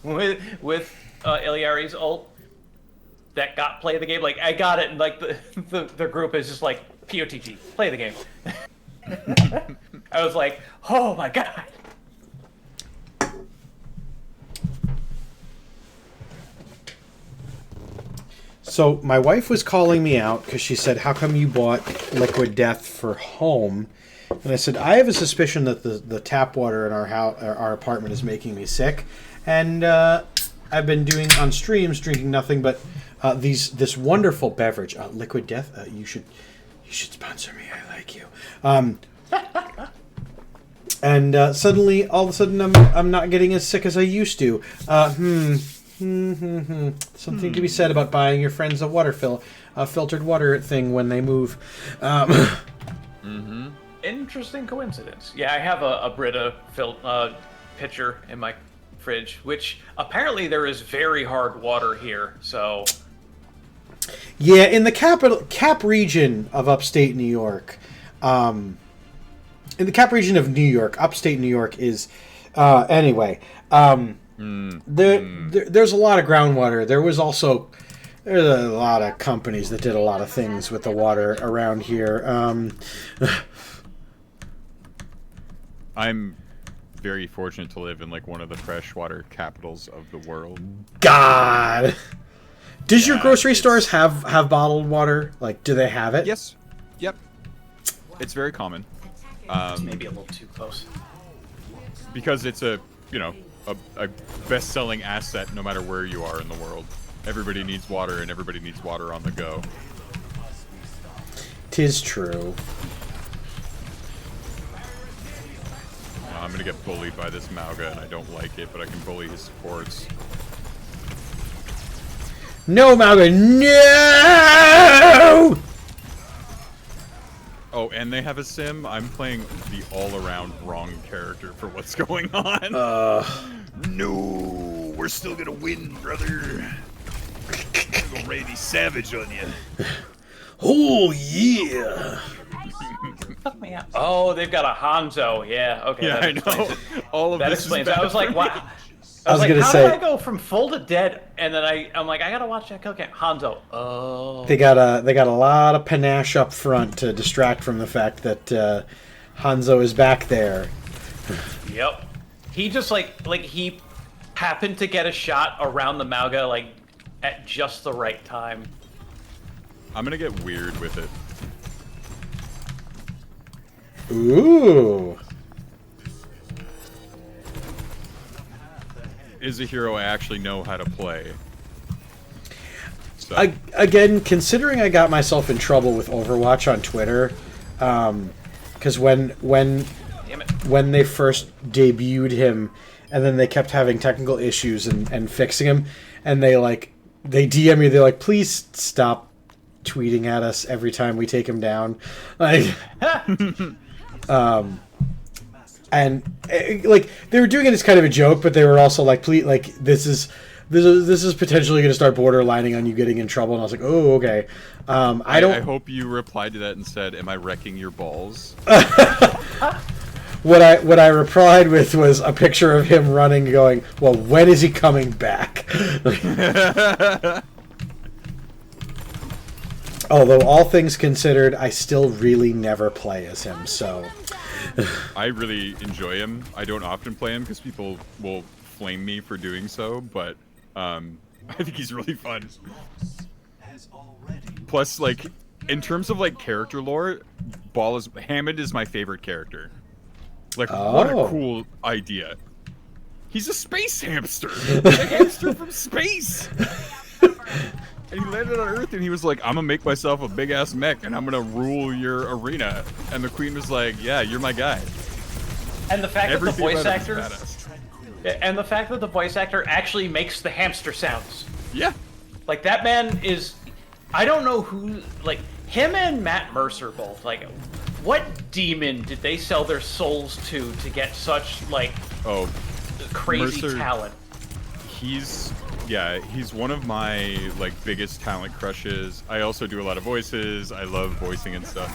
with Iliari's ult that got play the game. Like, I got it, and like the group is just like, POTG, play the game. I was like, oh my god. So my wife was calling me out because she said, how come you bought Liquid Death for home? And I said, I have a suspicion that the tap water in our apartment is making me sick. And I've been doing on streams drinking nothing but this wonderful beverage, Liquid Death. You should sponsor me. I like you. And suddenly, all of a sudden, I'm not getting as sick as I used to. Something to be said about buying your friends a filtered water thing when they move. Interesting coincidence. Yeah, I have a Brita pitcher in my fridge, which apparently there is very hard water here. So yeah, in the cap region of upstate New York, in the cap region of New York, upstate New York is anyway. There's a lot of groundwater. There's a lot of companies that did a lot of things with the water around here. I'm very fortunate to live in like one of the freshwater capitals of the world. God, does your grocery stores have bottled water? Like, do they have it? Yes. Yep. It's very common. Maybe a little too close. Because it's a best-selling asset no matter where you are in the world. Everybody needs water, and everybody needs water on the go. 'Tis true. I'm gonna get bullied by this Mauga, and I don't like it, but I can bully his supports. No, Mauga, no! Oh, and they have a sim? I'm playing the all-around wrong character for what's going on. No, we're still gonna win, brother. I'm gonna Randy Savage on you. Oh, yeah. Fuck me out. Oh, they've got a Hanzo. Yeah, okay. Yeah, I know. All of that this explains. is bad I was like, for wow. me. I was like, gonna how say, did I go from full to dead? And then I'm like, I gotta watch that kill cam. Hanzo. Oh. They got a lot of panache up front to distract from the fact that Hanzo is back there. Yep. He just like he happened to get a shot around the Mauga like at just the right time. I'm gonna get weird with it. Ooh. is a hero I actually know how to play. So. Again, considering I got myself in trouble with Overwatch on Twitter, because when they first debuted him, and then they kept having technical issues and fixing him, and they DM me, they're like, please stop tweeting at us every time we take him down, like, and like they were doing it as kind of a joke, but they were also like, please, like this is potentially going to start borderlining on you getting in trouble, and I was like, oh, okay. I hope you replied to that and said, am I wrecking your balls? What I replied with was a picture of him running, going, well, when is he coming back? Although, all things considered, I still really never play as him, so... I really enjoy him. I don't often play him because people will flame me for doing so, but I think he's really fun. Plus, like, in terms of, like, character lore, Hammond is my favorite character. Like, what a cool idea. He's a space hamster! A hamster from space! And he landed on Earth and he was like, I'm gonna make myself a big-ass mech and I'm gonna rule your arena. And the queen was like, yeah, you're my guy. And the fact that the voice actor... And the fact that the voice actor actually makes the hamster sounds. Yeah. Like, that man is... I don't know who... Like, him and Matt Mercer both, like... What demon did they sell their souls to get such, like... crazy Mercer, talent? He's one of my, like, biggest talent crushes. I also do a lot of voices. I love voicing and stuff.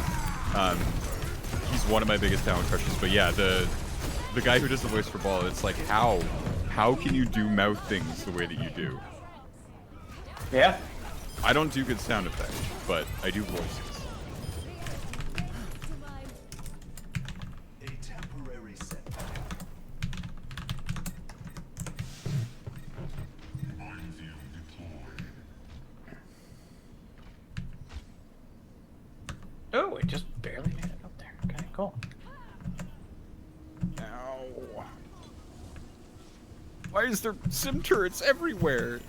He's one of my biggest talent crushes. But yeah, the guy who does the voice for Ball, it's like, how can you do mouth things the way that you do? Yeah. I don't do good sound effects, but I do voices. Oh, it just barely made it up there. Okay, cool. Ow. Why is there sim turrets everywhere?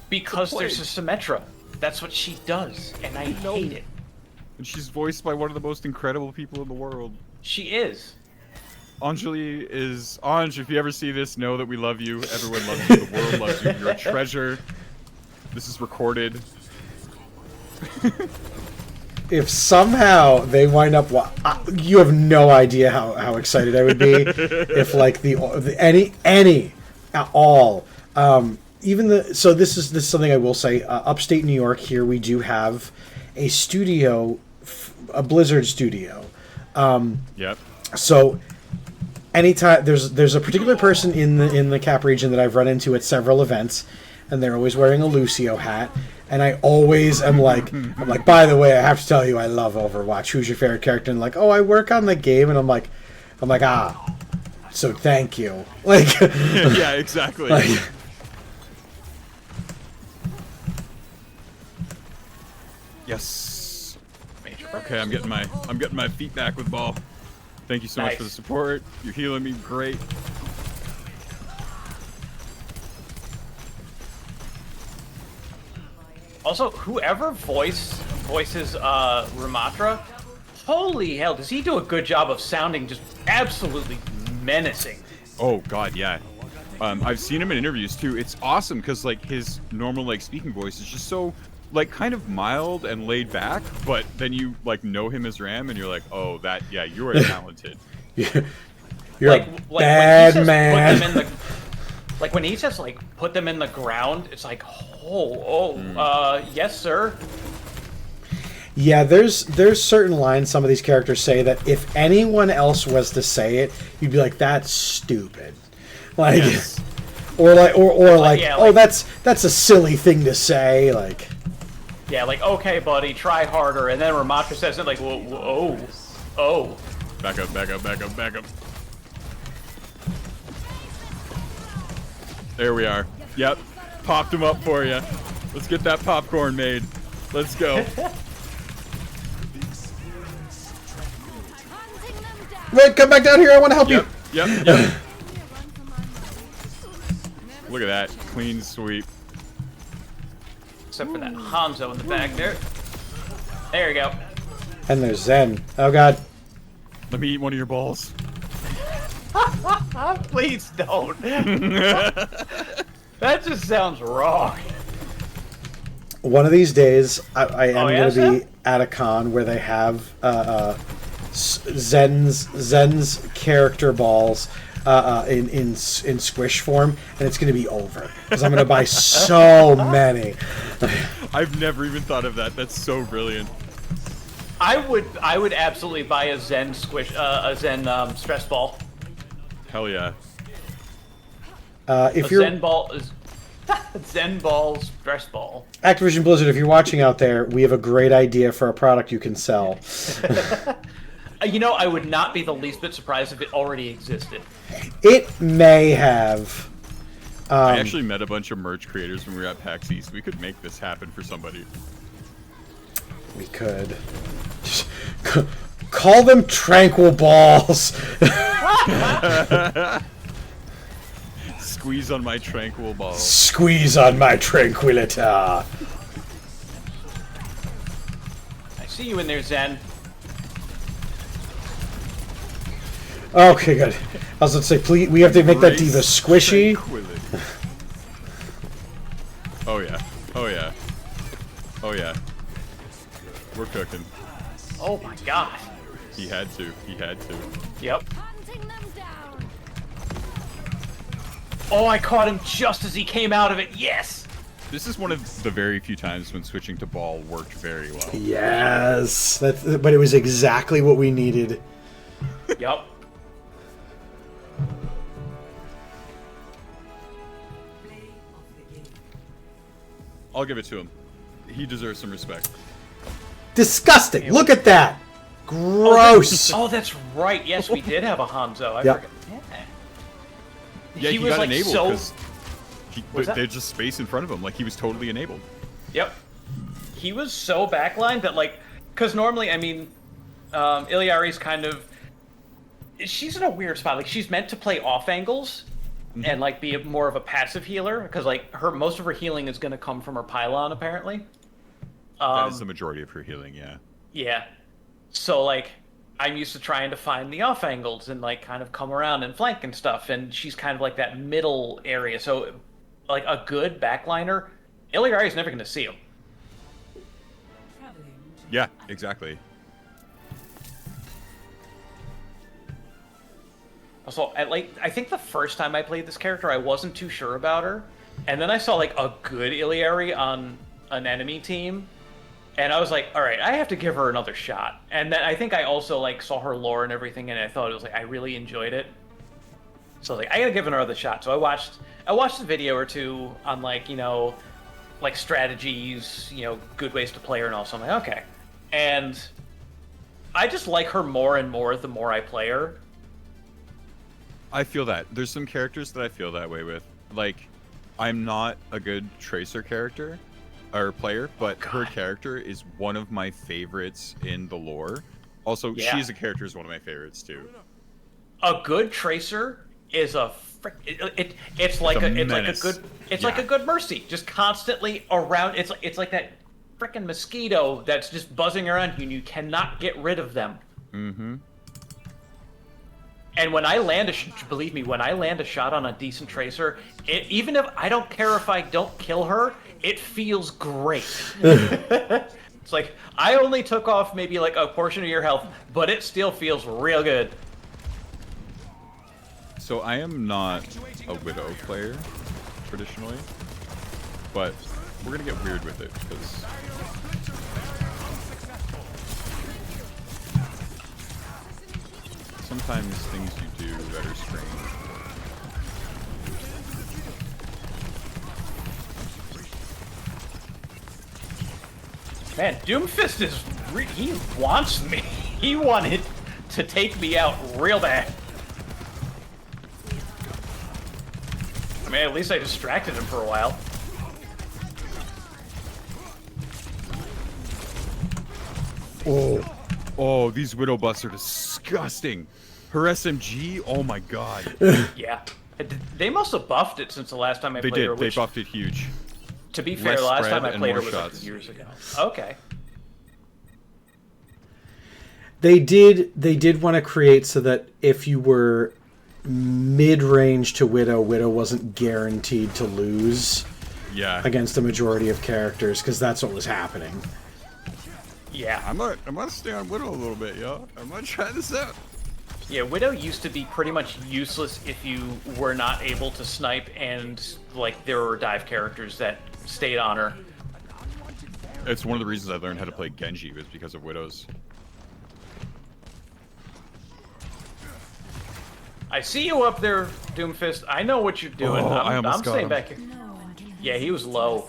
Because there's a Symmetra. That's what she does, and I hate it. And she's voiced by one of the most incredible people in the world. She is. Anjali is... Anj, if you ever see this, know that we love you. Everyone loves you. The world loves you. You're a treasure. This is recorded. If somehow they wind up, you have no idea how excited I would be if like any at all. So this is something I will say. Upstate New York, here we do have a studio, a Blizzard studio. Yep. So anytime there's a particular person in the Cap region that I've run into at several events, and they're always wearing a Lucio hat. And I always am like, by the way, I have to tell you, I love Overwatch. Who's your favorite character? And like, oh, I work on the game. And I'm like, so thank you. Like, yeah, exactly. Like, yes. Okay, I'm getting my feet back with Ball. Thank you so much for the support. You're healing me great. Also, whoever voices Ramatra, holy hell, does he do a good job of sounding just absolutely menacing? Oh god, yeah. I've seen him in interviews too. It's awesome because like his normal like speaking voice is just so like kind of mild and laid back, but then you like know him as Ram and you're like, oh, that you are talented. You're like bad man. Like when he says like put them in the ground, it's like yes sir. Yeah, there's certain lines some of these characters say that if anyone else was to say it, you'd be like, that's stupid. Like, yes. or that's a silly thing to say. Like, yeah, like okay, buddy, try harder, and then Ramatra says it like, whoa. Back up. There we are. Yep, popped him up for you. Let's get that popcorn made. Let's go. Wait, come back down here. I want to help you. Yep. Look at that. Clean sweep. Except for that Hanzo in the back there. There you go. And there's Zen. Oh god. Let me eat one of your balls. Please don't. That just sounds wrong. One of these days, I am yeah, going to be at a con where they have Zen's character balls in squish form, and it's going to be over because I'm going to buy so many. I've never even thought of that. That's so brilliant. I would absolutely buy a Zen squish, a Zen stress ball. Hell yeah. If you're Zen ball is Zen ball stress ball. Activision Blizzard, if you're watching out there, we have a great idea for a product you can sell. You know, I would not be the least bit surprised if it already existed. It may have. I actually met a bunch of merch creators when we were at PAX East. We could make this happen for somebody. We could. Just call them tranquil balls. Squeeze on my tranquil balls. Squeeze on my tranquilita. I see you in there, Zen. Okay, good. I was going to say, please, we have to make that diva squishy. Oh yeah. Oh yeah. Oh yeah. We're cooking. Oh my god. He had to. He had to. Yep. Oh, I caught him just as he came out of it. Yes! This is one of the very few times when switching to ball worked very well. Yes. But it was exactly what we needed. Yep. I'll give it to him. He deserves some respect. Disgusting. Look at that. Gross. Oh, that's right. Yes, we did have a Hanzo. I Yep. forgot. Yeah, he was got like enabled so. because there's just space in front of him. Like, he was totally enabled. Yep. He was so backlined that, like, because normally, I mean, Iliari's kind of, she's in a weird spot. Like, she's meant to play off angles and like be more of a passive healer because like most of her healing is going to come from her pylon apparently. That is the majority of her healing, yeah. Yeah. So like I'm used to trying to find the off angles and like kind of come around and flank and stuff, and she's kind of like that middle area. So like a good backliner, Iliari is never going to see him. Yeah, exactly. So, I think the first time I played this character, I wasn't too sure about her, and then I saw like a good Iliari on an enemy team, and I was like, all right, I have to give her another shot. And then I think I also like saw her lore and everything, and I thought it was like I really enjoyed it. So I was like, I gotta give her another shot. So I watched a video or two on like like strategies, good ways to play her and all. So I'm like, okay, and I just like her more and more the more I play her. I feel that. There's some characters that I feel that way with. Like, I'm not a good Tracer character, or player, but her character is one of my favorites in the lore. Also, she's a character is one of my favorites, too. A good Tracer is a it's like a good Mercy, just constantly around. It's like that frickin' mosquito that's just buzzing around you, and you cannot get rid of them. Mm-hmm. And when I land believe me, when I land a shot on a decent Tracer, even if I don't care if I don't kill her, it feels great. It's like I only took off maybe like a portion of your health, but it still feels real good. So I am not a Widow player, traditionally, but we're gonna get weird with it, because sometimes things you do that are strange. Man, Doomfist is he wants me. He wanted to take me out real bad. I mean, at least I distracted him for a while. Oh, these Widow busts are disgusting. Her SMG, oh my god. Yeah. They must have buffed it since the last time I They played her. did. They buffed it huge. To be fair, Less the last spread time I and played her more was shots. like years ago. Okay. They did want to create so that if you were mid-range to Widow, Widow wasn't guaranteed to lose against the majority of characters, because that's what was happening. Yeah. I'm gonna stay on Widow a little bit, yo. I'm gonna try this out. Yeah, Widow used to be pretty much useless if you were not able to snipe, and like there were dive characters that stayed on her. It's one of the reasons I learned how to play Genji was because of Widows. I see you up there, Doomfist. I know what you're doing. Oh, I I'm almost got staying him. back here. Yeah, he was low.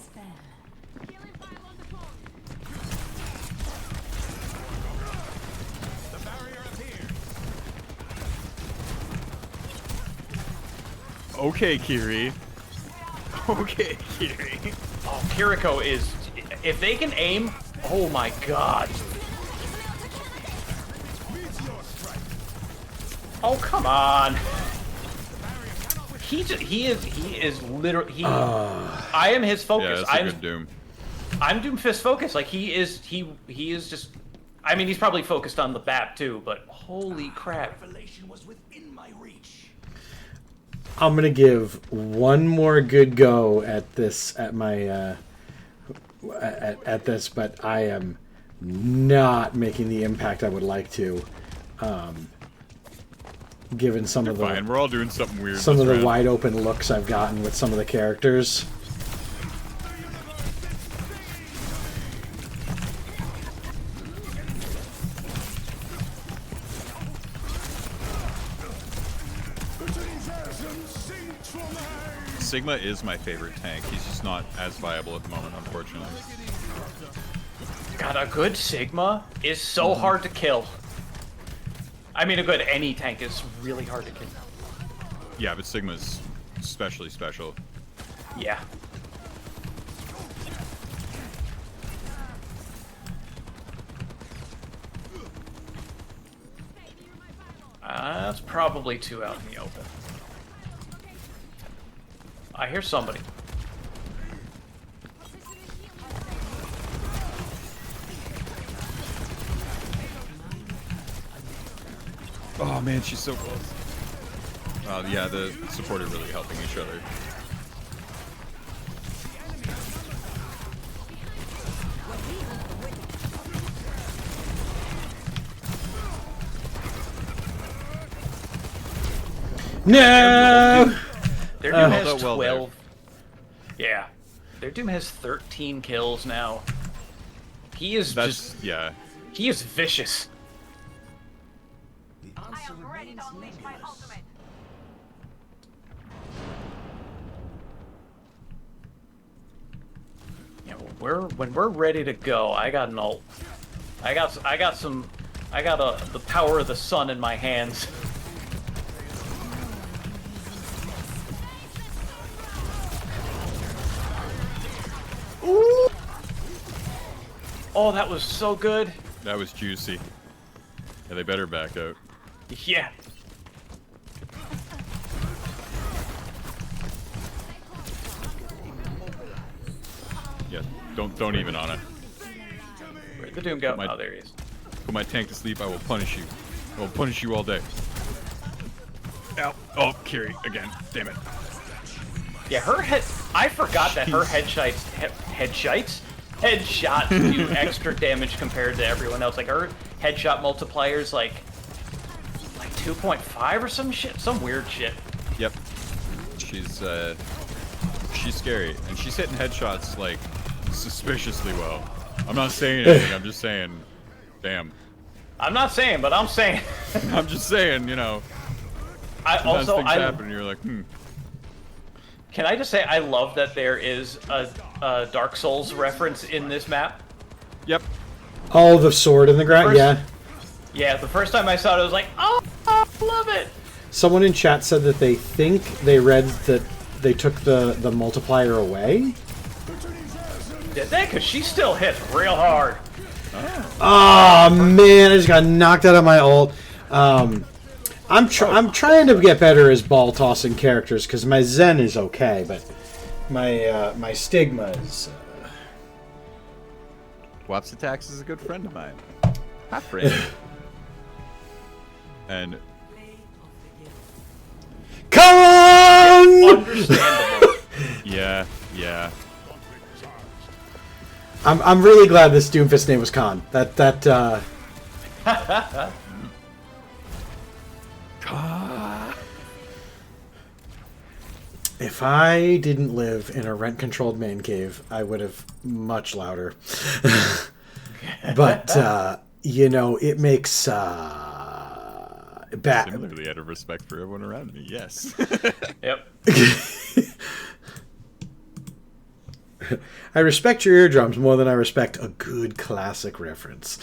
Okay, Kiri. Okay, Kiri. Oh, Kiriko is... If they can aim... Oh my god. Oh, come on. He is literally... I am his focus. Yeah, that's a good Doom. I'm Doomfist focused. Like, he is just... I mean, he's probably focused on the BAP too, but holy crap. I'm gonna give one more good go at this, at my at this, but I am not making the impact I would like to. Given some of the Fine, we're all doing something weird. some of the round. wide open looks I've gotten with some of the characters. Sigma is my favorite tank. He's just not as viable at the moment, unfortunately. God, a good Sigma is so hard to kill. I mean, a good any tank is really hard to kill. Yeah, but Sigma's especially special. Yeah. That's probably two out in the open. I hear somebody. Oh man, she's so close. Yeah, the support are really helping each other. No! Their Doom has Well, 12. Yeah. Their Doom has 13 kills now. He is yeah. He is vicious. I am ready to unleash my ultimate. Yeah, when we're ready to go, I got an ult. I got the power of the sun in my hands. Ooh. Oh, that was so good. That was juicy. Yeah, they better back out. Yeah. Yeah, don't even on it. Where'd the Doom go? Oh, there he is. Put my tank to sleep, I will punish you. I will punish you all day. Ow. Oh, Kiri, again. Damn it. Yeah, her head... I forgot that her headshots do extra damage compared to everyone else. Like, her headshot multiplier's like 2.5 or some shit. Some weird shit. Yep. She's scary. And she's hitting headshots, like, suspiciously well. I'm not saying anything, I'm just saying, damn. I'm not saying, but I'm saying. I'm just saying, you know. Sometimes things happen and you're like, Can I just say, I love that there is a Dark Souls reference in this map. Yep. Oh, the sword in the ground? Yeah. Yeah, the first time I saw it, I was like, oh, I love it. Someone in chat said that they think they read that they took the multiplier away. Did they? Because she still hits real hard. Oh man, I just got knocked out of my ult. I'm trying to get better as ball tossing characters because my Zen is okay, but my Stigma is. Waps Attacks is a good friend of mine. Hi, friend. And come on! Understandable. yeah. I'm really glad this Doomfist name was Khan. That. If I didn't live in a rent-controlled man cave, I would have much louder. But you know, it makes Similarly, out of respect for everyone around me, yes. Yep. I respect your eardrums more than I respect a good classic reference.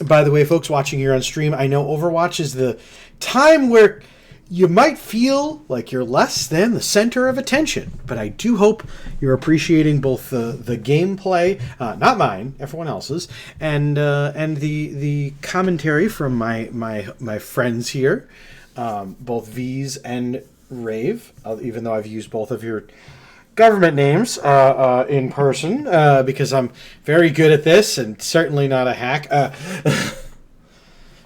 By the way, folks watching here on stream, I know Overwatch is the time where you might feel like you're less than the center of attention, but I do hope you're appreciating both the gameplay, not mine, everyone else's, and the commentary from my friends here, both V's and Rave, even though I've used both of your government names in person because I'm very good at this and certainly not a hack.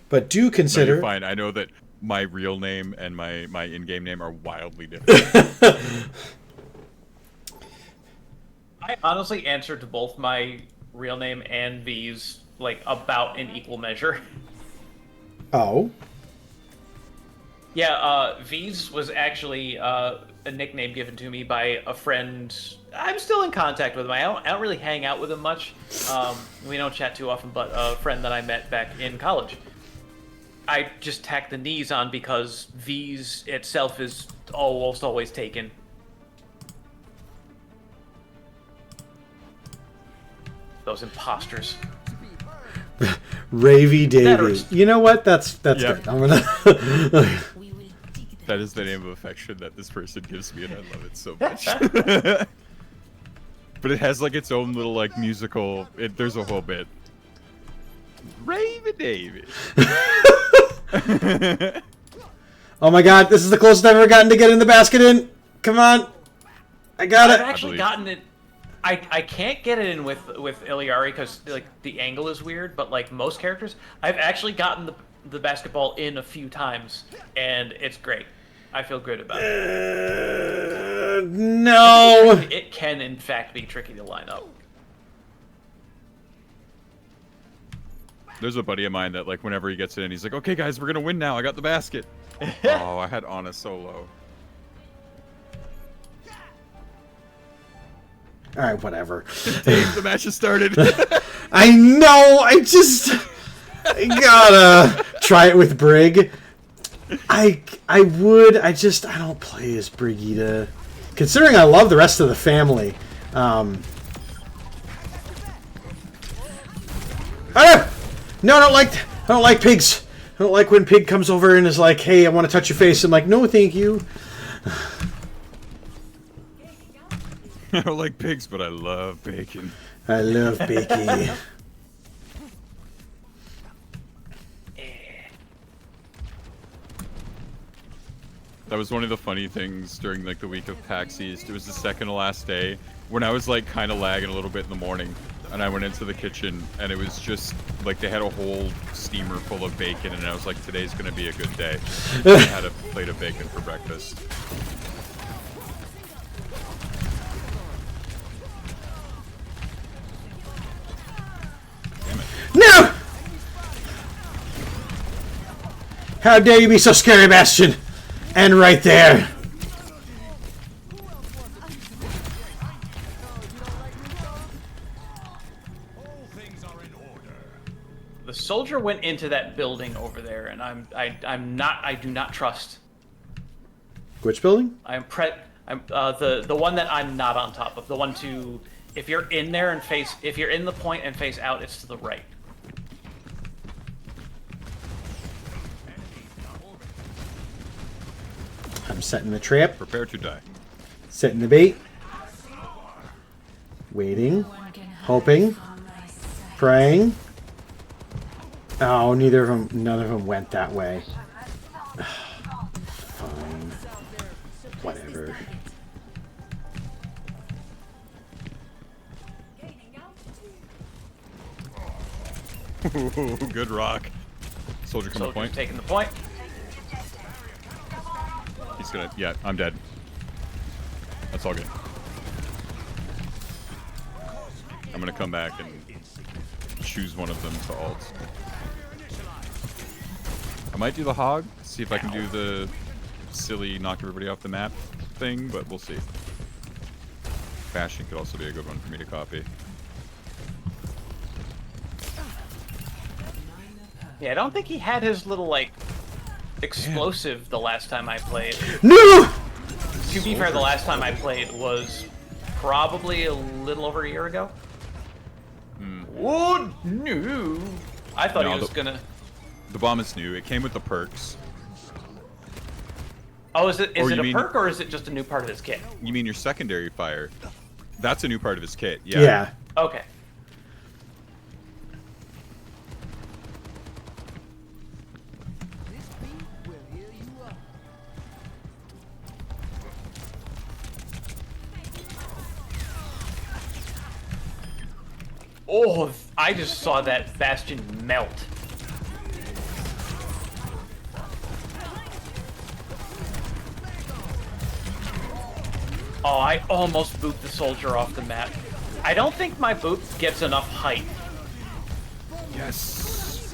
But do consider. No, you're fine. I know that my real name and my in-game name are wildly different. I honestly answered to both my real name and V's like about in equal measure. Oh. Yeah, V's was actually a nickname given to me by a friend. I'm still in contact with him. I don't really hang out with him much. We don't chat too often, but a friend that I met back in college. I just tacked the knees on because V's itself is almost always taken. Those imposters. Ravy Davy. You know what? That's Yep. good. I'm gonna. That is the name of affection that this person gives me, and I love it so much. But it has like its own little like musical. There's a whole bit. Ravy Davy. Oh my god, this is the closest I've ever gotten to getting the basket in. Come on. I got it. I've actually gotten it. I can't get it in with Iliari because like the angle is weird, but like most characters, I've actually gotten the basketball in a few times, and it's great. I feel good about it. No. It can in fact be tricky to line up. There's a buddy of mine that like whenever he gets in, he's like, "Okay, guys, we're gonna win now. I got the basket." Oh, I had Ana solo. All right, whatever. Dave, the match has started. I know. I gotta try it with Brig. I would. I don't play as Brigitte. Considering I love the rest of the family. No, I don't like pigs. I don't like when Pig comes over and is like, "Hey, I want to touch your face." I'm like, "No, thank you." I don't like pigs, but I love bacon. I love bacon. That was one of the funny things during like the week of PAX East. It was the second to last day when I was like kind of lagging a little bit in the morning, and I went into the kitchen and it was just like they had a whole steamer full of bacon, and I was like, today's gonna be a good day. I had a plate of bacon for breakfast. No! How dare you be so scary, Bastion? And right there. The soldier went into that building over there, and I do not trust. Which building? I'm the one that I'm not on top of. The one to, if you're in there and if you're in the point and face out, it's to the right. I'm setting the trap. Prepare to die. Setting the bait. Waiting. Hoping. Praying. Oh, none of them went that way. Fine. Whatever. Ooh, good rock. Soldier come to point. Taking the point. He's gonna. Yeah, I'm dead. That's all good. I'm gonna come back and choose one of them to ult. I might do the hog. See if I can do the silly knock everybody off the map thing, but we'll see. Bastion could also be a good one for me to copy. Yeah, I don't think he had his little, like, explosive the last time I played. No! To be fair, the last time I played was probably a little over a year ago. Oh, no! I thought he was gonna... The bomb is new. It came with the perks. Oh, is it a perk or is it just a new part of his kit? You mean your secondary fire? That's a new part of his kit. Yeah. Yeah. Okay. Oh, I just saw that Bastion melt. Oh, I almost boot the soldier off the map. I don't think my boot gets enough height. Yes.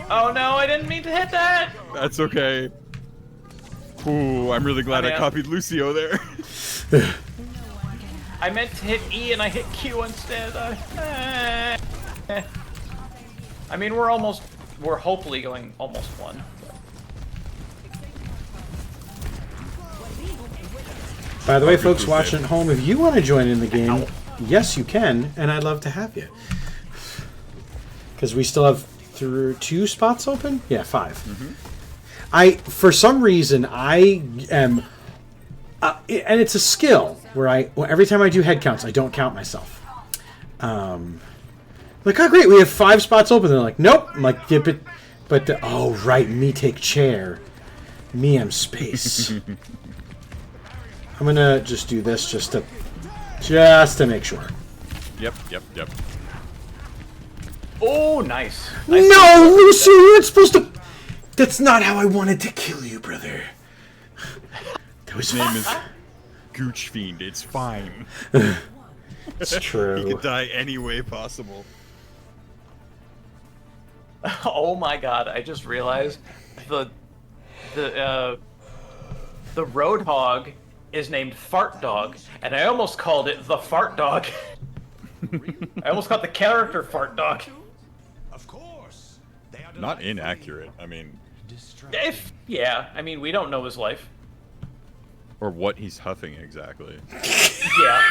Oh no, I didn't mean to hit that! That's okay. Ooh, I'm really glad I copied Lucio there. I meant to hit E and I hit Q instead. I mean, we're hopefully going almost one. By the way, folks watching at home, if you want to join in the game, yes, you can, and I'd love to have you. Because we still have 2 spots open? Yeah, 5. For some reason, I am... and it's a skill where every time I do head counts, I don't count myself. Like, oh great, we have 5 spots open. They're like, nope. I'm like, yeah, but oh right, me take chair, me am space. I'm gonna just do this just to make sure. Yep. Oh, nice. No, Lucy, you're supposed to. That's not how I wanted to kill you, brother. His name is Gooch Fiend. It's fine. It's true. He could die any way possible. Oh my god! I just realized the Roadhog is named Fart Dog, and I almost called it the Fart Dog. I almost called the character Fart Dog. Of course. Not inaccurate. I mean, Yeah, I mean, we don't know his life. Or what he's huffing exactly. Yeah.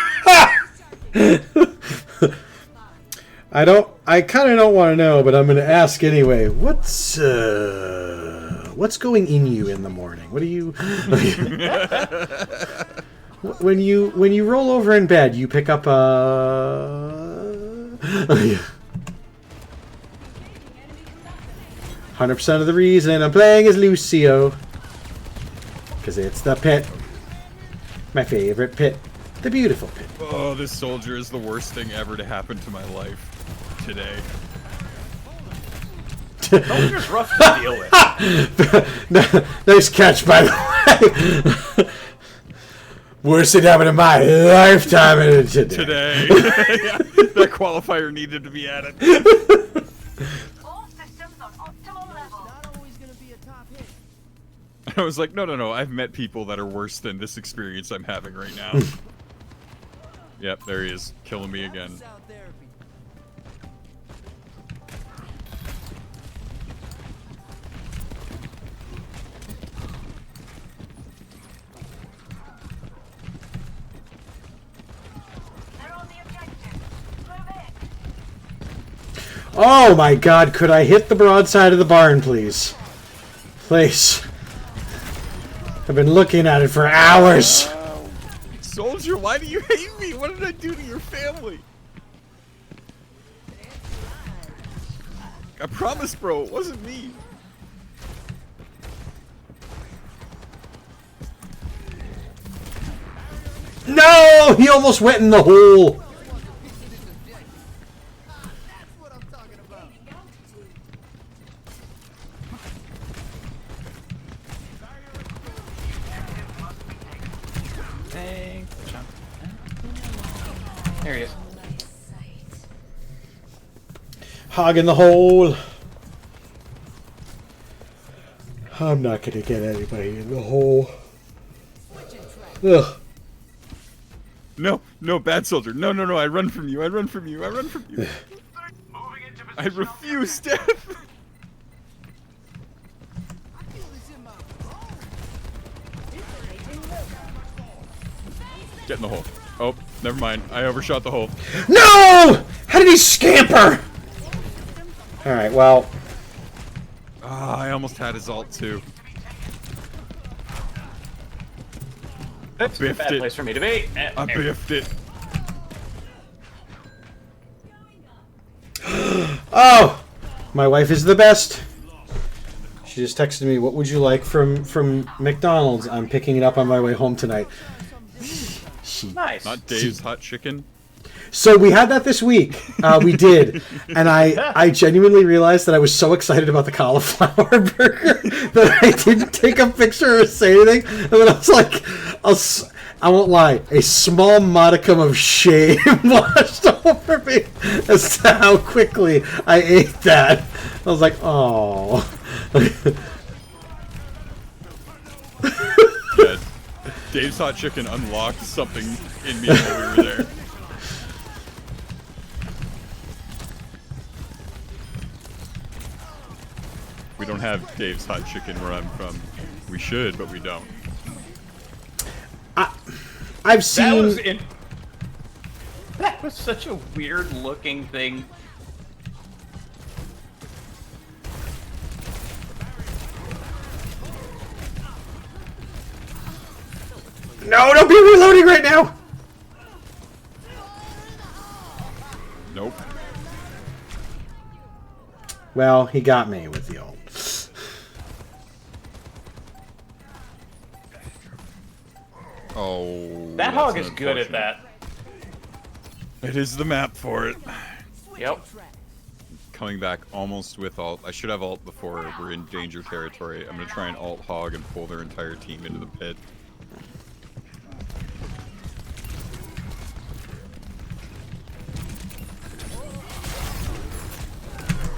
I kind of don't want to know, but I'm going to ask anyway. What's going in you in the morning? What do you when you roll over in bed, you pick up a 100% of the reason I'm playing as Lucio, because it's the pit. My favorite pit. The beautiful pit. Oh, this soldier is the worst thing ever to happen to my life today. Soldier's rough to deal with. Nice catch, by the way. Worst thing happened in my lifetime today. Yeah, that qualifier needed to be added. All systems on optimal level. Not always gonna be a top hit. I was like, no. I've met people that are worse than this experience I'm having right now. Yep, there he is, killing me again. Oh my god, could I hit the broadside of the barn, please? Please. I've been looking at it for hours. Soldier, why do you hate me? What did I do to your family? I promise, bro, it wasn't me. No! He almost went in the hole! There he is. Hog in the hole. I'm not gonna get anybody in the hole. Ugh. No, no, bad soldier. No, no, no, I run from you. I run from you. I run from you. I refuse death. Get in the hole. Oh, never mind. I overshot the hole. No! How did he scamper? Alright, well. Ah, I almost had his ult too. That's a bad place for me to be. I biffed it. Oh! My wife is the best. She just texted me, what would you like from McDonald's? I'm picking it up on my way home tonight. Nice. Not Dave's hot chicken. So we had that this week. We did. And I genuinely realized that I was so excited about the cauliflower burger that I didn't take a picture or say anything. And then I was like, I won't lie, a small modicum of shame washed over me as to how quickly I ate that. I was like, oh. Yeah, Dave's hot chicken unlocked something in me while we were there. We don't have Dave's hot chicken where I'm from. We should, but we don't. I've seen... That was such a weird looking thing. No, don't be reloading right now! Nope. Well, he got me with the ult. Oh. That hog is good at that. It is the map for it. Yep. Coming back almost with ult. I should have ult before we're in danger territory. I'm gonna try and ult hog and pull their entire team into the pit.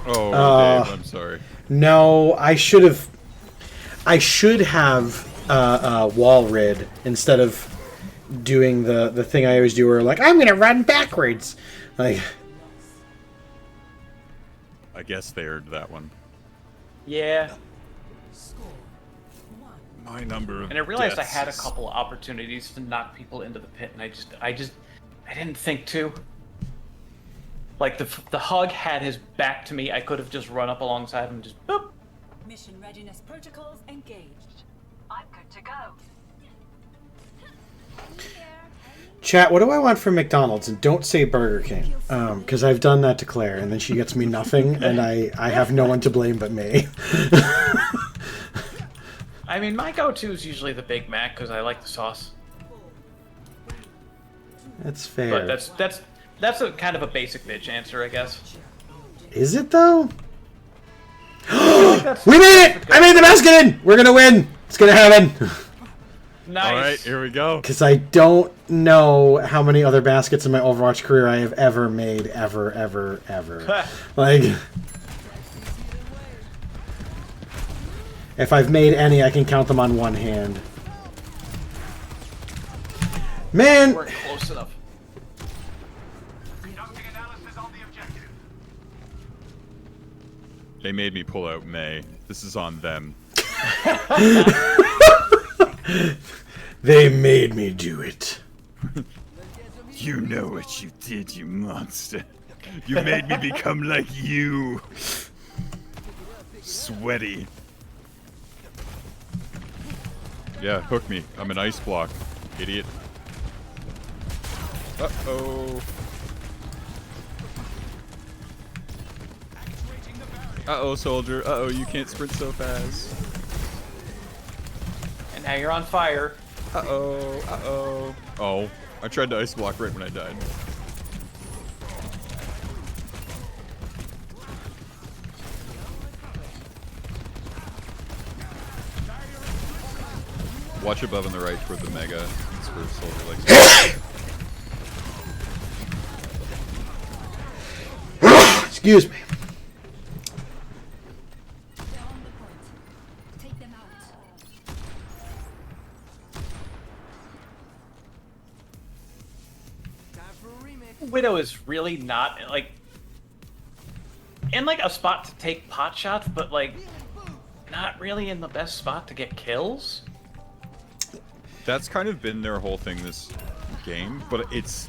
Oh, Dave, I'm sorry. No, I should have wall rid instead of doing the thing I always do where like I'm gonna run backwards. Like I guess they earned that one. Yeah. My number of And I realized deaths. I had a couple of opportunities to knock people into the pit, and I didn't think to. Like the hog had his back to me. I could have just run up alongside him and just boop. Mission readiness protocols engaged. I'm good to go. Chat, what do I want from McDonald's? And don't say Burger King, because I've done that to Claire, and then she gets me nothing, and I have no one to blame but me. I mean, my go-to is usually the Big Mac because I like the sauce. That's fair. But that's a kind of a basic bitch answer, I guess. Is it though? We made it! I made the basket in! We're gonna win! It's gonna happen! Nice. Alright, here we go. Because I don't know how many other baskets in my Overwatch career I have ever made. Ever. Like... If I've made any, I can count them on one hand. Man! We're close enough. They made me pull out May. This is on them. They made me do it. You know what you did, you monster. You made me become like you. Sweaty. Yeah, hook me. I'm an ice block. Idiot. Uh-oh. Uh-oh, soldier. Uh-oh, you can't sprint so fast. And now you're on fire. Uh-oh, uh-oh. Oh, I tried to ice block right when I died. Watch above on the right toward the mega. That's where soldier likes. Excuse me. Widow is really not like in like a spot to take pot shots, but like not really in the best spot to get kills. That's kind of been their whole thing this game, but it's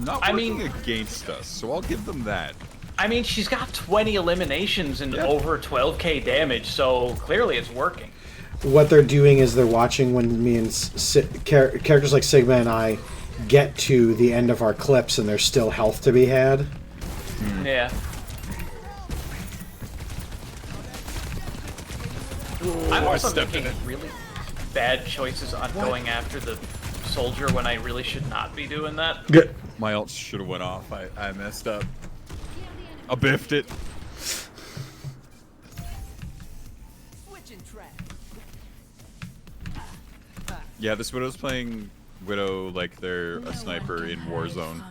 not working against us, so I'll give them that. I mean, she's got 20 eliminations and over 12k damage, so clearly it's working. What they're doing is they're watching when me and characters like Sigma and I get to the end of our clips and there's still health to be had. Yeah. I'm also making really bad choices on going after the soldier when I really should not be doing that. Good. My ult should have went off. I messed up. I biffed it. Yeah, this Widow's playing Widow like they're a sniper in Warzone.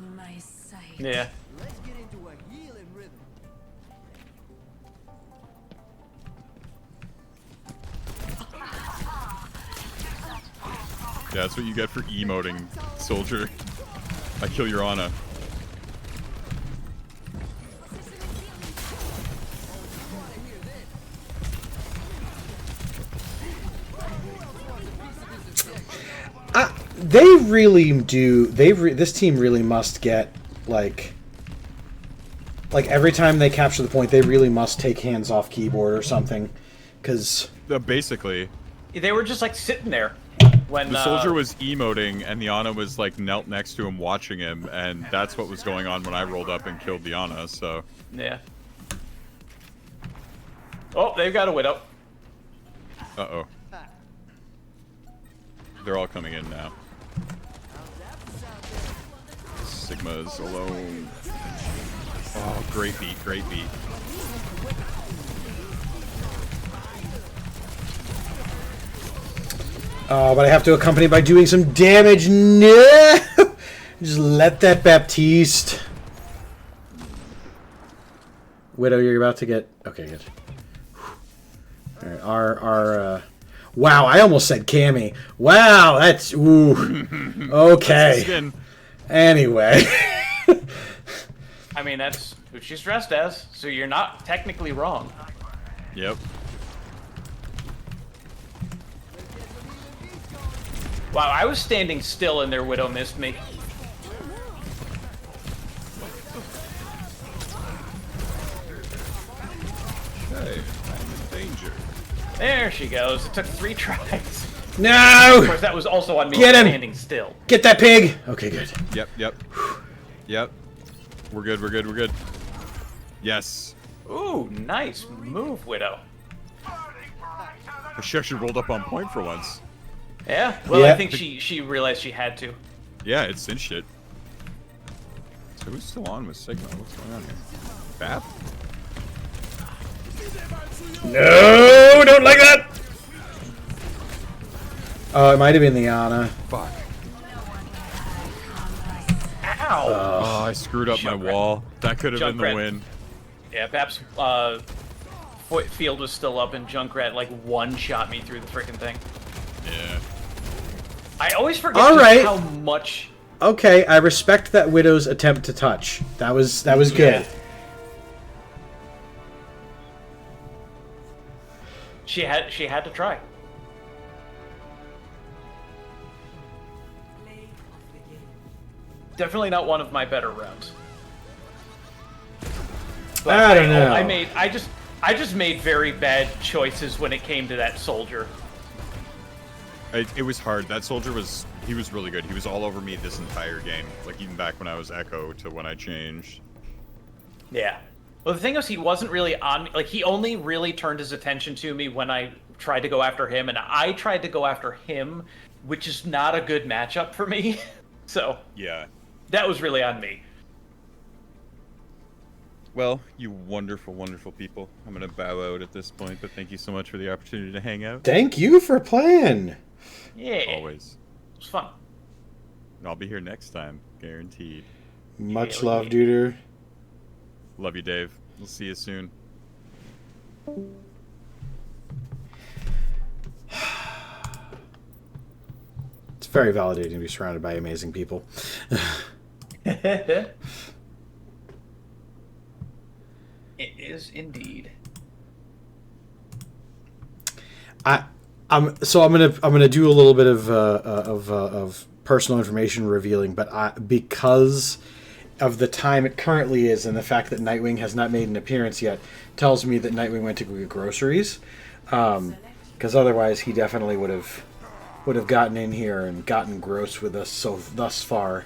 Yeah. Yeah, that's what you get for emoting, soldier. I kill your Ana. They really do. This team really must get like every time they capture the point, they really must take hands off keyboard or something, because basically they were just like sitting there when the soldier was emoting and the Ana was like knelt next to him watching him, and that's what was going on when I rolled up and killed the Ana. So yeah. Oh, they've got a Widow. Uh-oh. They're all coming in now. Sigma's alone. Oh, great beat, great beat. Oh, but I have to accompany by doing some damage. No! Just let that Baptiste. Widow, you're about to get... Okay, good. All right, our wow, I almost said Cammy. Wow, that's... Ooh. Okay. Anyway. I mean, that's who she's dressed as, so you're not technically wrong. Yep. Wow, I was standing still and their Widow missed me. Hey, I'm in danger. There she goes. It took 3 tries. No! Of course, that was also on me Get him! standing still. Get that pig! Okay, good. Yep, yep. Yep. We're good, we're good, we're good. Yes. Ooh, nice move, Widow. She actually rolled up on point for once. Yeah? Well, Yeah. I think she realized she had to. Yeah, it cinched it. So who's still on with Sigma? What's going on here? Bap? No, don't like that! Oh, it might have been the Ana. Fuck. Ow! Oh, I screwed up my wall. That could have been the Junkrat. win. Yeah, Bab's field was still up and Junkrat like one-shot me through the freaking thing. Yeah. I always forget All just right. how much... Okay, I respect that Widow's attempt to touch. That was good. Yeah. She had to try. Definitely not one of my better rounds. But I don't know. I just made very bad choices when it came to that soldier. It was hard. That soldier was really good. He was all over me this entire game. Like even back when I was Echo to when I changed. Yeah. Well, the thing is, he wasn't really on me. Like, he only really turned his attention to me when I tried to go after him, and I tried to go after him, which is not a good matchup for me. So, yeah, that was really on me. Well, you wonderful, wonderful people. I'm going to bow out at this point, but thank you so much for the opportunity to hang out. Thank you for playing. Yeah. Always. It was fun. And I'll be here next time, guaranteed. Much love, Duder. Love you, Dave. We'll see you soon. It's very validating to be surrounded by amazing people. It is indeed. I'm gonna do a little bit of personal information revealing, but because of the time it currently is and the fact that Nightwing has not made an appearance yet, tells me that Nightwing went to go get groceries. Because otherwise, he definitely would have gotten in here and gotten gross with us thus far.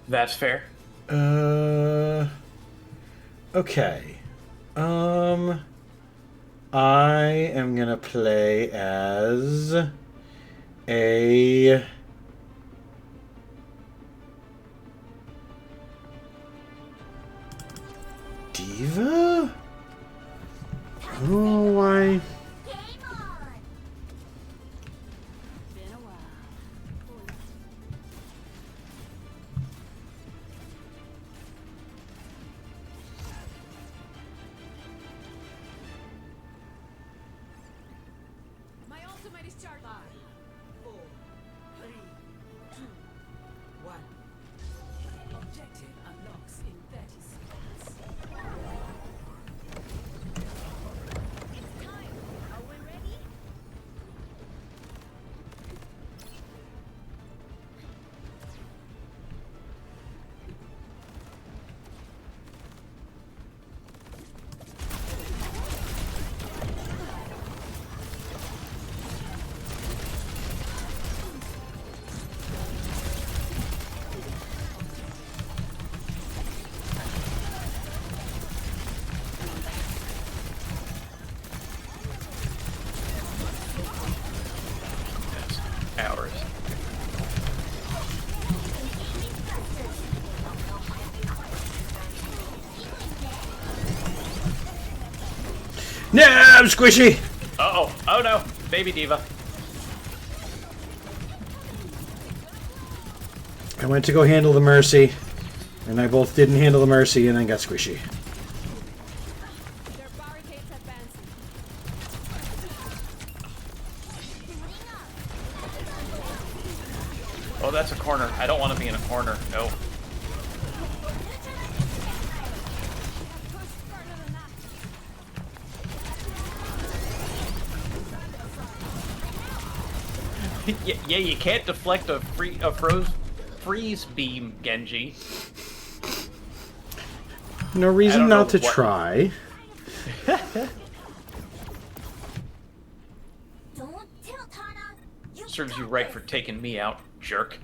That's fair. Okay. I am gonna play as a diva? Oh, why? My ultimate is charged. 5, 4, 3, 2, 1. Objective unlocks in 30 seconds. It's time. Are we ready? Hours. No, I'm squishy. Uh-oh. Oh, no. Baby diva. I went to go handle the Mercy, and I both didn't handle the Mercy and then got squishy. Their barricades advancing. Oh, that's a corner. I don't want to be in a corner. No. Yeah, you can't deflect a freeze beam, Genji. No reason not to try. Serves you right for taking me out, jerk.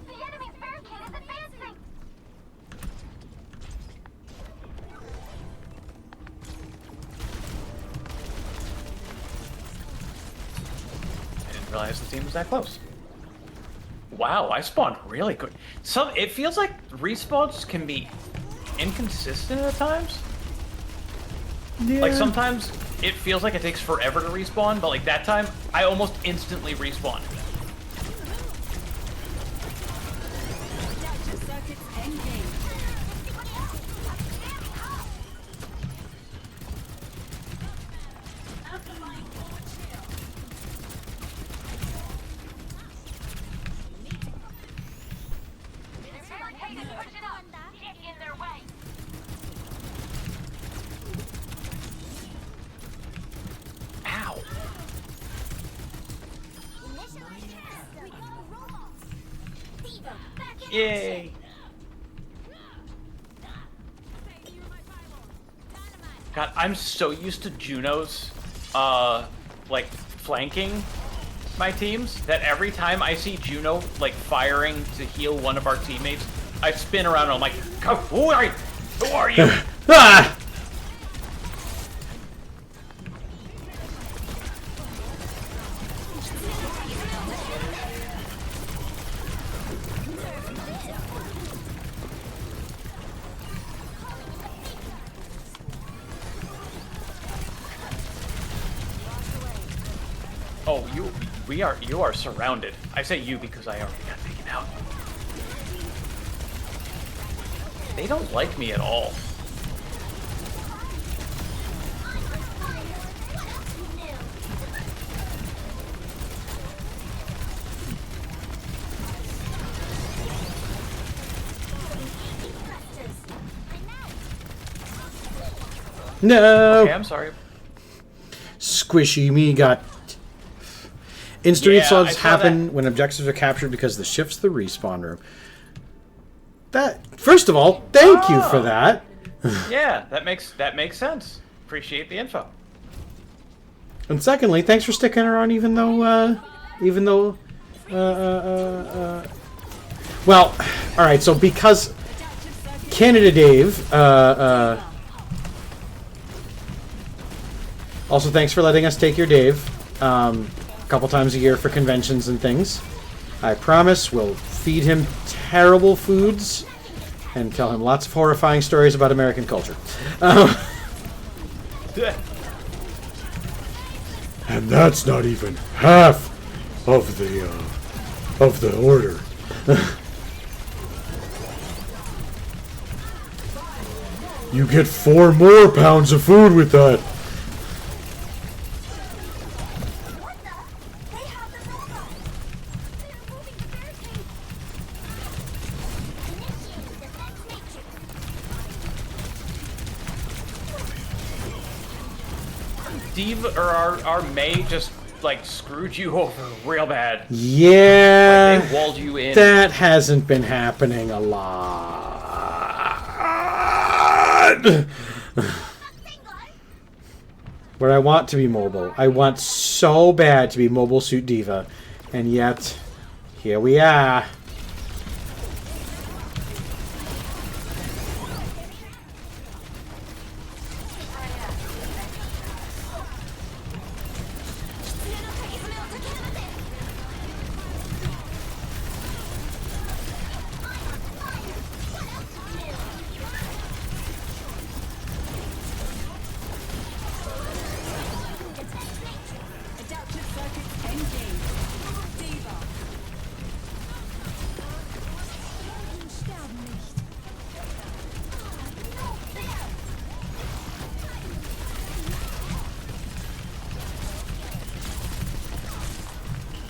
The enemy's barricade is advancing. I didn't realize the team was that close. Wow, I spawned really quick. It feels like respawns can be inconsistent at times. Yeah. Like sometimes it feels like it takes forever to respawn, but like that time, I almost instantly respawned. Ow. Yay. God, I'm so used to Juno's, like, flanking my teams that every time I see Juno like firing to heal one of our teammates, I spin around and I'm like, who are you? Who are you? Ah! Oh, you are surrounded. I say you because I already got taken out. They don't like me at all. No! Okay, I'm sorry. Squishy me got... Instant Yeah, restarts I saw happen that. when objectives are captured because the shift's the respawn room. That... First of all, thank you for that. Yeah, that makes sense. Appreciate the info. And secondly, thanks for sticking around even though... Well, alright, so because... SaturDAVE, also, thanks for letting us take your Dave a couple times a year for conventions and things. I promise we'll feed him terrible foods and tell him lots of horrifying stories about American culture. And that's not even half of the order. You get 4 more pounds of food with that. Steve or our May just like screwed you over real bad. Yeah, like, they walled you in. That hasn't been happening a lot. Where I want to be mobile. I want so bad to be Mobile Suit Diva. And yet, here we are.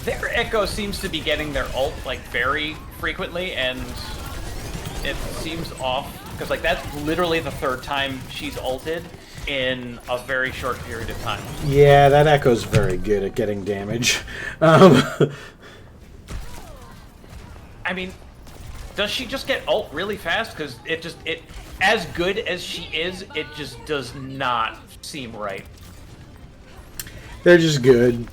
Their Echo seems to be getting their ult like very frequently, and it seems off because like that's literally the 3rd time she's ulted in a very short period of time. Yeah, that Echo's very good at getting damage. I mean, does she just get ult really fast? Because it as good as she is, it just does not seem right. They're just good.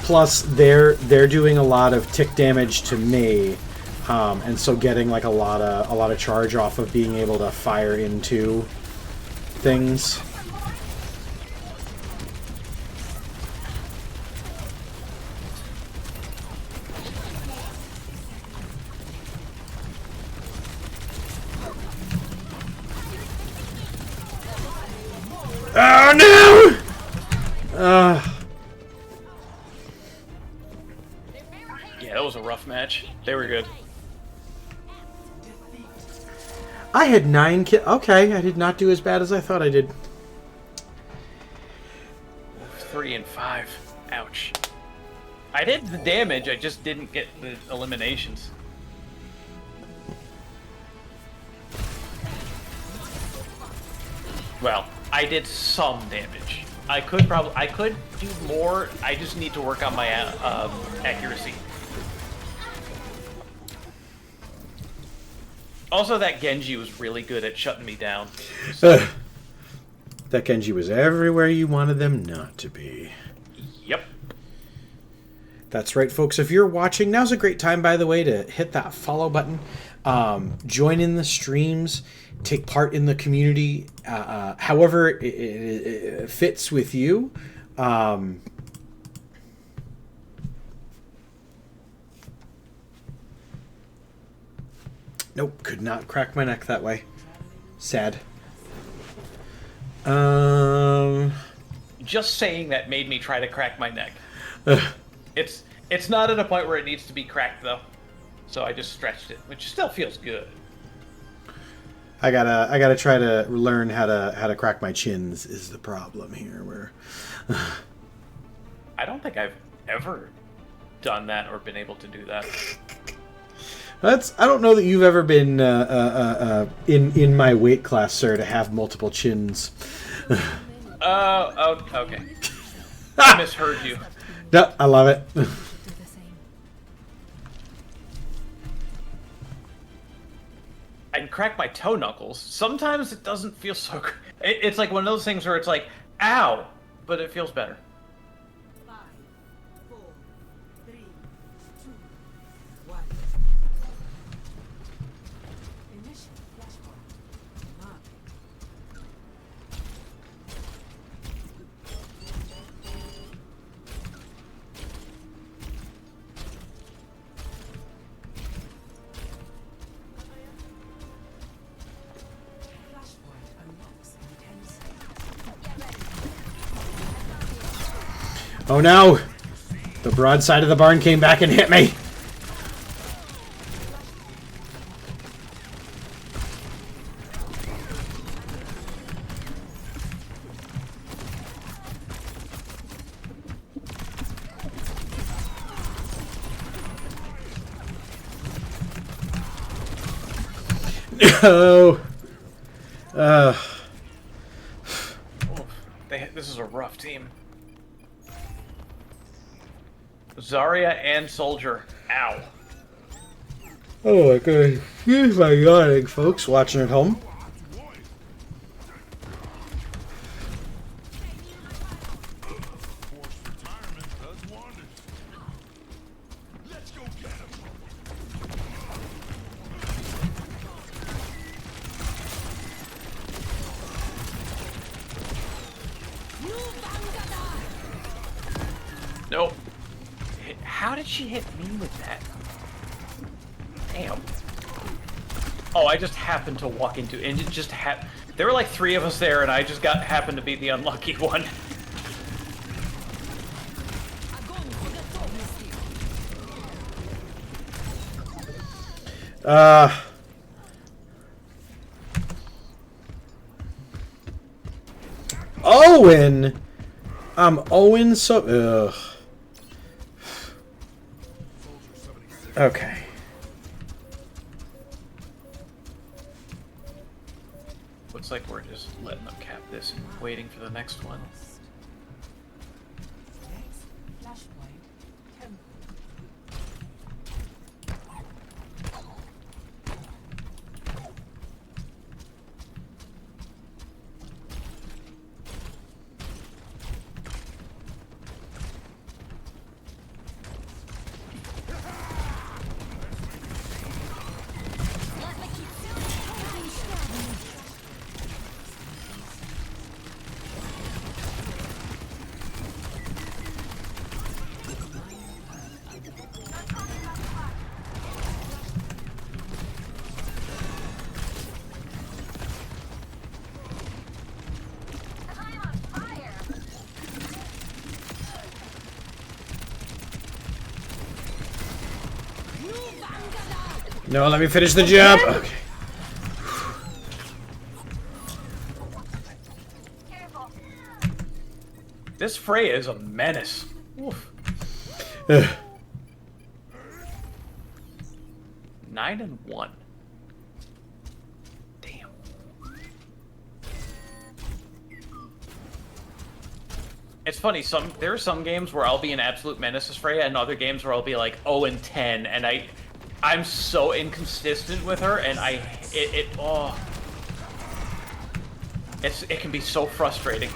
Plus, they're doing a lot of tick damage to me, and so getting like a lot of charge off of being able to fire into things. Oh no! Yeah, that was a rough match. They were good. I had 9 kills. Okay, I did not do as bad as I thought I did. 3 and 5. Ouch. I did the damage, I just didn't get the eliminations. Well, I did some damage. I could do more. I just need to work on my accuracy. Also, that Genji was really good at shutting me down. So. That Genji was everywhere you wanted them not to be. Yep. That's right, folks. If you're watching, now's a great time, by the way, to hit that follow button. Join in the streams. Take part in the community. However it fits with you. Nope, could not crack my neck that way. Sad. Just saying that made me try to crack my neck. It's not at a point where it needs to be cracked though, so I just stretched it, which still feels good. I gotta try to learn how to crack my chins is the problem here. Where I don't think I've ever done that or been able to do that. I don't know that you've ever been in my weight class, sir, to have multiple chins. Oh, okay. I misheard you. No, I love it. I can crack my toe knuckles. Sometimes it doesn't feel so good. It's like one of those things where it's like, ow, but it feels better. 5, 4, 3, 2, 1. Initial flashpoint. Mark. Oh no! The broadside of the barn came back and hit me! No! This is a rough team. Zarya and Soldier. Ow. Oh my god. Excuse my yawning, folks watching at home. Nope. How did she hit me with that? Damn. Oh, I just happened to walk into and it just there were like 3 of us there and I just happened to be the unlucky one. Owen! I'm Owen so... Ugh. Okay. Looks like we're just letting them cap this and waiting for the next one. No, let me finish the job. Okay. This Freya is a menace. Oof. 9-1. Damn. It's funny. There are some games where I'll be an absolute menace as Freya, and other games where I'll be like 0-10, and I'm so inconsistent with her, and it can be so frustrating.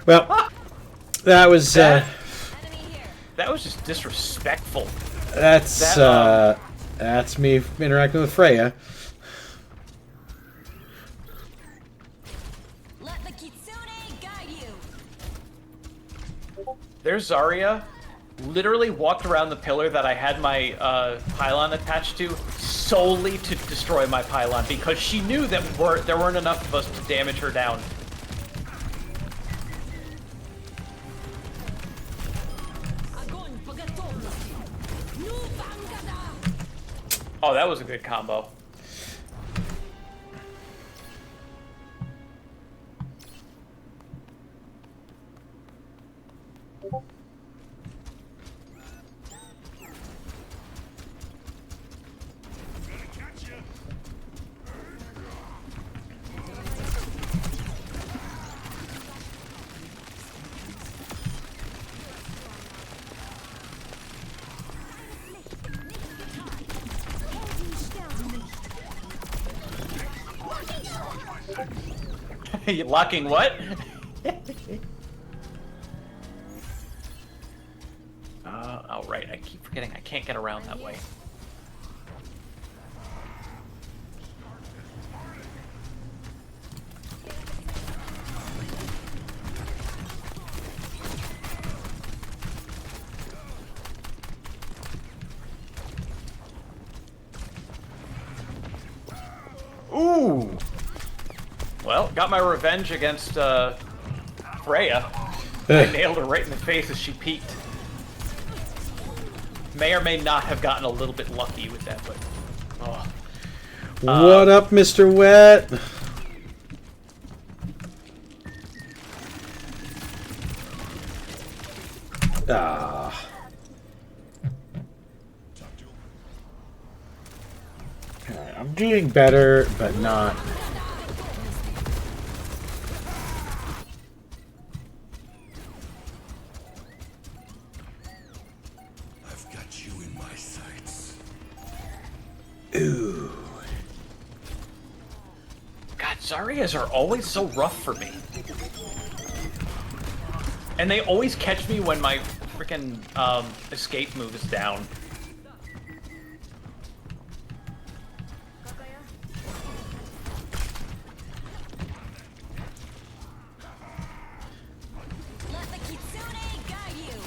Well, that was that was just disrespectful. That's me interacting with Freya. Let the kitsune guide you. There's Zarya. Literally walked around the pillar that I had my pylon attached to solely to destroy my pylon because she knew that there weren't enough of us to damage her down. Oh, that was a good combo. You locking what? Oh, right. I keep forgetting I can't get around that way. Ooh! Well, got my revenge against Freya. I nailed her right in the face as she peeked. May or may not have gotten a little bit lucky with that, but... Oh. What up, Mr. Wet? Ah. Alright, I'm doing better, but not... Ooh. God, Zaryas are always so rough for me. And they always catch me when my freaking escape move is down. Let the kitsune guide you.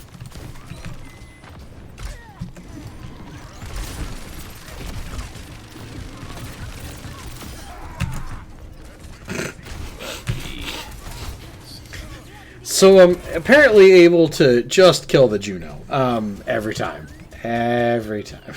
So I'm apparently able to just kill the Juno every time. Every time.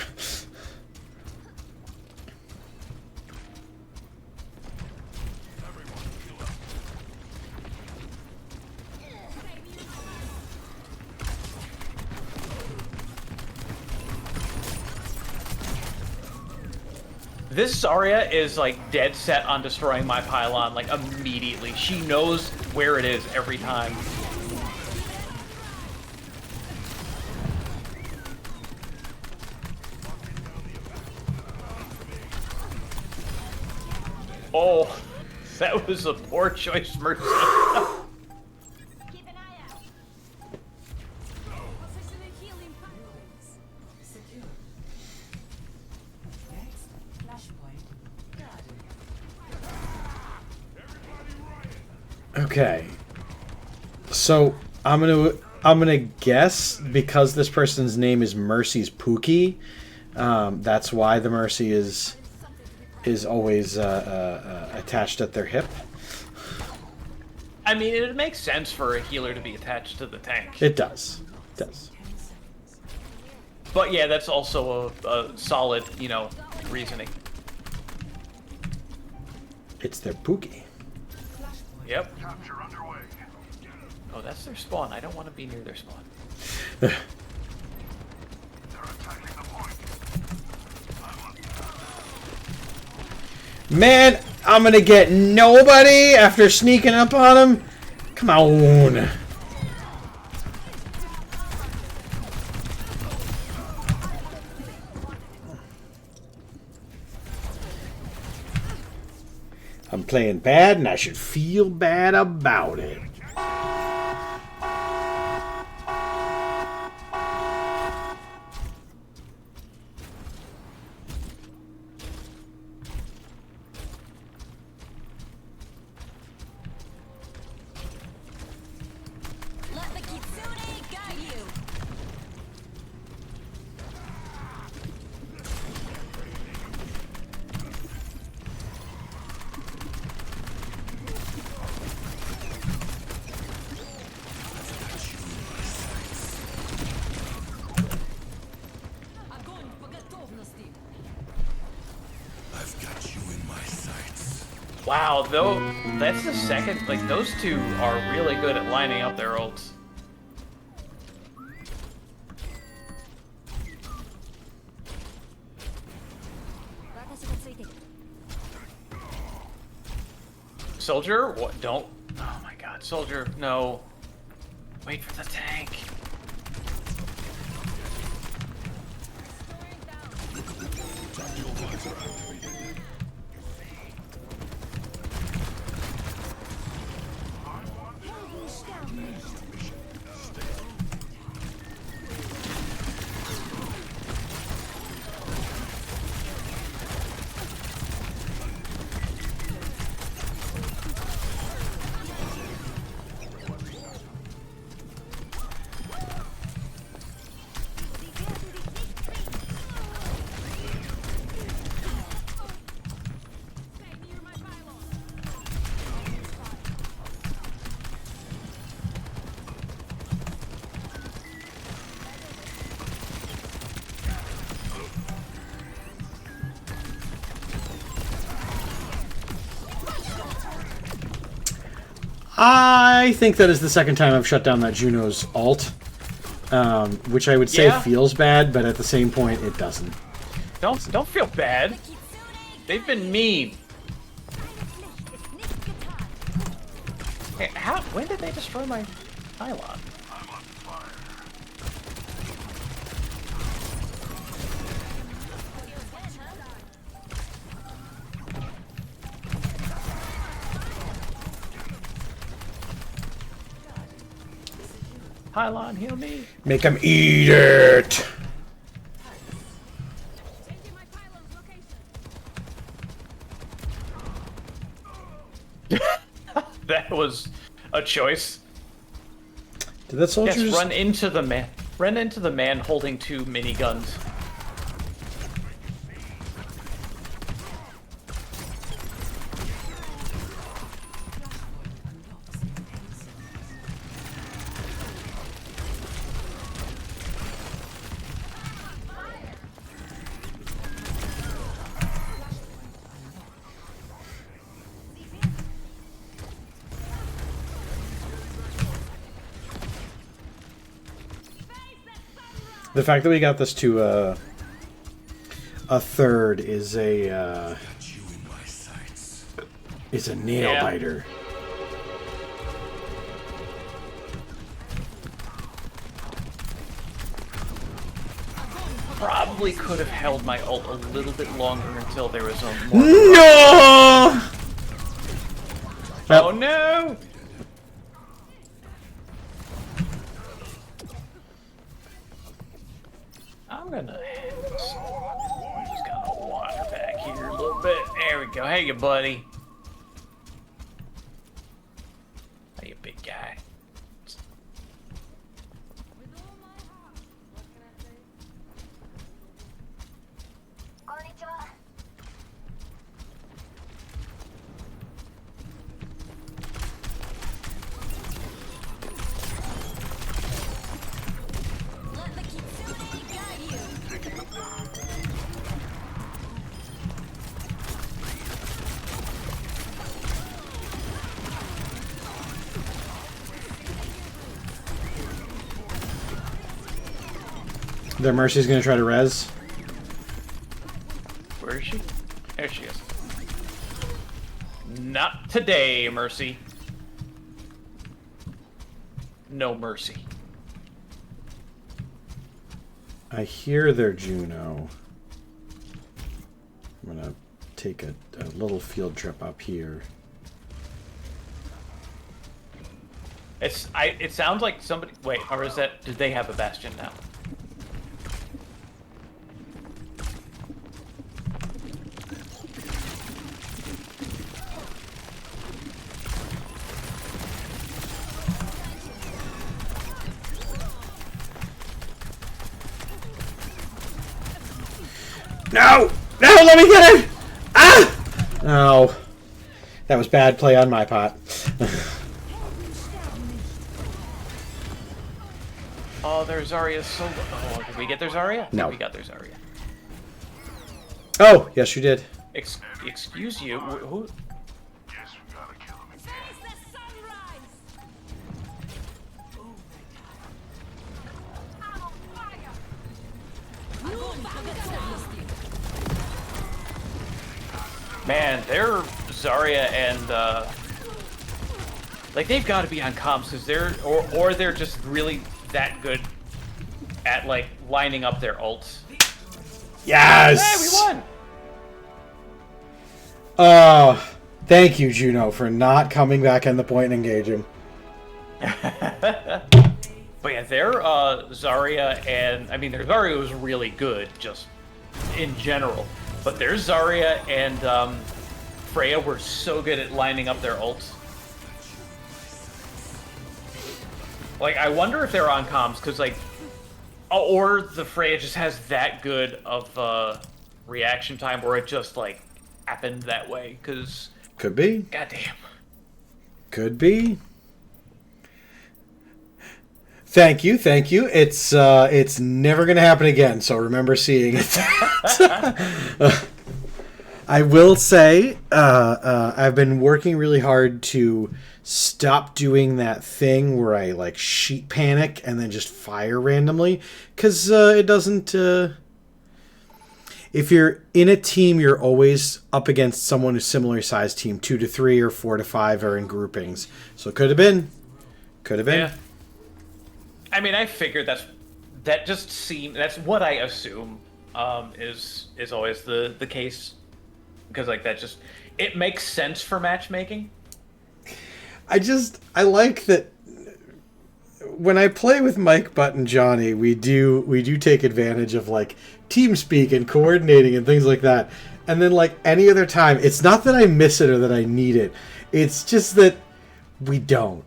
This Zarya is like dead set on destroying my pylon like immediately. She knows where it is every time. Oh, that was a poor choice, Mercy. Keep an eye out. Officially healing pathways. Secure. Next, flashpoint. Okay. So I'm gonna guess because this person's name is Mercy's Pookie. That's why the Mercy is always attached at their hip. I mean, it makes sense for a healer to be attached to the tank. It does. It does. But yeah, that's also a solid, you know, reasoning. It's their Pookie. Yep. Oh, that's their spawn. I don't want to be near their spawn. Man, I'm gonna get nobody after sneaking up on him? Come on. I'm playing bad and I should feel bad about it. Wow, though, that's the second. Like, those two are really good at lining up their ults. Soldier? What? Don't. Oh my god, Soldier, no. Wait for the tank. I think that is the second time I've shut down that Juno's ult, which I would say feels bad, but at the same point, it doesn't. Don't feel bad. They've been mean. Hey, when did they destroy my pylon? Pylon, heal me. Make him eat it. That was a choice. Did that soldier just run into the man? Run into the man holding two miniguns. The fact that we got this to a third is a nail biter. Probably could have held my ult a little bit longer until there was a more. No! Oh no! I'm just gonna wander back here a little bit. There we go. Hey, you buddy. Hey, you big guy. Their Mercy's gonna try to res. Where is she? There she is. Not today, Mercy. No mercy. I hear their Juno. I'm gonna take a little field trip up here. It sounds like somebody. Wait, or is that? Did they have a Bastion now? No! No, let me get it! Ah! Oh. That was bad play on my part. Oh, there's Zarya solo. Oh, did we get their Zarya? No. We got their Zarya. Oh, yes you did. Excuse you? Who? Man, they're Zarya and like they've got to be on comms because or they're just really that good at like lining up their ults. Yes. Hey, we won. Oh, thank you, Juno, for not coming back in the point and engaging. But yeah, their Zarya and I mean their Zarya was really good just in general, but their Zarya and Freya were so good at lining up their ults. Like I wonder if they're on comms because like, or the Freya just has that good of reaction time where it just like happened that way because could be. Goddamn. Could be. Thank you. It's never gonna happen again. So remember seeing it. I will say, I've been working really hard to stop doing that thing where I like sheet panic and then just fire randomly, because it doesn't. If you're in a team, you're always up against someone who's similar size team. 2 to 3 or 4 to 5 are in groupings, so it could have been. Yeah. I mean, I figured that just seemed that's what I assume is always the case because like that just it makes sense for matchmaking. I like that when I play with Mike, Butt, and Johnny, we do take advantage of like team speak and coordinating and things like that. And then like any other time, it's not that I miss it or that I need it. It's just that we don't.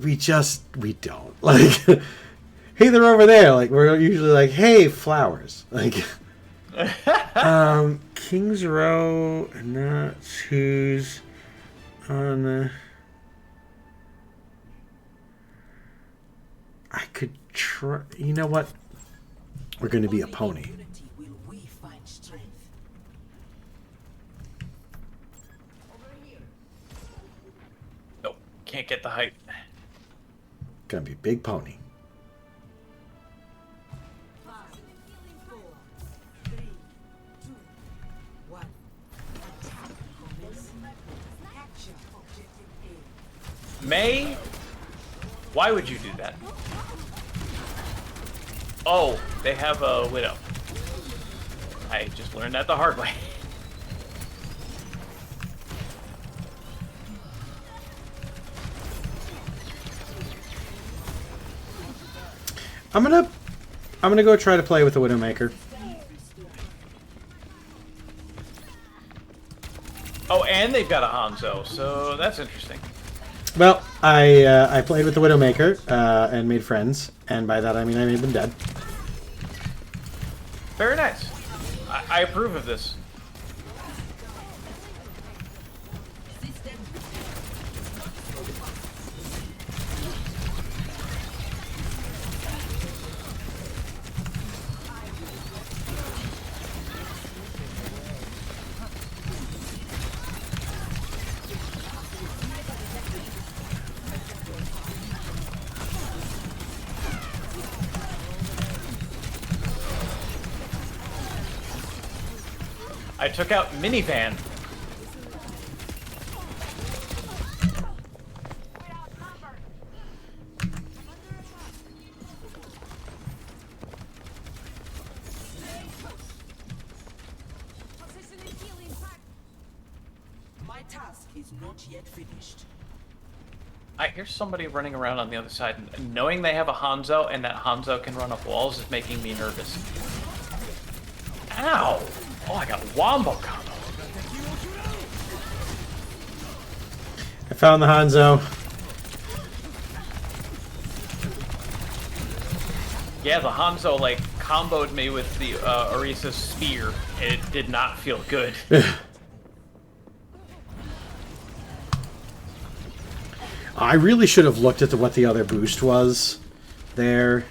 We don't. Like, hey, they're over there. Like, we're usually like, hey, flowers. Like, King's Row, and that's who's on the... I could try... You know what? We're going to be a pony. Nope, can't get the height. Gonna be big pony. May, why would you do that? Oh, they have a widow. I just learned that the hard way. I'm gonna go try to play with the Widowmaker. Oh, and they've got a Hanzo, so that's interesting. Well, I played with the Widowmaker and made friends, and by that I mean I made them dead. Very nice. I approve of this. I took out Minivan. My task is not yet finished. I hear somebody running around on the other side, and knowing they have a Hanzo and that Hanzo can run up walls is making me nervous. Ow! Oh, I got a wombo combo. I found the Hanzo. Yeah, the Hanzo like comboed me with the Orisa's spear. It did not feel good. I really should have looked at what the other boost was there.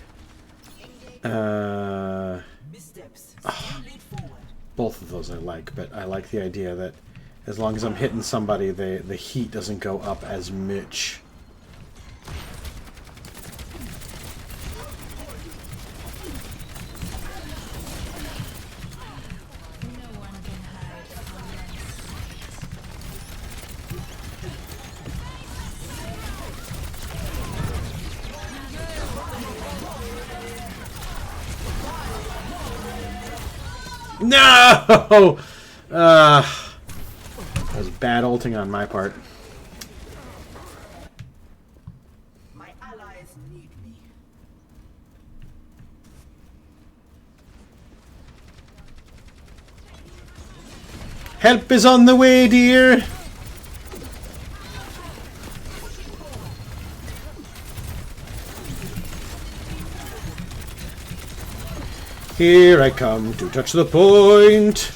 Both of those I like, but I like the idea that as long as I'm hitting somebody, the heat doesn't go up as much. No! That was bad ulting on my part. My allies need me. Help is on the way, dear! Here I come to touch the point.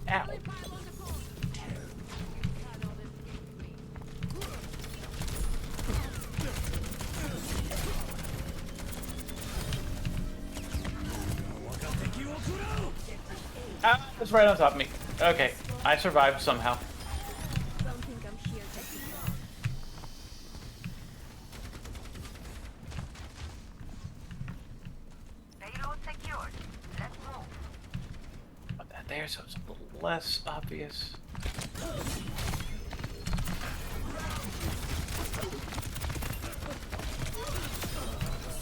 Ow. Ah, it's right on top of me. Okay, I survived somehow. Payload secured. Let's move. Put that there so it's a little less obvious.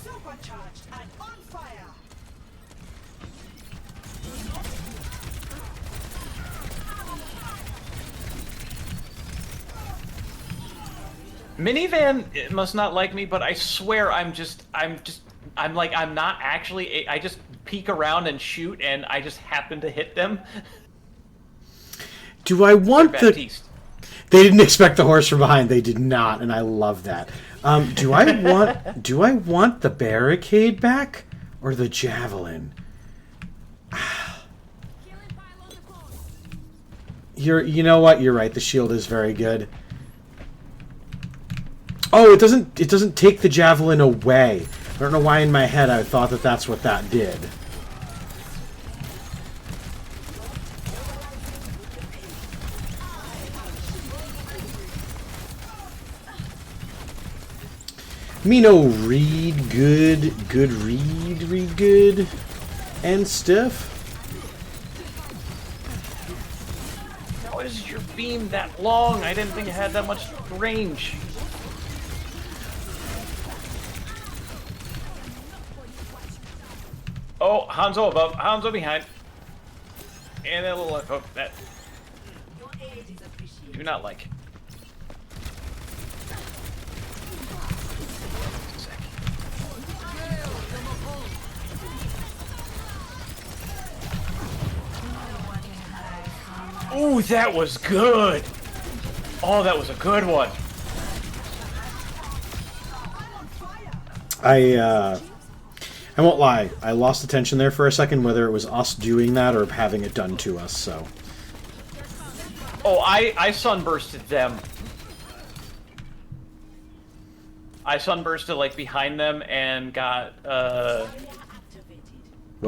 Supercharged and on fire. Minivan must not like me, but I swear I'm not actually. I just peek around and shoot, and I just happen to hit them. Do I want the... Baptiste. They didn't expect the horse from behind. They did not, and I love that. Do I want the barricade back or the javelin? You know what? You're right. The shield is very good. Oh, it doesn't take the javelin away. I don't know why in my head I thought that that's what that did. Me no read good read good and stuff. How is your beam that long? I didn't think it had that much range. Oh, Hanzo above, Hanzo behind. And that little left hook that do not like. Ooh, that was good! Oh, that was a good one. I won't lie. I lost attention there for a second, whether it was us doing that or having it done to us, so. Oh, I sunbursted them. I sunbursted, like, behind them and got, I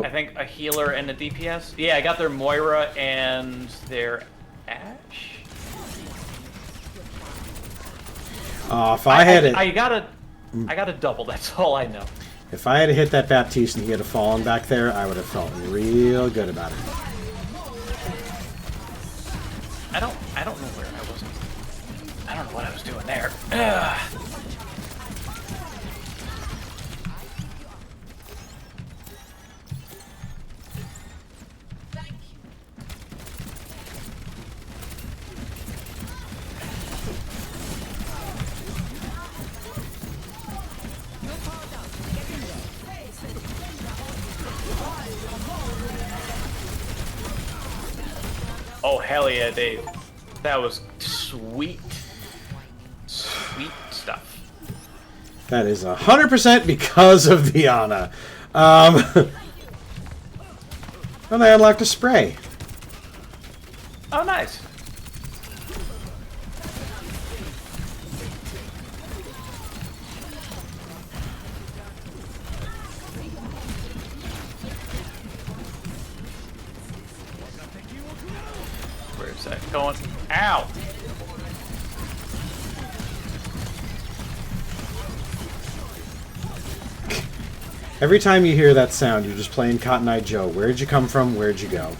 think a healer and a DPS. Yeah, I got their Moira and their Ashe. If I had it... I got a double, that's all I know. If I had hit that Baptiste and he had fallen back there, I would have felt real good about it. I don't know where I was. I don't know what I was doing there. Ugh. Oh, hell yeah, Dave. That was sweet. Sweet stuff. That is 100% because of the Ana. And I unlocked a spray. Oh, nice. Where's that going? Ow! Every time you hear that sound, you're just playing Cotton Eye Joe. Where'd you come from? Where'd you go?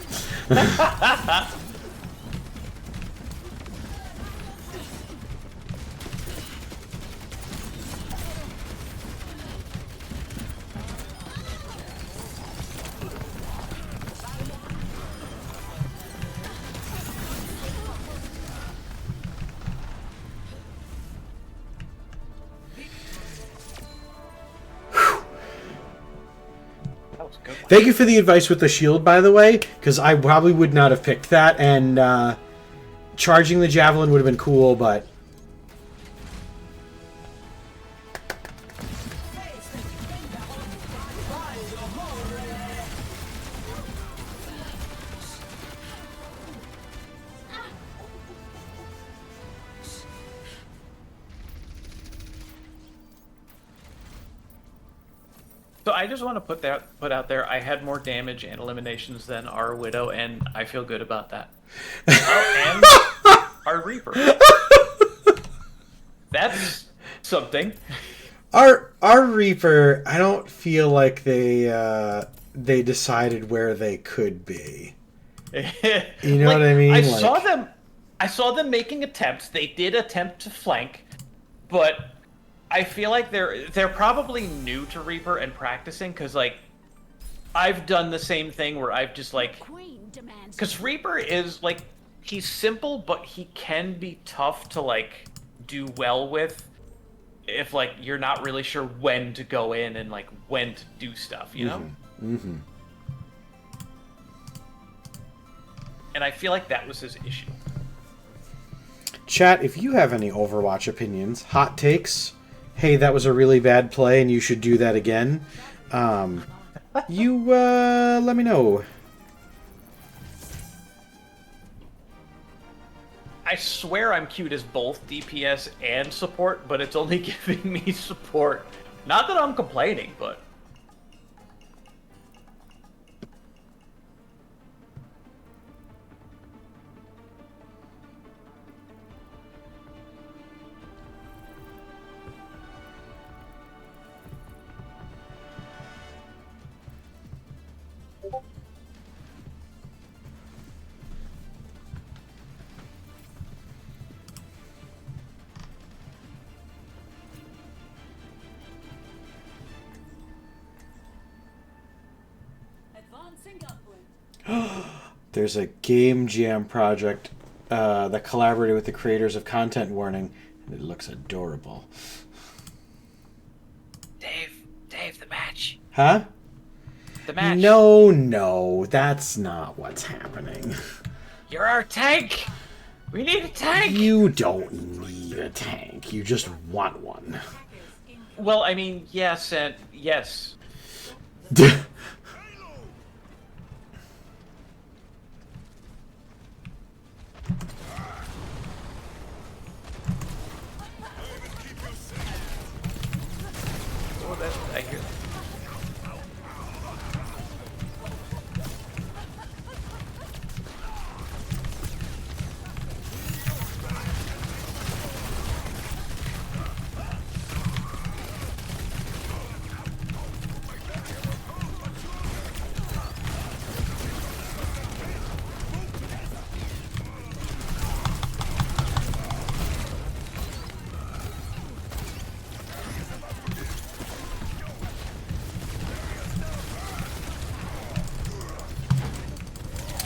was a good one. Thank you for the advice with the shield, by the way, because I probably would not have picked that, and charging the javelin would have been cool, but... So I just want to put out there, I had more damage and eliminations than our Widow, and I feel good about that. Oh, and our Reaper. That's something. Our Reaper, I don't feel like they decided where they could be. You know what I mean? I saw them making attempts. They did attempt to flank, but I feel like they're probably new to Reaper and practicing, because like I've done the same thing where I've just like, because Reaper is like, he's simple, but he can be tough to like do well with if like you're not really sure when to go in and like when to do stuff, you know? Mm-hmm. And I feel like that was his issue. Chat, if you have any Overwatch opinions, hot takes, hey, that was a really bad play and you should do that again, you let me know. I swear I'm cute as both DPS and support, but it's only giving me support. Not that I'm complaining, but... There's a game jam project that collaborated with the creators of Content Warning, and it looks adorable. Dave, the match. Huh? The match. No, that's not what's happening. You're our tank! We need a tank! You don't need a tank. You just want one. Well, I mean, yes and yes. Oh, that's I hear.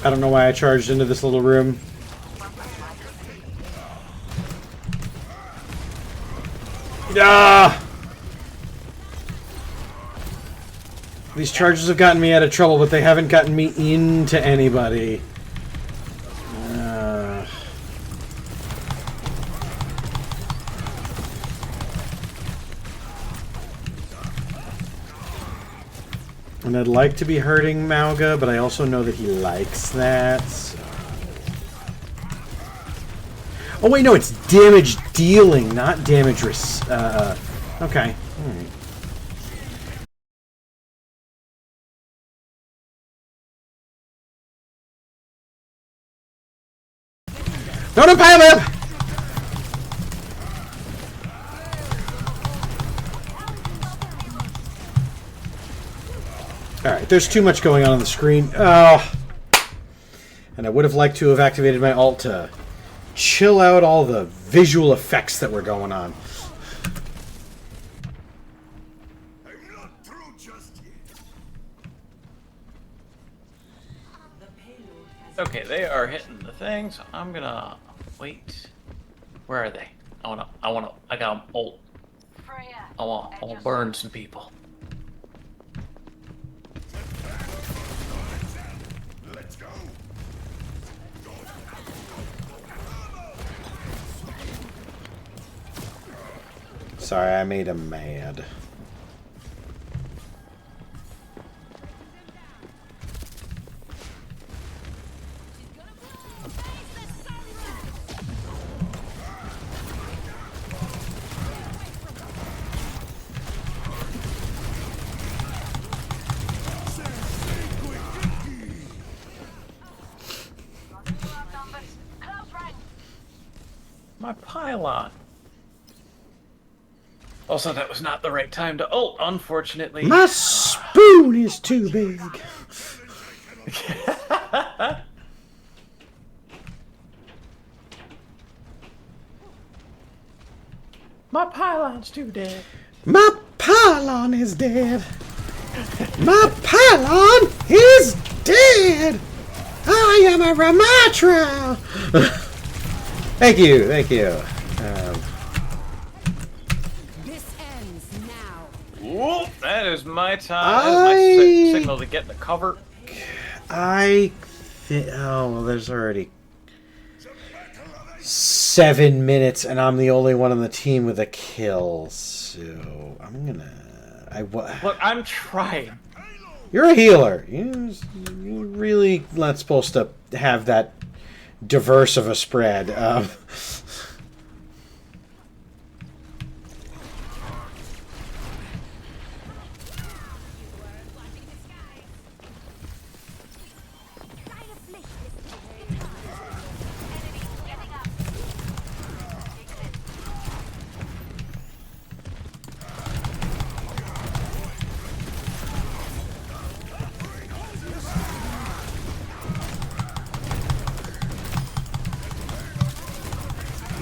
I don't know why I charged into this little room. Ah! These charges have gotten me out of trouble, but they haven't gotten me into anybody. And I'd like to be hurting Mauga, but I also know that he likes that. So. Oh wait, no, it's damage dealing, not damage okay. Alright. Don't pile up! Alright, there's too much going on the screen. Oh. And I would have liked to have activated my ult to chill out all the visual effects that were going on. I'm not through just yet. Okay, they are hitting the thing, so I'm gonna wait. Where are they? I got them ult. I want to burn some people. Sorry, I made him mad. My pylon. Also, that was not the right time to ult, unfortunately. My spoon is too big. My pylon's too dead. My pylon is dead. My pylon is dead. I am a Ramatra. Thank you, thank you. This ends now. Whoop, that is my time. That is my signal to get in the cover. Oh, well, there's already 7 minutes, and I'm the only one on the team with a kill. So I'm gonna. Look, I'm trying. You're a healer. You're really not supposed to have that diverse of a spread.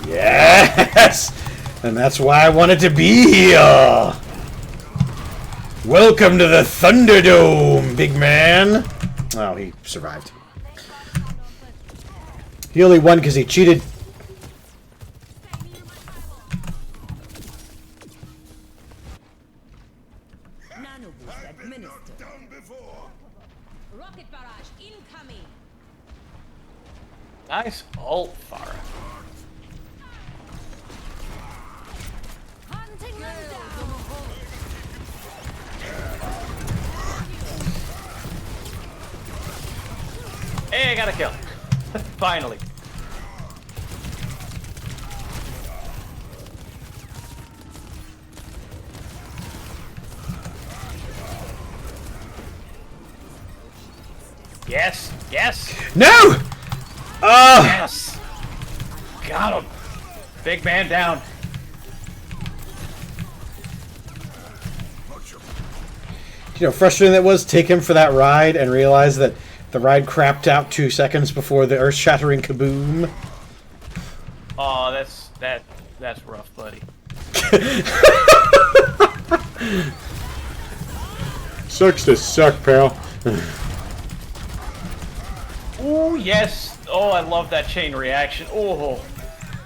Yes! And that's why I wanted to be here! Welcome to the Thunderdome, big man! Oh, he survived. He only won because he cheated. Rocket barrage incoming. Nice ult, Farah. Hunting them down. Hey, I got a kill. Finally. Yes, yes. No! Yes. Got him. Big man down. You know, frustrating that was, take him for that ride and realize that the ride crapped out 2 seconds before the earth-shattering kaboom. Oh, that's rough, buddy. Sucks to suck, pal. Oh, yes. Oh, I love that chain reaction. Oh,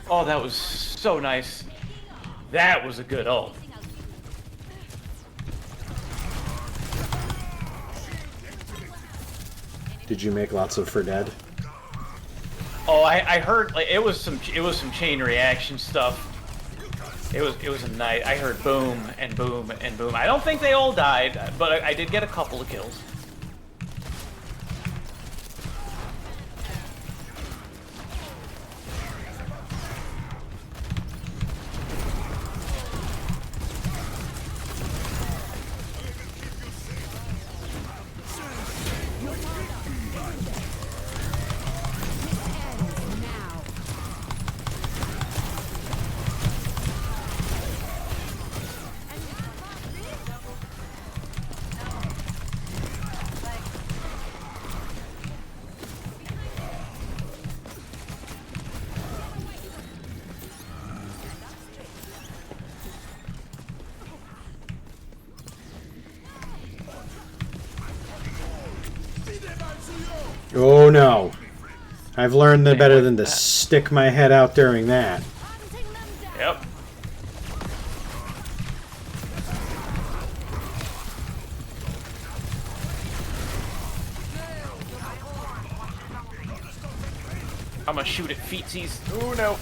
that was so nice. That was a good ult. Did you make lots of for dead? Oh, I heard like it was some chain reaction stuff. It was a night. I heard boom and boom and boom. I don't think they all died, but I did get a couple of kills. Oh no. I've learned that better than to stick my head out during that. Yep. I'm gonna shoot at feetsies. Oh no.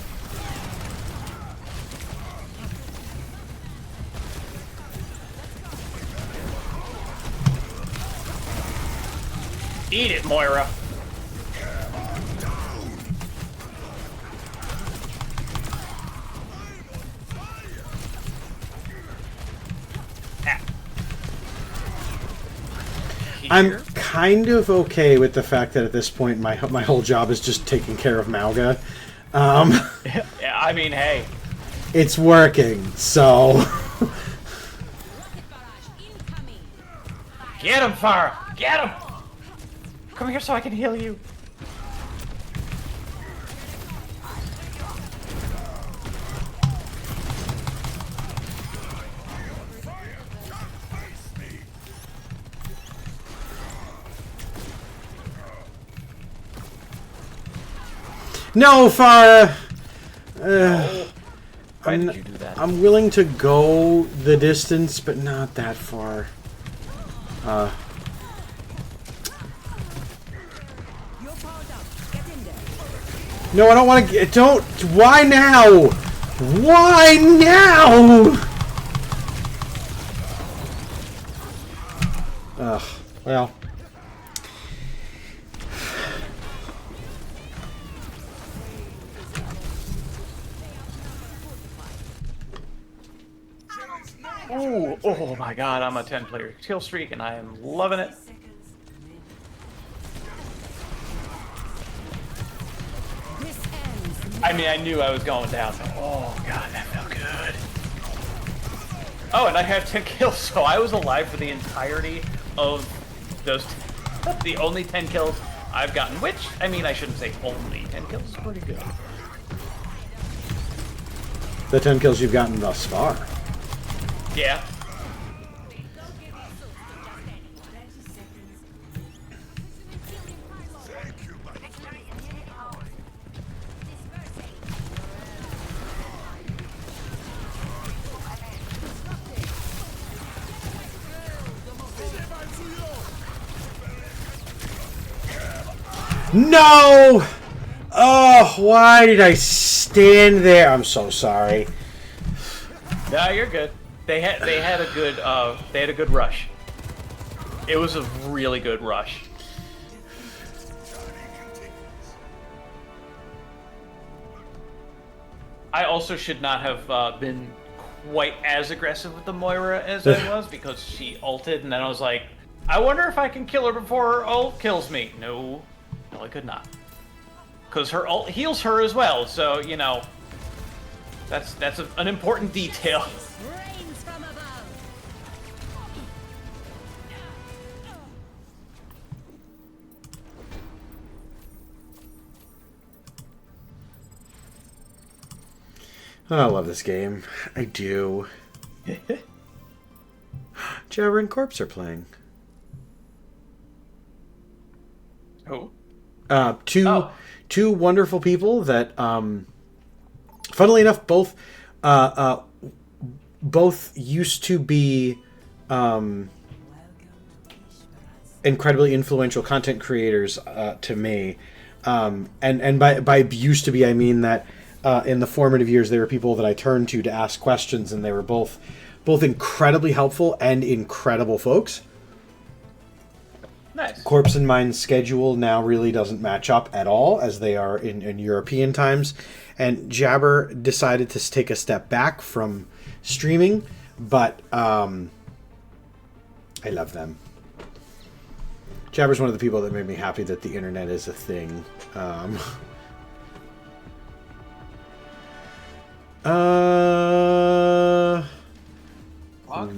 Eat it, Moira. I'm kind of okay with the fact that at this point my whole job is just taking care of Mauga. Yeah, I mean, hey. It's working, so... Get him, Farah! Get him! Come here so I can heal you. No, Farah! Why did you do that? I'm willing to go the distance, but not that far. No, I don't want to. Don't. Why now? Why now? Ugh. Well. Oh my god, I'm a 10-player kill streak and I am loving it. I mean, I knew I was going down. Oh god, that felt good. Oh, and I have 10 kills, so I was alive for the entirety of those. The only 10 kills I've gotten, which, I mean, I shouldn't say only 10 kills, is pretty good. The 10 kills you've gotten thus far. Yeah. No! Oh, why did I stand there? I'm so sorry. No, you're good. They had a good rush. It was a really good rush. I also should not have been quite as aggressive with the Moira as I was because she ulted and then I was like, I wonder if I can kill her before her ult kills me. No, I could not. Because her ult heals her as well, so, you know, that's an important detail. Oh, I love this game. I do. Jabber and Corpse are playing. Who? Two wonderful people that, funnily enough, both used to be incredibly influential content creators to me. And by used to be, I mean that in the formative years, they were people that I turned to ask questions, and they were both incredibly helpful and incredible folks. Nice. Corpse and mine's schedule now really doesn't match up at all, as they are in European times. And Jabber decided to take a step back from streaming, but I love them. Jabber's one of the people that made me happy that the internet is a thing.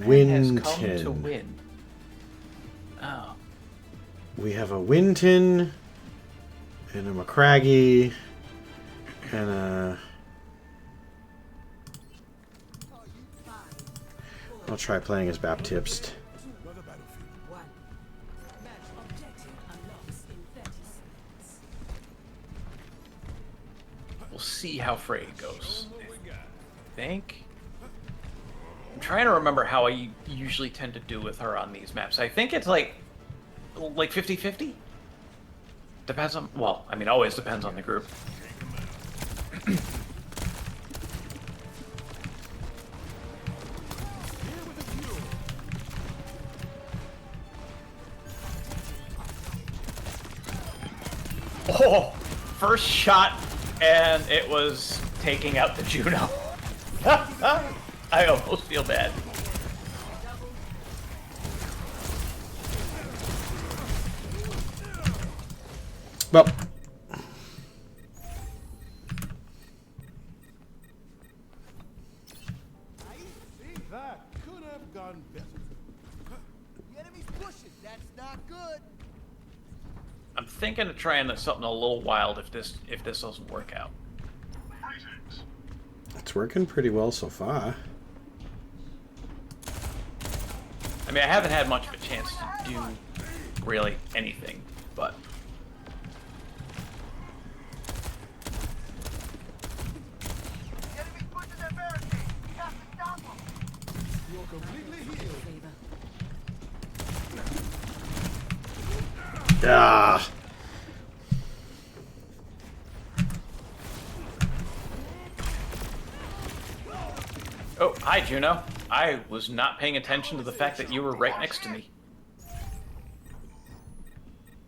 Winton has come to win. Oh. We have a Winton and a McCraggy and a... I'll try playing as Baptiste. We'll see how Frey goes. I think. I'm trying to remember how I usually tend to do with her on these maps. I think it's like 50-50? Depends on, well, I mean, always depends on the group. Oh, first shot, and it was taking out the Juno. I almost feel bad. Well, That could have gone better. The enemy's pushing. That's not good. I'm thinking of trying something a little wild if this doesn't work out. it's working pretty well so far. I mean, I haven't had much of a chance to do really anything, but The enemy's pushing that barricade. We have to stop them. You're completely healed. Ah. oh, hi Juno. I was not paying attention to the fact that you were right next to me.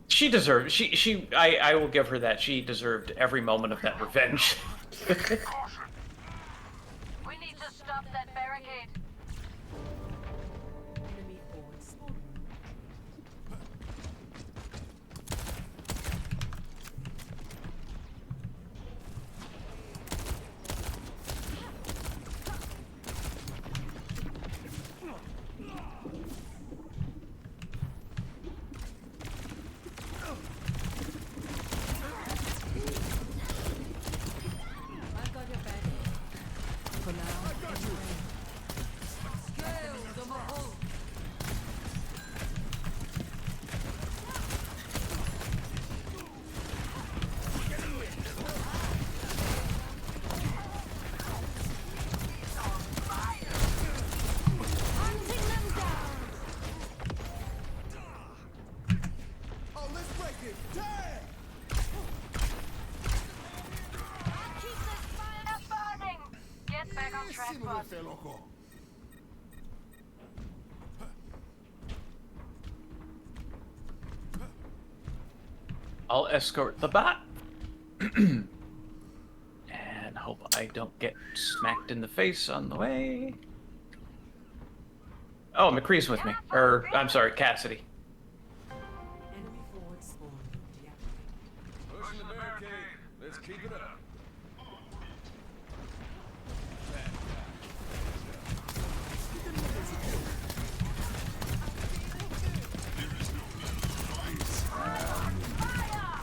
She deserved. I will give her that. She deserved every moment of that revenge. We need to stop that barricade. Enemy force. I've got your back. For now. Oh, let's break it. Damn! Keep this fire burning. Get back on track, boss. loco. I'll escort the bot. And hope I don't get smacked in the face on the way. Oh, McCree's with me. Or, I'm sorry, Cassidy. Enemy forward spawn. Deactivate. Pushing the barricade. Let's keep it up.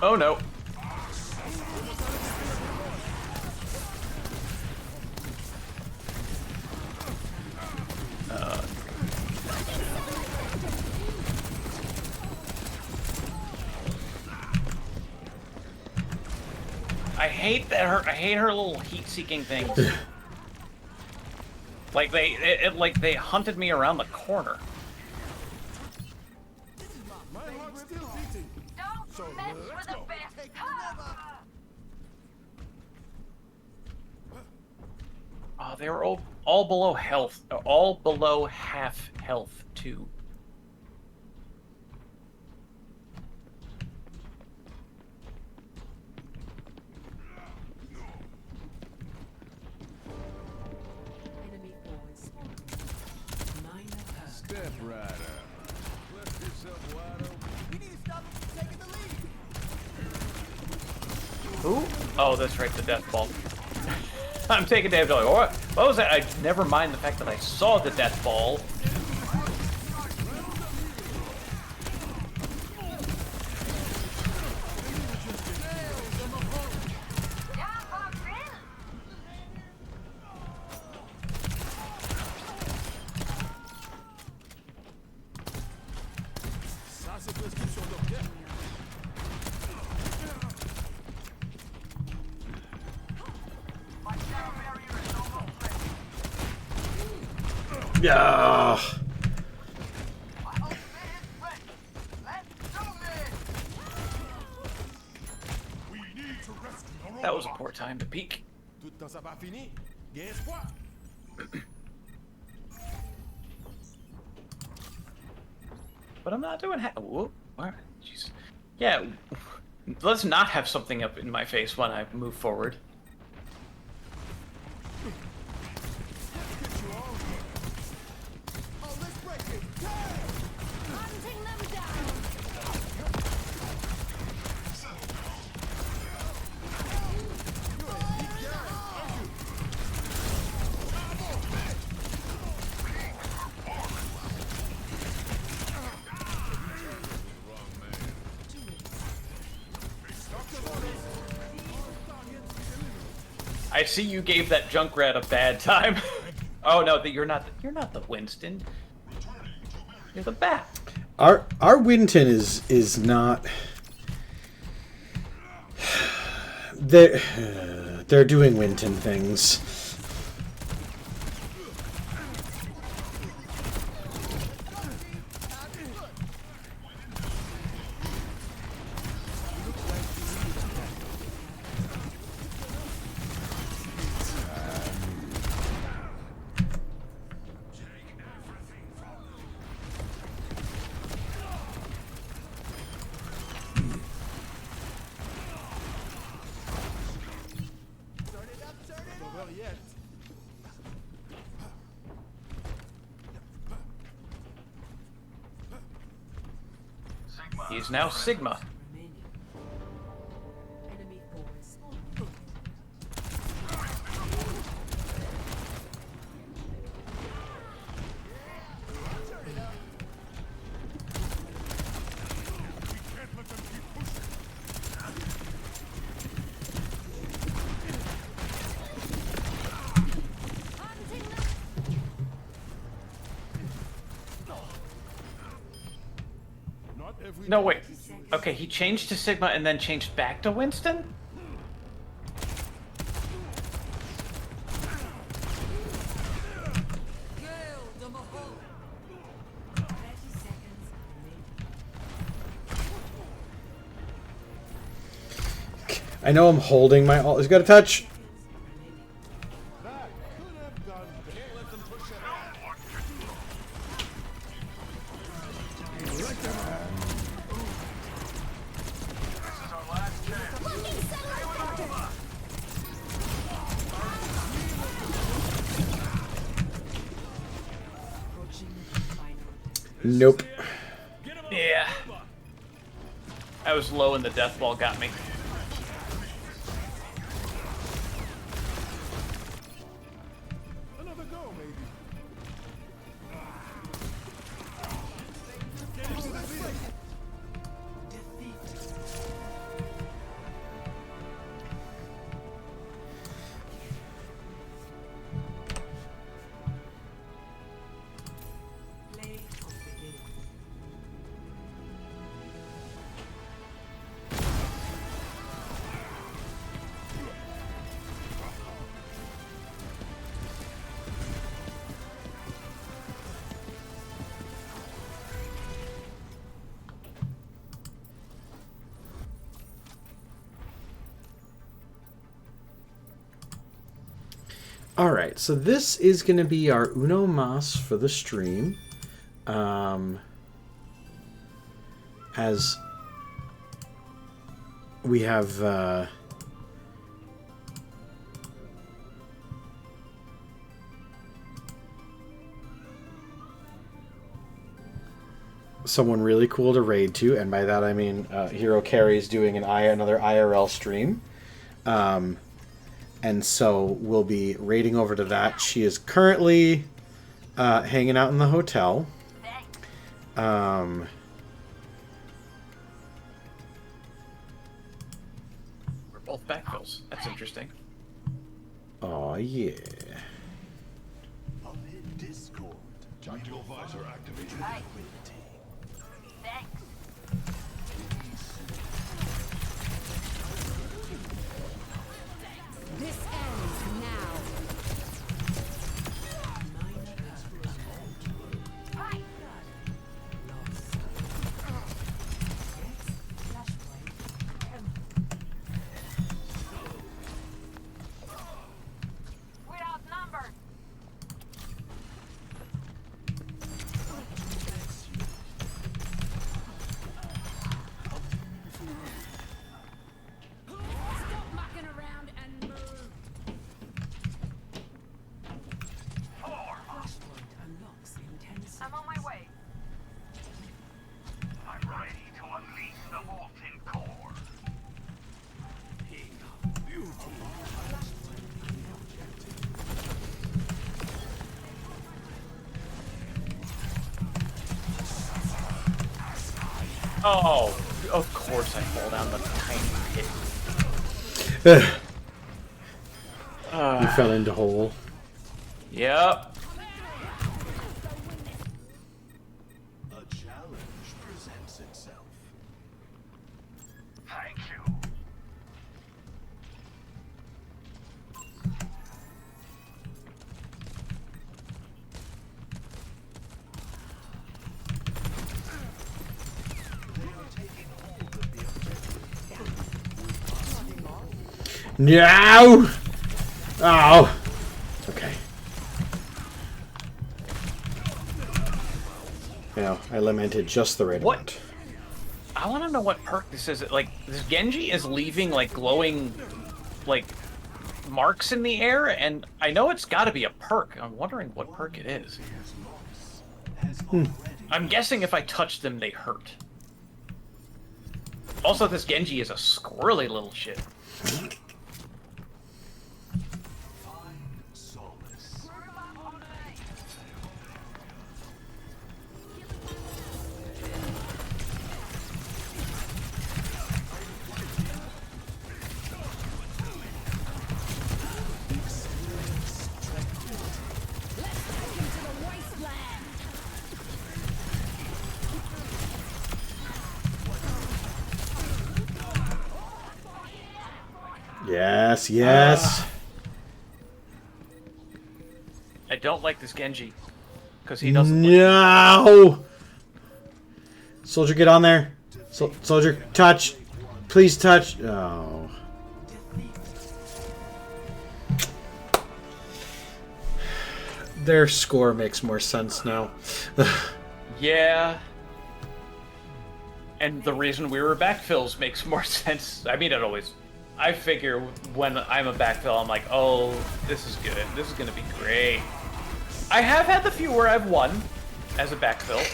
Oh no. I hate her little heat-seeking things. Like they hunted me around the corner. My heart's still beating. Don't So mess let's with the go. best. Oh, they were all below health, all below half health too. Enemy forward spawn. Minor hurt. Step right up. Left yourself wide open. We need to stop them from taking the lead. Who? Oh, that's right, the death ball. I'm taking Dave Dolly. What was that? I never mind the fact that I saw the death ball. Ça, c'est prescription docteur. Yeah. That was a poor time to peek. Tout le temps ça pas fini. Il y a espoir. But I'm not doing whoop. Jeez. Yeah. Let's not have something up in my face when I move forward. I see you gave that Junkrat a bad time. Oh no, you're not the Winston. You're the Bat. Our Winton is not. They're doing Winton things. He's now Sigma. No, wait. Okay, he changed to Sigma and then changed back to Winston? I know I'm holding my ult. He's got a touch. Nope. Yeah. I was low and the death ball got me. Another go, maybe. Alright, so this is going to be our Uno Mas for the stream. As we have... someone really cool to raid to, and by that I mean Hero Carry is doing another IRL stream. And so we'll be raiding over to that. She is currently hanging out in the hotel. We're both backfills. That's interesting. Oh yeah. Discord. Tactical visor activated. Thanks. This ends now. We're outnumbered. Oh, of course I fall down the tiny pit. You fell into hole. Yep. A challenge presents itself. Thank you. No! Oh! Okay. Now, I lamented just the right amount. I want to know what perk this is. Like, this Genji is leaving, like, glowing, like, marks in the air, and I know it's got to be a perk. I'm wondering what perk it is. I'm guessing if I touch them, they hurt. Also, this Genji is a squirrely little shit. Yes, yes. I don't like this Genji. Because he doesn't No! Soldier, get on there. Soldier, touch. Please touch. Oh. Their score makes more sense now. Yeah. And the reason we were backfills makes more sense. I mean, it always... I figure when I'm a backfill, I'm like, oh, this is good. This is going to be great. I have had the few where I've won as a backfill.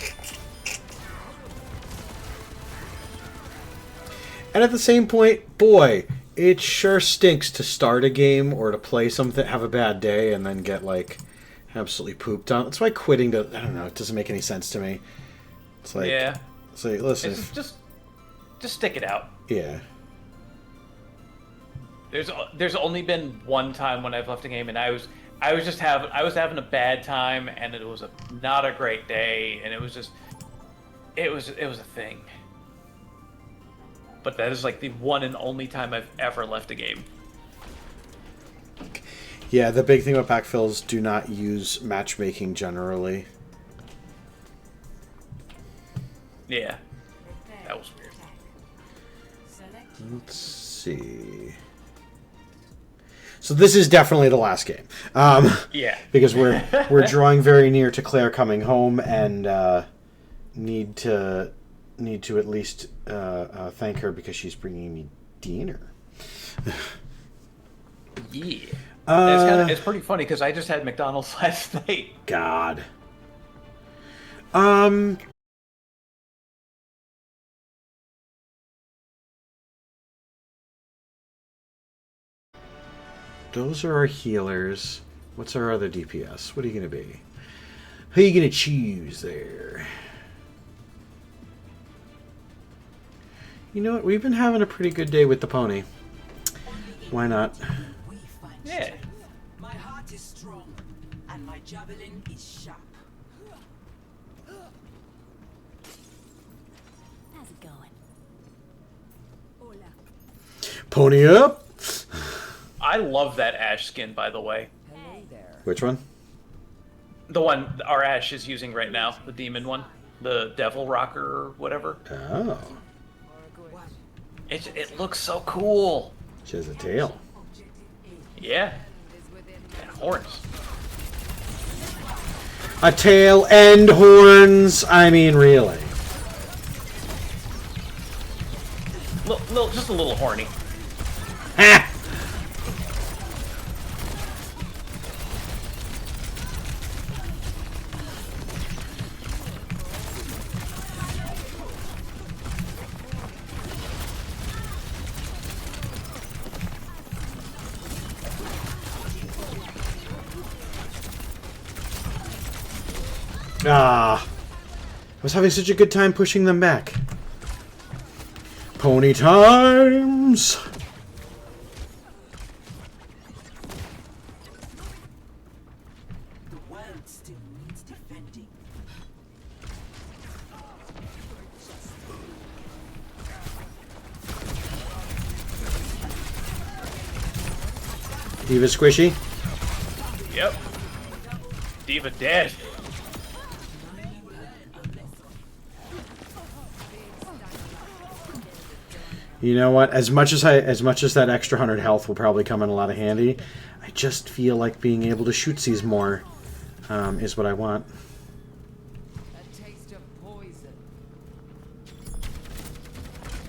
And at the same point, boy, it sure stinks to start a game or to play something, have a bad day, and then get, like, absolutely pooped on. That's why quitting, I don't know, it doesn't make any sense to me. It's like, yeah. It's like, listen. It's just stick it out. Yeah. There's only been one time when I've left a game and I was having a bad time and it was not a great day and it was a thing. But that is like the one and only time I've ever left a game. Yeah, the big thing about backfills, do not use matchmaking generally. Yeah. That was weird. Let's see. So this is definitely the last game. Yeah. Because we're drawing very near to Claire coming home and need to at least thank her because she's bringing me dinner. Yeah. It's pretty funny because I just had McDonald's last night. God. Those are our healers. What's our other DPS? What are you going to be? Who are you going to choose there? You know what? We've been having a pretty good day with the pony. Why not? Yeah. My heart is strong, and my javelin is sharp. How's it going? Pony up! I love that Ash skin, by the way. Which one? The one our Ash is using right now, the demon one, the devil rocker or whatever. Oh. It looks so cool. She has a tail. Yeah. And horns. A tail and horns. I mean, really. Just a little horny. Ha! Ah, I was having such a good time pushing them back. Pony times! The world still needs defending. Diva squishy. Yep. Diva dead. You know what? As much as that extra 100 health will probably come in a lot of handy, I just feel like being able to shoot these more is what I want. A taste of poison.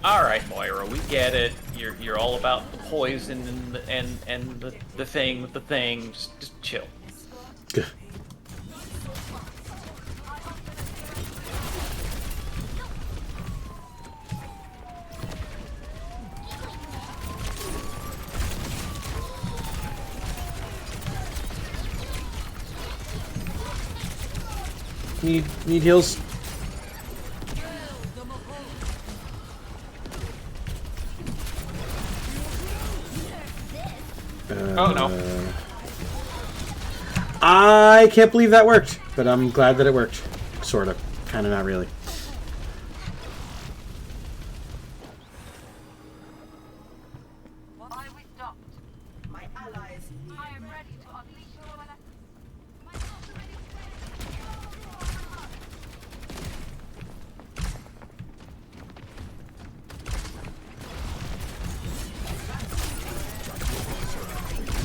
All right, Moira, we get it. You're all about the poison and the thing with the thing. Just chill. Good. Need heals. Oh no. I can't believe that worked, but I'm glad that it worked. Sort of. Kind of, not really. Why we stopped? My allies. I am ready to unleash your elect.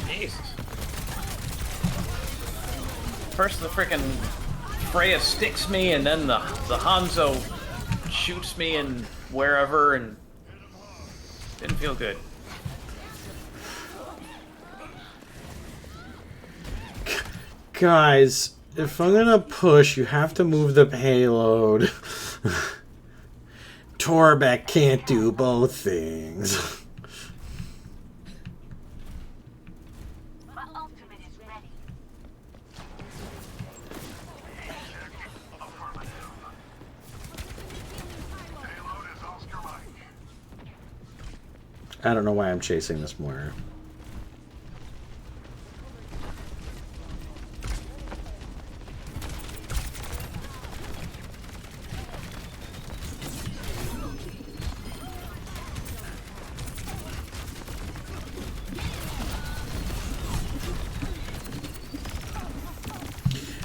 Jesus. First the frickin' Freya sticks me, and then the Hanzo shoots me and wherever, and didn't feel good. Guys, if I'm gonna push, you have to move the payload. Torbeck can't do both things. My ultimate is ready. I don't know why I'm chasing this more.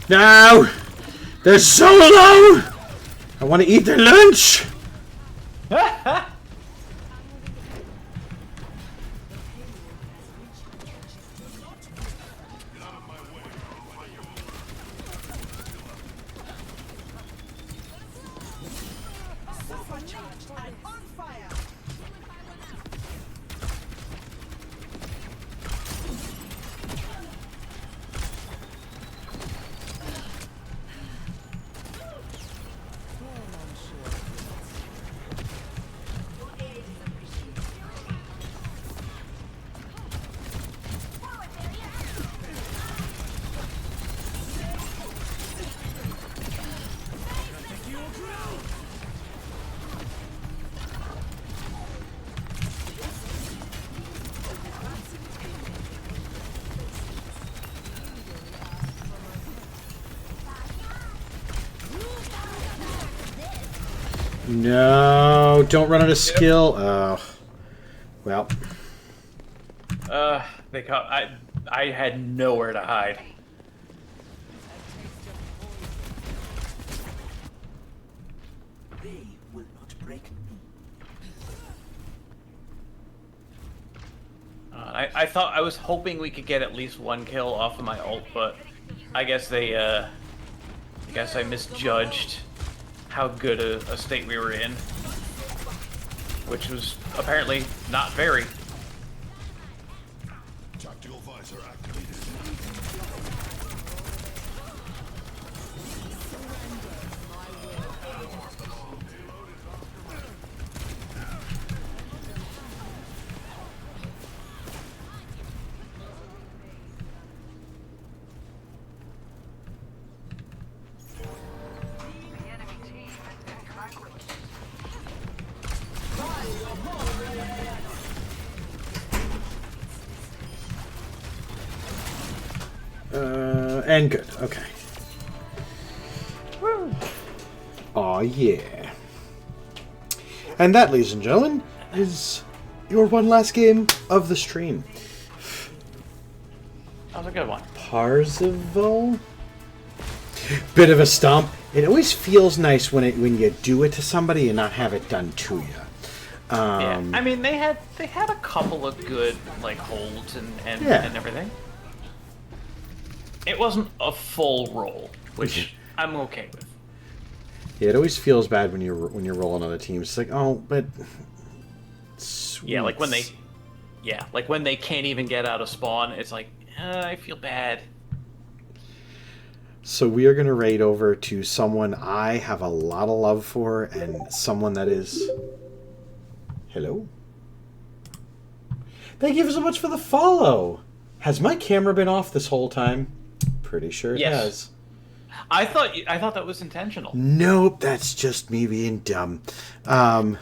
No! They're so low! I want to eat their lunch! Supercharged and on fire. No, don't run out of skill. Oh, well. They caught. I had nowhere to hide. They will not break me. I thought, I was hoping we could get at least one kill off of my ult, but I guess they, I guess I misjudged how good a state we were in, which was apparently not very. Tactical visor activated. The enemy team has been vanquished. And good. Okay. Aw, yeah. And that, ladies and gentlemen, is your one last game of the stream. That was a good one. Parzival? Bit of a stomp. It always feels nice when you do it to somebody and not have it done to you. Yeah, I mean they had a couple of good like holds and everything. It wasn't a full roll, which I'm okay with. Yeah, it always feels bad when you're rolling other teams. It's like, oh, but sweet. Yeah, like when they can't even get out of spawn. It's like I feel bad. So we are going to raid over to someone I have a lot of love for, and someone that is... Hello? Thank you so much for the follow! Has my camera been off this whole time? Pretty sure it has. I thought that was intentional. Nope, that's just me being dumb. Well,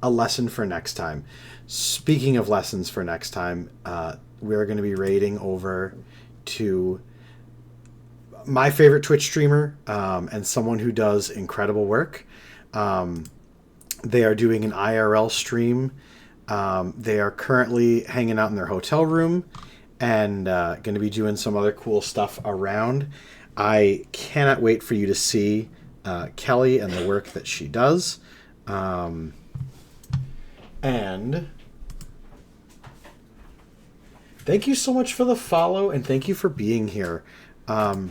a lesson for next time. Speaking of lessons for next time, we're going to be raiding over to my favorite Twitch streamer and someone who does incredible work. They are doing an IRL stream. They are currently hanging out in their hotel room and going to be doing some other cool stuff around. I cannot wait for you to see Kelly and the work that she does. And thank you so much for the follow, and thank you for being here. What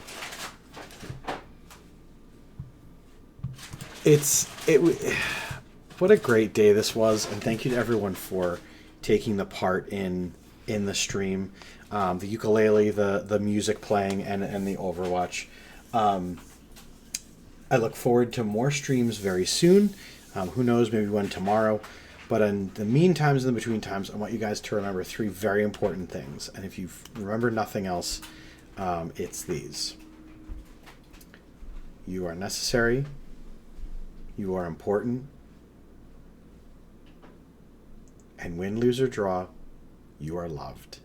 a great day this was, and thank you to everyone for taking the part in the stream. The ukulele, the music playing, and the Overwatch. I look forward to more streams very soon. Who knows, maybe one tomorrow. But in the meantime, in the between times, I want you guys to remember 3 very important things. And if you remember nothing else, it's these. You are necessary. You are important. And win, lose, or draw, you are loved.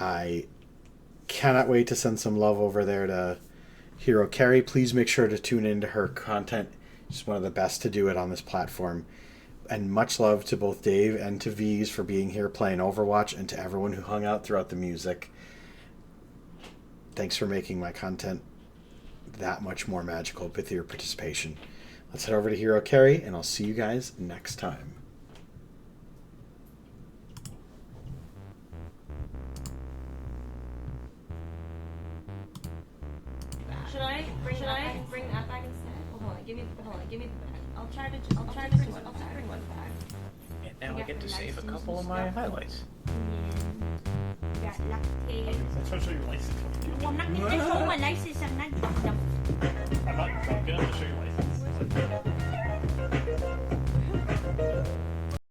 I cannot wait to send some love over there to Hero Carry. Please make sure to tune into her content. She's one of the best to do it on this platform. And much love to both Dave and to V's for being here playing Overwatch, and to everyone who hung out throughout the music. Thanks for making my content that much more magical with your participation. Let's head over to Hero Carry, and I'll see you guys next time. Should I bring that back instead? Hold on, give me the bag. I'll try to bring one back. And now I get to save a couple of my highlights. Yeah. Lactate. Let's try to show your license. Well, I'm not going to show my license. I'm not I'm going to show your license.